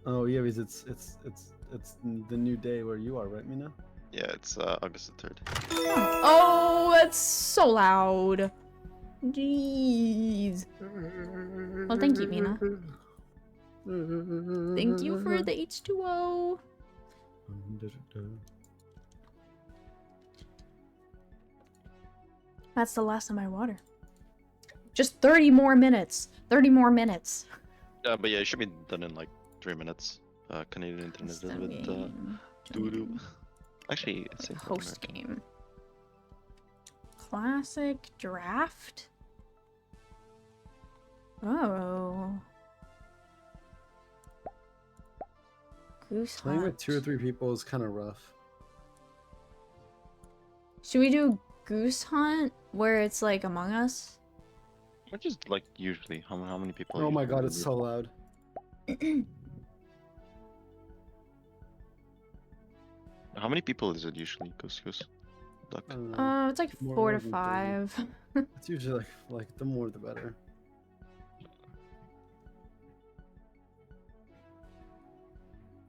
Oh yeah, because it's the new day where you are, right, Mina? Yeah, it's August the 3rd. Oh, that's so loud. Jeez. Well, thank you, Mina. Thank you for the H2O. That's the last of my water. Just 30 more minutes. 30 more minutes. Yeah, but yeah, it should be done in like 3 minutes. Canadian internet is a bit doo-doo. Actually, it's in Host game. Classic draft. Oh. Goose Playing with Hunt. 2 or 3 people is kind of rough. Should we do Goose Hunt where it's like Among Us? Which is like usually how many people? Oh my usually god, it's do? so loud. How many people is it usually? Goose Duck. It's like More 4 to than 30. 5. It's usually like the more the better.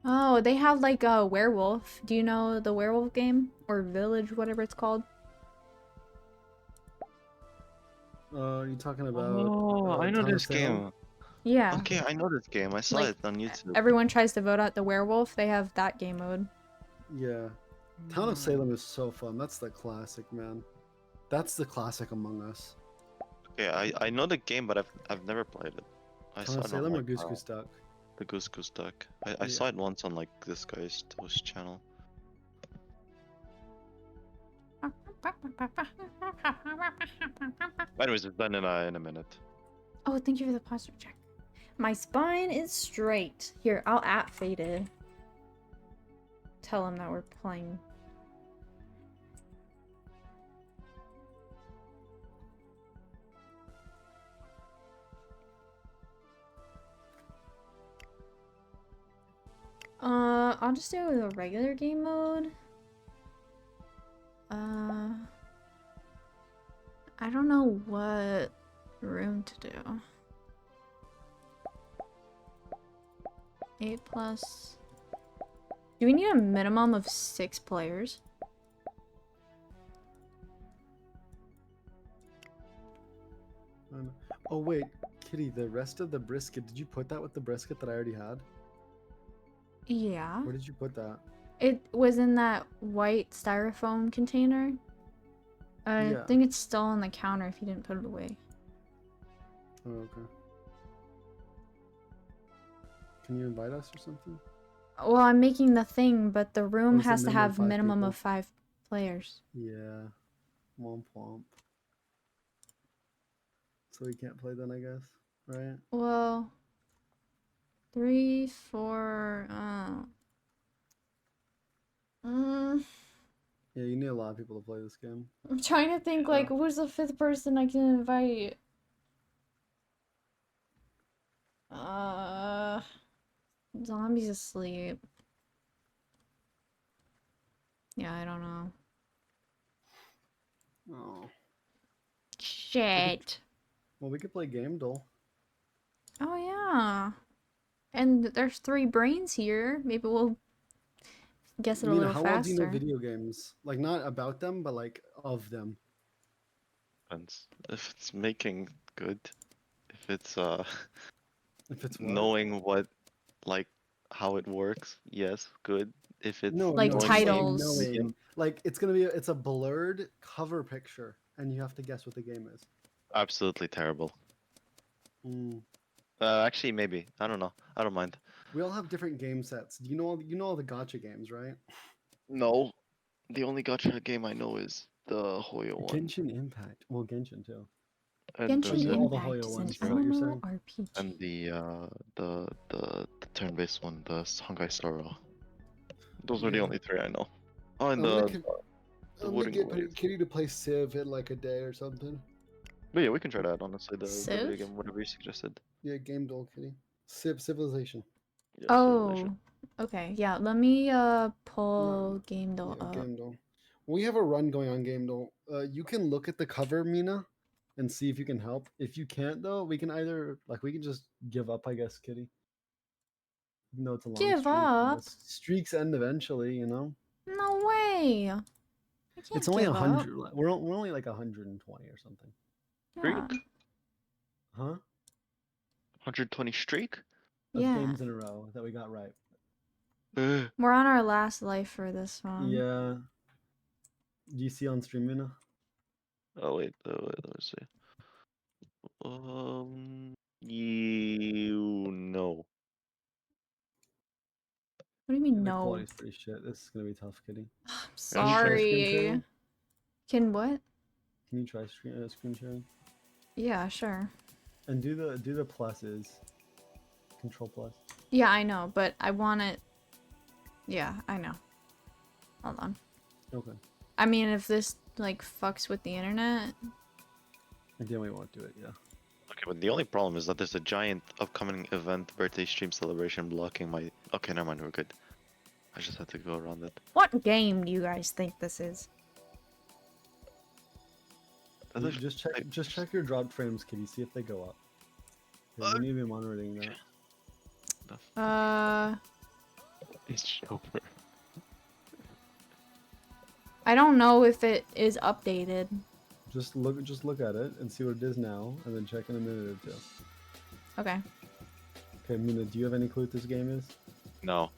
Oh, they have like a werewolf. Do you know the werewolf game? Or village, whatever it's called? You talking about? Oh, I know Town of this Salem? game. Yeah. Okay, I know this game. I saw Like, it on YouTube. Everyone tries to vote out the werewolf. They have that game mode. Yeah. Town of Salem is so fun. That's the classic, man. That's the classic Among Us. Okay, I know the game, but I've never played it. I Town saw of it on Salem or like, Goose Goose Duck? the Goose Duck. I Yeah. saw it once on like this guy's Toast channel. Anyways, it's done in a minute. Oh, thank you for the posture check. My spine is straight. Here, I'll at Faded. Tell him that we're playing. I'll just do it with a regular game mode. I don't know what room to do. 8+. Do we need a minimum of 6 players? Oh wait, Kitty, the rest of the brisket, did you put that with the brisket that I already had? Yeah. Where did you put that? It was in that white styrofoam container. I Yeah. think it's still on the counter if you didn't put it away. Oh, okay. Can you invite us or something? Well, I'm making the thing, but the room Oh, it's a has to minimum of have 5 minimum people. of 5 players. Yeah. Womp womp. So we can't play then, I guess, right? Well, 3, 4, Yeah, you need a lot of people to play this game. I'm trying to think, like, who's the 5th person I can invite? Zombie's asleep. Yeah, I don't know. Oh. Shit. Well, we could play Game Duel. Oh, yeah. And there's 3 brains here. Maybe we'll guess it a Mina, little how well do you know faster. video games? Like, not about them, but like of them. Depends. If it's making good, if it's If it's what? knowing what, like, how it works, yes, good. If it's No, Like no, knowing just like titles. knowing. Like, it's a blurred cover picture, and you have to guess what the game is. absolutely terrible. Mm. Actually, maybe. I don't know. I don't mind. We all have different game sets. You know all the gotcha games, right? No, the only gacha game I know is the Hoyo one. Genshin Impact. Well, Genshin too. And Genshin you know all the Impact Hoyo is an ones, is what you're saying? MMORPG. And the turn-based one, the Honkai Star Rail. Those are the Yeah. only 3 I know. Oh, and I'm gonna the get Wooden Waves. Kitty to play Civ in like a day or something. But yeah, we can try that, honestly, the video Civ? game, whatever you suggested. Yeah, Game Duel, Kitty. Civilization. Yeah, Oh, Civilization. okay. Yeah, let me pull Game Duel Yeah, up. Game Duel. We have a run going on Game Duel. You can look at the cover, Mina, and see if you can help. If you can't, though, we can we can just give up, I guess, Kitty. Even though it's a long Give streak. up? Streaks end eventually, you know. No way. I can't It's only give up. 100. We're only like 120 or something. Yeah. Huh? 120 streak? Of Yeah. games in a row that we got right. We're on our last life for this one. Yeah. Do you see on stream, Mina? Oh wait, let me see. You know. What do you mean, The no? quality's pretty shit. This is gonna be tough, Kitty. I'm Can you try screen sorry. sharing? Can what? Can you try screen sharing? Yeah, sure. And do the pluses. Control plus. Yeah, I know, but I want it. Yeah, I know. Hold on. Okay. I mean, if this like fucks with the internet. Again, we won't do it. Yeah. Okay, but the only problem is that there's a giant upcoming event birthday stream celebration blocking my. Okay, never mind, we're good. I just had to go around it. What game do you guys think this is? Just check your dropped frames, Kitty. See if they go up. We need to be monitoring that. It's over. I don't know if it is updated. Just look at it and see what it is now, and then check in a minute or two. Okay. Okay, Mina, do you have any clue what this game is? No.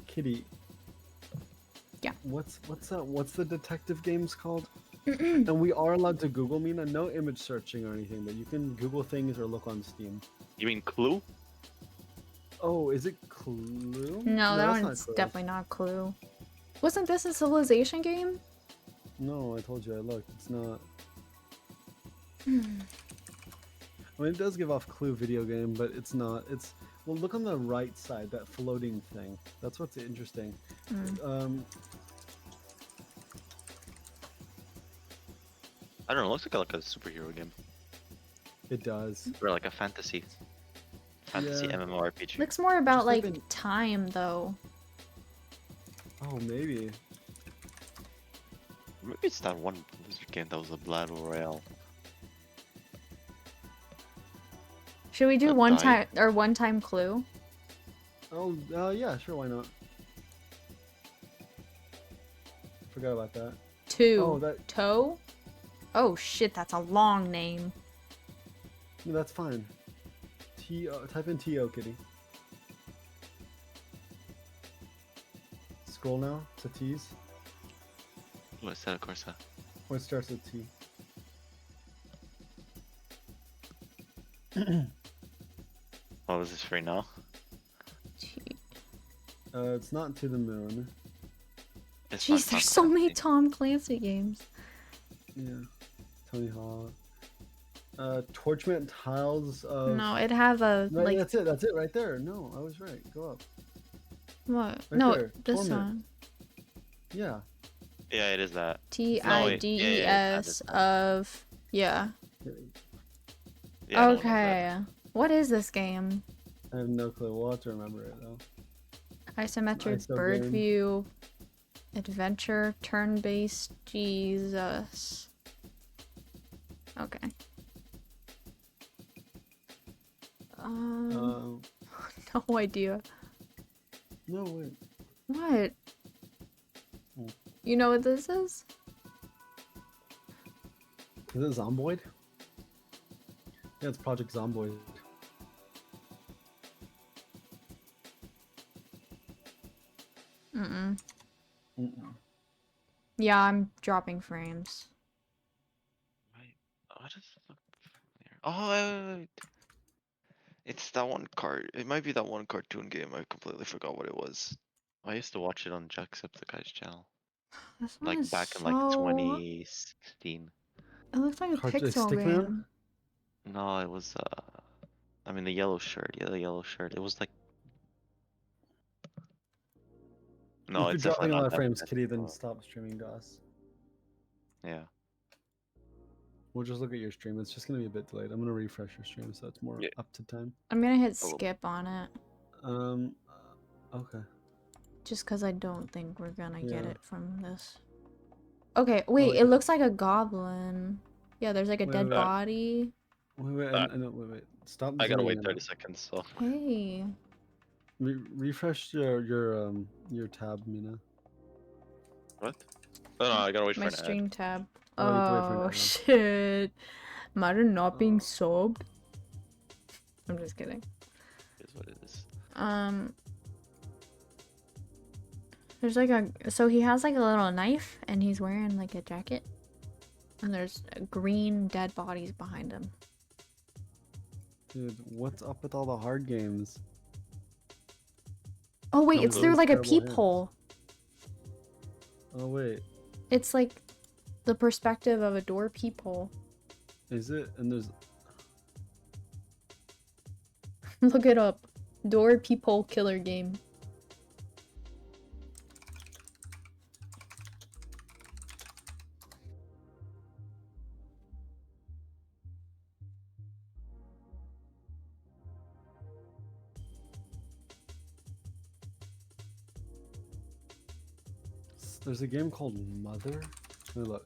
Kitty. Yeah. What's the detective games called? And we are allowed to Google, Mina. No image searching or anything, but you can Google things or look on Steam. You mean Clue? Oh, is it Clue? No, that that's one's not Clue. definitely not Clue. Wasn't this a Civilization game? No, I told you I looked. It's not. Hmm. I mean, it does give off clue video game, but it's not. It's well, look on the right side, that floating thing. That's what's interesting. I don't know. It looks like a superhero game It does. or like a fantasy Yeah. MMORPG. Looks more about Just like like time though. Oh, maybe. Maybe it's that one Blizzard game that was a battle royale. Should we do That one died. time or one time clue? Oh, yeah, sure, why not? Forgot about that. Two. Oh, that. Toe? Oh shit, that's a long name. No, that's fine. Type in T-O, kitty. Scroll now to T's. What's that, of course? Or it starts with T. Oh, is this free now? It's not To the Moon. It's not Jeez, there's so many Tom Clancy games. Yeah. Tony Hawk. Torchment Tiles of... No, it have a Right, like that's it right there. No, I was right. Go up. what? Right No, there. this Torment. one. Yeah. Yeah, it is that. TIDES of yeah. Yeah, no one knows Okay. What is this game? I have no clue. We'll have to remember it though. Isometric ISO bird game. view, adventure, turn-based. Jesus. Okay. No idea. No, wait. What? Hmm. You know what this is? Is it Zomboid? Yeah, it's Project Zomboid. Mm-mm. Mm-mm. Yeah, I'm dropping frames. What does it look familiar? Oh, it's that one card. It might be that one cartoon game. I completely forgot what it was. I used to watch it on Jacksepticeye's channel. This one Like is back in like so... 2016. It looks like a pixel Stickman? game. No, it was I mean the yellow shirt. Yeah, the yellow shirt. It was like no, If you're it's dropping definitely a lot not of that. frames, Kitty, then stop streaming to us. Yeah. We'll just look at your stream. It's just gonna be a bit delayed. I'm gonna refresh your stream so it's more up to time. I'm gonna hit skip on it. Okay. Just because I don't think we're gonna get Yeah. it from this. Okay, wait, like it looks like a goblin. Yeah, there's like a Wait, dead wait. body. Wait, wait. Stop. I gotta zooming wait in. 30 seconds. So Hey. Refresh your tab, Mina. what? No, I gotta wait My for an stream tab. Oh, you have to wait for an Oh, ad. shit. Imagine not being subbed. I'm just kidding. It is what it is. There's like a... So he has like a little knife and he's wearing like a jacket. And there's green dead bodies behind him. Dude, what's up with all the hard games? Oh wait, Those it's through like a terrible hints. peephole. Oh wait, It's like the perspective of a door peephole. is it? And there's Look it up. Door peephole killer game. there's a game called Mother. Let me look.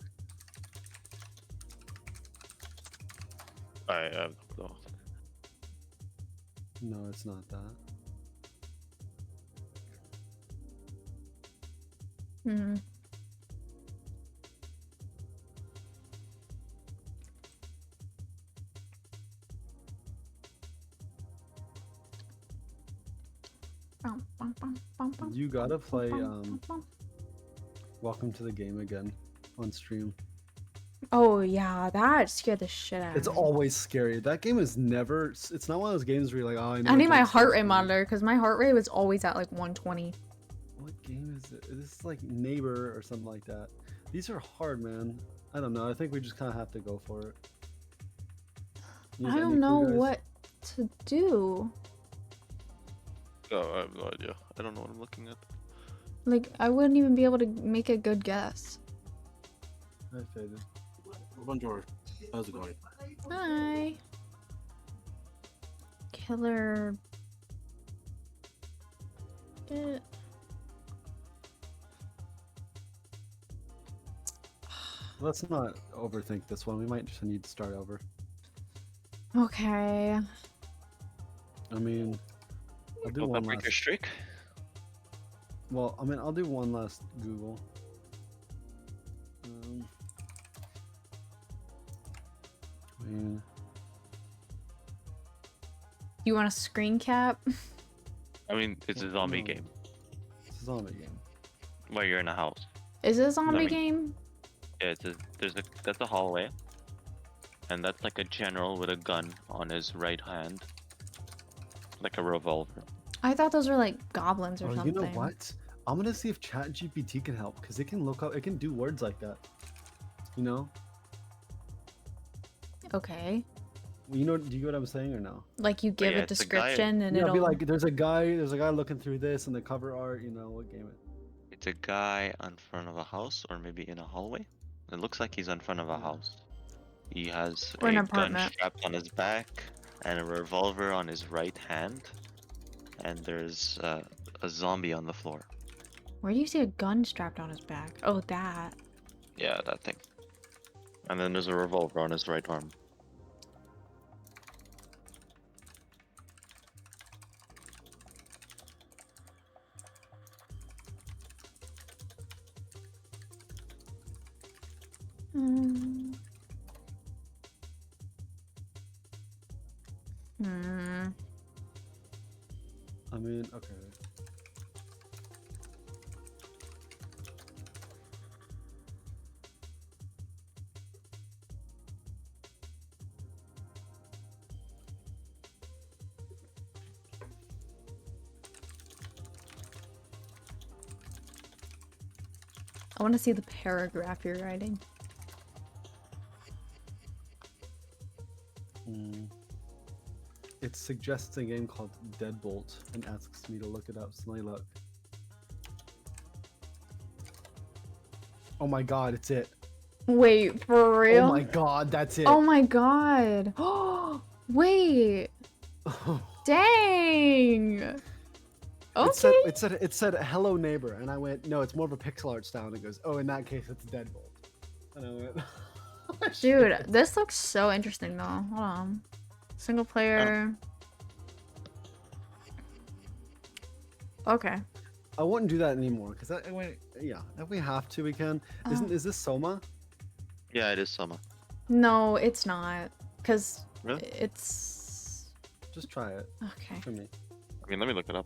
I have no. No, it's not that. Hmm. You gotta play Welcome to the Game again on stream. Oh yeah, that scared the shit out of It's me. always scary. That game is never. It's not one of those games where you're like, oh, I know. I it need my jump heart scares rate me. monitor because my heart rate was always at like 120. Well, What game is it? This is like Neighbor or something like that. These are hard, man. I don't know. I think we just kind of have to go for it. You I have any don't know clue, guys? what to do. Oh, I have no idea. I don't know what I'm looking at. Like, I wouldn't even be able to make a good guess. I faded. Bonjour. How's it going? Hi. Killer. Let's not overthink this one. We might just need to start over. Okay. I mean, I'll do Go one break your last. streak. Well, I mean, I'll do one last Google. I mean, You want a screen cap? I mean, it's a zombie no. game It's a zombie game. where you're in a house. Is it a zombie mean- game? Yeah, that's a hallway, and that's like a general with a gun on his right hand, like a revolver. I thought those were like goblins or Oh, something. you know what? I'm gonna see if ChatGPT can help because it can look up. It can do words like that. You know? Okay. You know? Do you get what I'm saying or no? Like you give yeah, a it's a guy- description and Yeah, it'll be like, there's a guy looking through this and the cover art. You know what game it? It's a guy in front of a house, or maybe in a hallway. It looks like he's in front of a house. He has Or an a gun apartment. strapped on his back and a revolver on his right hand, and there's a zombie on the floor. Where do you see a gun strapped on his back? Oh, that. Yeah, that thing. And then there's a revolver on his right arm. Hmm. Hmm. I mean, okay. I want to see the paragraph you're writing. It suggests a game called Deadbolt and asks me to look it up. So let me look. Oh my god, it's it. Wait, for real? Oh my god, that's it. Oh my god. Oh, wait. Dang. Okay. It said hello neighbor, and I went, no, it's more of a pixel art style. And it goes, oh, in that case, it's Deadbolt. And I went, Dude, this looks so interesting though. Hold on. Single player. Okay. I wouldn't do that anymore because I went, yeah, if we have to, we can. Is this Soma? Yeah, it is Soma. No, it's not. Because Really? Just try it. Okay. For me. I mean, let me look it up.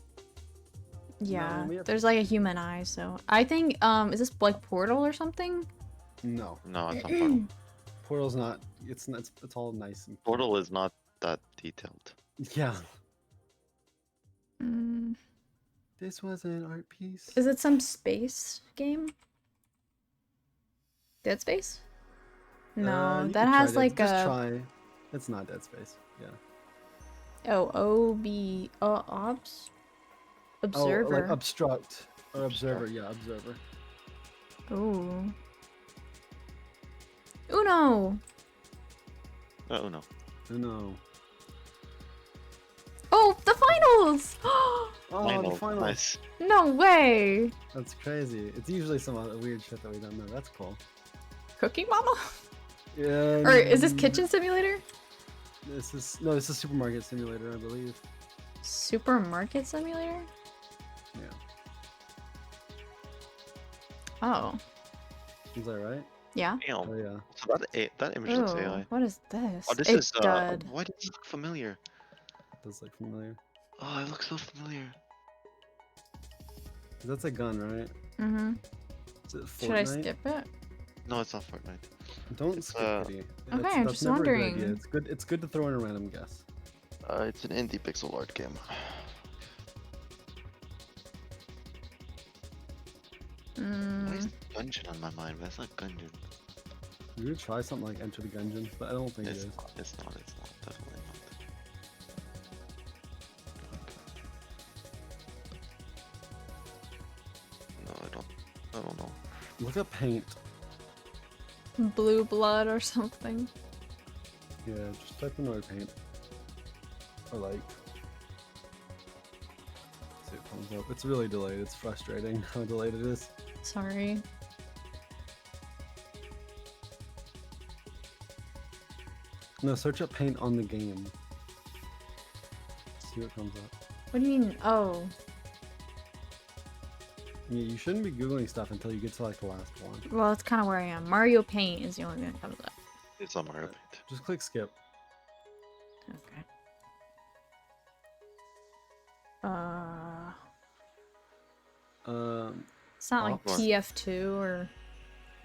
Yeah. we have- There's like a human eye, so I think is this like Portal or something? No. No, it's not Portal. Portal's not. It's all nice and. Portal is not that detailed. Yeah. Mm. This was an art piece. Is it some space game? Dead Space? No, You that can has try like Just a try. It's not Dead Space. Yeah. obs observer. Oh, like obstruct or observer. Yeah, observer. Ooh. Uno. Oh no. No. Oh, the finals! Oh, Final, the final. nice. No way. That's crazy. It's usually some other weird shit that we don't know. That's cool. Cooking Mama? Yeah. Or is this Kitchen Simulator? This is Supermarket Simulator, I believe. Supermarket Simulator? Yeah. Oh. Is that right? Yeah. Damn. Oh yeah. So that image looks Ooh, AI. what is this? Oh, this It is did. why does it look familiar? Does look familiar. Oh, it looks so familiar. That's a gun, right? Mm-hmm. Is it Should I Fortnite? skip it? No, it's not Fortnite. Don't It's, skip uh, it. Okay, I'm that's just never a good wondering. idea. It's good. It's good to throw in a random guess. It's an indie pixel art game. Gungeon on my mind, but that's not Gungeon. You could try something like Enter the Gungeon, but I don't think it is. It's not, definitely not. No, I don't know. Look at paint. Blue blood or something. Yeah, just type in oil paint. Or like. See what comes up. It's really delayed. It's frustrating how delayed it is. Sorry. No, search up paint on the game. See what comes up. What do you mean? Oh. Yeah, you shouldn't be Googling stuff until you get to like the last one. Well, that's kind of where I am. Mario Paint is the only thing that comes up. It's on Mario Paint. Just click skip. Okay. It's not like TF2 or.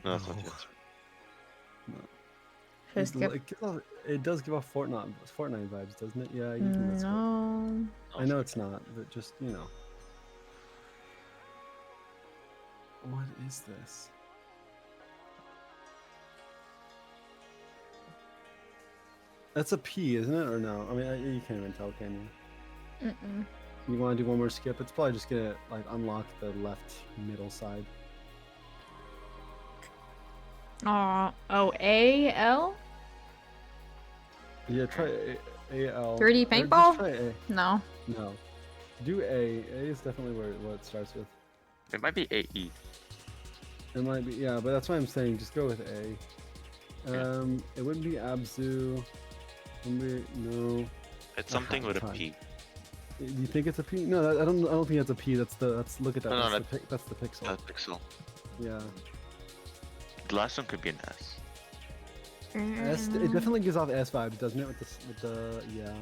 No, that's not TF2. Should I skip? It does give off Fortnite vibes, doesn't it? Yeah, you can skip. No. I know it's not, but just, you know. What is this? That's a P, isn't it? Or no? I mean, you can't even tell, can you? Mm-mm. You want to do one more skip? It's probably just gonna like unlock the left middle side. Oh, A-L? Yeah, try A-L. 3D Or paintball? just try A. No. No. Do A. A is definitely what it starts with. It might be AE. It might be, yeah, but that's why I'm saying just go with A. It wouldn't be Abzu. No. It's something with a Time. P. Do you think it's a P? No, I don't think that's a P. That's look at that. No, That's the pixel. That pixel. Yeah. The last one could be an S. S, it definitely gives off S vibes, doesn't it? With the yeah.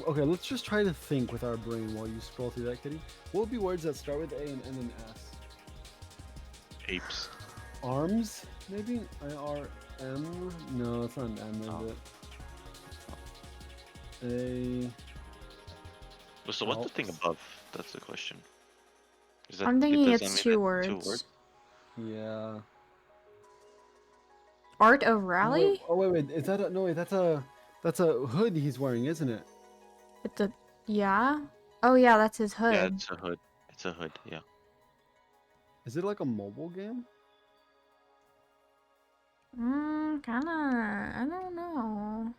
Okay, let's just try to think with our brain while you scroll through that, Kitty. What would be words that start with A and end in S? Apes. Arms, maybe? I-R-M? No, it's not an M, is it? A. So what's the thing above? That's the question. Is that, I'm thinking does it's that mean two that words. Yeah. Art of Rally? Wait. Is that no? Wait, that's a hood he's wearing, isn't it? It's a yeah. Oh yeah, that's his hood. Yeah, it's a hood. It's a hood. Yeah. Is it like a mobile game? Kinda. I don't know.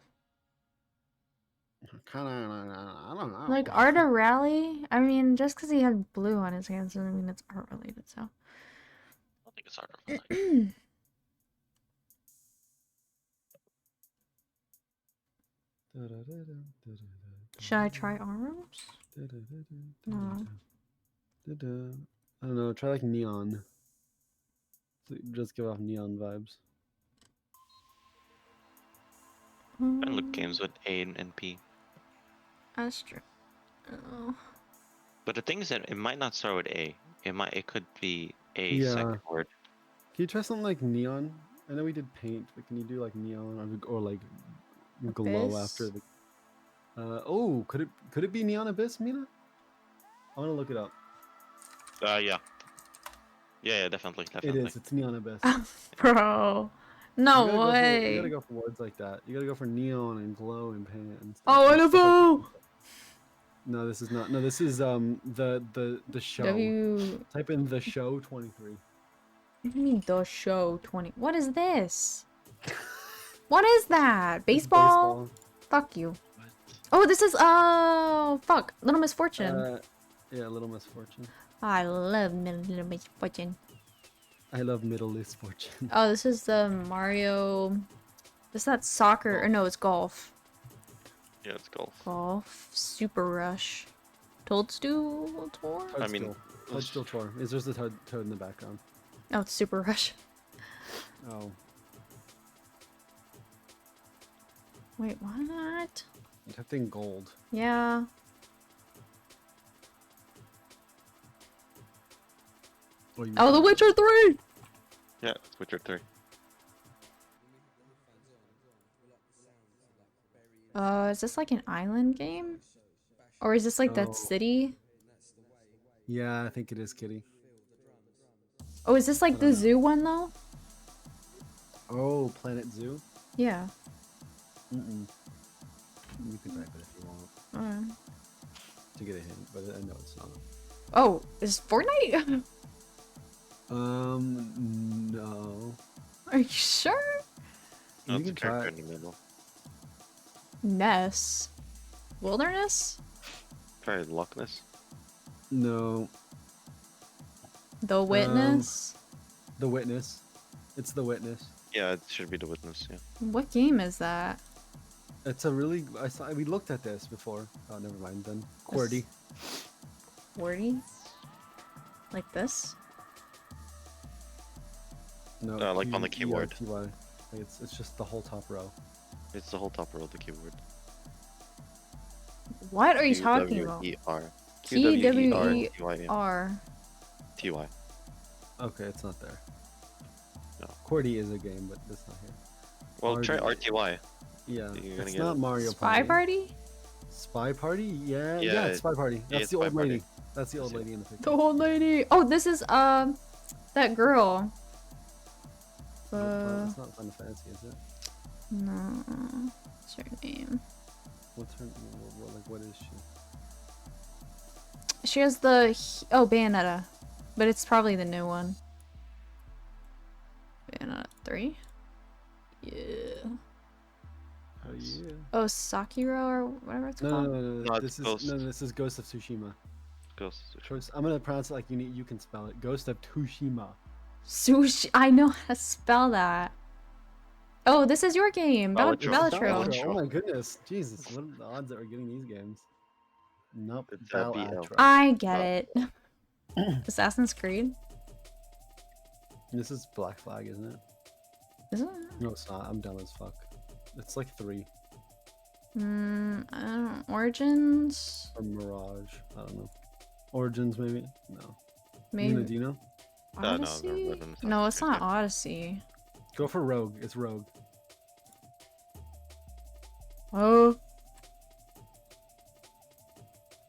I don't know. Like Art of Rally? I mean, just because he had blue on his hands doesn't mean it's art related, so. I don't think it's art of Rally. Should I try arms? No. I don't know. Try like neon. Just give off neon vibes. I look games with A and P. That's true. Oh. But the thing is that it might not start with A. It could be a Yeah. second word. Can you try something like neon? I know we did paint, but can you do like neon or like glow Abyss? after the? Oh, could it be neon abyss, Mina? I want to look it up. Yeah. Yeah, definitely. It is. It's neon abyss. Bro. No way. You gotta go for words like that. You gotta go for neon and glow and paint and stuff. Oh, and stuff NFO! No, this is not. No, this is the show. Type in the show 23. What do you mean the show 20? What is this? What is that? Baseball? Fuck you. Oh, this is fuck. Little Misfortune. Yeah, Little Misfortune. I love Little Misfortune. I love Middle Misfortune. Oh, this is the Mario. Is that soccer? Or no, it's golf. Yeah, it's golf. Golf. Super Rush. Toadstool Tour? Toadstool Tour. Is there's the toad in the background? Oh, it's Super Rush. Oh. Wait, what? Type in gold. Yeah. Oh, The Witcher 3! Yeah, it's Witcher 3. Is this like an island game? Or is this like that city? Yeah, I think it is, Kitty. Oh, is this like I the don't know. zoo one though? Oh, Planet Zoo? Yeah. Mm-mm. You can type it if you want to get a hint, but I know it's not. Oh, is Fortnite? No. Are you sure? No, You it's a can try character it. in the middle. Ness. Wilderness? Probably Loch Ness. No. The Witness? The Witness. It's The Witness. Yeah, it should be the Witness. Yeah. What game is that? It's a really. We looked at this before. Oh, never mind then. QWERTY. QWERTY? Like this? No. Like on the keyboard. QWERTY. It's just the whole top row. It's the whole top row of the keyboard. What are you talking about? QWER. TY. Okay, it's not there. No. QWERTY is a game, but it's not here. Well, try RTY. Yeah, You're gonna it's get not it. Mario Spy Party. Party? Spy Party? Yeah, Yeah, it's Spy Party. yeah, That's it's the old Spy Party. lady. That's the old lady in the picture. The old lady. Oh, this is that girl. It's not Final Fantasy, is it? No. What's her name? What's her? What is she? She has the Bayonetta, but it's probably the new one. Bayonetta 3. Yeah. Oh yeah. Oh, Sakura or whatever it's No, called. No, This it's is this is Ghost of Tsushima. Ghost of Tsushima. I'm gonna pronounce it like you can spell it. Ghost of Tsushima. Sushi. I know how to spell that. Oh, this is your game, Balatro. Balatro. Oh my goodness, Jesus! What are the odds that we're getting these games? Nope. It's Balatro. I get it. Assassin's Creed. This is Black Flag, isn't it? Is it? No, it's not. I'm dumb as fuck. It's like 3. I don't know. Origins. Or Mirage. I don't know. Origins, maybe? No. Maybe. Nina, do you know? Odyssey? No, it's not Odyssey. Go for Rogue. It's Rogue. Oh.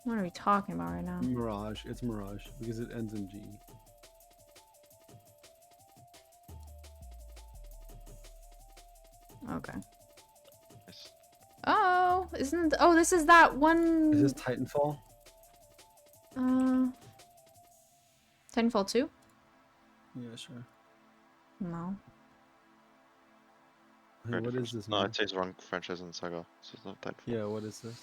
What are we talking about right now? Mirage. It's Mirage because it ends in G. Okay. Oh, oh, this is that one. Is this Titanfall? Titanfall 2? Yeah, sure. No. Hey, what is this? No, man? it says wrong franchise in Saga. So it's not Titanfall. Yeah, what is this?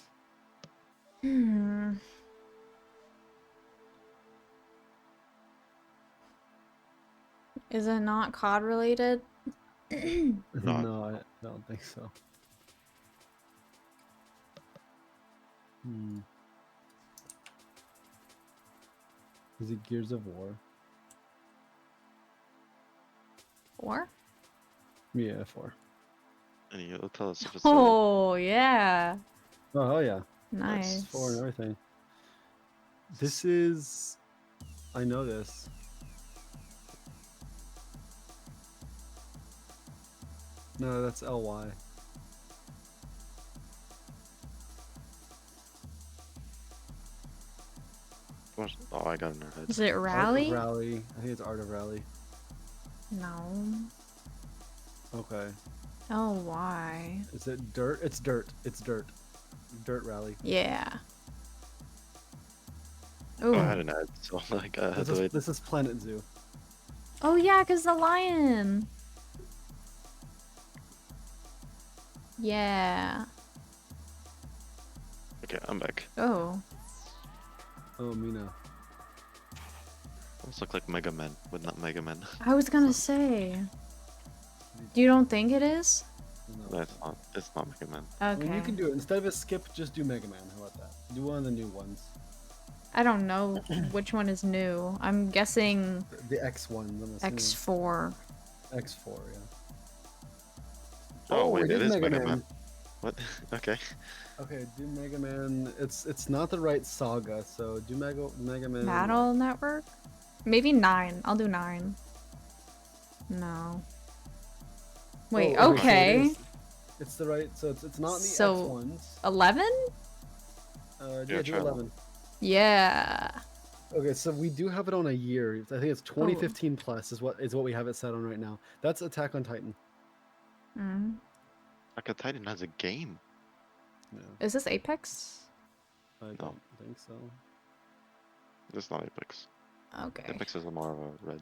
Is it not COD related? No, I don't think so. Is it Gears of War? 4? Yeah, 4. And you'll tell us if it's Oh, yeah. Oh, hell yeah. Nice. That's 4 and everything. This is... I know this. No, that's LY. Oh, I got it in our head. Is it Rally? Art of Rally. I think it's Art of Rally. No. Okay. Oh, why? Is it Dirt? It's Dirt. It's Dirt. Dirt Rally. Yeah. Oh, I Ooh. had an ad, so like This is Planet Zoo. Oh, yeah, because the lion. Yeah. Okay, I'm back. Oh. Oh, Mina. Almost look like Mega Man, but not Mega Man. I was gonna say. You don't think it is? No, it's not Mega Man. I mean, Okay. you can do it. Instead of a skip, just do Mega Man. How about that? Do one of the new ones. I don't know which one is new. I'm guessing The X ones. I'm assuming. X4. X4, yeah. Oh, wait, it it is is Mega Man. What? Okay. Okay, do Mega Man. It's not the right saga, so do Mega Man. Battle Network? Maybe 9. I'll do 9. No. Wait, Oh, okay. so it is. It's the right. So it's not the X So, ones. 11? Yeah, do try 11. Yeah. Okay, so we do have it on a year. I think it's Oh. 2015 plus is what we have it set on right now. That's Attack on Titan. Mm. Like a Titan has a game. Yeah, Is this Apex? I don't think so. It's not Apex. Okay. Apex is more of a red.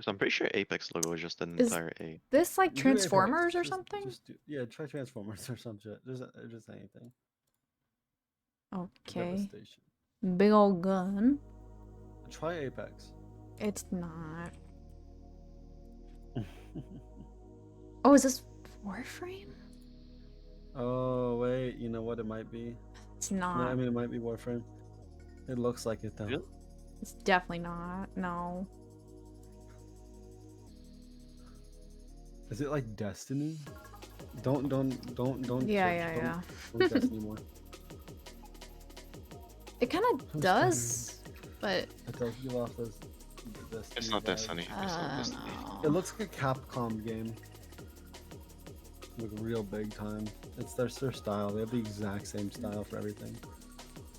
So I'm pretty sure Apex logo is just an Is entire A. this like Do Apex. Transformers or something? Yeah, try Transformers or some shit. Just anything. Okay. Devastation. Big old gun. Try Apex. It's not. Oh, is this Warframe? Oh wait, you know what? It might be. It's No, not. I mean, it might be Warframe. It looks like it though. Really? It's definitely not. No. Is it like Destiny? Don't. Yeah. Don't Destiny more. It kind of does, but It does give off those. Destiny It's not vibes. Destiny. It's not Destiny. It looks like a Capcom game. Like real big time. It's their style. They have the exact same style for everything.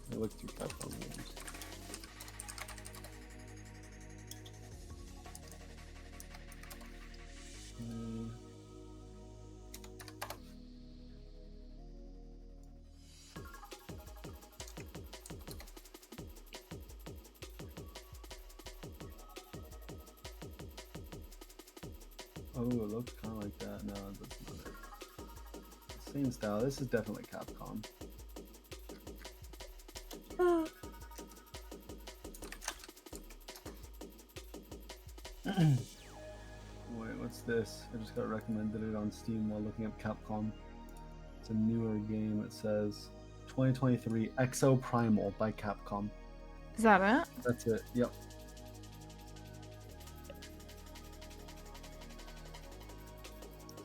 They look through Capcom games. Oh, it looks kind of like that. No, that's not it. Same style. This is definitely Capcom. Wait, what's this? I just got recommended it on Steam while looking up Capcom. It's a newer game. It says 2023 Exo Primal by Capcom. is that it? That's it. Yep.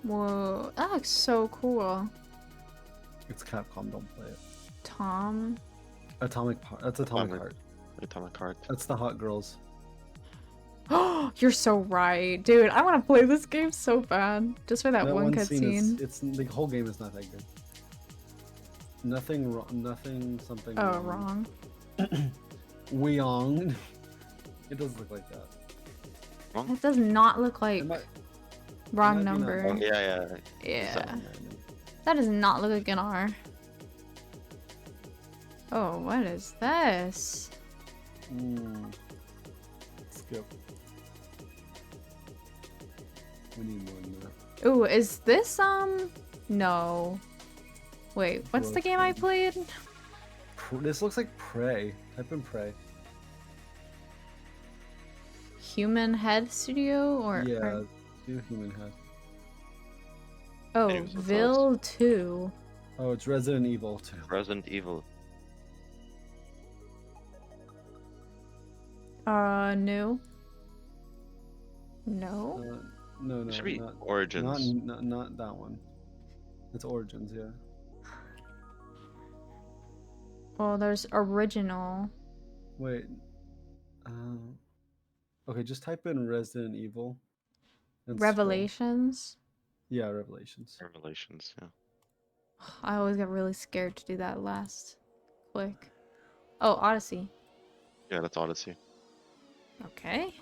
Whoa, that looks so cool. It's Capcom. Don't play it. Tom. That's Atomic Heart. Atomic Heart. That's the Hot Girls. Oh, you're so right, dude. I want to play this game so bad, just for that one scene cutscene. it's the whole game is not that good. Nothing wrong. Nothing. Something. Oh, wrong. Weong. It does look like that. It does not look like wrong might be number. not- Yeah. Yeah. That does not look like an R. Oh, what is this? Skip. We need more than that. Ooh, is this no. Wait, what's the Gross game I game. played? This looks like Prey. Type in Prey. Human Head Studio or Yeah, do Human Head. Oh, It was the Vil 2. Oh, it's Resident Evil 2. Resident Evil. No. No. No, Should be not Origins. Not that one. It's Origins, yeah. Well, there's original. Wait. Okay, just type in Resident Evil. and scroll. Revelations. Yeah, Revelations. Revelations, yeah. I always get really scared to do that last click. Oh, Odyssey. Yeah, that's Odyssey. Okay.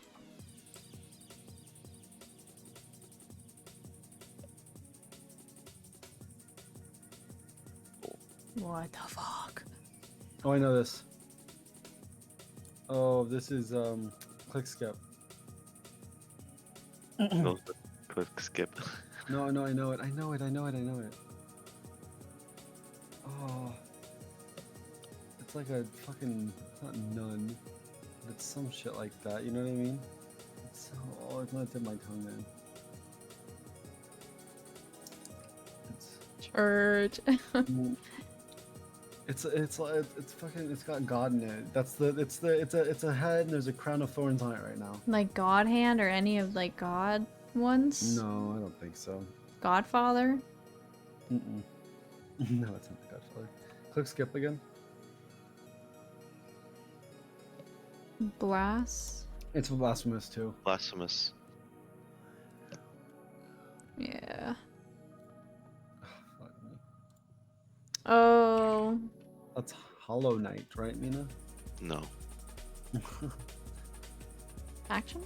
What the fuck? Oh, I know this. Oh, this is Click Skip. Those click skip. No, I know it. I know it. Oh. It's like a fucking, it's not nun, but it's some shit like that, you know what I mean? It's so, oh, it's not in my tongue, man. Church. It's fucking, it's got God in it. It's a head and there's a crown of thorns on it right now. Like God Hand or any of like God ones? No, I don't think so. Godfather? Mm-mm. No, it's not the Godfather. Click skip again. Blast? It's Blasphemous too. Blasphemous. Yeah. Fuck me. Hollow Knight, right, Mina? No. Action?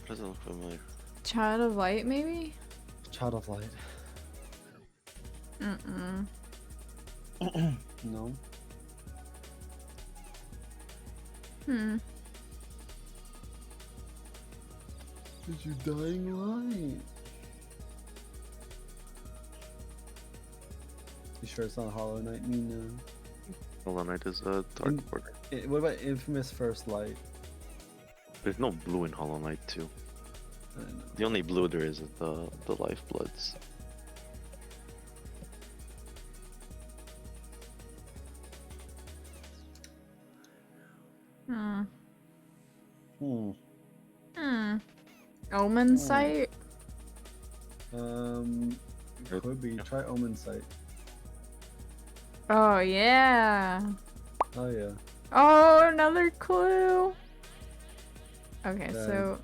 Doesn't look familiar. Child of Light, maybe? Child of Light. Mm-mm. No. Hmm. Did you Dying Light? You sure it's not Hollow Knight, Mina? Hollow Knight is a dark border. What about Infamous First Light? There's no blue in Hollow Knight 2. The only blue there is the Lifebloods. Hmm. Hmm. Hmm. Omen Sight? Could be. Try Omen Sight. Oh, yeah. Oh, yeah. Oh, another clue. Okay, Then- so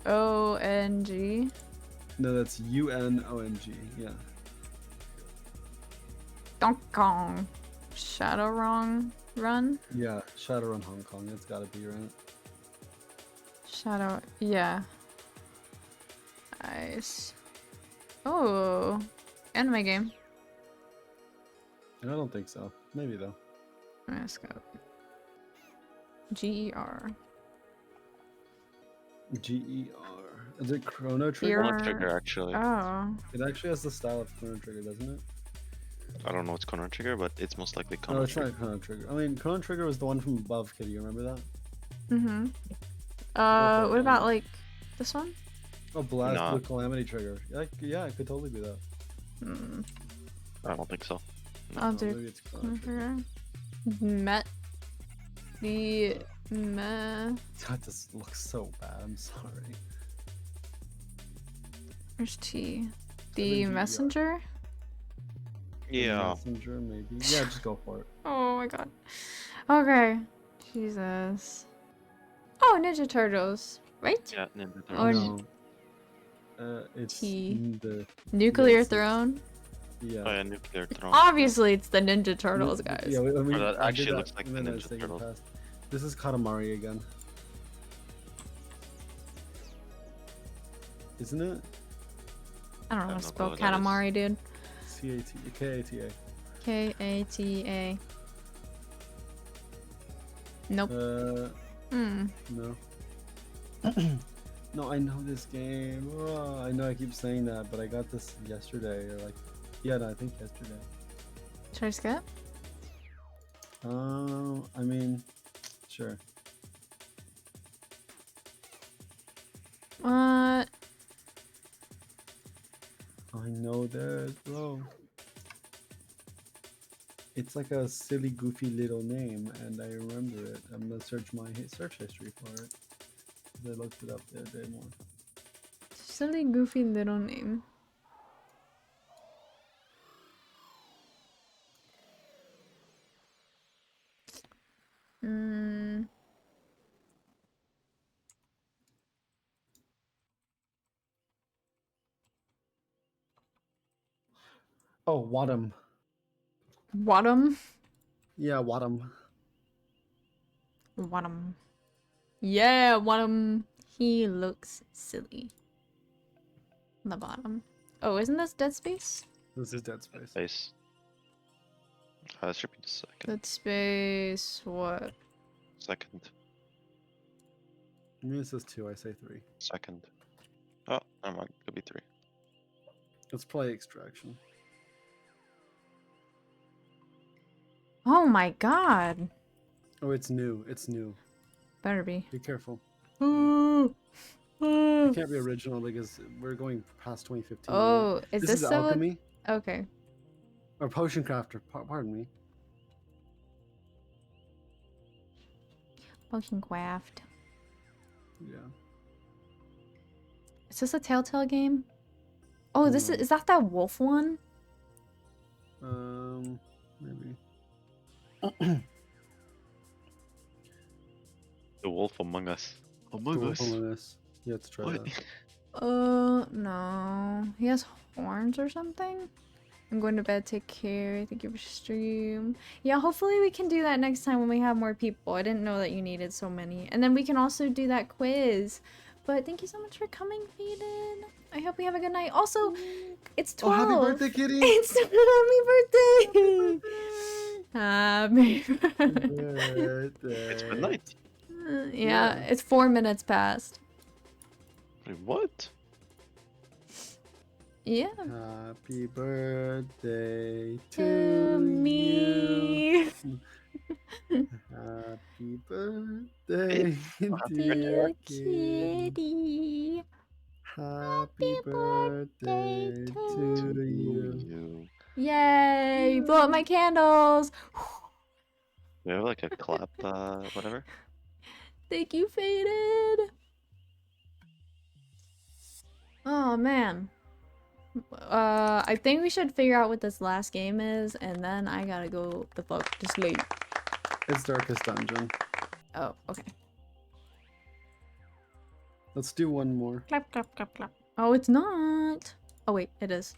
ONG. No, that's UNONG. Yeah. Donkey Kong. Shadowrun Run? Yeah. Shadowrun Hong Kong. It's gotta be, right? Shadow. Yeah. Nice. Oh. Anime game. I don't think so. Maybe, though. Let's go. GER. GER. Is it Chrono Trigger? Chrono Trigger, actually. Oh. It actually has the style of Chrono Trigger, doesn't it? I don't know what's Chrono Trigger, but it's most likely No, Chrono it's Trigger. not Chrono Trigger. I mean, Chrono Trigger was the one from above, Kitty. You remember that? Mm-hmm. for it, What about Anna. like this one? Oh, Blast Nah. Blue Calamity Trigger. Yeah, it could totally be that. Hmm. I don't think so. I'll No, do maybe it's Chrono Trigger. Met the God, this looks so bad. I'm sorry. Where's T? The GER. Messenger? Yeah. Messenger, maybe. Yeah, just go for it. Oh my god. Okay. Jesus. Oh, Ninja Turtles, right? Yeah, Ninja Or Turtles. It's T. the Nuclear yes, Throne? Yeah. Oh yeah, Nuclear Throne. Obviously, it's the Ninja Turtles, guys. Yeah, I mean, Or that I actually did looks like and the then I was Ninja thinking Turtles. fast. This is Katamari again. Isn't it? I don't know how have to no spell clue what that is. Katamari, dude. K-A-T-A. K-A-T-A. Nope. Hmm. No. No, I know this game. Oh, I know I keep saying that, but I got this yesterday, or like, yeah, no, I think yesterday. Should I skip? I mean, sure. What? I know this, bro. It's like a silly, goofy little name, and I remember it. I'm gonna search my search history for it. 'Cause I looked it up the other day more. Silly, goofy little name. Hmm. Oh, Wadham. Wadham? Yeah, Wadham. Wadham. Yeah, Wadham. He looks silly. On the bottom. Oh, isn't this Dead Space? This is Dead Space. Space. That should be the second. Dead Space. What? Second. I mean, it says 2, I say 3. Second. Oh, never mind. Could be 3. Let's play Extraction. Oh my god. Oh, it's new. It's new. Better be. Be careful. Ooh. It can't be original because we're going past 2015. right? Oh, is this is so? Alchemy? Okay. Or Potion Crafter. Pardon me. Potion Craft. Yeah. Is this a Telltale game? Oh, this is that wolf one? Maybe. The Wolf Among Us. Among Us. Yeah, let's try What? that. No. He has horns or something? I'm going to bed. Take care. Thank you for stream. Yeah, hopefully we can do that next time when we have more people. I didn't know that you needed so many. And then we can also do that quiz. But thank you so much for coming, Faden. I hope you have a good night. Also, it's 12. Oh, happy birthday, kitty! It's happy birthday! It's midnight. Yeah, it's 4 minutes past. Wait, what? Yeah. Happy birthday To me. Happy birthday, Dear dear kitty. kitty. Happy birthday to you. Yay! Blow up my candles. We have like a clap, whatever. Thank you, Faded. Oh man. I think we should figure out what this last game is, and then I gotta go the fuck to sleep. It's Darkest Dungeon. Oh, okay. Let's do one more. Clap, clap, clap, clap. Oh, it's not. Oh wait, it is.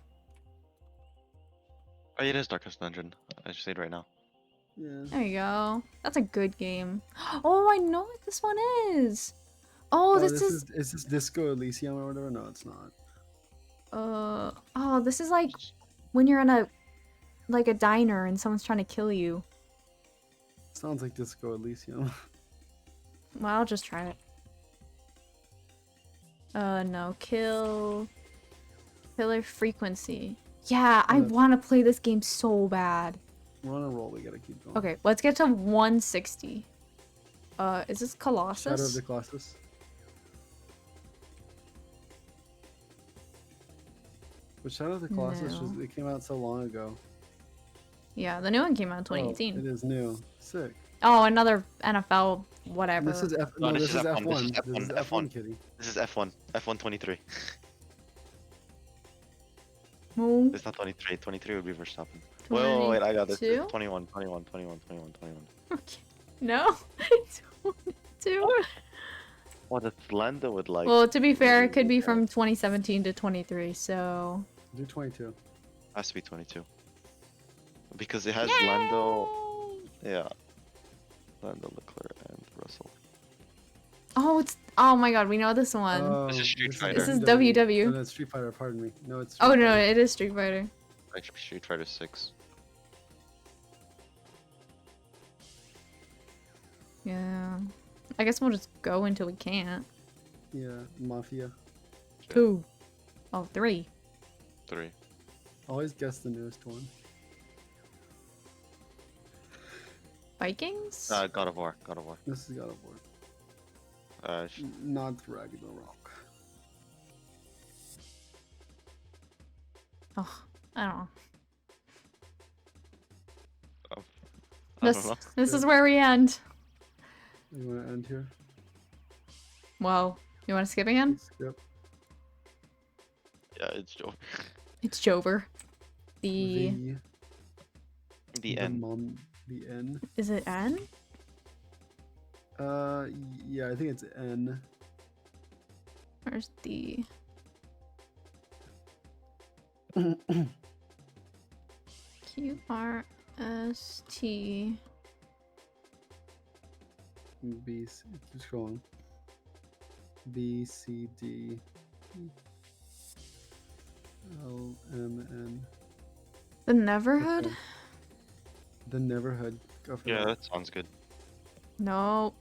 Oh, it is Darkest Dungeon. I just say it right now. Yeah. There you go. That's a good game. Oh, I know what this one is. Oh, this is. Is this Disco Elysium or whatever? No, it's not. Oh, this is like when you're in a diner and someone's trying to kill you. Sounds like Disco Elysium. Well, I'll just try it. No, killer frequency. Yeah, I want to play this game so bad. We're on a roll. We gotta keep going. Okay, let's get to 160. Is this Colossus? Shadow of the Colossus. But Shadow of the Colossus No. it came out so long ago. Yeah, the new one came out in 2018. Oh, it is new. Sick. Oh, another NFL whatever. This is F. No, this is F1. This is F1, kitty. This is F1. F1 23. No. It's not 23. 23 would be Verstappen. Wait, I got this. 22? It's 21, 21, 21, 21, 21. Okay. No. 22. What does Lando would like? Well, to be fair, it could be from 2017 to 23, so... Do 22. Has to be 22. Because it has Lando. Yeah. Lando, Leclerc, and Russell. Oh, it's... Oh my god, we know this one. This is Street Fighter. This is WW. No, that's Street Fighter, pardon me. No, it's Oh no, it is Street Fighter. Actually, Street Fighter 6. Yeah. I guess we'll just go until we can't. Yeah, Mafia. 2. Oh, 3. 3. Always guess the newest one. Vikings? God of War. God of War. This is God of War. Not Ragnarok. Oh, I don't know. I don't know. This is where we end. You want to end here? Well, you want to skip again? Yep. Yeah, it's Joe. It's Jover. The N. The N. Is it N? Yeah, I think it's N. Where's the... QRST. B, C, keep scrolling. B, C, D, L, M, N. The Neverhood? Okay. The Neverhood. Go for Yeah, that. that sounds good. Nope.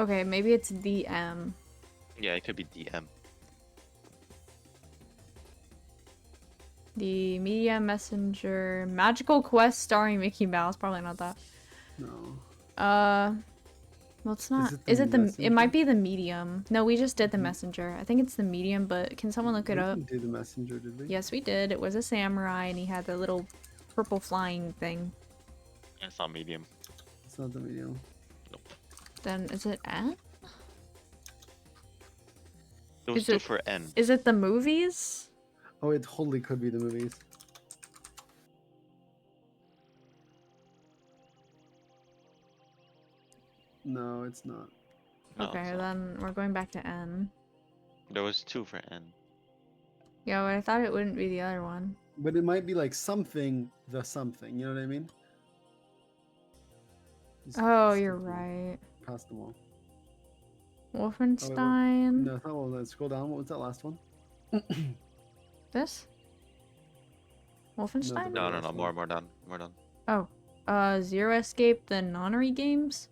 Okay, maybe it's the M. Yeah, it could be DM. The Media Messenger Magical Quest starring Mickey Mouse. Probably not that. No. Well, it's not. Is it the It Messenger? might be the Medium. No, we just did the Messenger. I think it's the Medium, but can someone look it We up? didn't do the Messenger, did we? Yes, we did. It was a samurai, and he had the little purple flying thing. It's not medium. It's not the medium. Then is it N? It was Is two it- for N. Is it the movies? Oh, it totally could be the movies. No, it's not. No, Okay, it's not. then we're going back to N. There was 2 for N. Yo, I thought it wouldn't be the other one. But it might be like something, the something. You know what I mean? Just Oh, skip you're them, right. past them all. Wolfenstein. No, it's not one. Scroll down. What was that last one? This? Wolfenstein? No, more done. More done. Oh. Zero Escape, the Nonary games?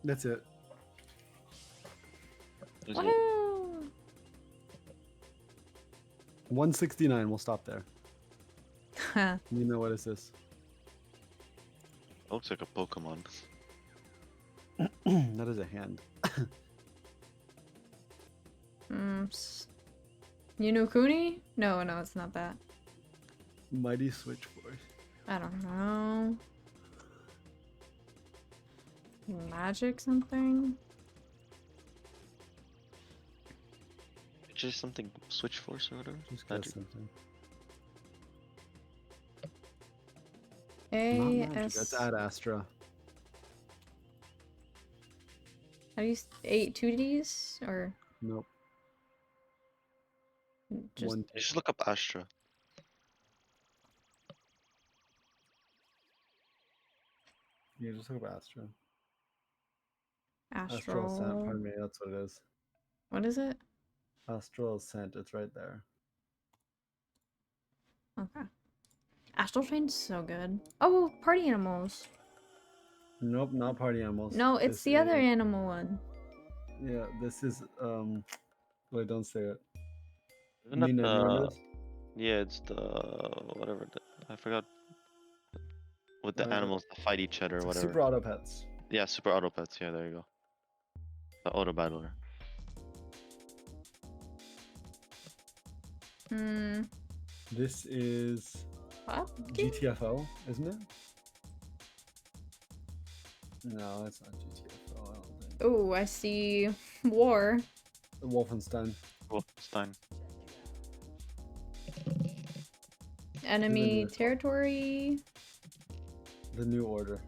That's it. Woohoo! 169. We'll stop there. You know what is this? Looks like a Pokemon. That is a hand. Yunokuni? No, it's not that. Mighty Switchboard. I don't know. Magic something? Just something Switch Force or whatever. Just got something. Not magic. That's Ad Astra. How do you 2Ds or Nope. Just look up Astra. Yeah, just look up Astra. Astral Ascent. Pardon me. That's what it is. What is it? Astral Ascent. It's right there. Okay. Astral Chain's so good. Oh, Party Animals. Nope, not Party Animals. No, it's the other animal one. Yeah, this is wait, don't say it. Isn't it Nina, do you remember this? Yeah, it's the whatever. I forgot. With the animals that fight each other, or whatever. Super Auto Pets. Yeah, Super Auto Pets. Yeah, there you go. The Auto Battler. This is GTFO, isn't it? No, it's not GTFO. I don't think. Oh, I see War. Wolfenstein. Wolfenstein. Enemy Territory. The New Order.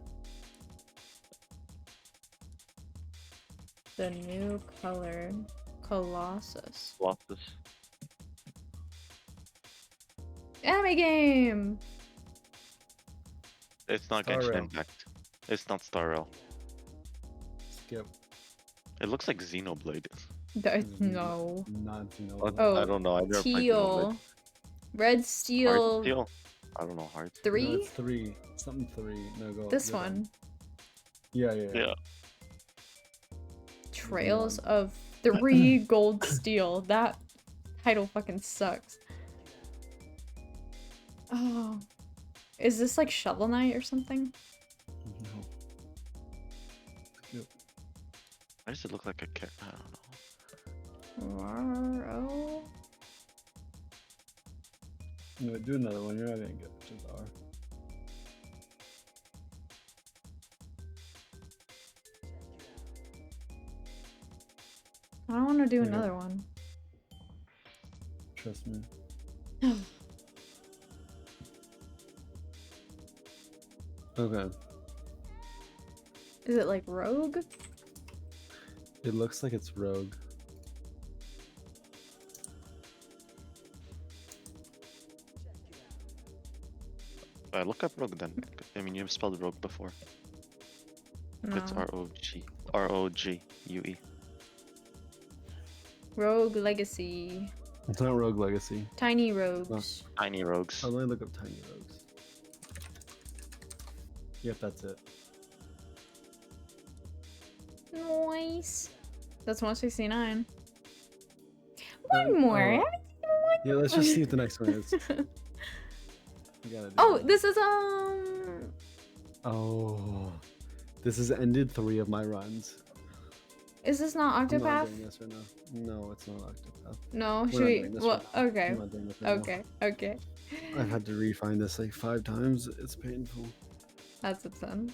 The New Color. Colossus. Colossus. Anime game! It's not Star Genshin Rail. Impact. It's not Star Rail. Skip. It looks like Xenoblade. No. Not Xenoblade. Oh, I don't know. I never played Teal. Xenoblade. Red Steel. Heart Steel? I don't know. Heart. 3? No, it's 3. Something 3. No, go. This go one. down. Yeah. Trails of 3 Gold Steel. That title fucking sucks. Oh. Is this like Shovel Knight or something? No. Skip. Why does it look like a cat? I don't know. R-O? No, do another one. You're not gonna get it. Just R. I don't want to do Okay. another one. Trust me. Okay. Is it like Rogue? It looks like it's Rogue. Look up Rogue then. I mean, you've spelled Rogue before. It's No. R-O-G. R-O-G-U-E. Rogue Legacy. It's not Rogue Legacy. Tiny Rogues. Tiny Rogues. Oh, let me look up Tiny Rogues. Yep, that's it. Nice. That's 169. One more. oh. I haven't seen one Yeah, let's just more. see what the next one is. We gotta do Oh, that. this is Oh, this has ended 3 of my runs. Is this not I'm not Octopath? doing this right now. No, it's not Octopath. No, We're should not we? doing this Well, right now. okay. I'm not doing this right now. Okay. I've had to refine this like 5 times. It's painful. That's a 10.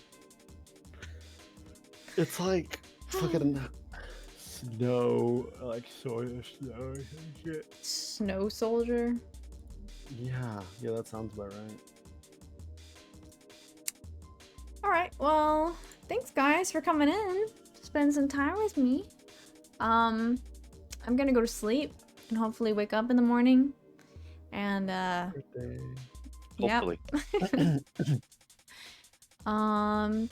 It's like fucking snow, like soil snow and shit. Snow Soldier. Yeah, that sounds about right. Alright, well, thanks guys for coming in to spend some time with me. I'm gonna go to sleep and hopefully wake up in the morning. And Hopefully.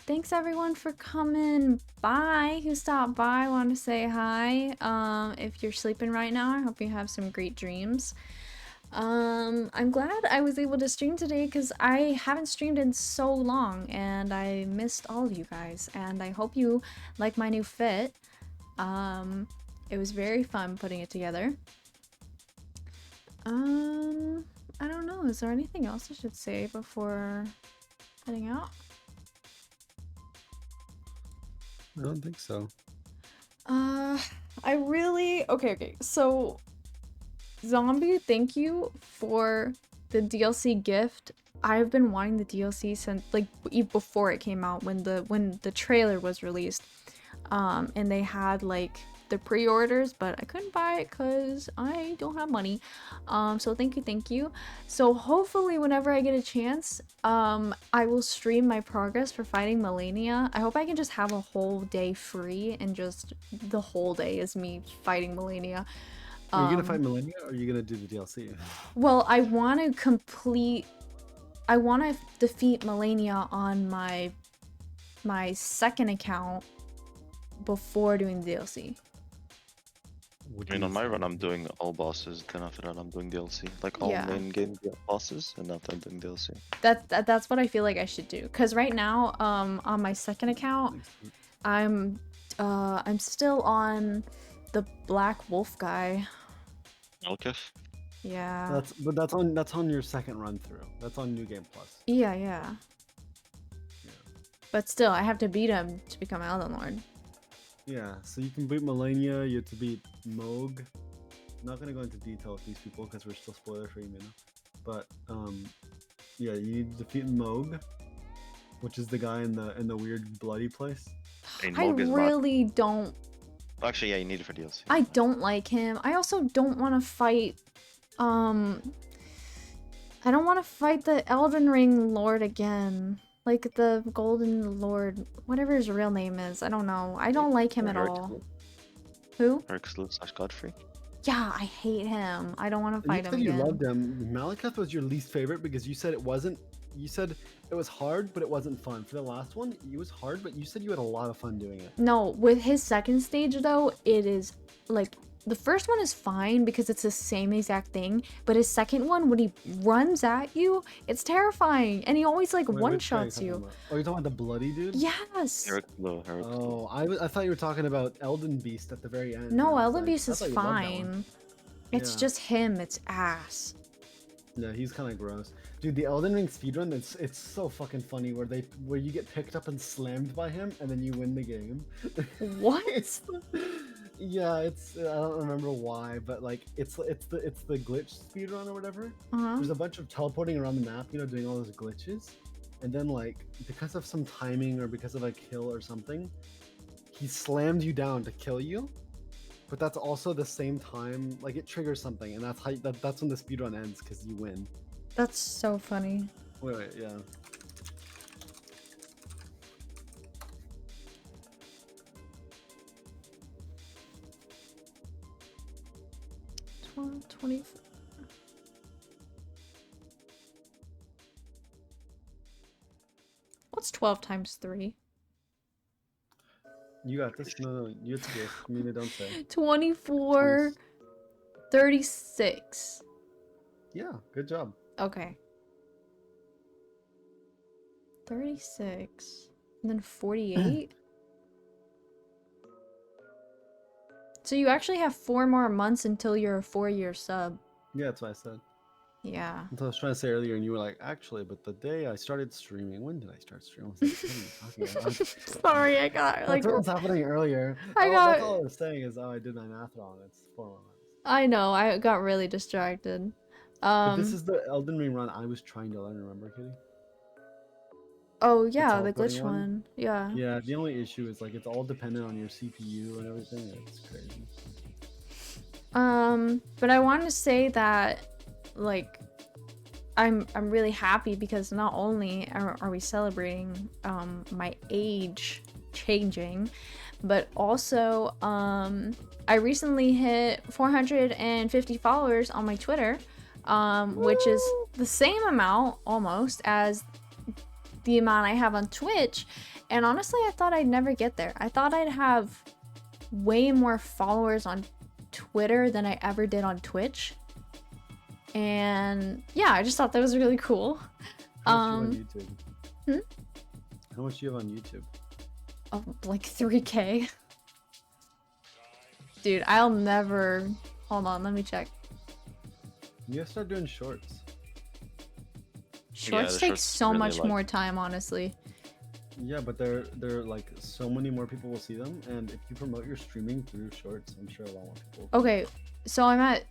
thanks everyone for coming by. Who stopped by? Want to say hi. If you're sleeping right now, I hope you have some great dreams. I'm glad I was able to stream today because I haven't streamed in so long and I missed all of you guys, and I hope you like my new fit. It was very fun putting it together. I don't know, is there anything else I should say before heading out? I don't think so. I really... Okay, so... Zombie, thank you for the DLC gift. I've been wanting the DLC since, like, even before it came out, when the trailer was released. And they had, like, the pre-orders, but I couldn't buy it because I don't have money. So thank you. So hopefully whenever I get a chance, I will stream my progress for fighting Melania. I hope I can just have a whole day free and just the whole day is me fighting Melania. Are you gonna fight Millennia or are you gonna do the DLC? Well, I want to defeat Melania on my second account before doing the DLC. I mean, on my run, I'm doing all bosses. Then after that, I'm doing DLC. Like all Yeah. main game bosses, and after I'm doing DLC. That's what I feel like I should do. Cause right now, on my second account, I'm still on the Black Wolf guy. Malekith? Yeah. That's on your second run through. That's on New Game Plus. Yeah. But still, I have to beat him to become Elden Lord. Yeah, so you can beat Melania, you have to beat Moog. I'm not gonna go into detail with these people because we're still spoiler free, you know. But yeah, you need to defeat Moog, which is the guy in the weird bloody place. I really don't. Actually, yeah, you need it for DLC. I don't like him. I also don't want to fight. I don't want to fight the Elden Ring Lord again. Like the Golden Lord, whatever his real name is. I don't know. I don't like him at all. Who? Erxlu/Godfrey. Yeah, I hate him. I don't want to And fight you him said you again. loved him. Malekith was your least favorite because you said it wasn't. You said it was hard, but it wasn't fun. For the last one, it was hard, but you said you had a lot of fun doing it. No, with his second stage though, it is like the first one is fine because it's the same exact thing, but his second one, when he runs at you, it's terrifying, and he always like Wait, one which guy are shots talking you. about? Oh, you're talking about the bloody dude? Yes. Oh, I thought you were talking about Elden Beast at the very end. No, I was Elden like, Beast I is thought you loved that one. fine. It's Yeah. just him. It's ass. Yeah, he's kind of gross, dude. The Elden Ring speedrun, it's so fucking funny where you get picked up and slammed by him and then you win the game. What? Yeah, it's I don't remember why, but like it's the glitch speedrun or whatever. Uh-huh. There's a bunch of teleporting around the map, you know, doing all those glitches, and then like because of some timing or because of a kill or something, he slammed you down to kill you. But that's also the same time, like it triggers something, and that's when the speedrun ends because you win. That's so funny. Wait, yeah. Twelve, 20. What's 12 times 3? You got this. No, you have to guess. Mina, don't say. 24, 36. Yeah, good job. Okay. 36. And then 48. So you actually have 4 more months until you're a 4-year sub. Yeah, that's what I said. Yeah. That's what I was trying to say earlier, and you were like, actually, but the day I started streaming, when did I start streaming? I was like, what are you talking about? Sorry, I got like. That's what was happening earlier. I That's got. all I was saying is, oh, I did my math wrong. It's 4 more months. I know. I got really distracted. But this is the Elden Ring run I was trying to learn. Remember, Kitty? Oh yeah, the teleporting glitch one. Yeah. Yeah. The only issue is like it's all dependent on your CPU and everything. It's crazy. But I wanted to say that, like, I'm really happy because not only are we celebrating my age changing, but also I recently hit 450 followers on my Twitter, which is the same amount almost as the amount I have on Twitch. And honestly, I thought I'd never get there. I thought I'd have way more followers on Twitter than I ever did on Twitch. And yeah, I just thought that was really cool. How much do you have on YouTube? Hmm? How much do you have on YouTube? Oh, like 3K. Dude, I'll never... Hold on, let me check. You gotta start doing shorts. Shorts the take shorts so really much like- more time, honestly. Yeah, but they're like so many more people will see them, and if you promote your streaming through shorts, I'm sure a lot more people. Okay, so I'm at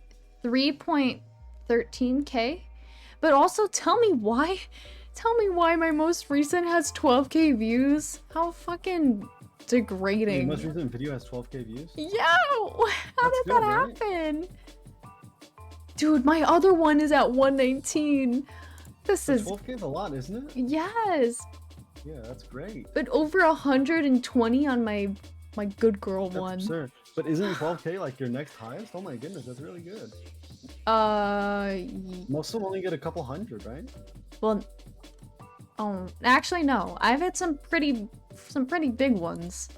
3.13K, but also tell me why my most recent has 12K views. How fucking degrading. Your most recent video has 12K views? Yeah, how did good, that right? happen? Dude, my other one is at 119. This But is 12K is a lot, isn't it? yes, Yeah, that's great. but over 120 on my good girl That's one. absurd. But isn't 12K like your next highest? Oh my goodness, that's really good. Most of them only get a couple hundred, right? Well, oh, actually no. I've had some pretty big ones.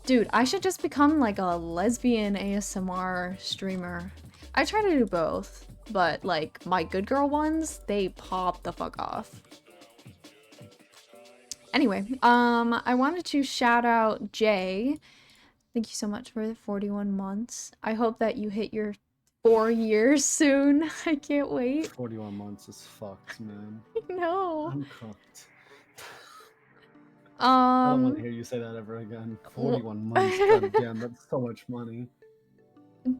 Dude, I should just become like a lesbian ASMR streamer. I try to do both, but like my good girl ones, they pop the fuck off. Anyway, I wanted to shout out Jay. Thank you so much for the 41 months. I hope that you hit your 4 years soon. I can't wait. 41 months is fucked, man. No. I'm cooked. I don't want to Um, hear you say that ever again. 41 months, god damn, that's so much money.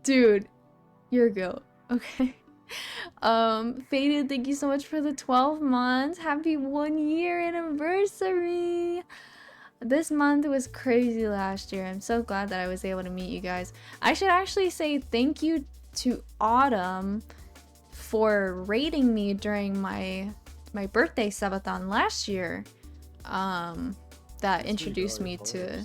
dude, you're a goat. Okay. Faded, thank you so much for the 12 months. Happy 1 year anniversary. This month was crazy last year. I'm so glad that I was able to meet you guys. I should actually say thank you to Autumn for rating me during my birthday subathon last year. That introduced me to...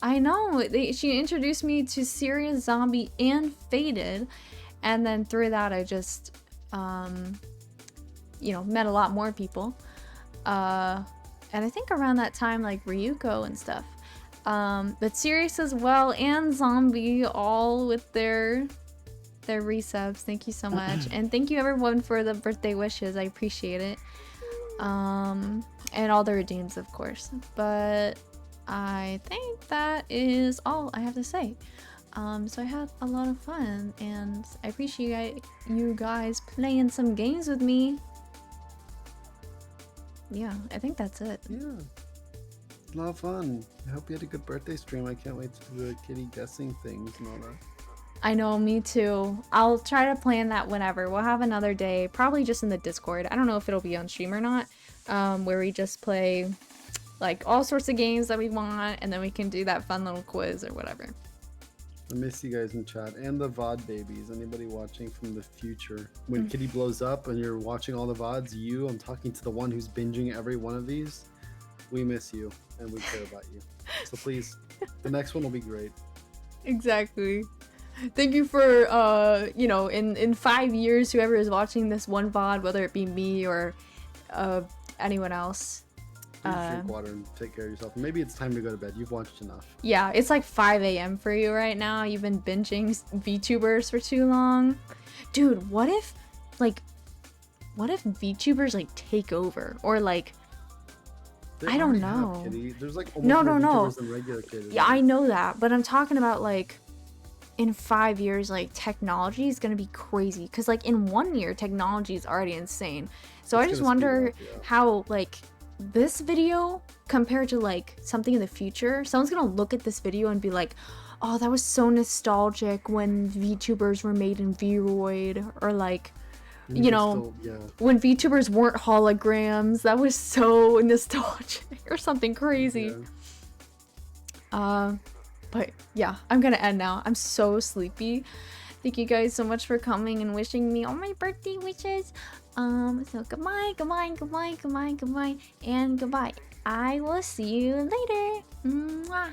I know! She introduced me to Serious Zombie and Faded. And then through that, I just, you know, met a lot more people. And I think around that time, like Ryuko and stuff. But Serious as well and Zombie all with their resubs. Thank you so much. And thank you everyone for the birthday wishes. I appreciate it. And all the redeems, of course. But I think that is all I have to say. So I had a lot of fun, and I appreciate you guys playing some games with me. Yeah, I think that's it. Yeah. A lot of fun. I hope you had a good birthday stream. I can't wait to do the kitty guessing things and all that. I know, me too. I'll try to plan that whenever. We'll have another day, probably just in the Discord. I don't know if it'll be on stream or not, where we just play like all sorts of games that we want, and then we can do that fun little quiz or whatever. I miss you guys in chat and the VOD babies. Anybody watching from the future? When Kitty blows up and you're watching all the VODs, I'm talking to the one who's binging every one of these. We miss you and we care about you. So please, the next one will be great. Exactly. Thank you for, you know, in 5 years, whoever is watching this one VOD, whether it be me or anyone else. Drink water and take care of yourself. Maybe it's time to go to bed. You've watched enough. Yeah, it's like 5 a.m. for you right now. You've been binging VTubers for too long. Dude, what if VTubers like take over? Or like, I don't know. Kitty. There's like almost No. more VTubers than regular kids. Yeah, I know that, but I'm talking about like in 5 years, like technology is gonna be crazy. Cause like in 1 year, technology is already insane. So I just wonder how like this video compared to like something in the future, someone's gonna look at this video and be like, oh, that was so nostalgic when VTubers were made in Vroid, or like, you know, when VTubers weren't holograms, that was so nostalgic, or something crazy. But yeah, I'm gonna end now. I'm so sleepy. Thank you guys so much for coming and wishing me all my birthday wishes. So goodbye, and goodbye. I will see you later. Mwah.